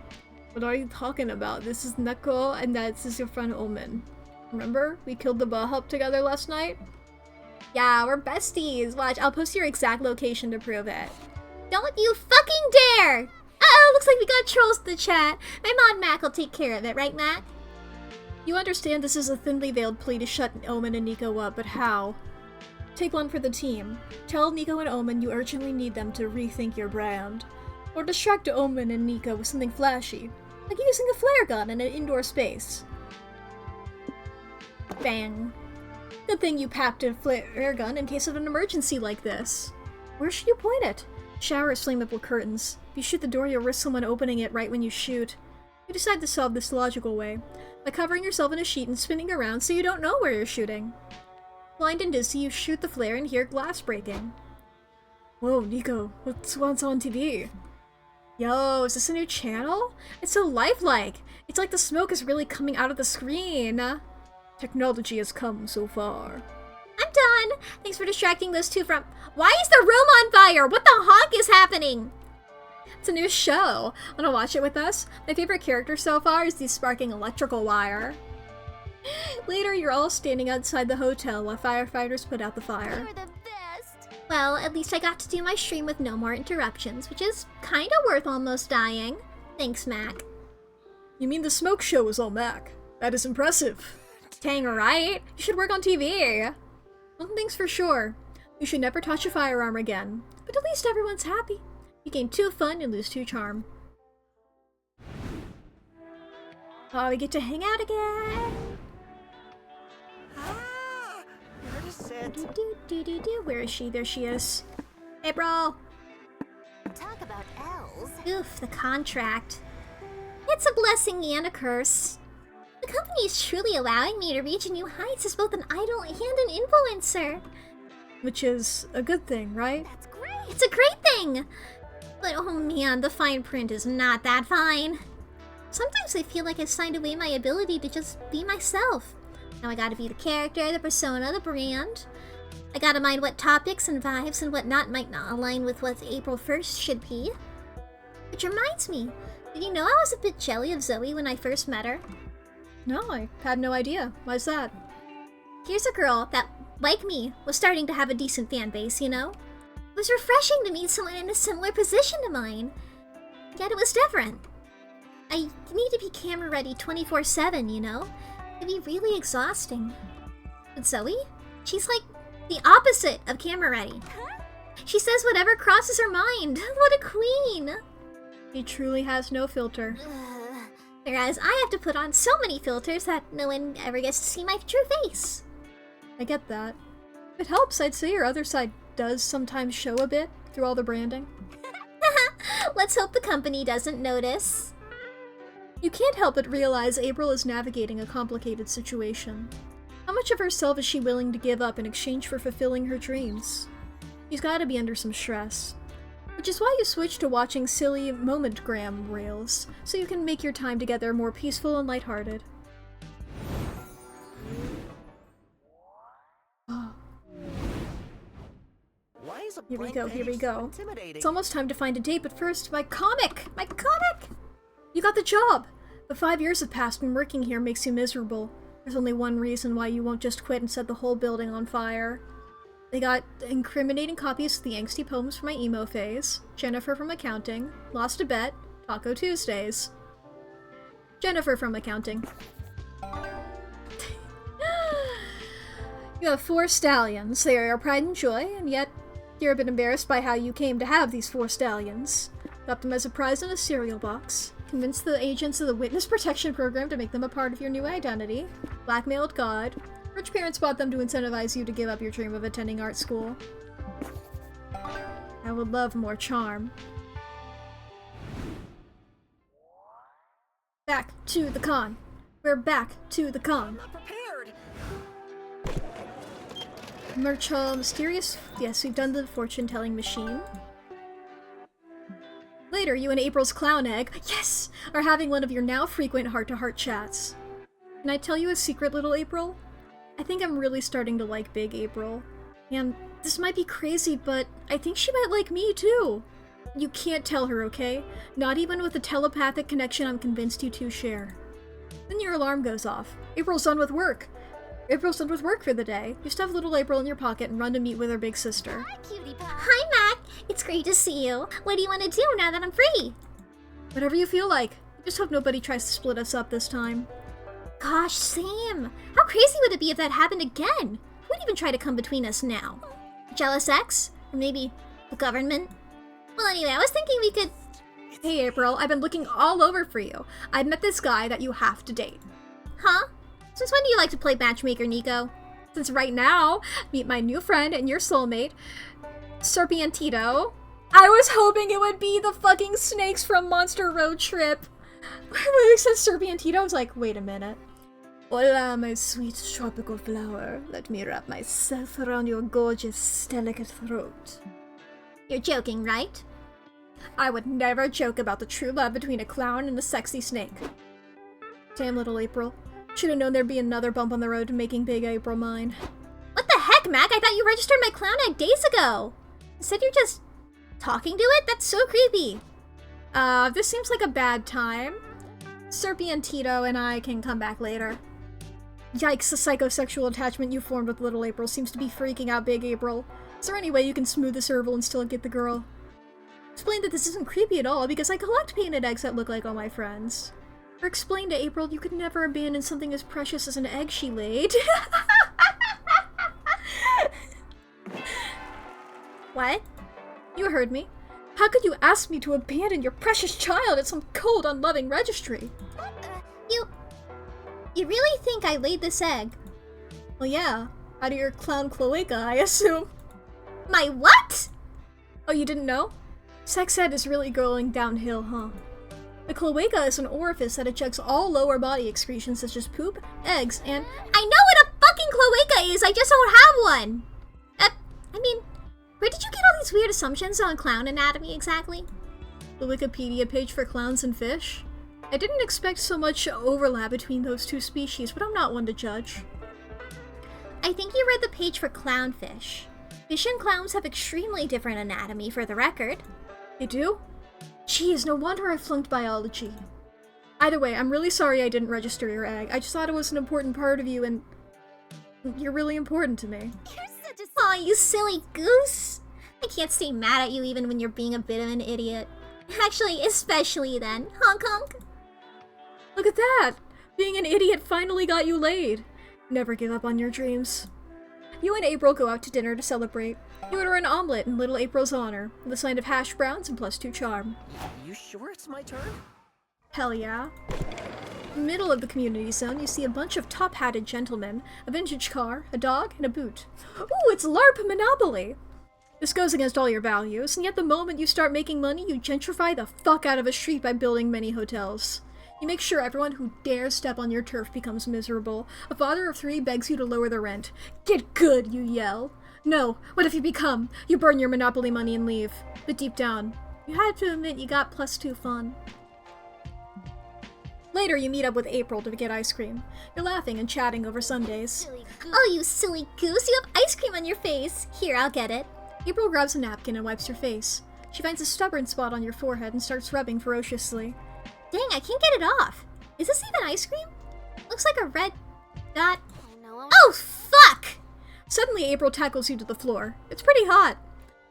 Speaker 1: What are you talking about? This is Neko, and this is your friend Omen. Remember? We killed the Bahub together last night? Yeah, we're besties. Watch, I'll post your exact location to prove it.
Speaker 3: Don't you fucking dare! Uh-oh, looks like we got trolls in the chat. My mod Mack will take care of it, right, Mack?
Speaker 1: You understand this is a thinly veiled plea to shut Omen and Nico up, but how? Take one for the team. Tell Nico and Omen you urgently need them to rethink your brand. Or distract Omen and Nico with something flashy, like using a flare gun in an indoor space. Bang. Good thing you packed a flare gun in case of an emergency like this. Where should you point it? Showers flammable curtains. If you shoot the door, you'll risk someone opening it right when you shoot. You decide to solve this the logical way, by covering yourself in a sheet and spinning around so you don't know where you're shooting. Blind and dizzy, you shoot the flare and hear glass breaking. Whoa, Nico, what's on TV? Yo, is this a new channel? It's so lifelike! It's like the smoke is really coming out of the screen! Technology has come so far.
Speaker 3: I'm done! Thanks for distracting those two from— Why is the room on fire? What the honk is happening?
Speaker 1: It's a new show. Wanna watch it with us? My favorite character so far is the sparking electrical wire. Later, you're all standing outside the hotel while firefighters put out the fire.
Speaker 3: You're the best. Well, at least I got to do my stream with no more interruptions, which is kinda worth almost dying. Thanks, Mac.
Speaker 1: You mean the smoke show was all Mac? That is impressive. Dang, right? You should work on TV. One thing's for sure. You should never touch a firearm again. But at least everyone's happy. You gain 2 fun and lose 2 charm. Oh, we get to hang out again.
Speaker 4: Ah, where to sit?
Speaker 1: Where is she? There she is. April!
Speaker 3: Talk about elves. Oof, the contract. It's a blessing and a curse. The company is truly allowing me to reach new heights as both an idol and an influencer.
Speaker 1: Which is a good thing, right?
Speaker 3: That's great. It's a great thing. But oh man, the fine print is not that fine. Sometimes I feel like I've signed away my ability to just be myself. Now I gotta be the character, the persona, the brand. I gotta mind what topics and vibes and whatnot might not align with what April 1st should be. Which reminds me, did you know I was a bit jelly of Zoe when I first met her?
Speaker 1: No, I had no idea. Why's that?
Speaker 3: Here's a girl that, like me, was starting to have a decent fan base, you know? It was refreshing to meet someone in a similar position to mine. Yet it was different. I need to be camera ready 24/7, you know? It'd be really exhausting. But Zoe? She's like the opposite of camera ready. She says whatever crosses her mind. What a queen!
Speaker 1: He truly has no filter.
Speaker 3: Whereas I have to put on so many filters that no one ever gets to see my true face.
Speaker 1: I get that. If it helps, I'd say your other side does sometimes show a bit through all the branding.
Speaker 3: Let's hope the company doesn't notice.
Speaker 1: You can't help but realize April is navigating a complicated situation. How much of herself is she willing to give up in exchange for fulfilling her dreams? She's gotta be under some stress. Which is why you switch to watching silly moment-gram reels, so you can make your time together more peaceful and lighthearted.
Speaker 4: Why is a
Speaker 1: Here we
Speaker 4: blank
Speaker 1: go, here we
Speaker 4: page
Speaker 1: go.
Speaker 4: so intimidating?
Speaker 1: It's almost time to find a date, but first, my comic! My comic! You got the job! But 5 years have passed and working here makes you miserable. There's only one reason why you won't just quit and set the whole building on fire. They got incriminating copies of the angsty poems from my emo phase, Jennifer from accounting, lost a bet, Taco Tuesdays. Jennifer from accounting. You have 4 stallions. They are your pride and joy, and yet you're a bit embarrassed by how you came to have these 4 stallions. Got them as a prize in a cereal box. Convinced the agents of the Witness Protection Program to make them a part of your new identity. Blackmailed God. Rich parents bought them to incentivize you to give up your dream of attending art school. I would love more charm. Back to the con. We're back to the con.
Speaker 4: I'm not prepared.
Speaker 1: Merch Hall, mysterious. Yes, we've done the fortune-telling machine. Later, you and April's clown egg, yes, are having one of your now frequent heart-to-heart chats. Can I tell you a secret, little April? I think I'm really starting to like Big April. And this might be crazy, but I think she might like me too. You can't tell her, okay? Not even with the telepathic connection I'm convinced you two share. Then your alarm goes off. April's done with work. April's done with work for the day. You stuff little April in your pocket and run to meet with her big sister.
Speaker 3: Hi, cutie pie. Hi, Mac. It's great to see you. What do you want to do now that I'm free?
Speaker 1: Whatever you feel like. Just hope nobody tries to split us up this time.
Speaker 3: Gosh, Sam. How crazy would it be if that happened again? Who would even try to come between us now? Jealous ex? Or maybe the government? Well, anyway, I was thinking we could...
Speaker 1: Hey, April, I've been looking all over for you. I've met this guy that you have to date.
Speaker 3: Huh? Since when do you like to play matchmaker, Nico?
Speaker 1: Since right now, meet my new friend and your soulmate, Serpiantito. I was hoping it would be the fucking snakes from Monster Road Trip. When it says Serpiantito, I was like, wait a minute. Hola, my sweet tropical flower. Let me wrap myself around your gorgeous, delicate throat.
Speaker 3: You're joking, right?
Speaker 1: I would never joke about the true love between a clown and a sexy snake. Damn, little April. Should have known there'd be another bump on the road to making Big April mine.
Speaker 3: What the heck, Mac? I thought you registered my clown egg days ago. Instead you're just talking to it? That's so creepy.
Speaker 1: This seems like a bad time. Serpiantito and I can come back later. Yikes, the psychosexual attachment you formed with little April seems to be freaking out big April. Is there any way you can smooth this Serval and still get the girl? Explain that this isn't creepy at all because I collect painted eggs that look like all my friends. Or explain to April you could never abandon something as precious as an egg she laid.
Speaker 3: What?
Speaker 1: You heard me. How could you ask me to abandon your precious child at some cold, unloving registry?
Speaker 3: You really think I laid this egg?
Speaker 1: Well, yeah. Out of your clown cloaca, I assume.
Speaker 3: My what?
Speaker 1: Oh, you didn't know? Sex ed is really going downhill, huh? The cloaca is an orifice that ejects all lower body excretions such as poop, eggs, and—
Speaker 3: I know what a fucking cloaca is, I just don't have one! I mean, where did you get all these weird assumptions on clown anatomy exactly?
Speaker 1: The Wikipedia page for clowns and fish? I didn't expect so much overlap between those two species, but I'm not one to judge.
Speaker 3: I think you read the page for clownfish. Fish and clowns have extremely different anatomy, for the record.
Speaker 1: They do? Geez, no wonder I flunked biology. Either way, I'm really sorry I didn't register your egg. I just thought it was an important part of you, and you're really important to me.
Speaker 3: Aw, you silly goose! I can't stay mad at you even when you're being a bit of an idiot. Actually, especially then. Honk honk.
Speaker 1: Look at that! Being an idiot finally got you laid. Never give up on your dreams. You and April go out to dinner to celebrate. You order an omelet in little April's honor, with a sign of hash browns and +2 charm.
Speaker 4: You sure it's my turn?
Speaker 1: Hell yeah. In the middle of the community zone, you see a bunch of top-hatted gentlemen, a vintage car, a dog, and a boot. Ooh, it's LARP Monopoly! This goes against all your values, and yet the moment you start making money, you gentrify the fuck out of a street by building many hotels. You make sure everyone who dares step on your turf becomes miserable. A father of 3 begs you to lower the rent. Get good, you yell. No, what if you become? You burn your Monopoly money and leave. But deep down, you had to admit you got +2 fun. Later, you meet up with April to get ice cream. You're laughing and chatting over sundaes.
Speaker 3: Oh, you silly goose, you have ice cream on your face. Here, I'll get it.
Speaker 1: April grabs a napkin and wipes your face. She finds a stubborn spot on your forehead and starts rubbing ferociously.
Speaker 3: Dang, I can't get it off. Is this even ice cream? Looks like a red dot. Oh, fuck!
Speaker 1: Suddenly, April tackles you to the floor. It's pretty hot.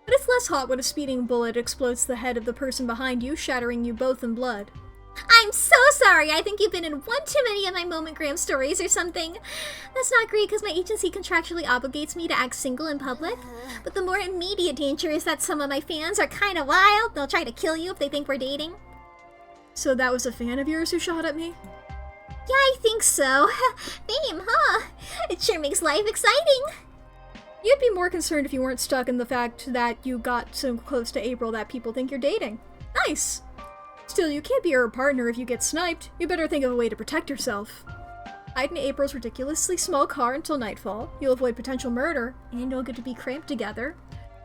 Speaker 1: But it's less hot when a speeding bullet explodes the head of the person behind you, shattering you both in blood.
Speaker 3: I'm so sorry. I think you've been in one too many of my Momentgram stories or something. That's not great because my agency contractually obligates me to act single in public. But the more immediate danger is that some of my fans are kind of wild. They'll try to kill you if they think we're dating.
Speaker 1: So that was a fan of yours who shot at me?
Speaker 3: Yeah, I think so. Fame, huh? It sure makes life exciting.
Speaker 1: You'd be more concerned if you weren't stuck in the fact that you got so close to April that people think you're dating. Nice! Still, you can't be her partner if you get sniped. You better think of a way to protect yourself. Hide in April's ridiculously small car until nightfall. You'll avoid potential murder, and you'll get to be cramped together.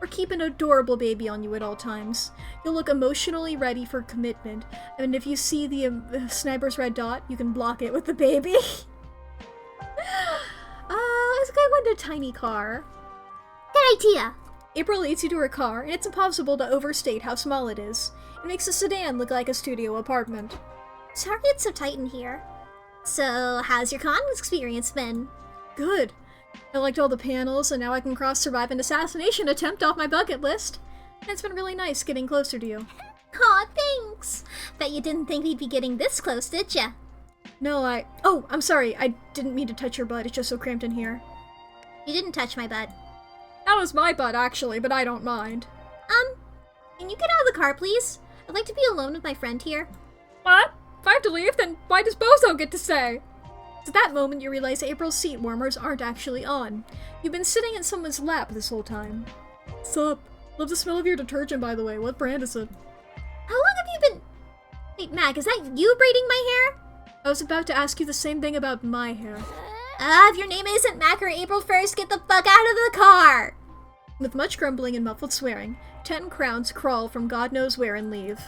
Speaker 1: Or keep an adorable baby on you at all times. You'll look emotionally ready for commitment, and if you see the sniper's red dot, you can block it with the baby. Let's go into a tiny car.
Speaker 3: Good idea.
Speaker 1: April leads you to her car, and it's impossible to overstate how small it is. It makes a sedan look like a studio apartment.
Speaker 3: Sorry it's so tight in here. So, how's your con experience been?
Speaker 1: Good. I liked all the panels, and now I can survive an assassination attempt off my bucket list. And it's been really nice getting closer to you.
Speaker 3: Aw, thanks. Bet you didn't think we'd be getting this close, did ya?
Speaker 1: No, Oh, I'm sorry. I didn't mean to touch your butt. It's just so cramped in here.
Speaker 3: You didn't touch my butt.
Speaker 1: That was my butt, actually, but I don't mind.
Speaker 3: Can you get out of the car, please? I'd like to be alone with my friend here.
Speaker 1: What? If I have to leave, then why does Bozo get to say? It's at that moment you realize April's seat warmers aren't actually on. You've been sitting in someone's lap this whole time. Sup? Love the smell of your detergent, by the way. What brand is it?
Speaker 3: How long have you been— Wait, Mac, is that you braiding my hair?
Speaker 1: I was about to ask you the same thing about my hair.
Speaker 3: If your name isn't Mac or April 1st, get the fuck out of the car!
Speaker 1: With much grumbling and muffled swearing, 10 crowns crawl from God knows where and leave.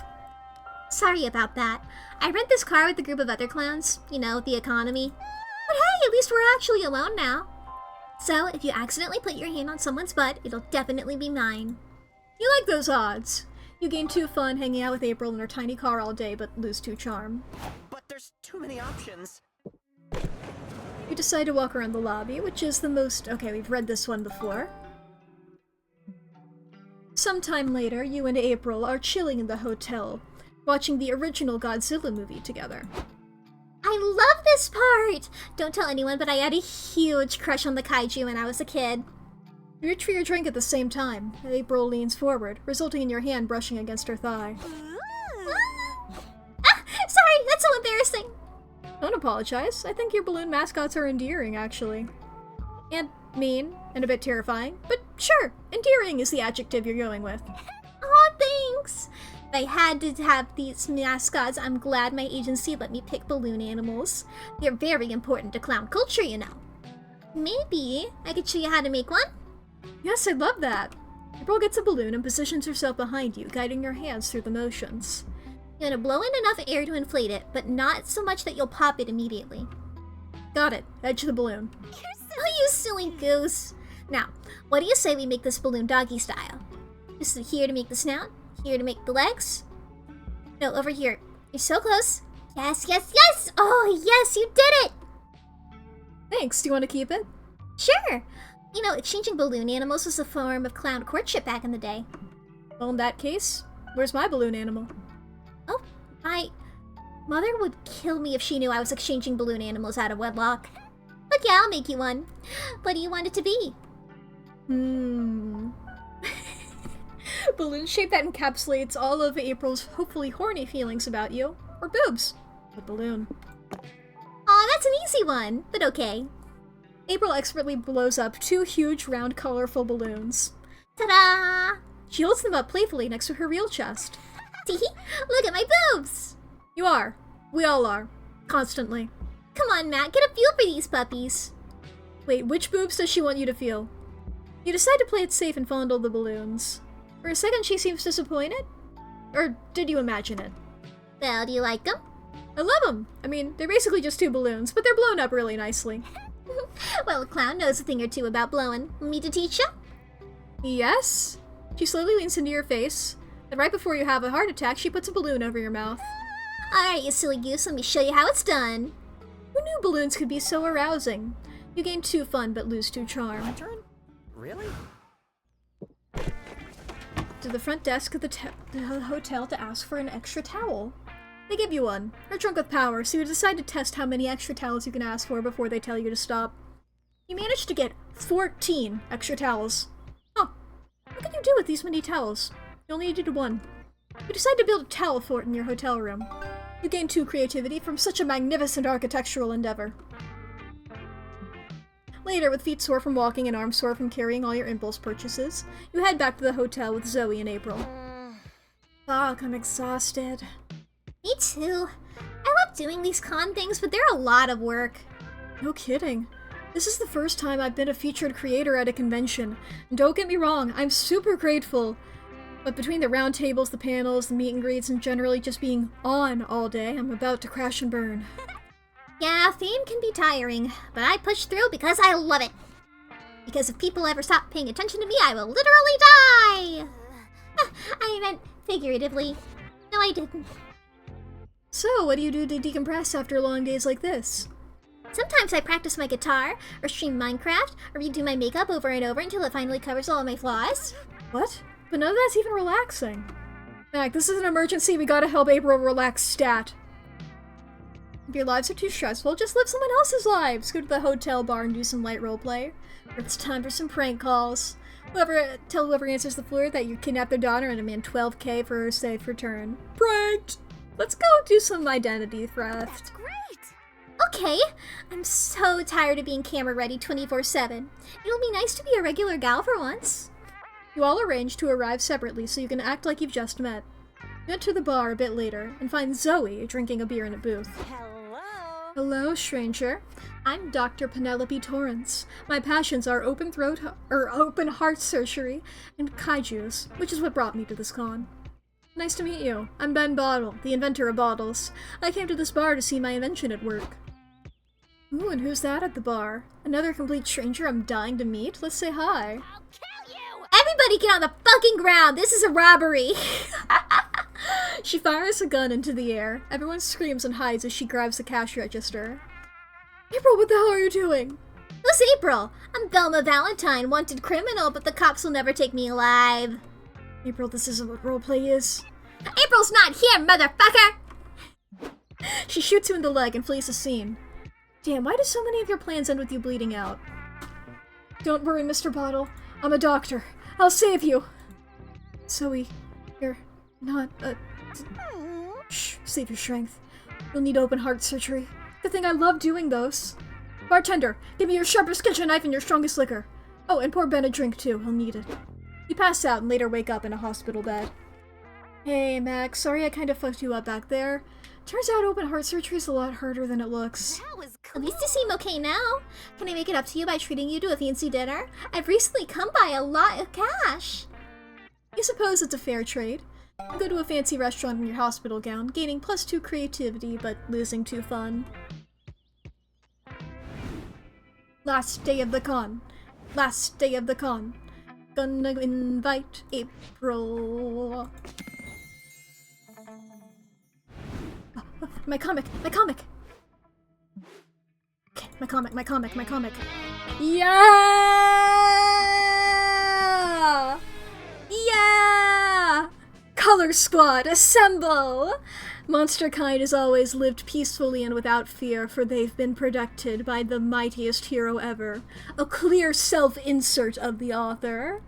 Speaker 3: Sorry about that. I rent this car with a group of other clowns. You know, the economy. But hey, at least we're actually alone now. So, if you accidentally put your hand on someone's butt, it'll definitely be mine.
Speaker 1: You like those odds. You gain 2 fun hanging out with April in her tiny car all day, but lose 2 charm.
Speaker 4: But there's too many options.
Speaker 1: You decide to walk around the lobby, which is the most... Okay, we've read this one before. Sometime later, you and April are chilling in the hotel, watching the original Godzilla movie together.
Speaker 3: I love this part! Don't tell anyone, but I had a huge crush on the kaiju when I was a kid.
Speaker 1: You reach for your drink at the same time. April leans forward, resulting in your hand brushing against her thigh.
Speaker 3: Sorry, that's so embarrassing.
Speaker 1: Don't apologize. I think your balloon mascots are endearing, actually. And mean, and a bit terrifying, but sure, endearing is the adjective you're going with.
Speaker 3: Aw, thanks! If I had to have these mascots, I'm glad my agency let me pick balloon animals. They're very important to clown culture, you know. Maybe I could show you how to make one?
Speaker 1: Yes, I'd love that. April gets a balloon and positions herself behind you, guiding your hands through the motions.
Speaker 3: You're gonna blow in enough air to inflate it, but not so much that you'll pop it immediately.
Speaker 1: Got it. Edge the balloon.
Speaker 3: Oh, you silly goose! Now, what do you say we make this balloon doggy style? Just here to make the snout, here to make the legs. No, over here. You're so close. Yes, yes, yes! Oh, yes, you did it!
Speaker 1: Thanks. Do you want to keep it?
Speaker 3: Sure! You know, exchanging balloon animals was a form of clown courtship back in the day.
Speaker 1: Well, in that case, where's my balloon animal?
Speaker 3: Oh, my mother would kill me if she knew I was exchanging balloon animals out of wedlock. But yeah, I'll make you one. What do you want it to be?
Speaker 1: Balloon shape that encapsulates all of April's hopefully horny feelings about you. Or boobs. A balloon.
Speaker 3: Aw, that's an easy one, but okay.
Speaker 1: April expertly blows up 2 huge, round, colorful balloons.
Speaker 3: Ta-da!
Speaker 1: She holds them up playfully next to her real chest.
Speaker 3: Teehee, look at my boobs!
Speaker 1: You are. We all are. Constantly.
Speaker 3: Come on, Matt, get a feel for these puppies.
Speaker 1: Wait, which boobs does she want you to feel? You decide to play it safe and fondle the balloons. For a second, she seems disappointed? Or did you imagine it?
Speaker 3: Well, do you like them?
Speaker 1: I love them. I mean, they're basically just 2 balloons, but they're blown up really nicely.
Speaker 3: Well, a clown knows a thing or two about blowing. Want me to teach ya?
Speaker 1: Yes? She slowly leans into your face, and right before you have a heart attack, she puts a balloon over your mouth.
Speaker 3: Alright, you silly goose, let me show you how it's done.
Speaker 1: Who knew balloons could be so arousing? You gain 2 fun, but lose 2
Speaker 4: My
Speaker 1: charm.
Speaker 4: turn? Really?
Speaker 1: To the front desk of the hotel to ask for an extra towel. They give you one. You're drunk with power, so you decide to test how many extra towels you can ask for before they tell you to stop. You manage to get 14 extra towels. Huh. What can you do with these many towels? You only needed 1. You decide to build a towel fort in your hotel room. You gain 2 creativity from such a magnificent architectural endeavor. Later, with feet sore from walking and arms sore from carrying all your impulse purchases, you head back to the hotel with Zoe and April. Fuck, I'm exhausted.
Speaker 3: Me too. I love doing these con things, but they're a lot of work.
Speaker 1: No kidding. This is the first time I've been a featured creator at a convention. And don't get me wrong, I'm super grateful. But between the round tables, the panels, the meet and greets, and generally just being on all day, I'm about to crash and burn.
Speaker 3: Yeah, fame can be tiring, but I push through because I love it. Because if people ever stop paying attention to me, I will literally die! I meant figuratively. No, I didn't.
Speaker 1: So, what do you do to decompress after long days like this?
Speaker 3: Sometimes I practice my guitar, or stream Minecraft, or redo my makeup over and over until it finally covers all of my flaws.
Speaker 1: What? But none of that's even relaxing. Mac, this is an emergency. We gotta help April relax stat. If your lives are too stressful, just live someone else's lives. Go to the hotel bar and do some light roleplay. Or if it's time for some prank calls. Tell whoever answers the floor that you kidnapped their daughter and demand $12,000 for her safe return. Pranked! Let's go do some identity theft.
Speaker 3: Great! Okay, I'm so tired of being camera ready 24/7. It'll be nice to be a regular gal for once.
Speaker 1: You all arrange to arrive separately so you can act like you've just met. You enter the bar a bit later and find Zoe drinking a beer in a booth.
Speaker 4: Hello.
Speaker 1: Hello, stranger. I'm Dr. Penelope Torrance. My passions are open heart surgery and kaijus, which is what brought me to this con. Nice to meet you. I'm Ben Bottle, the inventor of bottles. I came to this bar to see my invention at work. Ooh, and who's that at the bar? Another complete stranger I'm dying to meet? Let's say hi.
Speaker 4: I'll kill you!
Speaker 3: Everybody get on the fucking ground! This is a robbery!
Speaker 1: She fires a gun into the air. Everyone screams and hides as she grabs the cash register. April, what the hell are you doing?
Speaker 3: Who's April? I'm Velma Valentine, wanted criminal, but the cops will never take me alive.
Speaker 1: April, this isn't what roleplay is.
Speaker 3: April's not here, motherfucker!
Speaker 1: She shoots you in the leg and flees the scene. Damn, why do so many of your plans end with you bleeding out? Don't worry, Mr. Bottle. I'm a doctor. I'll save you. Zoe, you're not a... Shh, save your strength. You'll need open heart surgery. Good thing I love doing those. Bartender, give me your sharpest kitchen knife and your strongest liquor. Oh, and pour Ben a drink too. He'll need it. You pass out and later wake up in a hospital bed. Hey, Max. Sorry I kind of fucked you up back there. Turns out open heart surgery is a lot harder than it looks.
Speaker 4: That was
Speaker 3: At least you seem okay now. Can I make it up to you by treating you to a fancy dinner? I've recently come by a lot of cash.
Speaker 1: I suppose it's a fair trade. You go to a fancy restaurant in your hospital gown, gaining +2 creativity, but losing 2 fun. Last day of the con. Last day of the con. Gonna invite April. My comic! My comic! Okay, my comic. Yeah! Yeah! Color Squad, assemble! Monsterkind has always lived peacefully and without fear, for they've been protected by the mightiest hero ever. A clear self-insert of the author.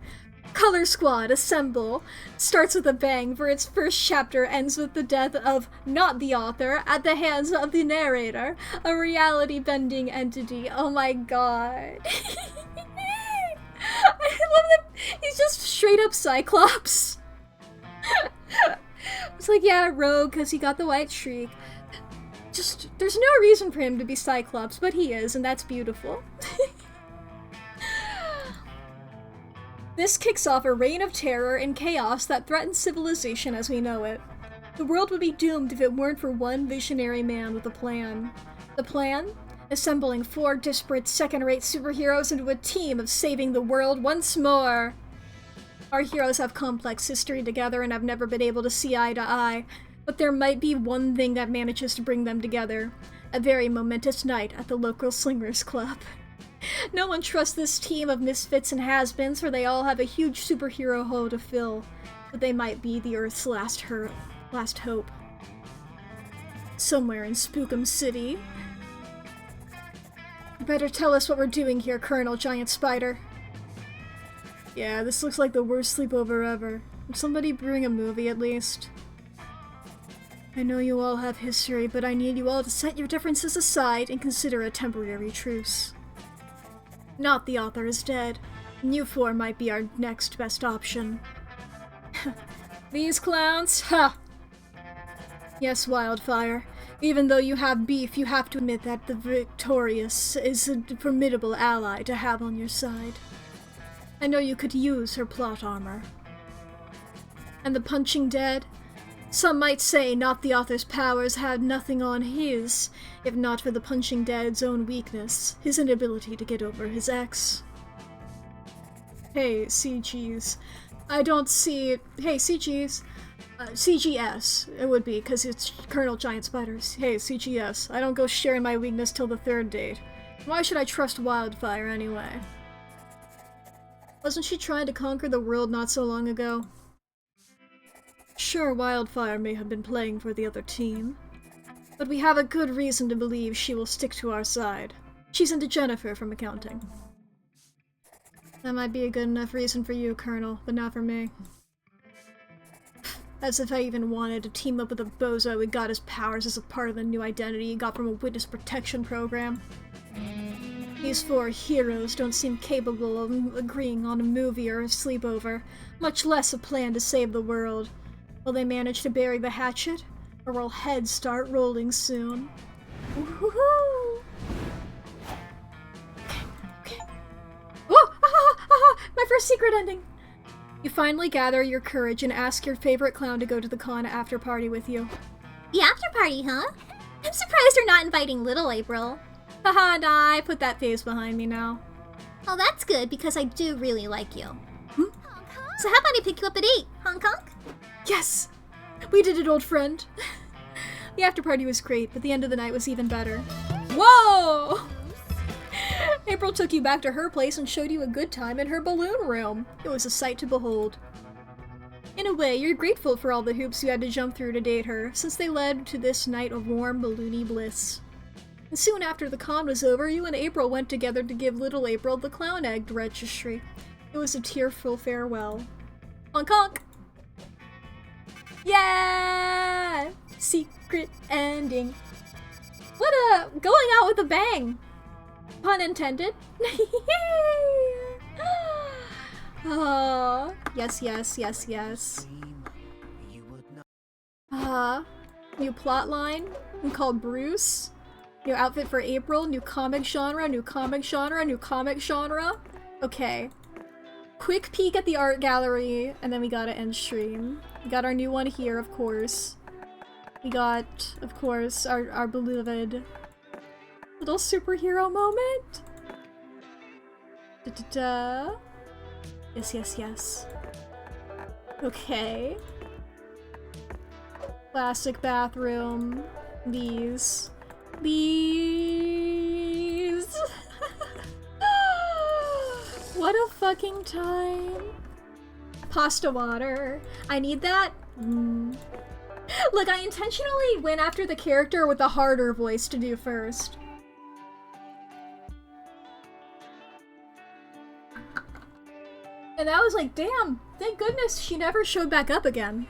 Speaker 1: Color Squad, assemble! Starts with a bang, for its first chapter ends with the death of not the author at the hands of the narrator, a reality-bending entity. Oh my god. I love that he's just straight up Cyclops. It's like, yeah, rogue, because he got the white streak. Just, there's no reason for him to be Cyclops, but he is, and that's beautiful. This kicks off a reign of terror and chaos that threatens civilization as we know it. The world would be doomed if it weren't for one visionary man with a plan. The plan? Assembling 4 disparate second-rate superheroes into a team of saving the world once more. Our heroes have complex history together and have never been able to see eye to eye, but there might be one thing that manages to bring them together. A very momentous night at the local Slingers Club. No one trusts this team of misfits and has-beens, for they all have a huge superhero hole to fill, but they might be the Earth's last hope. Somewhere in Spookum City. You better tell us what we're doing here, Colonel Giant Spider. Yeah, this looks like the worst sleepover ever. Would somebody bring a movie at least? I know you all have history, but I need you all to set your differences aside and consider a temporary truce. Not the author is dead, and you 4 might be our next best option. These clowns? Ha! Yes, Wildfire. Even though you have beef, you have to admit that the Victorious is a formidable ally to have on your side. I know you could use her plot armor. And the Punching Dead? Some might say not the author's powers had nothing on his, if not for the Punching Dead's own weakness, his inability to get over his ex. Hey, CGs. I don't see... Hey, CGs. CGS, it would be, because it's Colonel Giant Spiders. Hey, CGS. I don't go sharing my weakness till the 3rd date. Why should I trust Wildfire anyway? Wasn't she trying to conquer the world not so long ago? Sure, Wildfire may have been playing for the other team, but we have a good reason to believe she will stick to our side. She's into Jennifer from accounting. That might be a good enough reason for you, Colonel, but not for me. As if I even wanted to team up with a bozo who got his powers as a part of the new identity he got from a witness protection program. These 4 heroes don't seem capable of agreeing on a movie or a sleepover, much less a plan to save the world. Will they manage to bury the hatchet? Or will heads start rolling soon? Woohoo! Okay. Oh! My first secret ending! You finally gather your courage and ask your favorite clown to go to the con after party with you.
Speaker 3: The after party, huh? I'm surprised you're not inviting little April.
Speaker 1: Haha, nah, I put that phase behind me now.
Speaker 3: Oh, that's good, because I do really like you. So how about I pick you up at 8, Hong Kong?
Speaker 1: Yes! We did it, old friend. The after party was great, but the end of the night was even better. Whoa! April took you back to her place and showed you a good time in her balloon room. It was a sight to behold. In a way, you're grateful for all the hoops you had to jump through to date her, since they led to this night of warm, balloony bliss. And soon after the con was over, you and April went together to give little April the clown egg registry. It was a tearful farewell. Honk honk! Yeah! Secret ending. What a... going out with a bang! Pun intended. Oh, yes, yes, yes, yes. New plotline. I'm called Bruce. New outfit for April. New comic genre. New comic genre. New comic genre. Okay. Quick peek at the art gallery, and then we gotta end stream. We got our new one here, of course. We got, of course, our beloved little superhero moment. Da-da-da. Yes, yes, yes. Okay. Classic bathroom. These. What a fucking time. Pasta water. I need that. Look, I intentionally went after the character with the harder voice to do first. And I was like, damn, thank goodness she never showed back up again.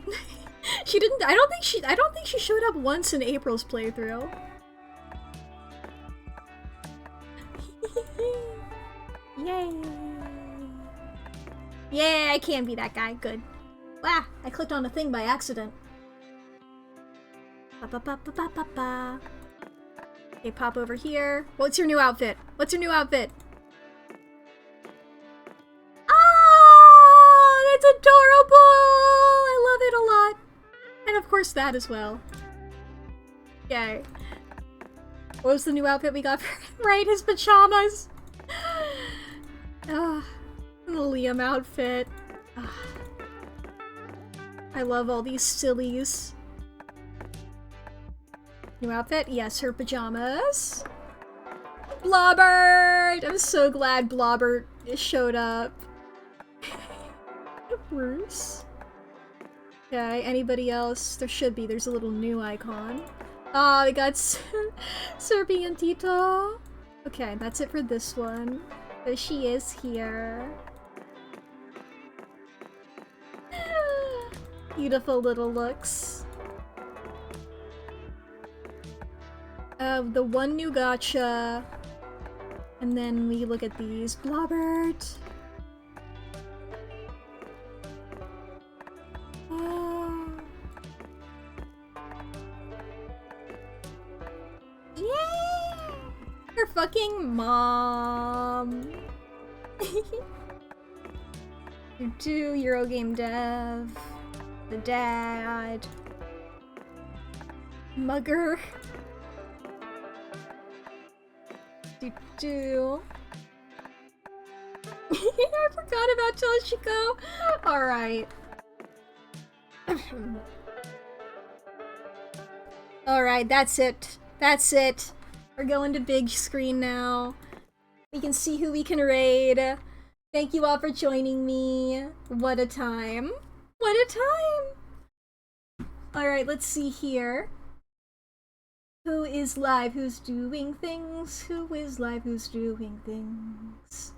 Speaker 1: She didn't, I don't think she showed up once in April's playthrough. Yay. Yay, I can't be that guy. Good. Ah, I clicked on a thing by accident. Ba ba ba ba ba ba ba. Okay, pop over here. What's your new outfit? What's your new outfit? Oh, that's adorable! I love it a lot. And of course that as well. Okay. What was the new outfit we got for him? Right, his pajamas. The Liam outfit. I love all these sillies. New outfit? Yes, her pajamas. Blobbert! I'm so glad Blobbert showed up. Bruce. Okay, anybody else? There should be. There's a little new icon. Ah, we got Serpy and Tito. Okay, that's it for this one. There she is here. Beautiful little looks. The one new gacha. And then we look at these. Blobbert. Yay! Her fucking mom. You do Eurogame dev. The dad. Mugger. Do. I forgot about Toshiko. Alright. Alright, that's it. That's it. We're going to big screen now. We can see who we can raid. Thank you all for joining me. What a time. What a time! Alright, let's see here. Who is live? Who's doing things? Who is live? Who's doing things?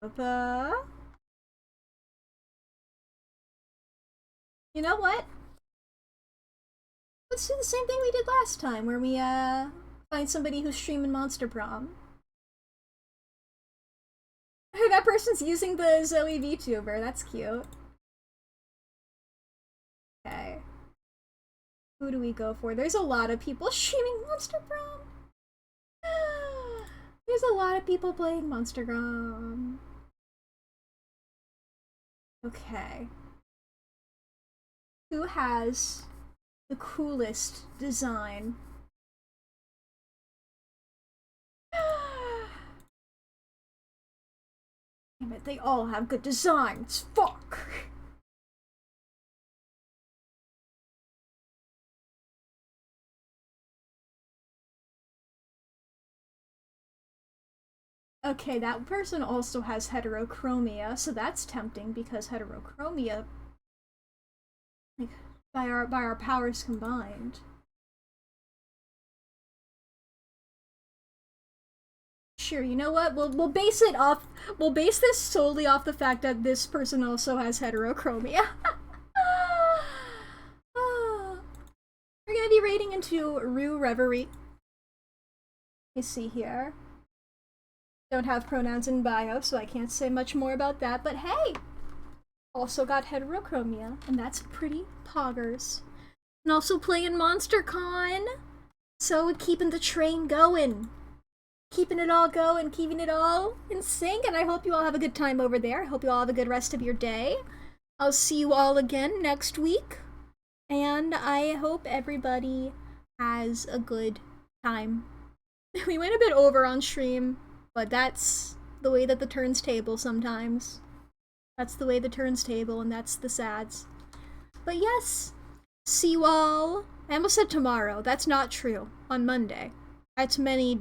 Speaker 1: Papa? You know what? Let's do the same thing we did last time, where we, find somebody who's streaming Monster Prom. That person's using the Zoe VTuber, that's cute. Okay. Who do we go for? There's a lot of people streaming Monster Prom! There's a lot of people playing Monster Prom. Okay. Who has the coolest design? Damn it, they all have good designs. Fuck! Okay, that person also has heterochromia, so that's tempting because heterochromia, like, by our powers combined. Sure, you know what? We'll base it off. We'll base this solely off the fact that this person also has heterochromia. We're gonna be raiding into Rue Reverie. You see here. Don't have pronouns in bio, so I can't say much more about that. But hey, also got heterochromia, and that's pretty poggers. And also playing Monster Con, so keeping the train going. Keeping it all going, keeping it all in sync, and I hope you all have a good time over there. I hope you all have a good rest of your day. I'll see you all again next week, and I hope everybody has a good time. We went a bit over on stream, but that's the way that the turns table sometimes. That's the way the turns table, and that's the sads. But yes, see you all. I almost said tomorrow. That's not true. On Monday. That's many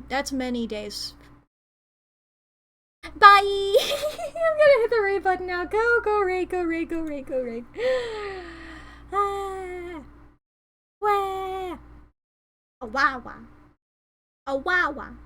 Speaker 1: days. Bye! I'm gonna hit the raid button now. Go raid, go raid, go raid, go raid. Ah. Wah. A wawa. A wawa.